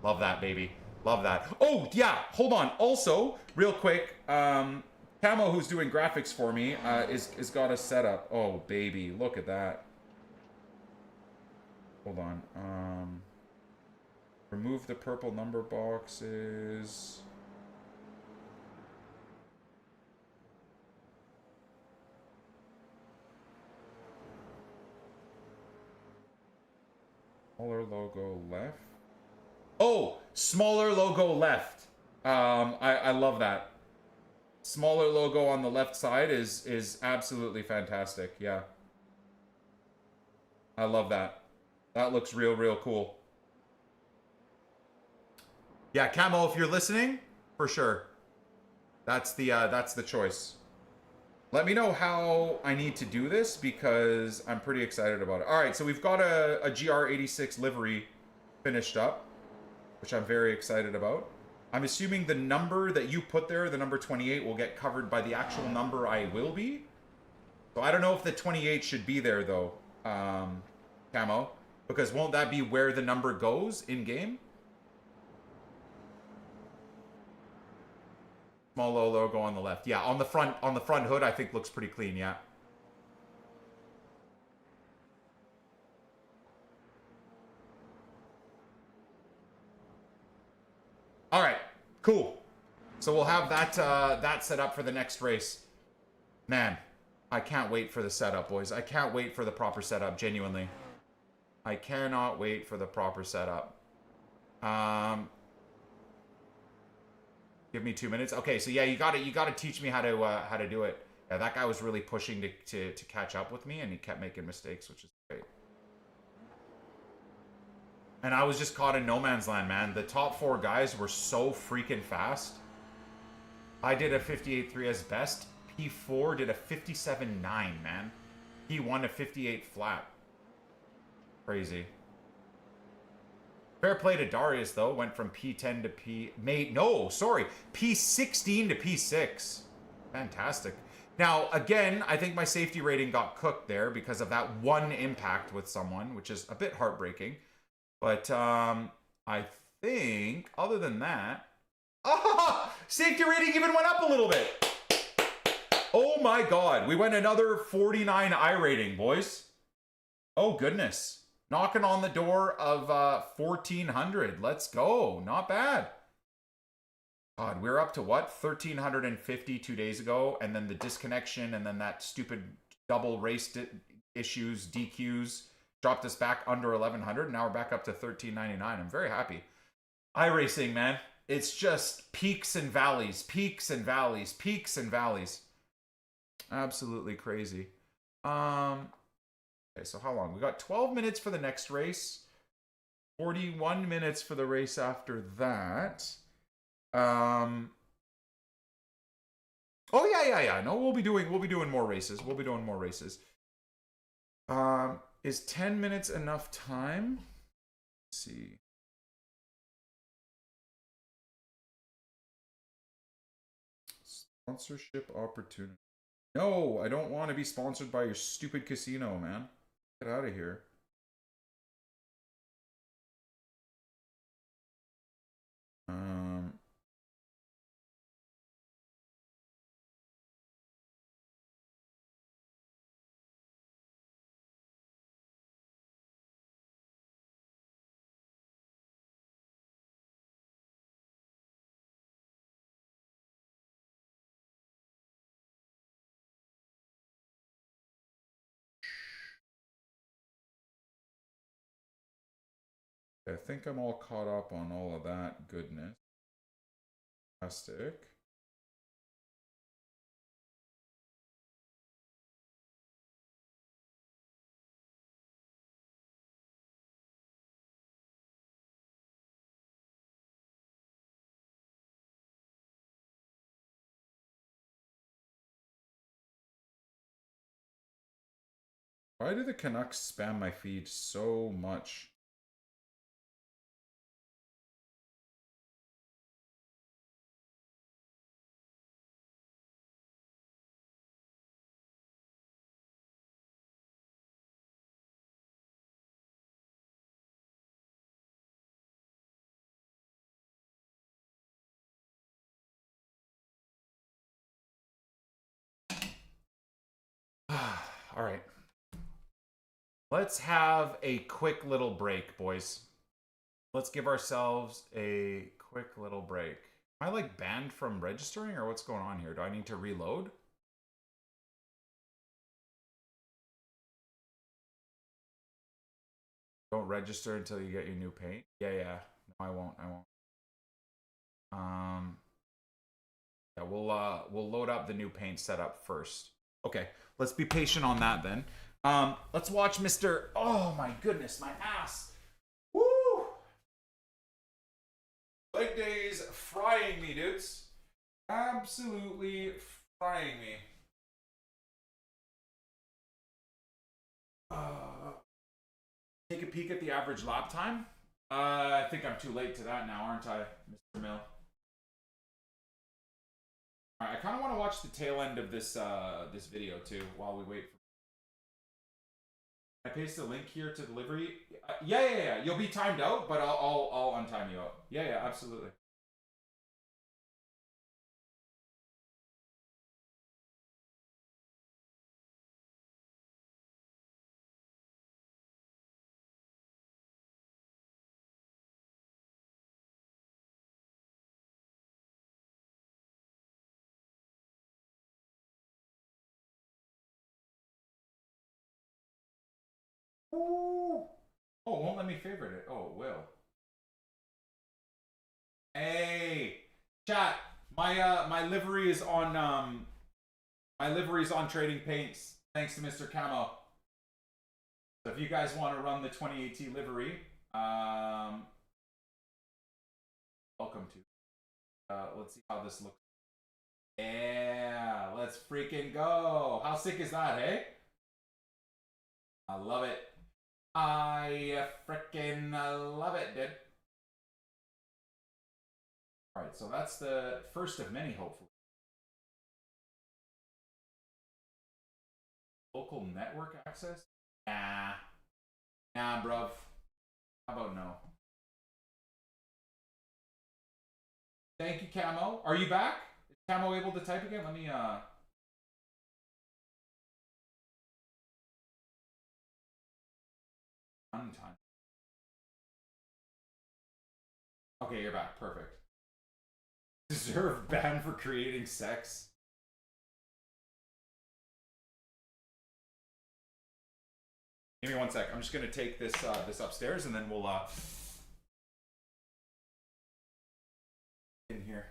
Love that, baby. Love that. Oh, yeah, hold on. Also, real quick, Camo, who's doing graphics for me, is got a setup. Oh, baby, look at that. Hold on. Remove the purple number boxes. Smaller logo left. Oh, smaller logo left. I love that. Smaller logo on the left side is absolutely fantastic. Yeah. I love that. That looks real cool. Yeah, Camo, if you're listening, for sure. That's the choice. Let me know how I need to do this, because I'm pretty excited about it. All right, so we've got a GR86 livery finished up, which I'm very excited about. I'm assuming the number that you put there, the number 28, will get covered by the actual number I will be. So I don't know if the 28 should be there, though, Camo, because won't that be where the number goes in-game? Small logo on the left. Yeah, on the front hood, I think looks pretty clean, yeah. All right, cool. So we'll have that set up for the next race. Man, I can't wait for the setup, boys. I can't wait for the proper setup, genuinely. I cannot wait for the proper setup. Give me 2 minutes. Okay, so yeah, you gotta teach me how to do it. Yeah, that guy was really pushing to catch up with me, and he kept making mistakes, which is great. And I was just caught in no man's land, man. The top 4 guys were so freaking fast. I did a 58.3 as best. P4 did a 57.9, man. P1 a 58 flat. Crazy. Fair play to Darius, though. Went from P10 to P16 to P6. Fantastic. Now, again, I think my safety rating got cooked there because of that one impact with someone, which is a bit heartbreaking. But I think, other than that... Oh! Safety rating even went up a little bit! Oh my god. We went another 49 I rating, boys. Oh, goodness. Knocking on the door of 1,400. Let's go. Not bad. God, we're up to what? 1,350 2 days ago. And then the disconnection and then that stupid double race issues, DQs, dropped us back under 1,100. Now we're back up to 1,399. I'm very happy. iRacing, man. It's just peaks and valleys, peaks and valleys, peaks and valleys. Absolutely crazy. Okay, so how long? We got 12 minutes for the next race. 41 minutes for the race after that. Oh yeah. No, we'll be doing more races. We'll be doing more races. Is 10 minutes enough time? Let's see. Sponsorship opportunity. No, I don't want to be sponsored by your stupid casino, man. Get out of here. I think I'm all caught up on all of that goodness. Fantastic. Why do the Canucks spam my feed so much? All right. Let's have a quick little break, boys. Let's give ourselves a quick little break. Am I like banned from registering or what's going on here? Do I need to reload? Don't register until you get your new paint. Yeah. No, I won't. Yeah, we'll load up the new paint setup first. Okay, let's be patient on that then. Let's watch Mr. Oh my goodness, my ass. Woo! Leg days frying me, dudes. Absolutely frying me. Take a peek at the average lap time. I think I'm too late to that now, aren't I, Mr. Mill? All right, I kind of want to watch the tail end of this this video too while we wait. I paste the link here to delivery. Yeah. You'll be timed out, but I'll untime you out. Yeah, absolutely. Ooh. Oh, it won't let me favorite it. Oh, it will. Hey, chat. My livery is on Trading Paints. Thanks to Mr. Camo. So if you guys want to run the 28T livery, welcome to. Let's see how this looks. Yeah, let's freaking go. How sick is that, hey? I love it. I freaking love it, dude. All right, so that's the first of many, hopefully. Local network access? Nah, bruv. How about no? Thank you, Camo. Are you back? Is Camo able to type again? Let me untime. Okay, you're back. Perfect. Deserve ban for creating sex. Give me 1 sec. I'm just gonna take this this upstairs and then we'll in here.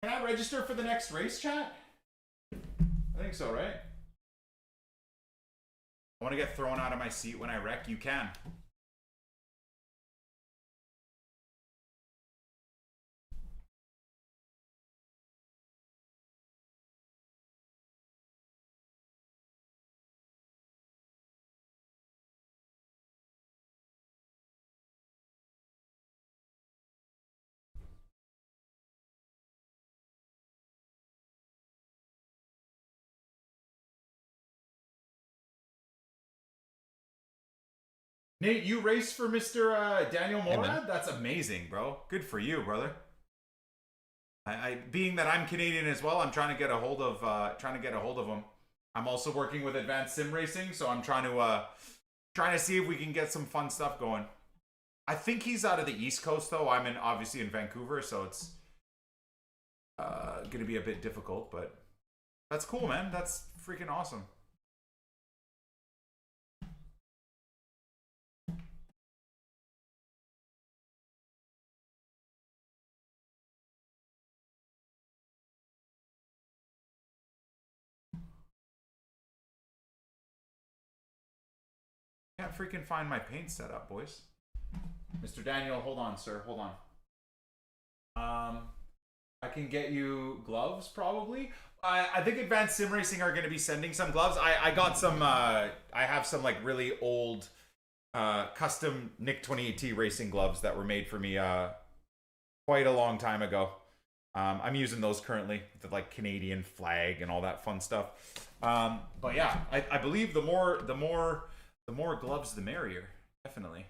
Can I register for the next race, chat? I think so, right? I want to get thrown out of my seat when I wreck. You can. Nate, you race for Mr. Daniel Morad? That's amazing, bro. Good for you, brother. I being that I'm Canadian as well, I'm trying to get a hold of him. I'm also working with Advanced Sim Racing, so I'm trying to see if we can get some fun stuff going. I think he's out of the East Coast though. I'm obviously in Vancouver, so it's gonna be a bit difficult, but that's cool, man. That's freaking awesome. Can't freaking find my paint setup, boys. Mr. Daniel, hold on, sir. Hold on. I can get you gloves, probably. I think Advanced Sim Racing are going to be sending some gloves. I got some, I have some, like, really old custom NICK28T racing gloves that were made for me quite a long time ago. I'm using those currently, the like Canadian flag and all that fun stuff. But yeah, I believe the more gloves, the merrier. Definitely.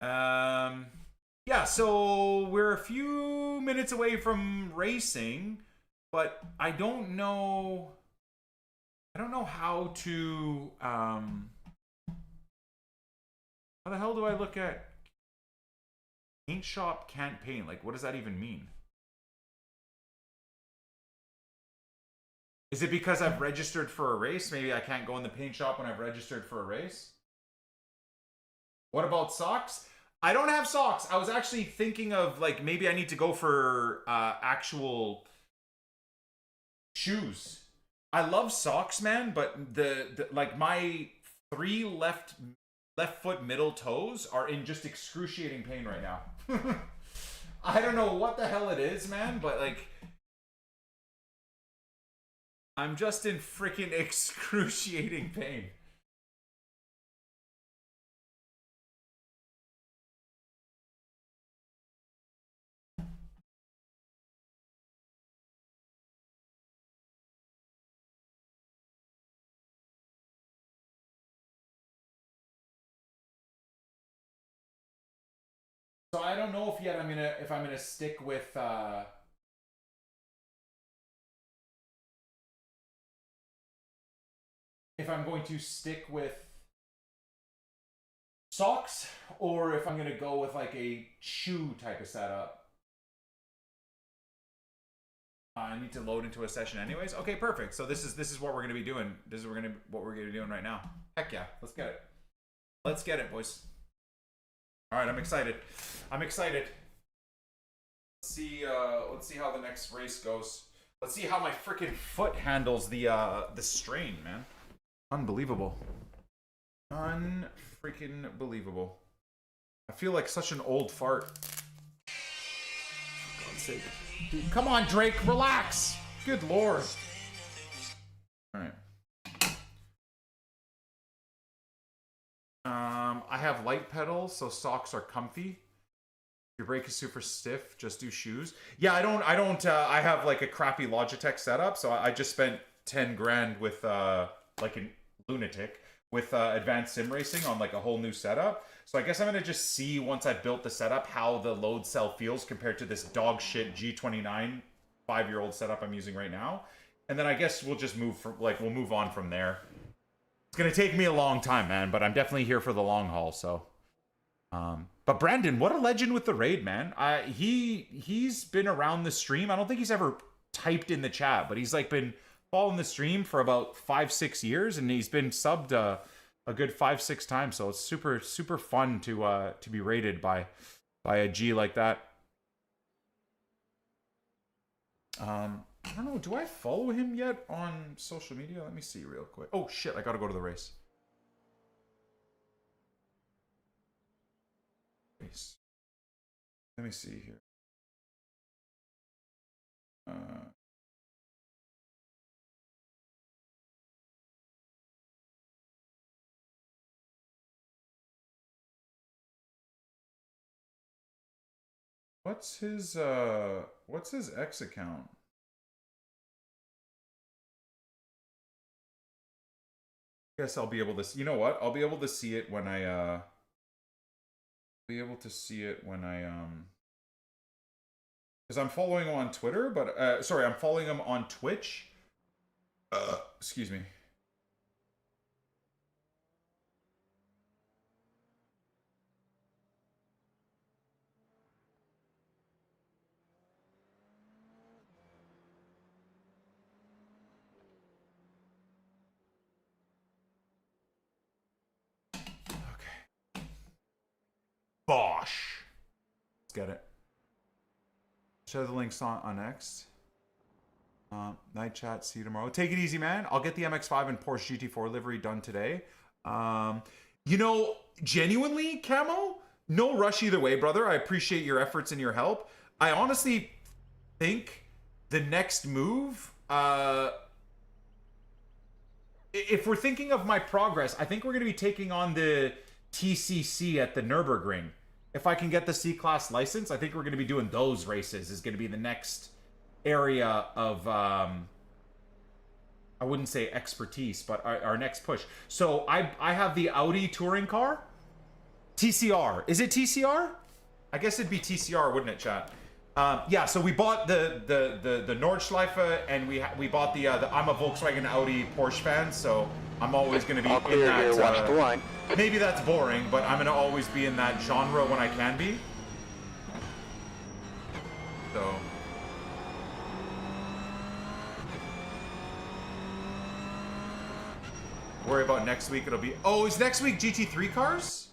Yeah, so we're a few minutes away from racing, but I don't know how to how the hell do I look at paint shop can't paint? Like, what does that even mean? Is it because I've registered for a race? Maybe I can't go in the paint shop when I've registered for a race? What about socks? I don't have socks. I was actually thinking of, like, maybe I need to go for actual shoes. I love socks, man, but the like my 3 left foot middle toes are in just excruciating pain right now. I don't know what the hell it is, man, but like I'm just in freaking excruciating pain. So I don't know if I'm gonna stick with if I'm going to stick with socks or if I'm gonna go with like a shoe type of setup. I need to load into a session anyways. Okay, perfect. So this is what we're gonna be doing. This is what we're gonna be doing right now. Heck yeah, let's get it. Let's get it, boys. All right, I'm excited. I'm excited. Let's see how the next race goes. Let's see how my freaking foot handles the strain, man. Unbelievable. Unfreaking believable. I feel like such an old fart. For God's sake. Dude, come on, Drake, relax. Good lord. All right. I have light pedals, so socks are comfy. If your brake is super stiff, just do shoes. Yeah, I have like a crappy Logitech setup, so I just spent 10 grand with like a lunatic with advanced sim racing on like a whole new setup. So I guess I'm gonna just see once I've built the setup how the load cell feels compared to this dog shit G29 5-year-old setup I'm using right now. And then I guess we'll just we'll move on from there. It's gonna take me a long time, man, but I'm definitely here for the long haul. So, but Brandon, what a legend with the raid, man. He's been around the stream. I don't think he's ever typed in the chat, but he's like been following the stream for about 5-6 years, and he's been subbed a good 5-6 times. So it's super fun to be raided by a G like that. I don't know. Do I follow him yet on social media? Let me see real quick. Oh, shit. I gotta go to the race. Let me see here. What's his X account? Guess I'll be able to. You know what? I'll be able to see it when I. Because I'm following him on Twitter, but sorry, I'm following him on Twitch. Excuse me. Bosh. Let's get it. Share the links on X. Night chat. See you tomorrow. Take it easy, man. I'll get the MX-5 and Porsche GT4 livery done today. You know, genuinely, Camo, no rush either way, brother. I appreciate your efforts and your help. I honestly think the next move, if we're thinking of my progress, I think we're going to be taking on the TCC at the Nürburgring. if I can get the C-Class license, I think we're going to be doing those races. Is going to be the next area of, I wouldn't say expertise, but our next push. So I have the Audi touring car. TCR. Is it TCR? I guess it'd be TCR, wouldn't it, chat? Yeah, so we bought the Nordschleife, and we bought the I'm a Volkswagen Audi Porsche fan, so I'm always going to be All in clear that. here, watch the line. Maybe that's boring, but I'm going to always be in that genre when I can be. So. Worry about next week. It'll be. Oh, is next week GT3 cars?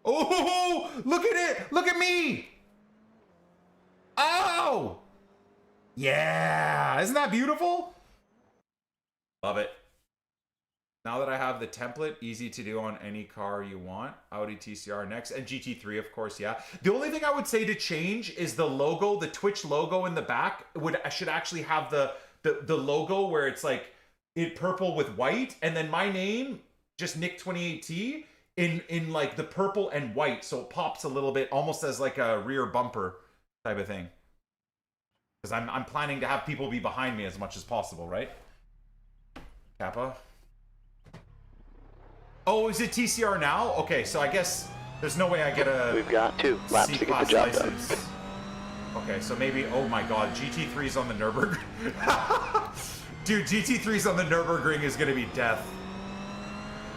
Oh, look at it! Look at me! Oh! Yeah! Isn't that beautiful? Love it. Now that I have the template, easy to do on any car you want. Audi TCR next, and GT3, of course, yeah. The only thing I would say to change is the logo, the Twitch logo in the back should actually have the logo where it's like in purple with white, and then my name, just NICK28T, in like the purple and white, so it pops a little bit, almost as like a rear bumper type of thing. Because I'm planning to have people be behind me as much as possible, right? Kappa. Oh, is it TCR now? Okay, so I guess there's no way I get a. We've got 2 laps to get the job done. Okay, so maybe. Oh my God, GT3's on the Nürburgring. Dude, GT3's on the Nürburgring is gonna be death.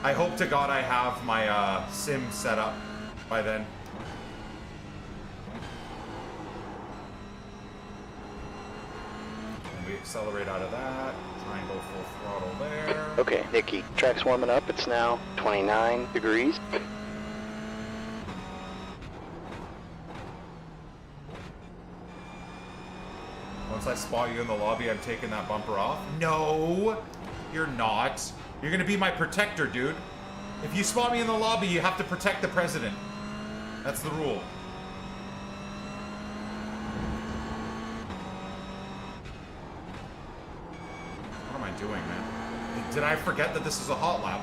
I hope to God I have my sim set up by then. And we accelerate out of that. Try and go full throttle there. Okay, Nicky, track's warming up. It's now 29 degrees. Once I spot you in the lobby, I'm taking that bumper off. No, you're not. You're gonna be my protector, dude. If you spot me in the lobby, you have to protect the president. That's the rule. What am I doing, man? Did I forget that this is a hot lap?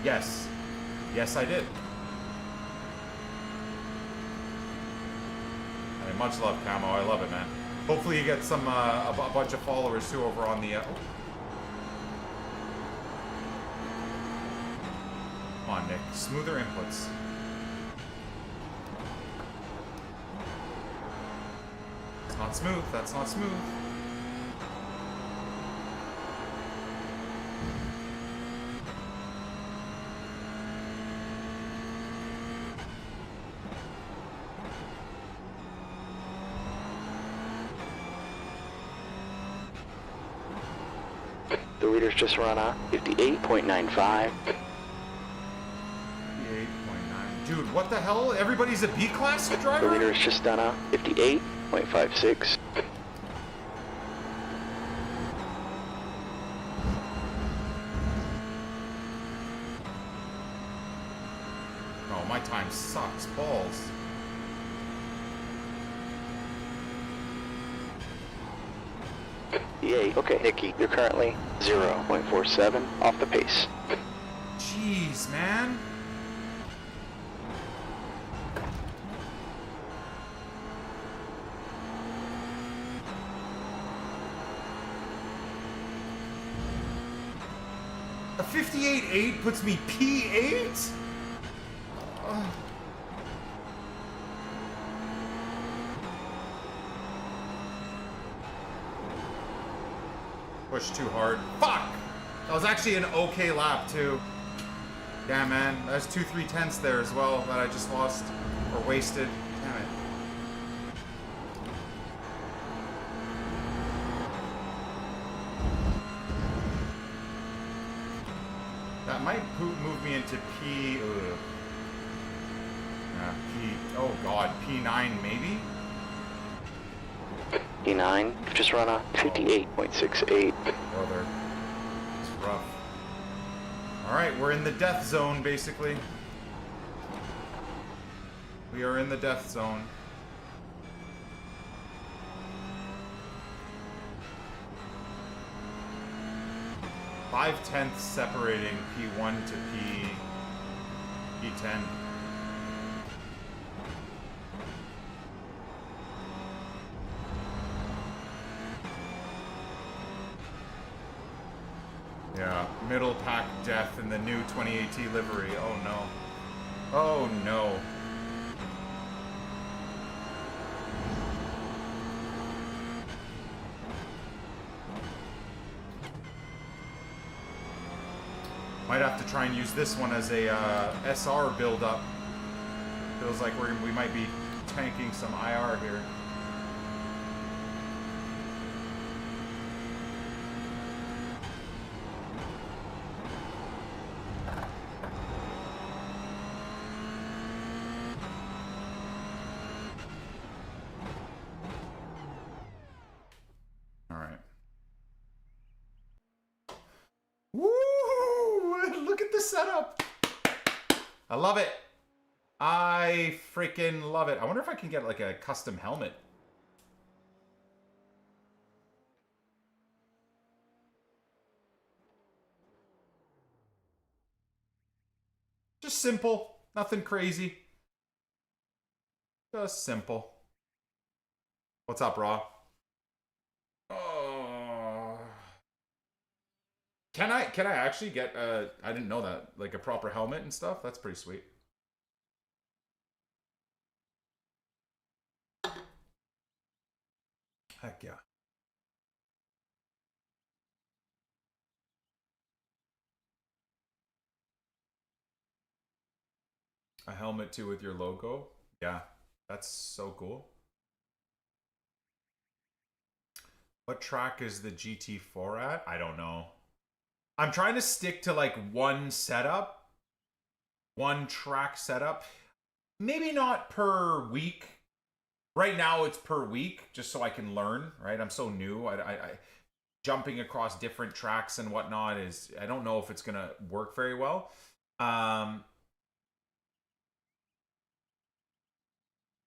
Yes. Yes, I did. Hey, much love, Camo. I love it, man. Hopefully you get some a bunch of followers too over on the. Come on, Nick. Smoother inputs. It's not smooth. That's not smooth. The leader's just run a 58.95. Dude, what the hell? Everybody's a B-class driver? The leader's just done a 58.56. Oh, my time sucks. Balls. Yay. Okay, Nicky, you're currently 0.47 off the pace. Jeez, man. A 58.8 puts me P8? Ugh. Push too hard. Fuck! That was actually an okay lap, too. Yeah, man. There's 2 3/10ths there as well that I just lost or wasted. Damn it. That might move me into P. Ugh. Yeah, P. Oh god, P9 maybe? P9, just run a 58.68. Brother. It's rough. Alright, we're in the death zone basically. We are in the death zone. Five tenths separating P1 to P10. Yeah, middle pack death in the new 28T livery. Oh no. Oh no. Might have to try and use this one as a SR build-up. Feels like we might be tanking some IR here. All right. Woo! Look at the setup. I love it. I freaking love it. I wonder if I can get like a custom helmet. Just simple. Nothing crazy. Just simple. What's up, Raw? Oh. Can I actually get I didn't know that, like a proper helmet and stuff? That's pretty sweet. Heck yeah. A helmet too with your logo? Yeah, that's so cool. What track is the GT4 at? I don't know. I'm trying to stick to like one setup. One track setup. Maybe not per week. Right now it's per week, just so I can learn, right? I'm so new. I jumping across different tracks and whatnot is, I don't know if it's gonna work very well. But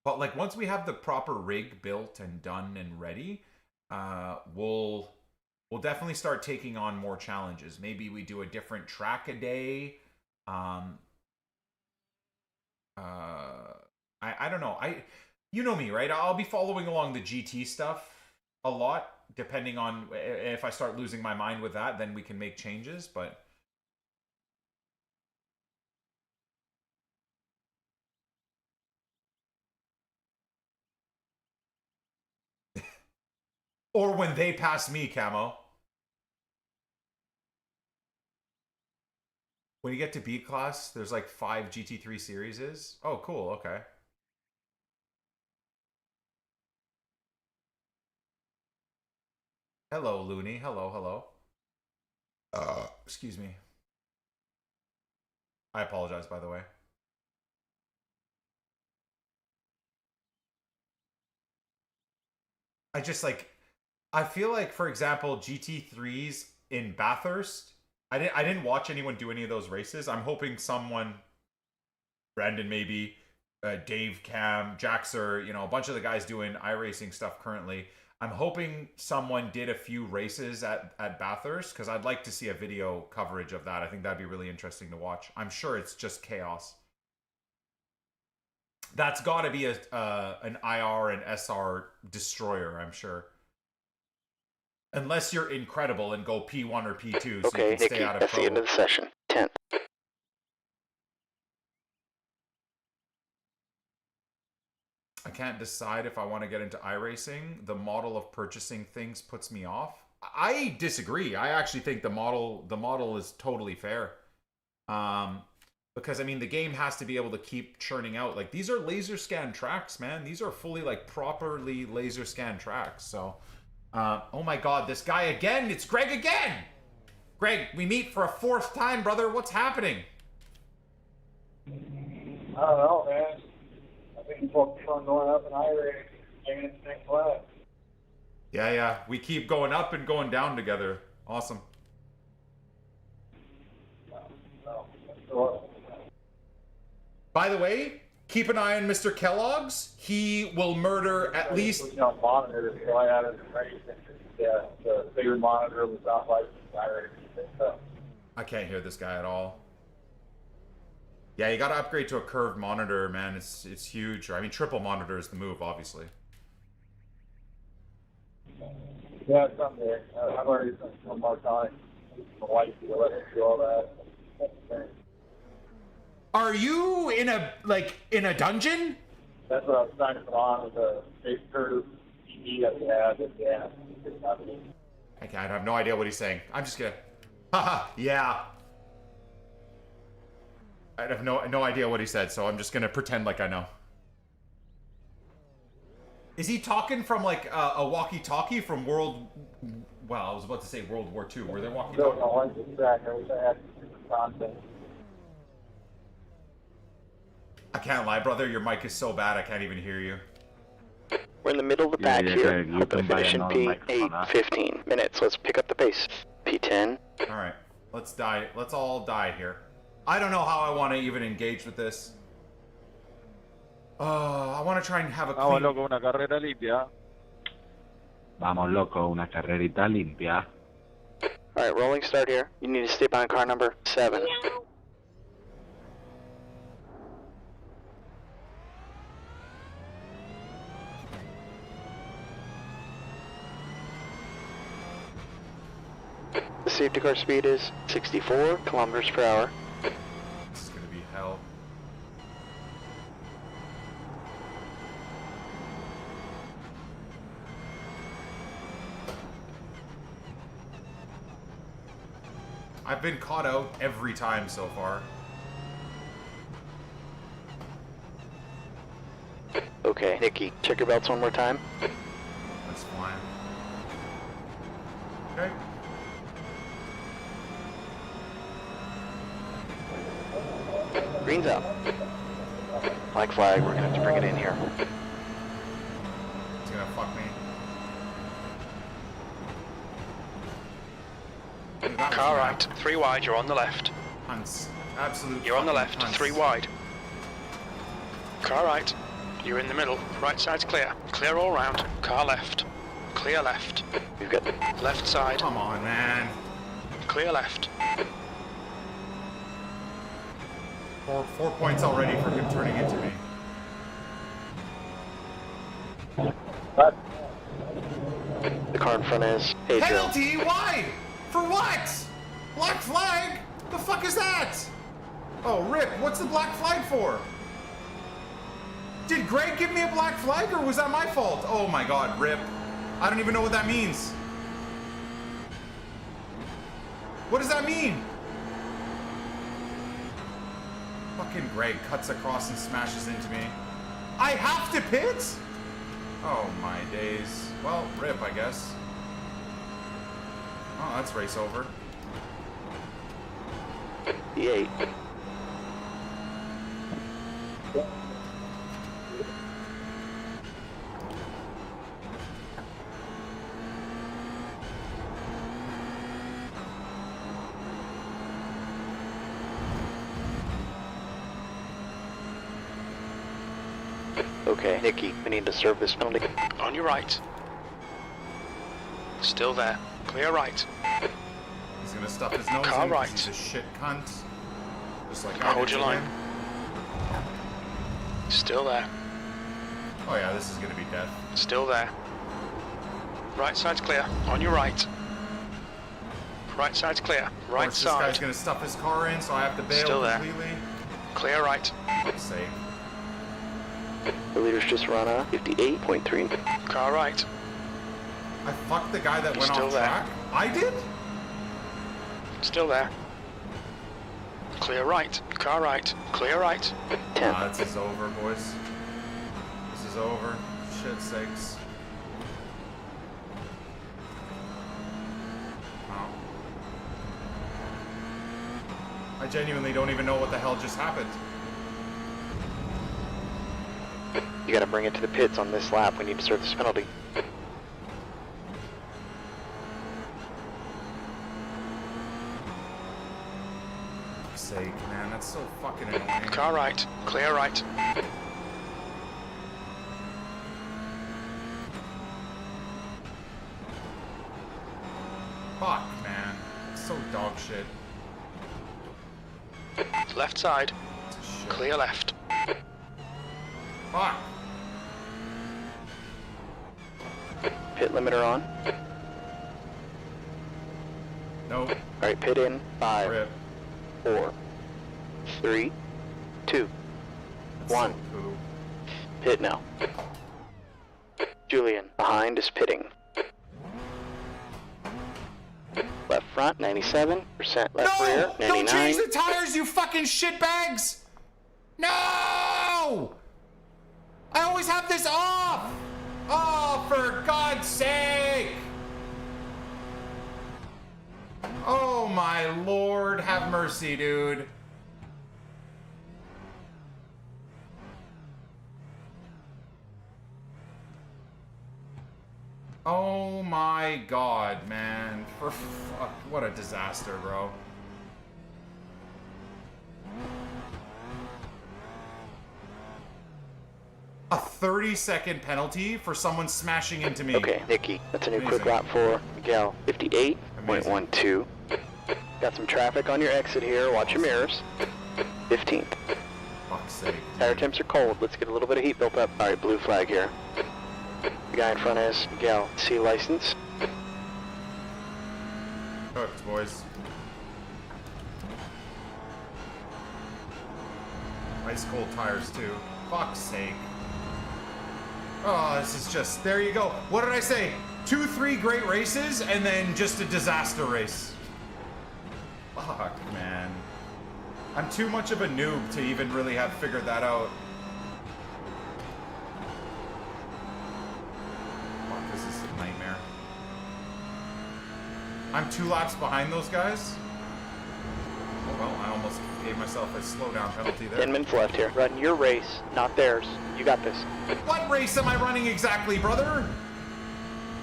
like once we have the proper rig built and done and ready, we'll definitely start taking on more challenges. Maybe we do a different track a day. I don't know. You know me, right? I'll be following along the GT stuff a lot. Depending on if I start losing my mind with that, then we can make changes. But or when they pass me, Camo. When you get to B class, there's like 5 GT3 series. Oh, cool. Okay. Hello, Looney. Hello, hello. Excuse me. I apologize, by the way. I feel like, for example, GT3s in Bathurst, I didn't watch anyone do any of those races. I'm hoping someone, Brandon maybe, Dave, Cam, Jaxer, you know, a bunch of the guys doing iRacing stuff currently. I'm hoping someone did a few races at Bathurst, because I'd like to see a video coverage of that. I think that'd be really interesting to watch. I'm sure it's just chaos. That's got to be an IR and SR destroyer, I'm sure. Unless you're incredible and go P1 or P2, so okay, you can stay Nikki, out of that's the end of the session. 10th. I can't decide if I want to get into iRacing. The model of purchasing things puts me off. I disagree. I actually think the model is totally fair. Because I mean the game has to be able to keep churning out. Like these are laser scan tracks, man. These are fully like properly laser scan tracks. So oh my god, this guy again. It's Greg again. Greg, we meet for a 4th time, brother. What's happening? I don't know, man. I've been focused on going up in iRacing, getting into next class. Yeah. We keep going up and going down together. Awesome. By the way, keep an eye on Mr. Kellogg's. He will murder at least... Monitor, so I added the bigger monitor was not like iRacing. I can't hear this guy at all. Yeah, you gotta upgrade to a curved monitor, man. It's huge. I mean, triple monitor is the move, obviously. Yeah, someday. I've already spent some more time My wife will let me do all that. Are you in a dungeon? That's what I was trying to put on with the base curve TV that we had. And yeah, it's happening. I have no idea what he's saying. I'm just gonna. Haha, yeah. I have no idea what he said, so I'm just gonna pretend like I know. Is he talking from like a walkie-talkie from World? Well, I was about to say World War II. Were there I don't know. walkie-talkies? I'm just back. I wish I had content. I can't lie, brother. Your mic is so bad I can't even hear you. We're in the middle of the pack here. you Hoping to can buy finish in another microphone, huh? P8:15 minutes. Let's pick up the pace. P10. All right, let's die. Let's all die here. I don't know how I want to even engage with this. I want to try and have a Vamos, clean... loco, una carrera limpia. Vamos, loco, una carrerita limpia. Alright, rolling start here. You need to stay behind car number 7. The safety car speed is 64 kilometers per hour. This is gonna be hell. I've been caught out every time so far. Okay, Nikki, check your belts one more time. That's fine. Okay. Green's out. Black flag, we're gonna have to bring it in here. It's gonna fuck me. Dude, that was Car bad. right, 3 wide, you're on the left. Cunts. Absolute You're on the fucking left, cunts. 3 wide. Car right, you're in the middle. Right side's clear. Clear all round. Car left. Clear left. We've got Left side. Come on, man. Clear left. 4 points already for him turning into me. the car in front is Adriel. Penalty? Why? For what? Black flag? The fuck is that? Oh, Rip, what's the black flag for? Did Greg give me a black flag or was that my fault? Oh my god, Rip. I don't even know what that means. What does that mean? Fucking Greg cuts across and smashes into me. I have to pit? Oh my days. Well, Rip, I guess. Oh, that's race over. P8. Okay, Nikki, we need to serve this penalty. On your right. Still there. Clear right. He's gonna stuff his nose Car in 'cause right. he's a shit cunt. Just like I Hold did your to line. him. Still there. Oh yeah, this is gonna be death. Still there. Right side's clear. On your right. Right side's clear. Of Right course, this guy's side. gonna stuff his car in, so I have to bail Still there. completely. Clear right. Fuck's sake. The leader's just run a 58.3. Car right. I fucked the guy that He's went still off there. track? I did? Still there. Clear right. Car right. Clear right. 10. This is over, boys. This is over. Shit's sakes. Wow. I genuinely don't even know what the hell just happened. You gotta bring it to the pits on this lap. We need to serve this penalty. Fuck's sake, man, that's so fucking annoying. Car right. Clear right. Fuck, man. It's so dog shit. Left side. It's a shit. Clear left. Fuck. Pit limiter on. Nope. Alright, pit in. 5, Rip. 4, 3, 2, That's 1. so cool. Pit now. Julian, behind is pitting. Left front, 97%. Left rear, 99. Don't change the tires, you fucking shitbags! No! I always have this off! Oh, for God's sake! Oh my Lord, have mercy, dude. Oh my God, man. For fuck, what a disaster, bro. A 30-second penalty for someone smashing into me. Okay, Nikki, that's a new quick Amazing. lap for Miguel. 58.12. Got some traffic on your exit here. Watch your mirrors. 15th. Fuck's sake. Tire temps are cold. Let's get a little bit of heat built up. Alright, blue flag here. The guy in front is Miguel. C license. Cooked, boys. Ice cold tires, too. Fuck's sake. Oh, this is just... There you go. What did I say? 2-3 great races, and then just a disaster race. Fuck, man. I'm too much of a noob to even really have figured that out. Fuck, this is a nightmare. I'm 2 laps behind those guys? Oh, well, I almost gave myself a slowdown penalty there. 10 minutes left here. Run your race, not theirs. You got this. What race am I running exactly, brother?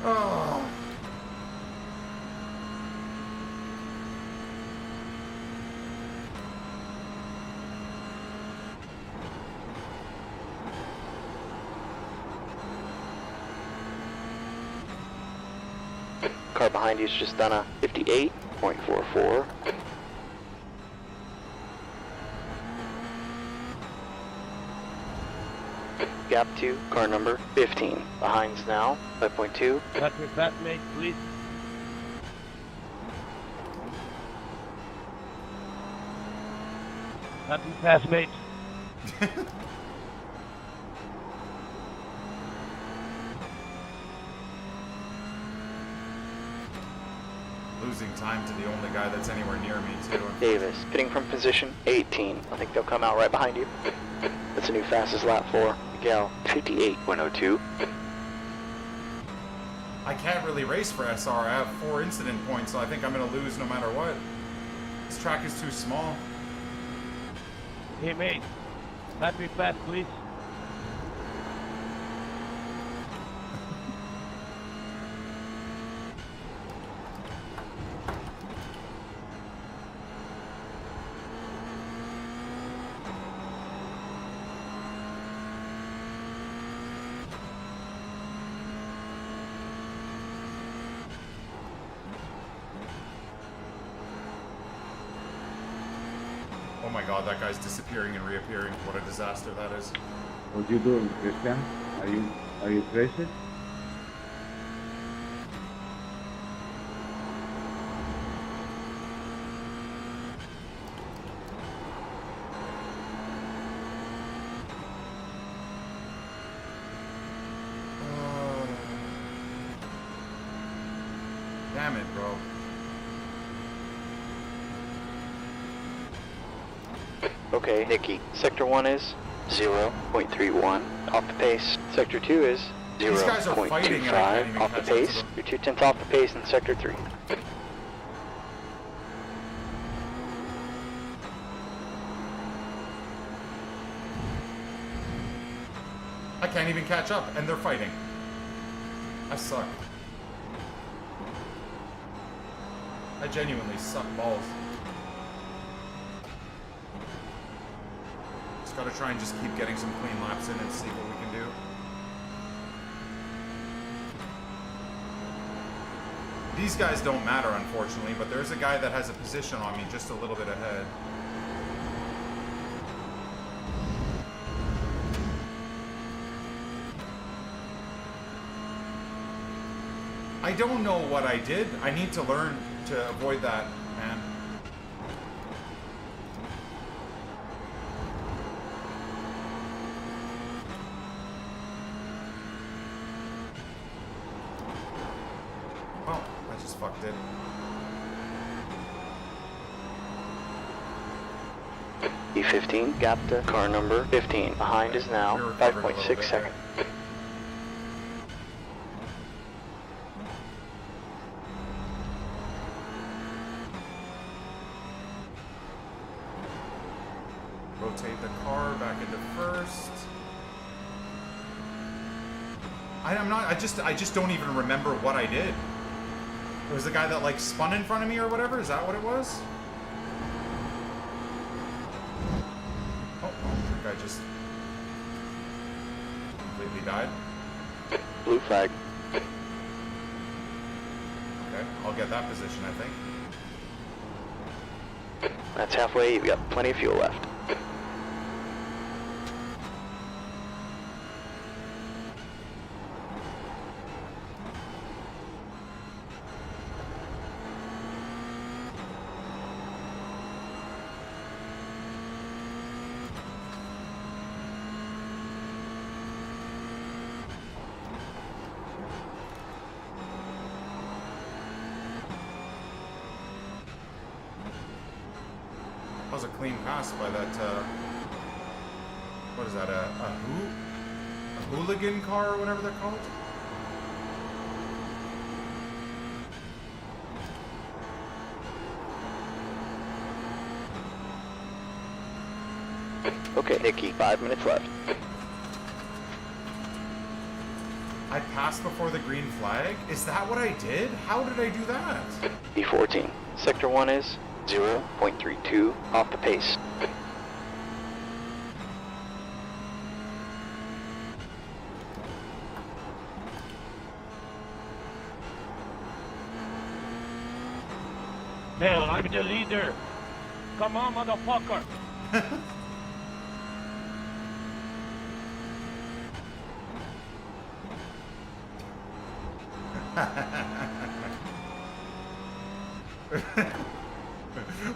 Oh. Car behind you's just done a 58.44. Gap 2, car number 15. Behind's now 5.2. Let me pass, mate, please. Let me pass, mate. Losing time to the only guy that's anywhere near me, too. Davis, pitting from position 18. I think they'll come out right behind you. That's a new fastest lap for Miguel, 58.02. I can't really race for SR. I have 4 incident points, so I think I'm going to lose no matter what. This track is too small. Hey, mate. Let me pass, please. Oh my God, that guy's disappearing and reappearing. What a disaster that is. What you doing, Christian? Are you crazy? Damn it, bro. Okay, Nikki. Sector 1 is 0.31 off the pace. Sector 2 is These guys are fighting and I can't 0.25 even off the catch up to pace. them. You're 2/10 off the pace in Sector 3. I can't even catch up, and they're fighting. I suck. I genuinely suck balls. Just gotta try and just keep getting some clean laps in and see what we can do. These guys don't matter, unfortunately, but there's a guy that has a position on me just a little bit ahead. I don't know what I did. I need to learn to avoid that, man. Oh, I just fucked it. E15, gap to car number 15. Behind is now 5.6 seconds. Rotate the car back into first. I just don't even remember what I did. It was the guy that like spun in front of me or whatever. Is that what it was? Oh, that guy just completely died. Blue flag. Okay, I'll get that position, I think. That's halfway. You've got plenty of fuel left. That was a clean pass by that, what is that, a hooligan car or whatever they're called? Okay, Nikki, 5 minutes left. I passed before the green flag? Is that what I did? How did I do that? E14, sector 1 is 0.32 off the pace. Man, I'm the leader. Come on, motherfucker.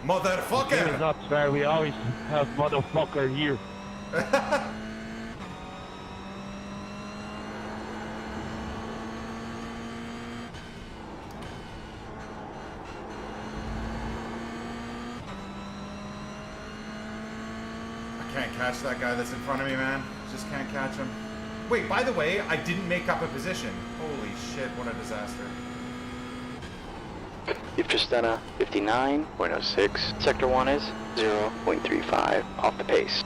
Motherfucker! It's not fair. We always have motherfucker here. I can't catch that guy that's in front of me, man. Just can't catch him. Wait, by the way, I didn't make up a position. Holy shit, what a disaster. You've just done a 59.06. Sector 1 is 0.35 off the pace.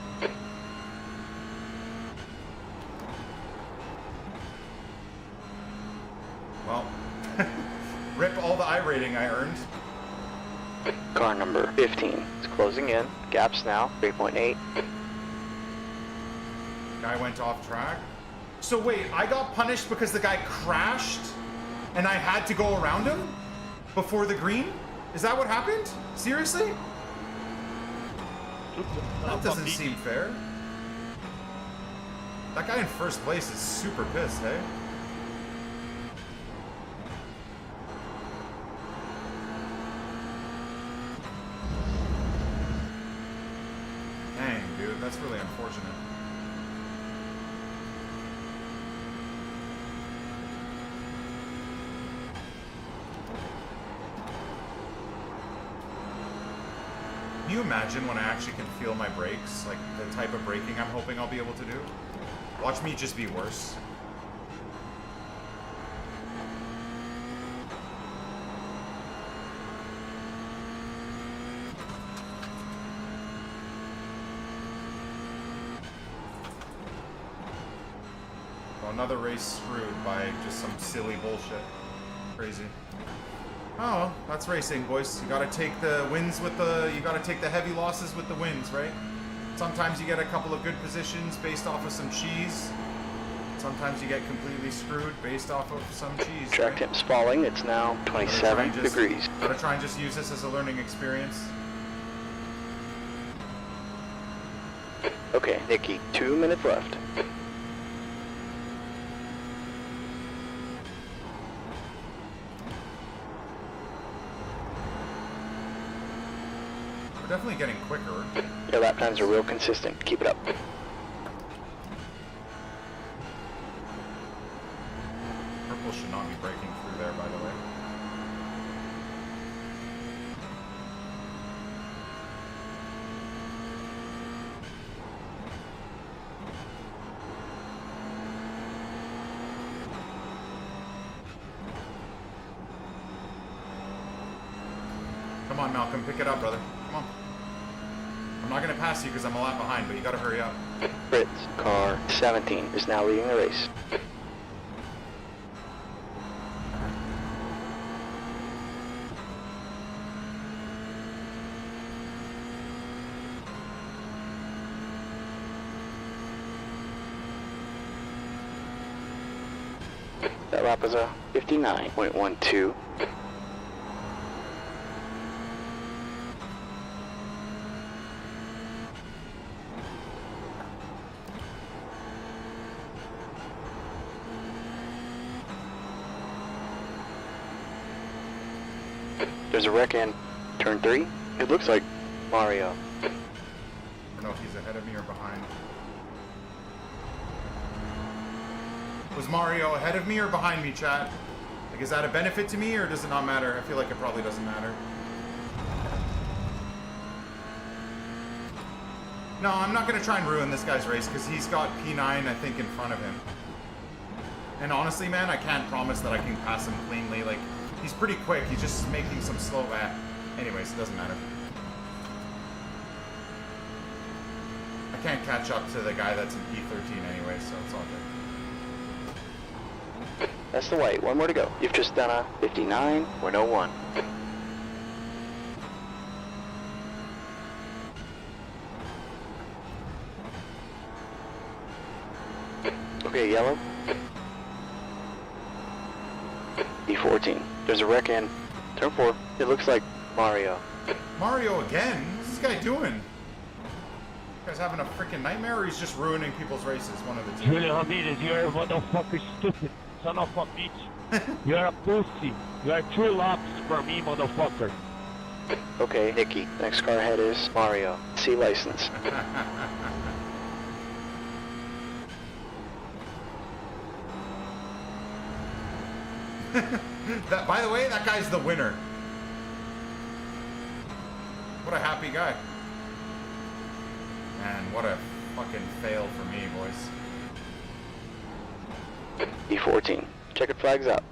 Well, rip all the iRating I earned. Car number 15 is closing in. Gaps now 3.8. Guy went off track. So wait, I got punished because the guy crashed and I had to go around him before the green? Is that what happened? Seriously? That doesn't seem fair. That guy in first place is super pissed, hey? Dang, dude, that's really unfortunate. Can you imagine when I actually can feel my brakes? Like the type of braking I'm hoping I'll be able to do? Watch me just be worse. Oh, another race screwed by just some silly bullshit. Crazy. Oh, that's racing, boys. You gotta take the wins with the... You gotta take the heavy losses with the wins, right? Sometimes you get a couple of good positions based off of some cheese. Sometimes you get completely screwed based off of some cheese. Track temp's falling. It's now 27 degrees. Gotta try and just use this as a learning experience. Okay, Nikki, 2 minutes left. definitely getting quicker. Your lap times are real consistent. Keep it up. Purple should not be breaking through there, by the way. Come on, Malcolm, pick it up, brother. Come on. I'm not gonna pass you because I'm a lap behind, but you gotta hurry up. Fritz, car 17 is now leading the race. That lap was a 59.12. There's a wreck in turn 3. It looks like Mario. I don't know if he's ahead of me or behind. Was Mario ahead of me or behind me, chat? Like, is that a benefit to me or does it not matter? I feel like it probably doesn't matter. No, I'm not gonna try and ruin this guy's race because he's got P9, I think, in front of him. And honestly, man, I can't promise that I can pass him cleanly. Like, he's pretty quick. He's just making some slow back. Anyways, it doesn't matter. I can't catch up to the guy that's in P13 anyway, so it's all good. That's the white. One more to go. You've just done a 59.01. Okay, yellow. E14. There's a wreck in turn 4. It looks like Mario. Mario again? What's this guy doing? You guys having a freaking nightmare or he's just ruining people's races? One of the two. Julio Ramirez, you're a motherfucker stupid. Son of a bitch. You're a pussy. You are 2 laps for me, motherfucker. Okay, Nicky. Next car ahead is Mario. C license. That, by the way, that guy's the winner. What a happy guy. Man, what a fucking fail for me, boys. E14. Checkered flags up.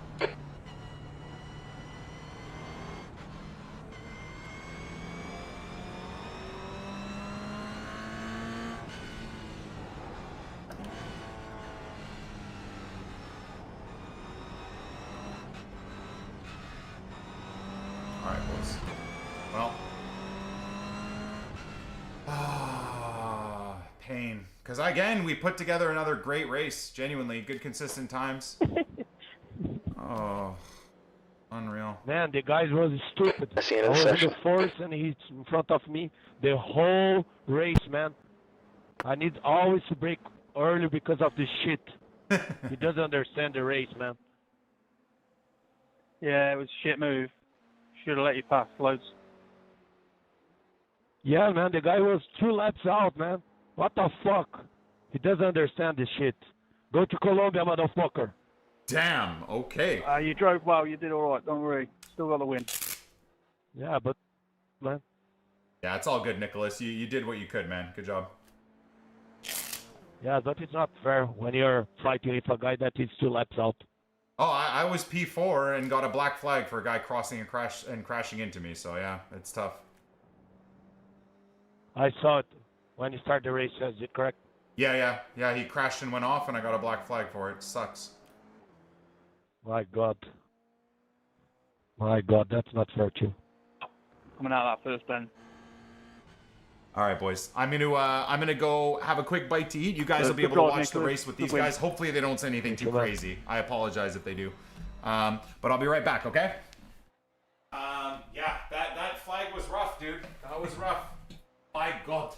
Alright, boys. Well. Pain. Because again, we put together another great race. Genuinely, good consistent times. Oh. Unreal. Man, the guy was stupid. I see it I in was the in session. the force and he's in front of me the whole race, man. I need always to brake early because of this shit. He doesn't understand the race, man. Yeah, it was a shit move. Should have let you pass loads. Yeah, man, the guy was 2 laps out, man. What the fuck? He doesn't understand this shit. Go to Colombia, motherfucker. Damn, okay. You drove well, you did alright, don't worry. Still got the win. Yeah, but, man. Yeah, it's all good, Nicholas. You did what you could, man. Good job. Yeah, but it's not fair when you're fighting with a guy that is 2 laps out. Oh, I was P4 and got a black flag for a guy crossing and crashing into me. So yeah, it's tough. I saw it when he started the race, is it correct? Yeah. He crashed and went off, and I got a black flag for it. Sucks. My God. My God, that's not fair too. Coming out of that first bend. All right, boys. I'm gonna go have a quick bite to eat. You guys will be able to watch the race with these guys. Hopefully they don't say anything too crazy. I apologize if they do. But I'll be right back, okay? Yeah, that flag was rough, dude. That was rough. My God.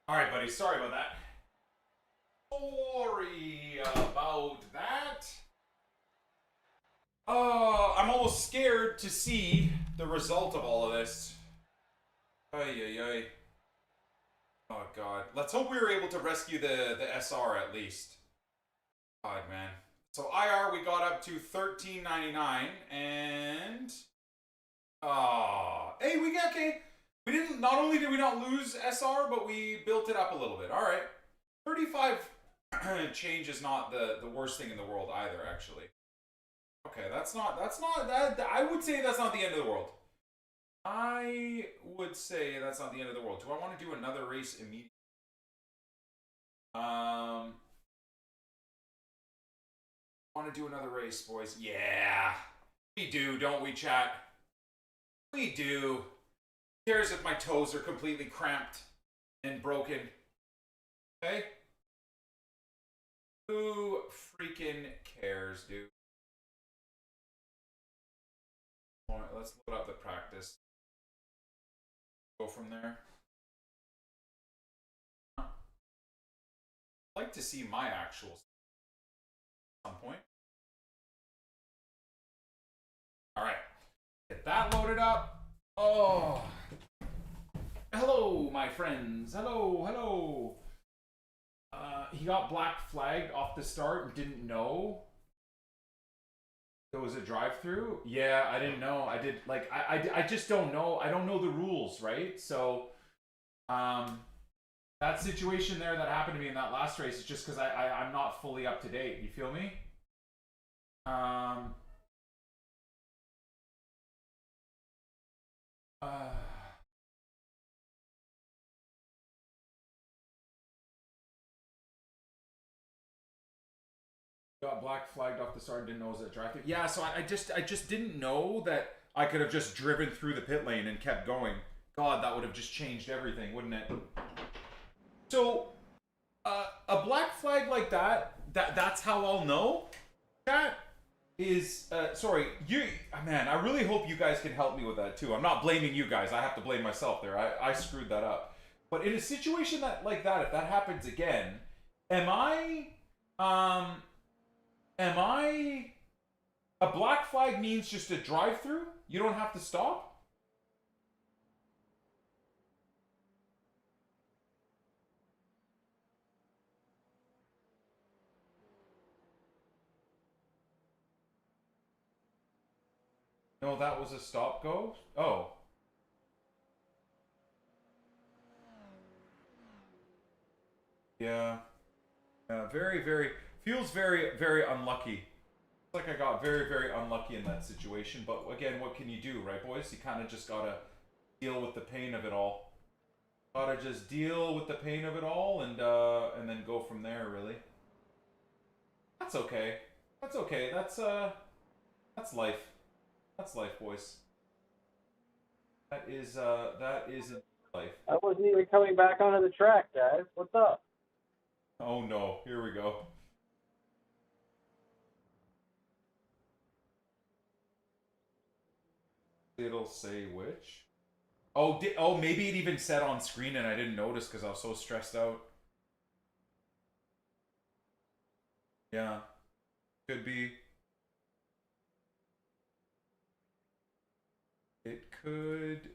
All right, buddy. Sorry about that. Sorry about that. I'm almost scared to see the result of all of this. Ay, ay, ay. Oh, God. Let's hope we were able to rescue the SR at least. God, man. So IR, we got up to $13.99, and... hey, we got... Okay. We didn't... Not only did we not lose SR, but we built it up a little bit. All right. 35 change is not the worst thing in the world either, actually. Okay, that's not that. I would say that's not the end of the world. I would say that's not the end of the world. Do I want to do another race immediately? Want to do another race, boys? Yeah, we do, don't we, chat? We do. Who cares if my toes are completely cramped and broken? Okay. Who freaking cares, dude? All right, let's load up the practice. Go from there. I'd like to see my actuals at some point. All right, get that loaded up. Oh, hello, my friends. Hello, hello. He got black flagged off the start and didn't know. It was a drive-through? Yeah, I didn't know. I did, like, I just don't know. I don't know the rules, right? So, that situation there that happened to me in that last race is just because I'm not fully up to date. You feel me? Got black flagged off the start, didn't know it was a drive-through. Yeah, so I just didn't know that I could have just driven through the pit lane and kept going. God, that would have just changed everything, wouldn't it? So, a black flag like that's how I'll know. That is, sorry, man, I really hope you guys can help me with that too. I'm not blaming you guys. I have to blame myself there. I screwed that up. But in a situation like that, if that happens again, am I a black flag means just a drive-through? You don't have to stop? No, that was a stop-go? Oh. Yeah. Feels very, very unlucky. Like I got very, very unlucky in that situation, but again, what can you do, right, boys? You kind of just gotta deal with the pain of it all. Gotta just deal with the pain of it all, and then go from there, really. That's okay. That's okay. That's life. That's life, boys. That is life. I wasn't even coming back onto the track, guys. What's up? Oh no, here we go. It'll say which. Oh, maybe it even said on screen and I didn't notice because I was so stressed out. Yeah, could be. It could be.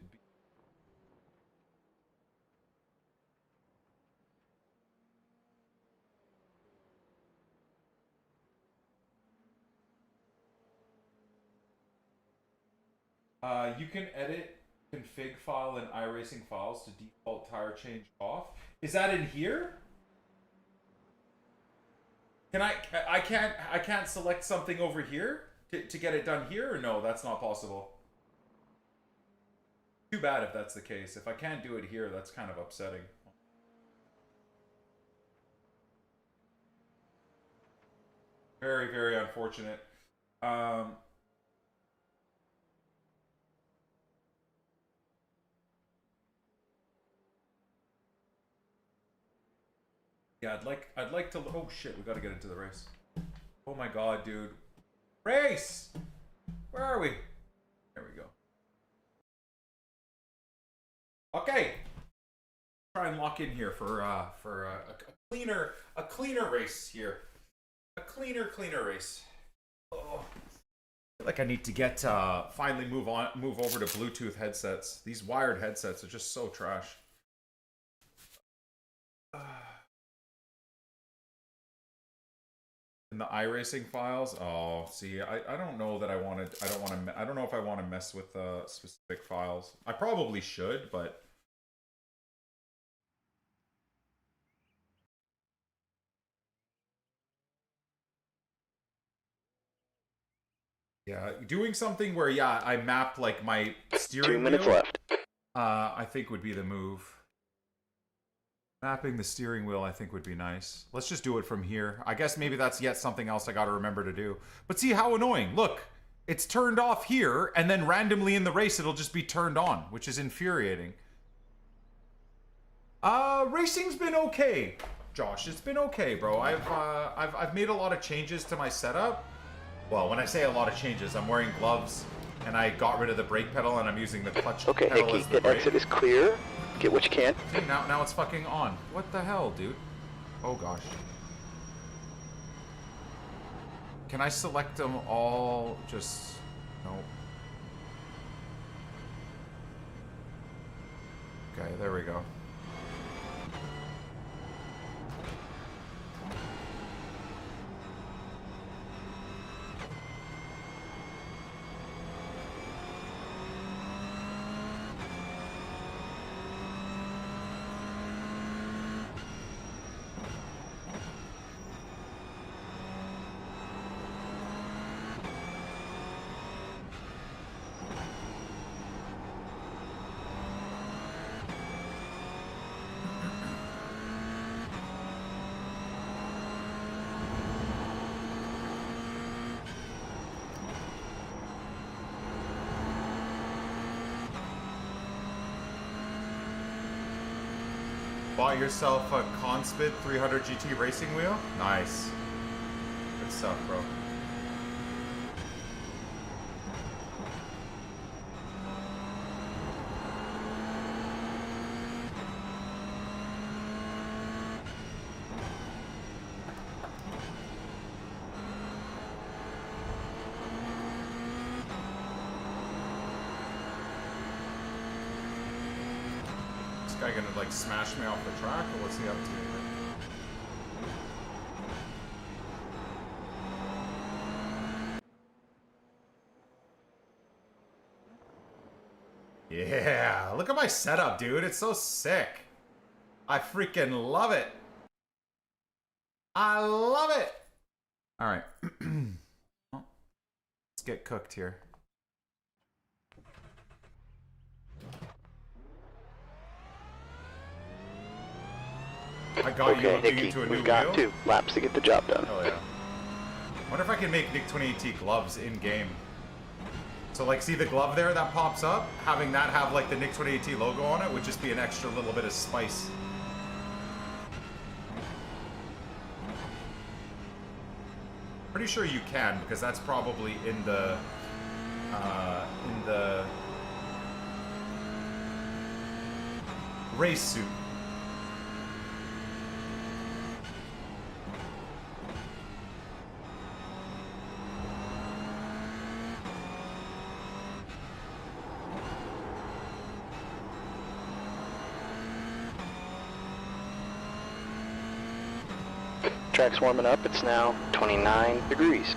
You can edit config file in iRacing files to default tire change off. Is that in here? Can I can't select something over here to get it done here, or no, that's not possible. Too bad if that's the case. If I can't do it here, that's kind of upsetting. Very, very unfortunate. Yeah, I'd like to. Oh shit, we gotta get into the race. Oh my god, dude. Race! Where are we? There we go. Okay. try and lock in here for a cleaner race here. A cleaner race. Oh. I feel like I need to get finally move over to Bluetooth headsets. These wired headsets are just so trash. In the iRacing files, oh, see, I don't know that I don't know if I want to mess with specific files. I probably should, but yeah, doing something where I map like my steering 2 minutes wheel, left. I think would be the move. Mapping the steering wheel, I think, would be nice. Let's just do it from here. I guess maybe that's yet something else I gotta remember to do. But see how annoying. Look, it's turned off here, and then randomly in the race it'll just be turned on, which is infuriating. Racing's been okay, Josh. It's been okay, bro. I've made a lot of changes to my setup. Well, when I say a lot of changes, I'm wearing gloves, and I got rid of the brake pedal, and I'm using the clutch Okay, pedal Nicky, as the the brake. exit is clear. Get what you can. See, now it's fucking on. What the hell, dude? Oh gosh. Can I select them all? Just no. Okay, there we go. Bought yourself a Conspit 300 GT racing wheel? Nice. Good stuff, bro. Guy gonna like smash me off the track, or what's he up to? Yeah, look at my setup, dude. It's so sick. I freaking love it. I love it. All right. Let's get cooked here. I got Okay, you looking Nicky, into a new we've got wheel. 2 laps to get the job done. Oh yeah. Wonder if I can make NICK28T gloves in game. So like, see the glove there that pops up? Having that have like the NICK28T logo on it would just be an extra little bit of spice. Pretty sure you can, because that's probably in the race suit. Track's warming up. It's now 29 degrees.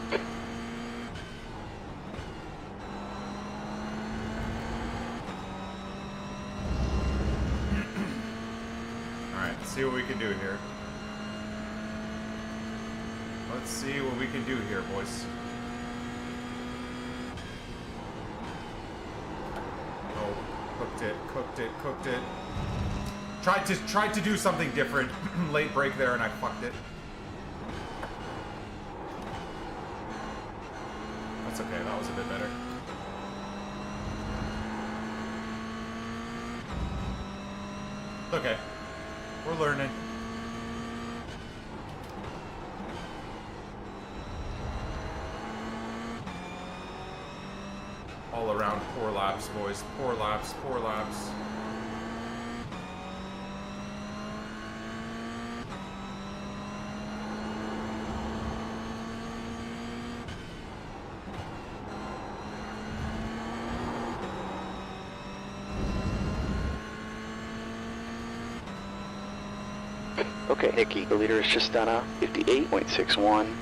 Alright, let's see what we can do here. Let's see what we can do here, boys. Oh, cooked it. Tried to do something different. Late break there and I fucked it. That's okay, that was a bit better. Okay. We're learning. All around poor laps, boys. Poor laps. Okay, Nikki, the leader has just done a 58.61.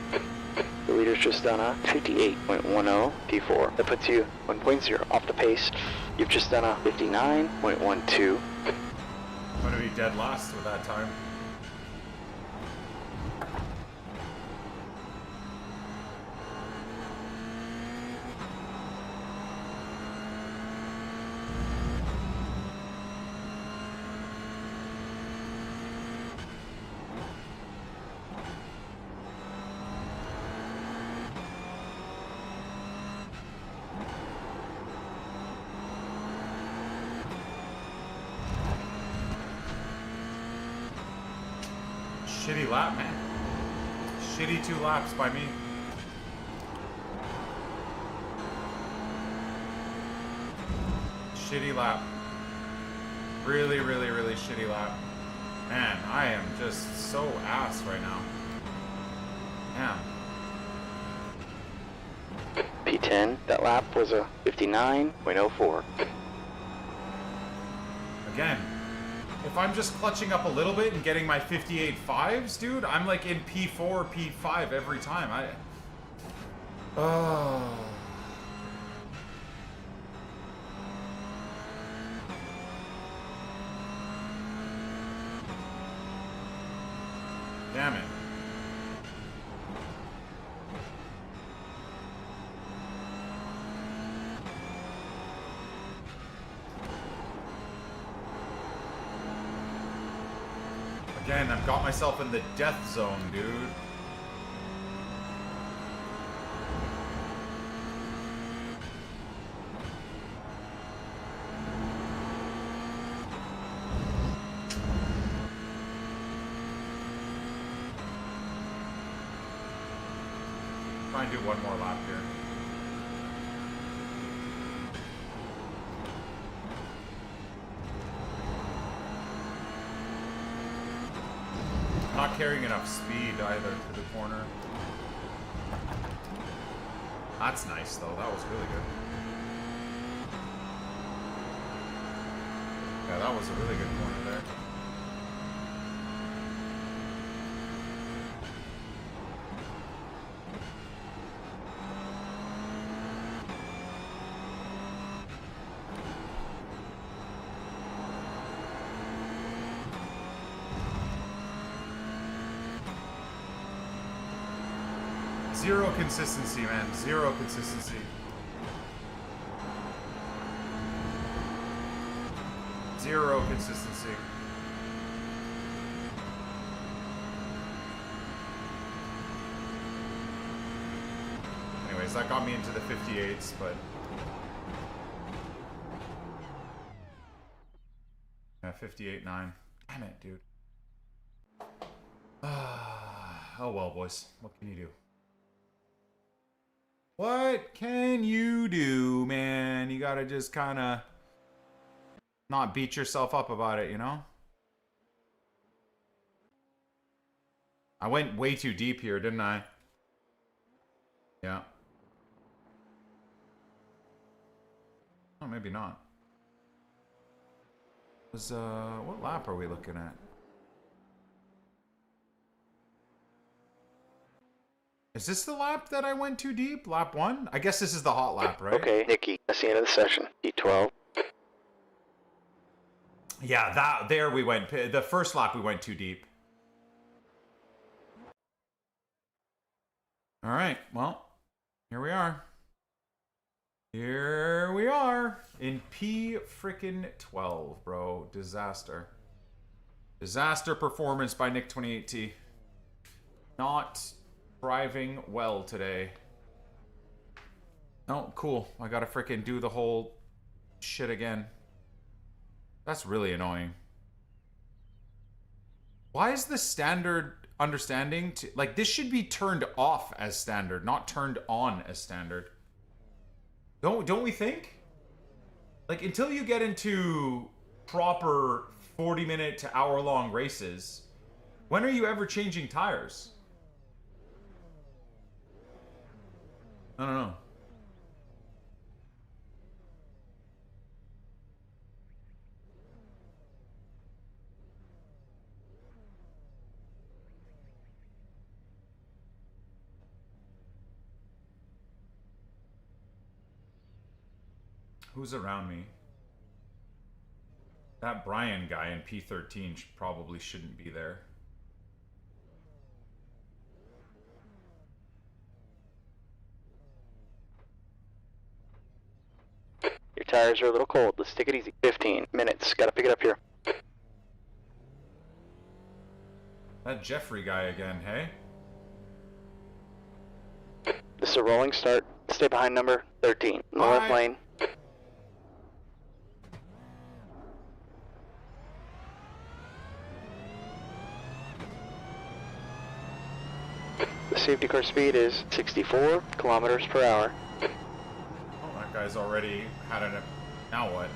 The leader's just done a 58.10 P4. That puts you 1.0 off the pace. You've just done a 59.12. I'm gonna be dead last with that time. Shitty lap, man. Shitty 2 laps by me. Shitty lap. Really, really, really shitty lap. Man, I am just so ass right now. Damn. P10, that lap was a 59.04. Again, if I'm just clutching up a little bit and getting my 58.5s, dude, I'm like in P4, P5 every time. Oh. Damn it. Again, I've got myself in the death zone, dude. Try and do one more lap here. Not carrying enough speed either to the corner. That's nice though, that was really good. Yeah, that was a really good corner there. Zero consistency, man. Zero consistency. Zero consistency. Anyways, that got me into the 58s, but... yeah, 58.9. Damn it, dude. Oh well, boys. What can you do? What can you do, man? You gotta just kind of not beat yourself up about it, you know? I went way too deep here, didn't I? Yeah. Oh, maybe not. What lap are we looking at? Is this the lap that I went too deep? Lap 1? I guess this is the hot lap, right? Okay, Nikki, that's the end of the session. P12. Yeah, there we went. The first lap we went too deep. All right, well, here we are. Here we are in P-frickin-12, bro. Disaster. Disaster performance by NICK28T. Not driving well today. Oh, cool. I gotta frickin' do the whole shit again. That's really annoying. Why is the standard understanding to, like, this should be turned off as standard, not turned on as standard. Don't we think? Like, until you get into proper 40-minute to hour-long races, when are you ever changing tires? I don't know. Who's around me? That Brian guy in P13 probably shouldn't be there. Your tires are a little cold. Let's take it easy. 15 minutes. Gotta pick it up here. That Jeffrey guy again, hey? This is a rolling start. Stay behind number 13. North lane. The safety car speed is 64 kilometers per hour. Oh, that guy's already had it. Now what?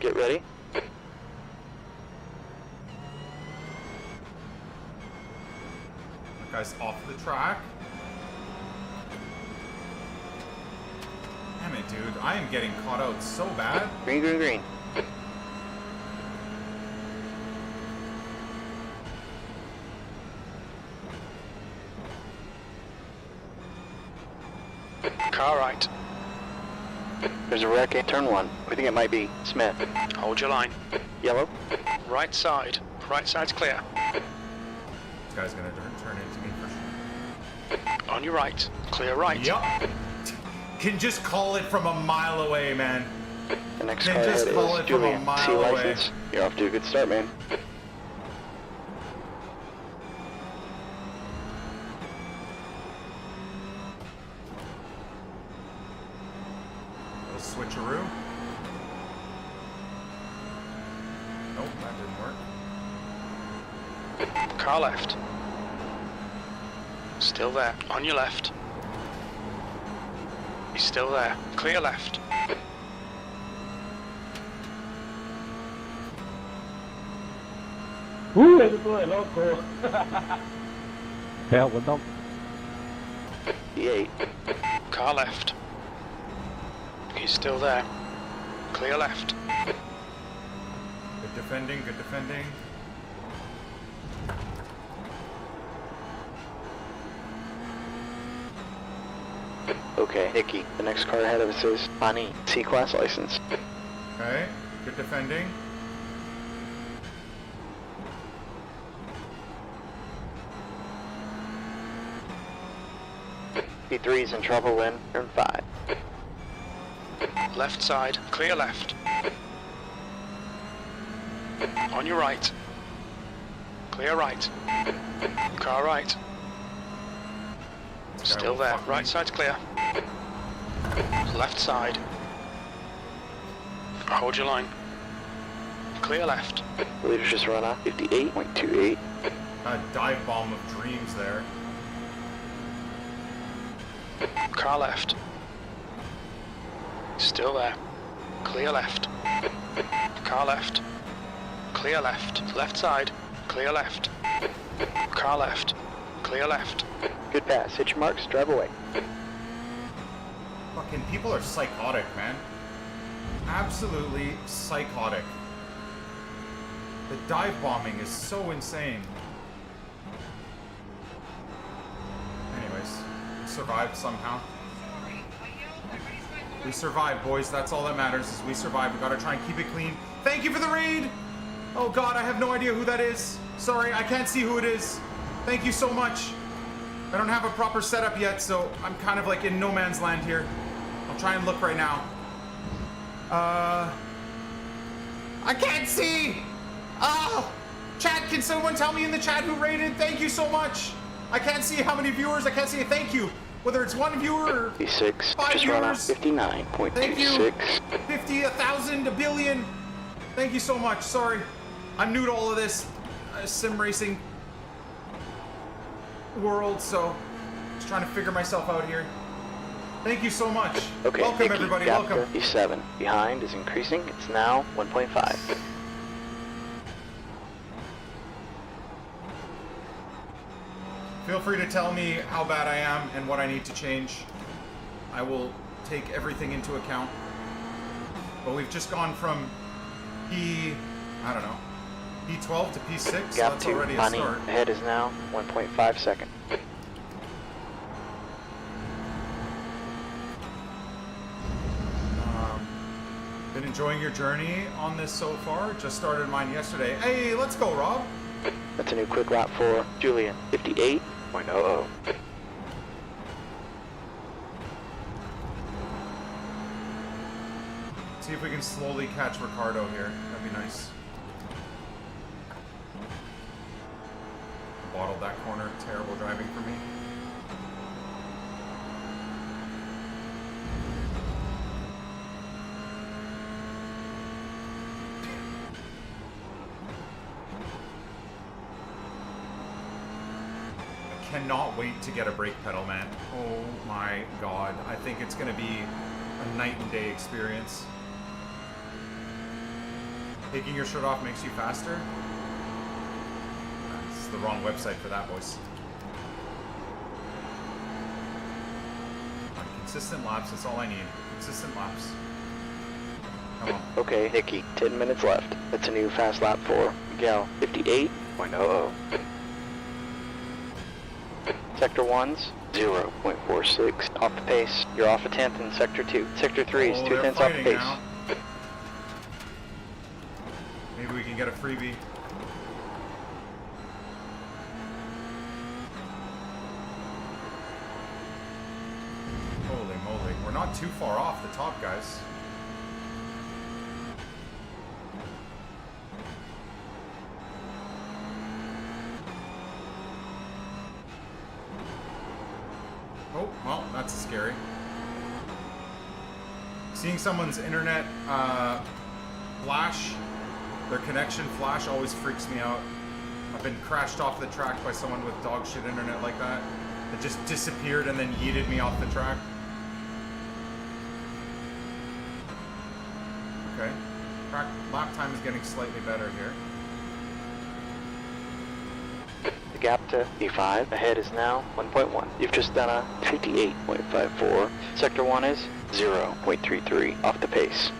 Get ready. That guy's off the track. Damn it, dude. I am getting caught out so bad. Green, green, green. Car right. There's a wreck in turn 1. We think it might be Smith. Hold your line. Yellow. Right side. Right side's clear. This guy's gonna turn into me for sure. On your right. Clear right. Yup. Can just call it from a mile away, man. The next Can car just ahead call is it from a Julian. mile C away. license. You're off to a good start, man. Little switcheroo. Nope, that didn't work. Car left. Still there. On your left. He's still there. Clear left. Eso es loco. Hell, well done. E8. Car left. He's still there. Clear left. Good defending, good defending. Okay, Nicky. The next car ahead of us is Bonnie. C-class license. Okay, good defending. P3's in trouble in turn 5. Left side. Clear left. On your right. Clear right. Car right. Still there. Right side's clear. Left side. Hold your line. Clear left. The leader's just run off 58.28. A dive bomb of dreams there. Car left. Still there. Clear left. Car left. Clear left. Left side. Clear left. Car left. Clear left. Good pass. Hit your marks. Drive away. Fucking people are psychotic, man. Absolutely psychotic. The dive bombing is so insane. Anyways, we survived somehow. We survived, boys. That's all that matters is we survived. We gotta try and keep it clean. Thank you for the raid! Oh god, I have no idea who that is. Sorry, I can't see who it is. Thank you so much. I don't have a proper setup yet, so I'm kind of like in no man's land here. I'll try and look right now. I can't see! Oh! Chat, can someone tell me in the chat who rated? Thank you so much! I can't see how many viewers. I can't see a thank you. Whether it's one viewer or 56. 5 Just run off viewers. 59.26. Thank you. 50, 1,000, a billion. Thank you so much. Sorry. I'm new to all of this sim racing world, so just trying to figure myself out here. Thank you so much. Okay, Welcome, Nicky, everybody. gap Welcome. 37. Behind is increasing. It's now 1.5. Feel free to tell me how bad I am and what I need to change. I will take everything into account. But we've just gone from I don't know, P12 to P6, so Gap that's 2, already a honey. start. Ahead is now 1.5 second. Been enjoying your journey on this so far. Just started mine yesterday. Hey, let's go, Rob. That's a new quick lap for Julian, 58.00. See if we can slowly catch Ricardo here. That'd be nice. Bottled that corner. Terrible driving for me. Cannot wait to get a brake pedal, man. Oh my god. I think it's gonna be a night and day experience. Taking your shirt off makes you faster? This is the wrong website for that, boys. Consistent laps, that's all I need. Consistent laps. Come on. Okay, Nicky, 10 minutes left. That's a new fast lap for Miguel, 58.00. Sector 1's 0.46 off the pace. You're off a 10th in Sector 2. Sector 3 is 2 tenths off the pace. Now. Maybe we can get a freebie. Holy moly. We're not too far off the top, guys. Oh, well, that's scary. Seeing someone's internet flash, their connection flash, always freaks me out. I've been crashed off the track by someone with dog shit internet like that. It just disappeared and then yeeted me off the track. Okay. Lap time is getting slightly better here. The gap to P5 ahead is now 1.1. You've just done a 58.54. Sector 1 is 0.33 off the pace.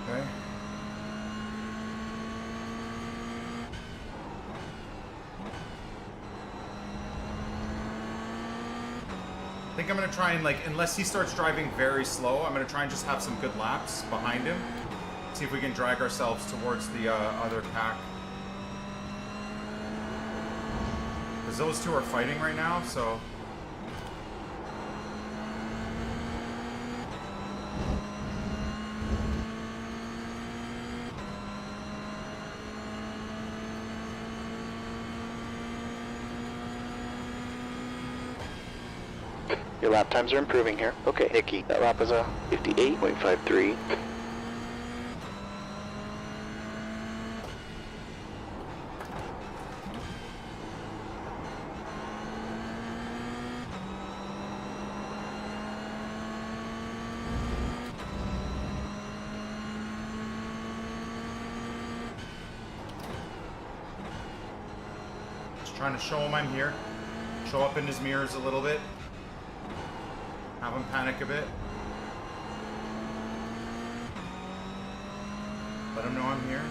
Okay. I think I'm gonna try and, like, unless he starts driving very slow, I'm gonna try and just have some good laps behind him. See if we can drag ourselves towards the other pack. Because those two are fighting right now, so... Your lap times are improving here. Okay, Nicky, that lap was a 58.53. Just trying to show him I'm here. Show up in his mirrors a little bit. Have him panic a bit. Let him know I'm here.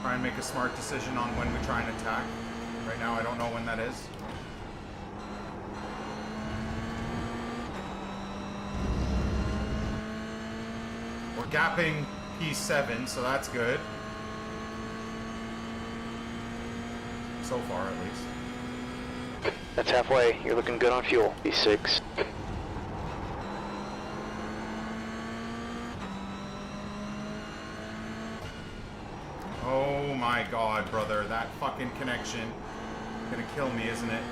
Try and make a smart decision on when we try and attack. Right now I don't know when that is. We're gapping P7, so that's good. So far, at least. That's halfway. You're looking good on fuel. P6. Oh my god, brother. That fucking connection. Gonna kill me, isn't it?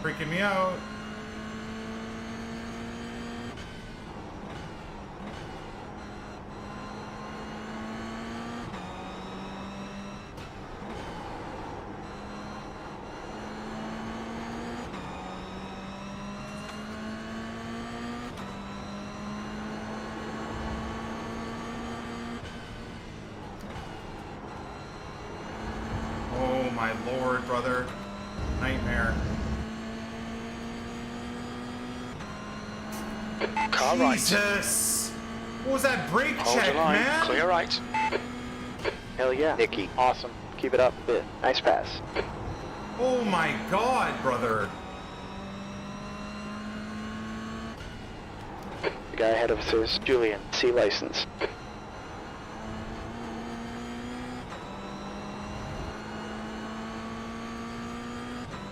Freaking me out. my lord, brother. Nightmare. Car right. Jesus! What was that brake Hold check, your line. man? Clear right. Hell yeah, Nicky. Awesome. Keep it up. Bit. Nice pass. Oh my god, brother. The guy ahead of us is Julian. C license.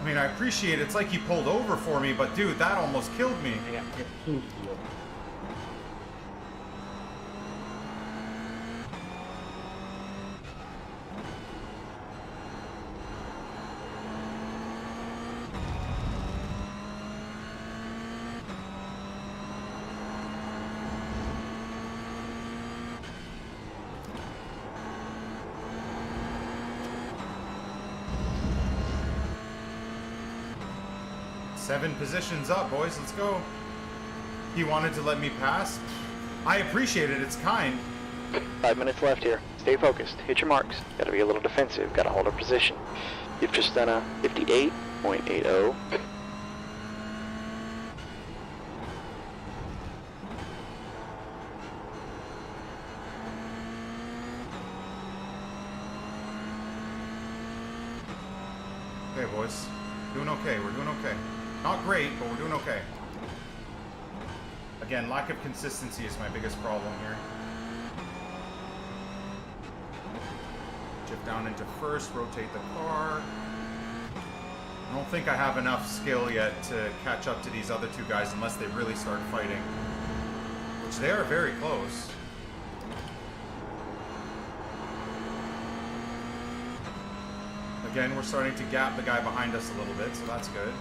I mean, I appreciate it. It's like he pulled over for me, but dude, that almost killed me. Seven positions up, boys. Let's go. He wanted to let me pass. I appreciate it. It's kind. 5 minutes left here. Stay focused. Hit your marks. Gotta be a little defensive. Gotta hold our position. You've just done a 58.80. Okay, boys. Doing okay. We're doing okay. Not great, but we're doing okay. Again, lack of consistency is my biggest problem here. Chip down into first, rotate the car. I don't think I have enough skill yet to catch up to these other two guys unless they really start fighting. Which they are very close. Again, we're starting to gap the guy behind us a little bit, so that's good.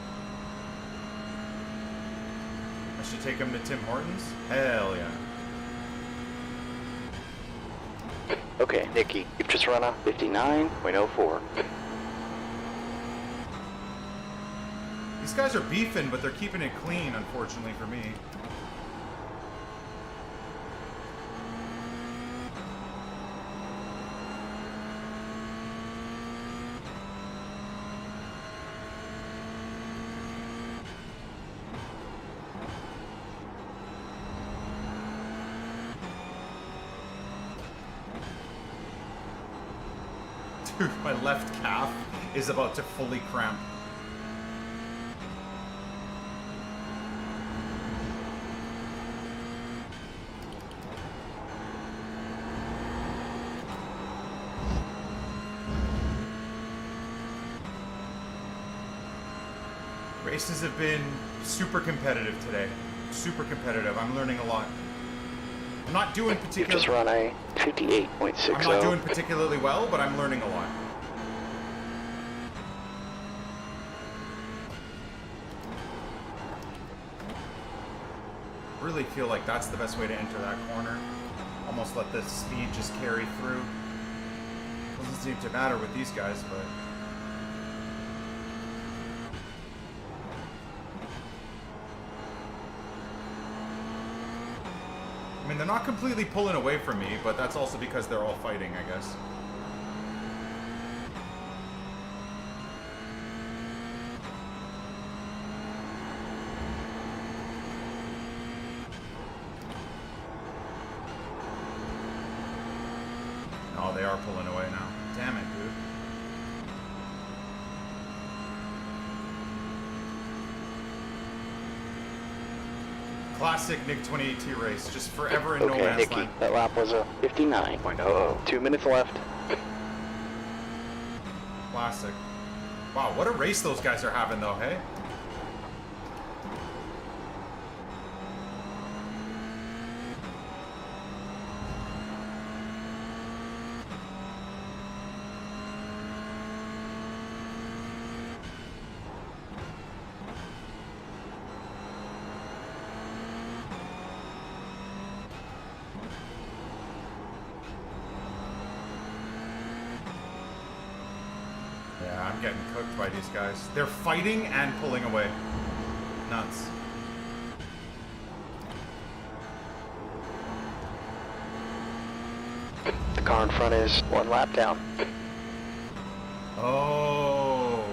I should take him to Tim Hortons? Hell yeah. Okay, Nicky, you've just run a 59.04. These guys are beefing, but they're keeping it clean, unfortunately for me. Dude, my left calf is about to fully cramp. Races have been super competitive today. Super competitive. I'm learning a lot. I'm not doing You've just run a 58.60. I'm not doing particularly well, but I'm learning a lot. Really feel like that's the best way to enter that corner. Almost let the speed just carry through. Doesn't seem to matter with these guys, but... I mean, they're not completely pulling away from me, but that's also because they're all fighting, I guess. Oh, they are pulling away now. Damn it, dude. Classic NICK28T race, just forever in no man's Nicky, land. that lap was a 59.00. 2 minutes left. Classic. Wow, what a race those guys are having, though, hey? Yeah, I'm getting cooked by these guys. They're fighting and pulling away. Nuts. The car in front is 1 lap down. Oh.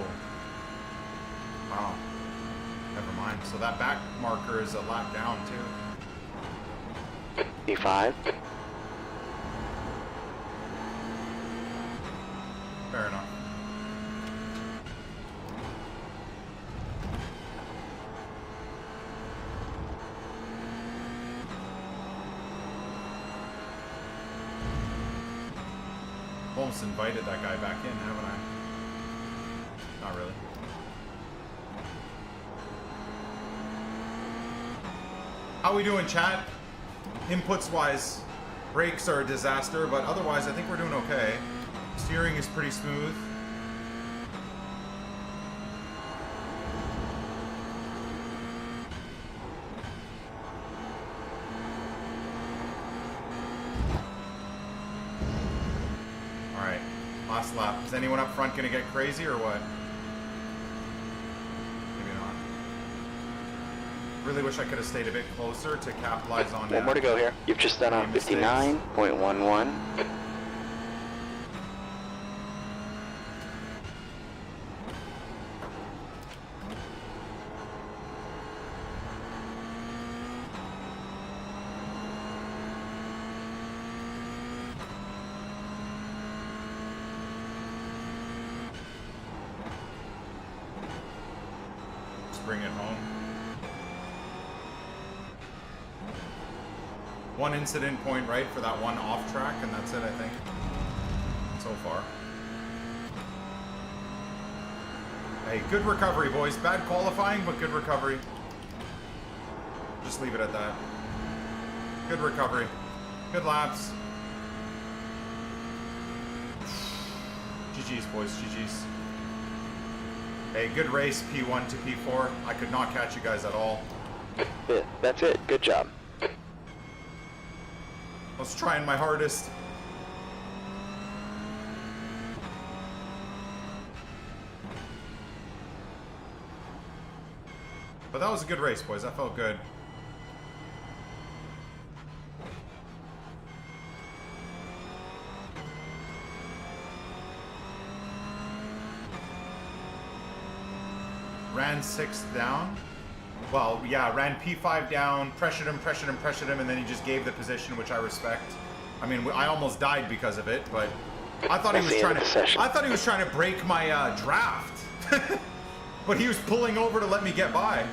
Wow. Never mind. So that back marker is a lap down too. P5. Fair enough. Almost invited that guy back in, haven't I? Not really. How we doing, chat? Inputs wise, brakes are a disaster, but otherwise I think we're doing okay. Steering is pretty smooth. Alright, last lap. Is anyone up front gonna get crazy or what? Maybe not. Really wish I could have stayed a bit closer to capitalize on that. One more to go here. You've just done a 59.11. Bring it home. One incident point, right, for that one off track, and that's it, I think, so far. Hey, good recovery, boys. Bad qualifying, but good recovery. Just leave it at that. Good recovery. Good laps. GG's, boys. GG's. Hey, good race, P1 to P4. I could not catch you guys at all. Yeah, that's it. Good job. I was trying my hardest. But that was a good race, boys. That felt good. Ran 6 down. Well, yeah, ran P5 down, pressured him, and then he just gave the position, which I respect. I mean, I almost died because of it, but I thought he was trying to. I thought he was trying to break my draft, but he was pulling over to let me get by,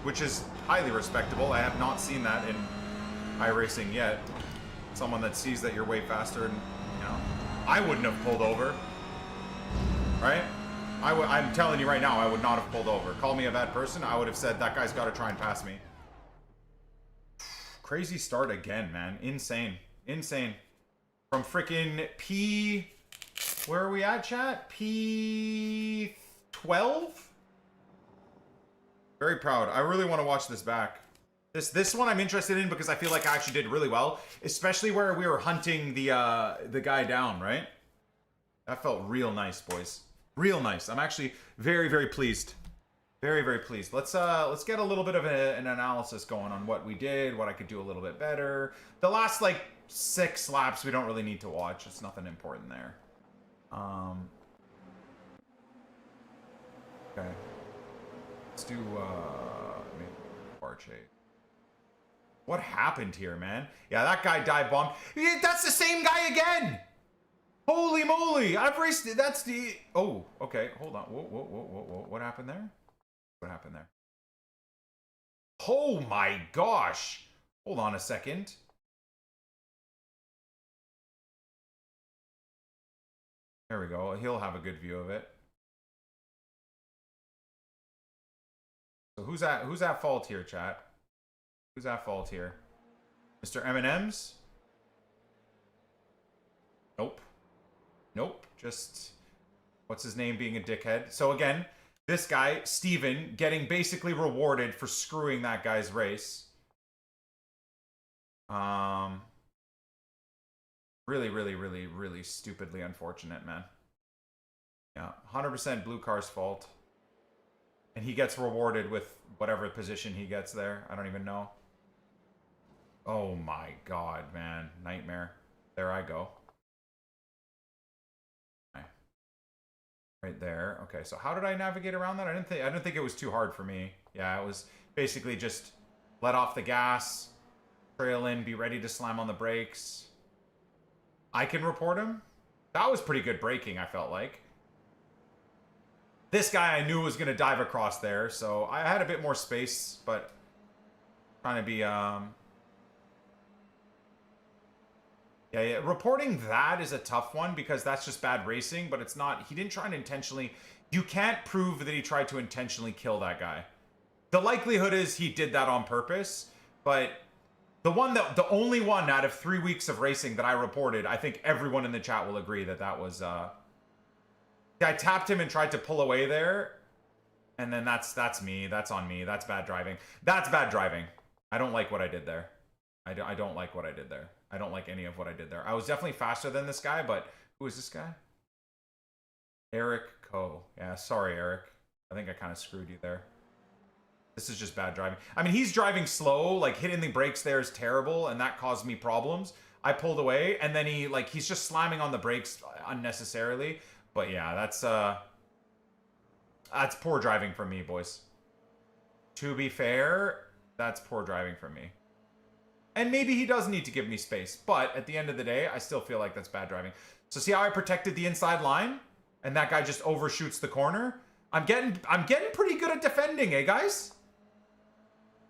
which is highly respectable. I have not seen that in iRacing yet. Someone that sees that you're way faster, and you know, I wouldn't have pulled over, right? I'm telling you right now, I would not have pulled over. Call me a bad person, I would have said, that guy's got to try and pass me. Crazy start again, man. Insane. Insane. From freaking P... Where are we at, chat? P12? Very proud. I really want to watch this back. This one I'm interested in because I feel like I actually did really well. Especially where we were hunting the guy down, right? That felt real nice, boys. Real nice. I'm actually very, very pleased. Very, very pleased. Let's get a little bit of an analysis going on what we did, what I could do a little bit better. The last like 6 laps we don't really need to watch. It's nothing important there. Okay. Let's do maybe bar chase. What happened here, man? Yeah, that guy dive bombed. That's the same guy again. Holy moly! I've raced it. That's the... Oh, okay. Hold on. Whoa. What happened there? What happened there? Oh my gosh! Hold on a second. There we go. He'll have a good view of it. So who's at fault here, chat? Who's at fault here? Mr. M&M's? Nope. Nope, just, what's his name, being a dickhead. So again, this guy, Steven, getting basically rewarded for screwing that guy's race. Really stupidly unfortunate, man. Yeah, 100% blue car's fault. And he gets rewarded with whatever position he gets there. I don't even know. Oh my god, man. Nightmare. There I go. Right there. Okay, so how did I navigate around that? I didn't think it was too hard for me. Yeah, it was basically just let off the gas, trail in, be ready to slam on the brakes. I can report him. That was pretty good braking, I felt like. This guy I knew was going to dive across there, so I had a bit more space, but trying to be, Yeah, reporting that is a tough one because that's just bad racing, but it's not, he didn't try to intentionally, you can't prove that he tried to intentionally kill that guy. The likelihood is he did that on purpose, but the only one out of 3 weeks of racing that I reported, I think everyone in the chat will agree that that was, I tapped him and tried to pull away there, and then that's me, that's on me, that's bad driving. That's bad driving. I don't like what I did there. I don't like what I did there. I don't like any of what I did there. I was definitely faster than this guy, but who is this guy? Eric Coe. Yeah, sorry, Eric. I think I kind of screwed you there. This is just bad driving. I mean, he's driving slow, like hitting the brakes there is terrible, and that caused me problems. I pulled away, and then he's just slamming on the brakes unnecessarily. But yeah, that's poor driving from me, boys. To be fair, that's poor driving from me. And maybe he does need to give me space, but at the end of the day, I still feel like that's bad driving. So see how I protected the inside line? And that guy just overshoots the corner? I'm getting pretty good at defending, eh, guys?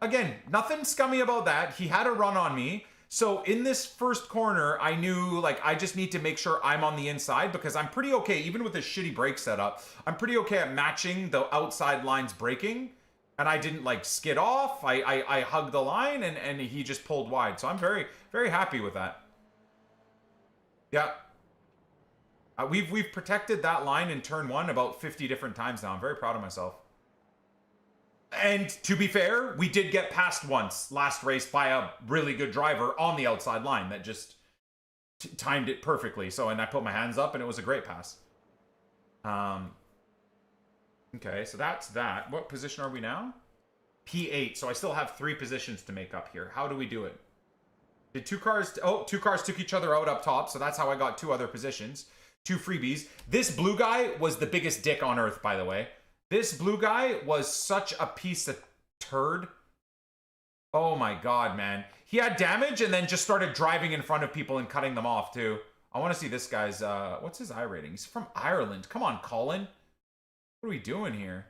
Again, nothing scummy about that. He had a run on me. So in this first corner, I knew, like, I just need to make sure I'm on the inside because I'm pretty okay, even with this shitty brake setup, I'm pretty okay at matching the outside line's braking. And I didn't, like, skid off. I hugged the line, and he just pulled wide. So I'm very, very happy with that. Yeah. We've protected that line in turn 1 about 50 different times now. I'm very proud of myself. And to be fair, we did get passed once last race by a really good driver on the outside line that just timed it perfectly. So, and I put my hands up, and it was a great pass. Okay, so that's that. What position are we now? P8. So I still have 3 positions to make up here. How do we do it? Did 2 cars... Oh, 2 cars took each other out up top, so that's how I got 2 other positions. 2 freebies. This blue guy was the biggest dick on earth, by the way. This blue guy was such a piece of turd. Oh my god, man. He had damage and then just started driving in front of people and cutting them off, too. I want to see this guy's... what's his iRating? He's from Ireland. Come on, Colin. What are we doing here?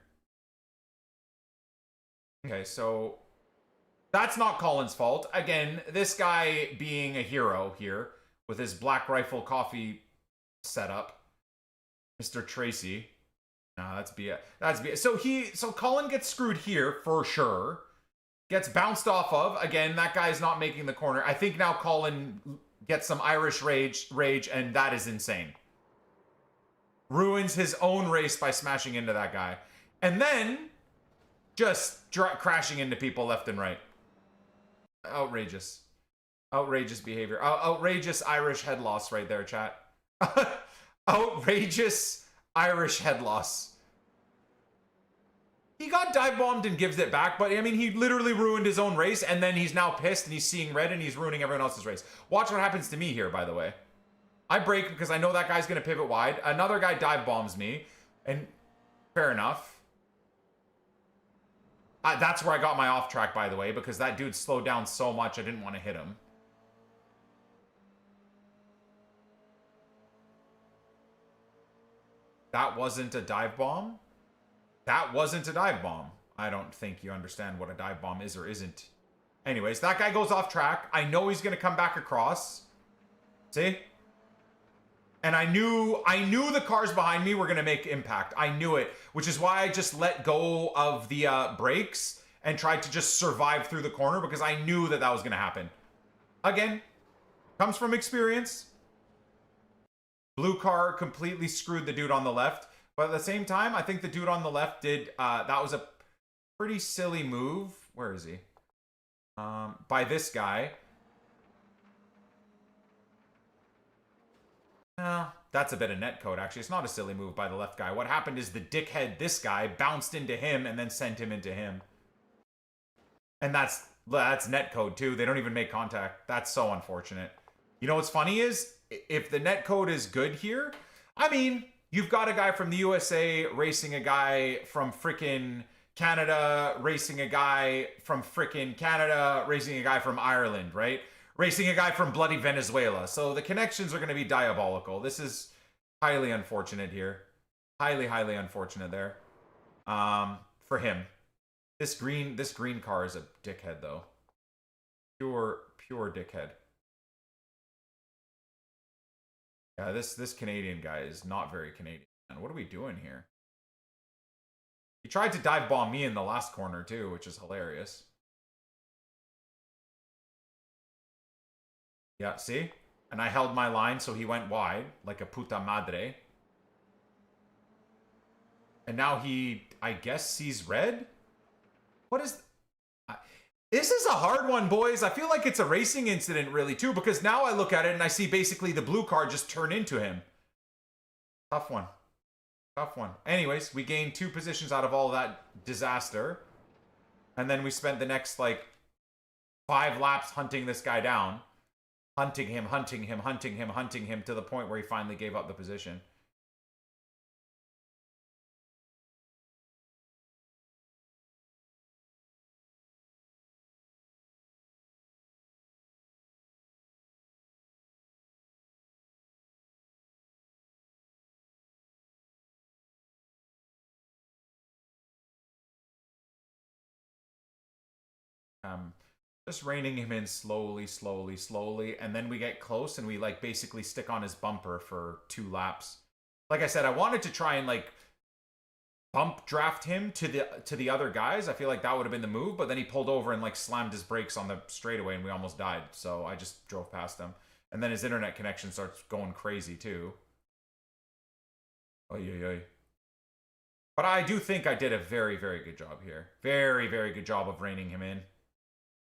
Okay, so that's not Colin's fault. Again, this guy being a hero here with his Black Rifle coffee setup. Mr. Tracy. Nah, that's BS. That's BS. So Colin gets screwed here for sure. Gets bounced off of. Again, that guy's not making the corner. I think now Colin gets some Irish rage, and that is insane. Ruins his own race by smashing into that guy. And then just crashing into people left and right. Outrageous. Outrageous behavior. Outrageous Irish head loss right there, chat. Outrageous Irish head loss. He got dive bombed and gives it back, but I mean, he literally ruined his own race, and then he's now pissed and he's seeing red and he's ruining everyone else's race. Watch what happens to me here, by the way. I brake because I know that guy's going to pivot wide. Another guy dive bombs me. And fair enough. That's where I got my off track, by the way, because that dude slowed down so much I didn't want to hit him. That wasn't a dive bomb? That wasn't a dive bomb. I don't think you understand what a dive bomb is or isn't. Anyways, that guy goes off track. I know he's going to come back across. See? And I knew the cars behind me were going to make impact. I knew it, which is why I just let go of the brakes and tried to just survive through the corner because I knew that was going to happen. Again, comes from experience. Blue car completely screwed the dude on the left. But at the same time, I think the dude on the left did, that was a pretty silly move. Where is he? By this guy. That's a bit of netcode, actually. It's not a silly move by the left guy. What happened is the dickhead, this guy, bounced into him and then sent him into him. And that's netcode, too. They don't even make contact. That's so unfortunate. You know what's funny is, if the netcode is good here, I mean, you've got a guy from the USA racing a guy from frickin' Canada, racing a guy from frickin' Canada, racing a guy from Ireland, right? Racing a guy from bloody Venezuela. So the connections are going to be diabolical. This is highly unfortunate here. Highly, highly unfortunate there. For him. This green car is a dickhead, though. Pure dickhead. Yeah, this Canadian guy is not very Canadian. Man, what are we doing here? He tried to dive bomb me in the last corner too, which is hilarious. Yeah, see? And I held my line so he went wide, like a puta madre. And now he, I guess, sees red? What is... This is a hard one, boys. I feel like it's a racing incident, really, too, because now I look at it and I see basically the blue car just turn into him. Tough one. Tough one. Anyways, we gained 2 positions out of all that disaster. And then we spent the next, like, 5 laps hunting this guy down. Hunting him to the point where he finally gave up the position. Just reining him in slowly, and then we get close and we like basically stick on his bumper for 2 laps. Like I said, I wanted to try and like bump draft him to the other guys. I feel like that would have been the move, but then he pulled over and like slammed his brakes on the straightaway and we almost died. So I just drove past him. And then his internet connection starts going crazy too. Oy. But I do think I did a very, very good job here. Very, very good job of reining him in.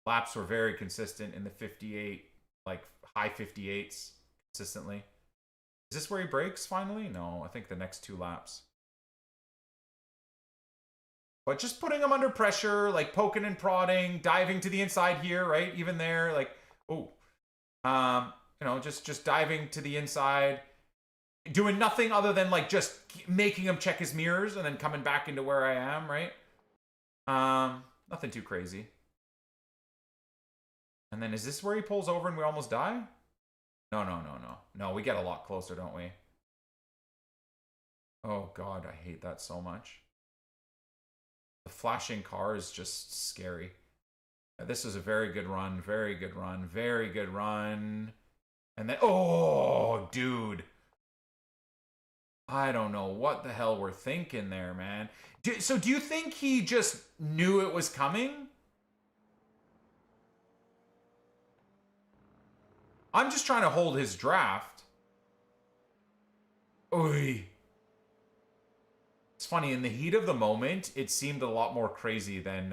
Laps were very consistent in the 58, like high 58s consistently. Is this where he brakes finally? No, I think the next 2 laps. But just putting him under pressure, like poking and prodding, diving to the inside here, right? Even there, like, oh, you know, just diving to the inside, doing nothing other than like just making him check his mirrors and then coming back into where I am, right? Nothing too crazy. And then is this where he pulls over and we almost die? No. No, we get a lot closer, don't we? Oh, God, I hate that so much. The flashing car is just scary. This is a very good run, very good run, very good run. And then, oh, dude. I don't know what the hell we're thinking there, man. So do you think he just knew it was coming? I'm just trying to hold his draft. Oy. It's funny, in the heat of the moment, it seemed a lot more crazy than...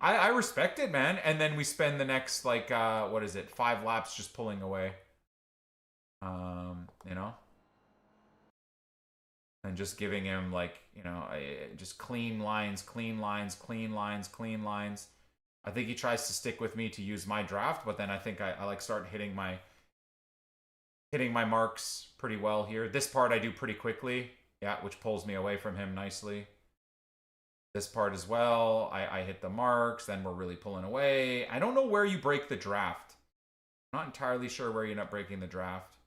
I respect it, man. And then we spend the next, like, what is it? 5 laps just pulling away. You know? And just giving him, like, you know, just clean lines. I think he tries to stick with me to use my draft, but then I think I like start hitting my marks pretty well here. This part I do pretty quickly. Yeah, which pulls me away from him nicely. This part as well, I hit the marks, then we're really pulling away. I don't know where you break the draft. I'm not entirely sure where you end up breaking the draft.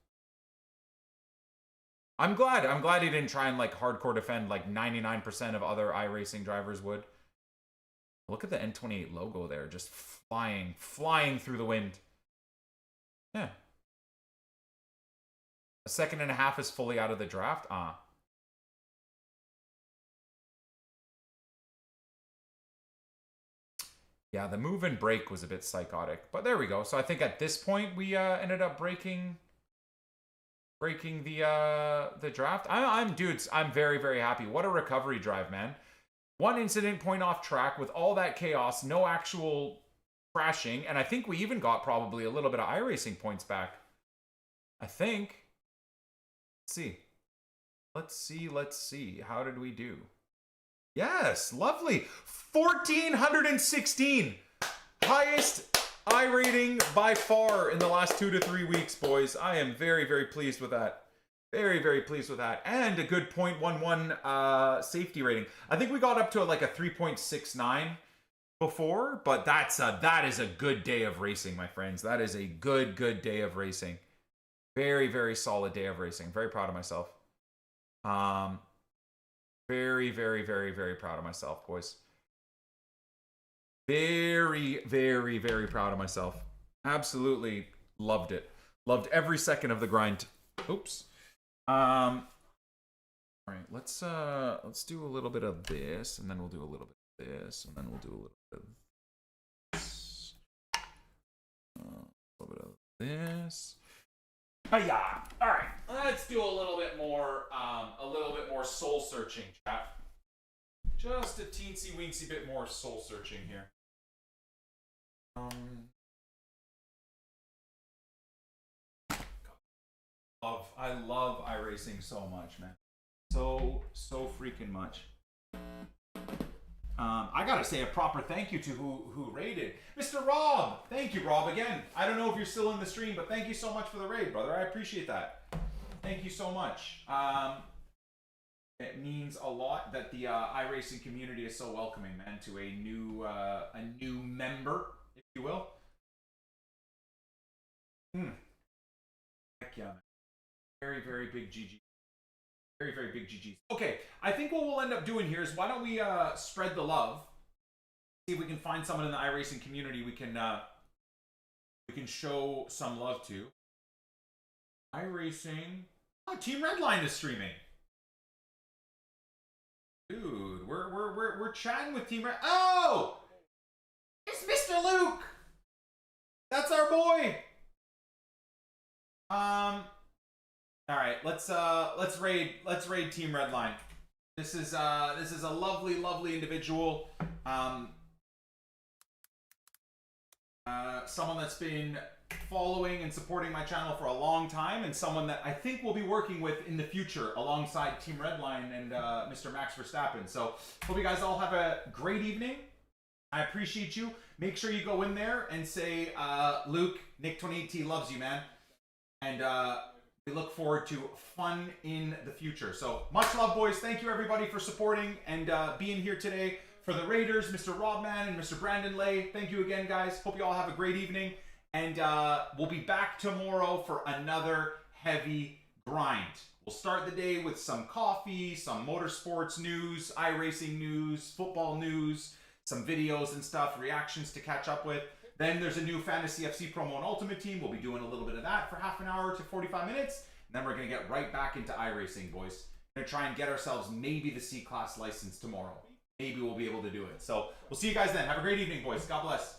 I'm glad he didn't try and like hardcore defend like 99% of other iRacing drivers would. Look at the N28 logo there, just flying through the wind. Yeah. 1.5 seconds is fully out of the draft. Yeah, the move and break was a bit psychotic, but there we go. So I think at this point we ended up breaking the draft. I'm very, very happy. What a recovery drive, man. 1 incident, point off track with all that chaos, no actual crashing, and I think we even got probably a little bit of iRacing points back. I think. Let's see. How did we do? Yes, lovely. 1,416. Highest I rating by far in the last 2 to 3 weeks, boys. I am very, very pleased with that. Very, very pleased with that. And a good 0.11 safety rating. I think we got up to like a 3.69 before, but that is a good day of racing, my friends. That is a good day of racing. Very, very solid day of racing. Very proud of myself. Very, very, very, very proud of myself, boys. Very, very, very proud of myself. Absolutely loved it. Loved every second of the grind. Oops. All right, let's do a little bit of this, and then we'll do a little bit of this, and then we'll do a little bit of this. A little bit of this. Hiya! All right, let's do a little bit more soul searching, chat. Just a teensy weensy bit more soul searching here. I love iRacing so much, man. So freaking much. I gotta say a proper thank you to who raided. Mr. Rob! Thank you, Rob, again. I don't know if you're still in the stream, but thank you so much for the raid, brother. I appreciate that. Thank you so much. It means a lot that the iRacing community is so welcoming, man, to a new member, if you will. Heck yeah, man. Very, very big GG. Very, very big GGs. Okay, I think what we'll end up doing here is why don't we spread the love? See if we can find someone in the iRacing community we can show some love to. iRacing. Oh, Team Redline is streaming. Dude, we're chatting with Team Red. Oh! It's Mr. Luke! That's our boy! All right, let's raid Team Redline. This is a lovely individual. Someone that's been following and supporting my channel for a long time, and someone that I think we'll be working with in the future alongside Team Redline and Mr. Max Verstappen. So hope you guys all have a great evening. I appreciate you. Make sure you go in there and say, Luke, NICK28T loves you, man. And we look forward to fun in the future. So much love, boys. Thank you, everybody, for supporting and being here today. For the Raiders, Mr. Robman and Mr. Brandon Lay, thank you again, guys. Hope you all have a great evening. And we'll be back tomorrow for another heavy grind. We'll start the day with some coffee, some motorsports news, iRacing news, football news, some videos and stuff, reactions to catch up with. Then there's a new Fantasy FC promo and Ultimate Team. We'll be doing a little bit of that for half an hour to 45 minutes. And then we're going to get right back into iRacing, boys. We're going to try and get ourselves maybe the C-Class license tomorrow. Maybe we'll be able to do it. So we'll see you guys then. Have a great evening, boys. God bless.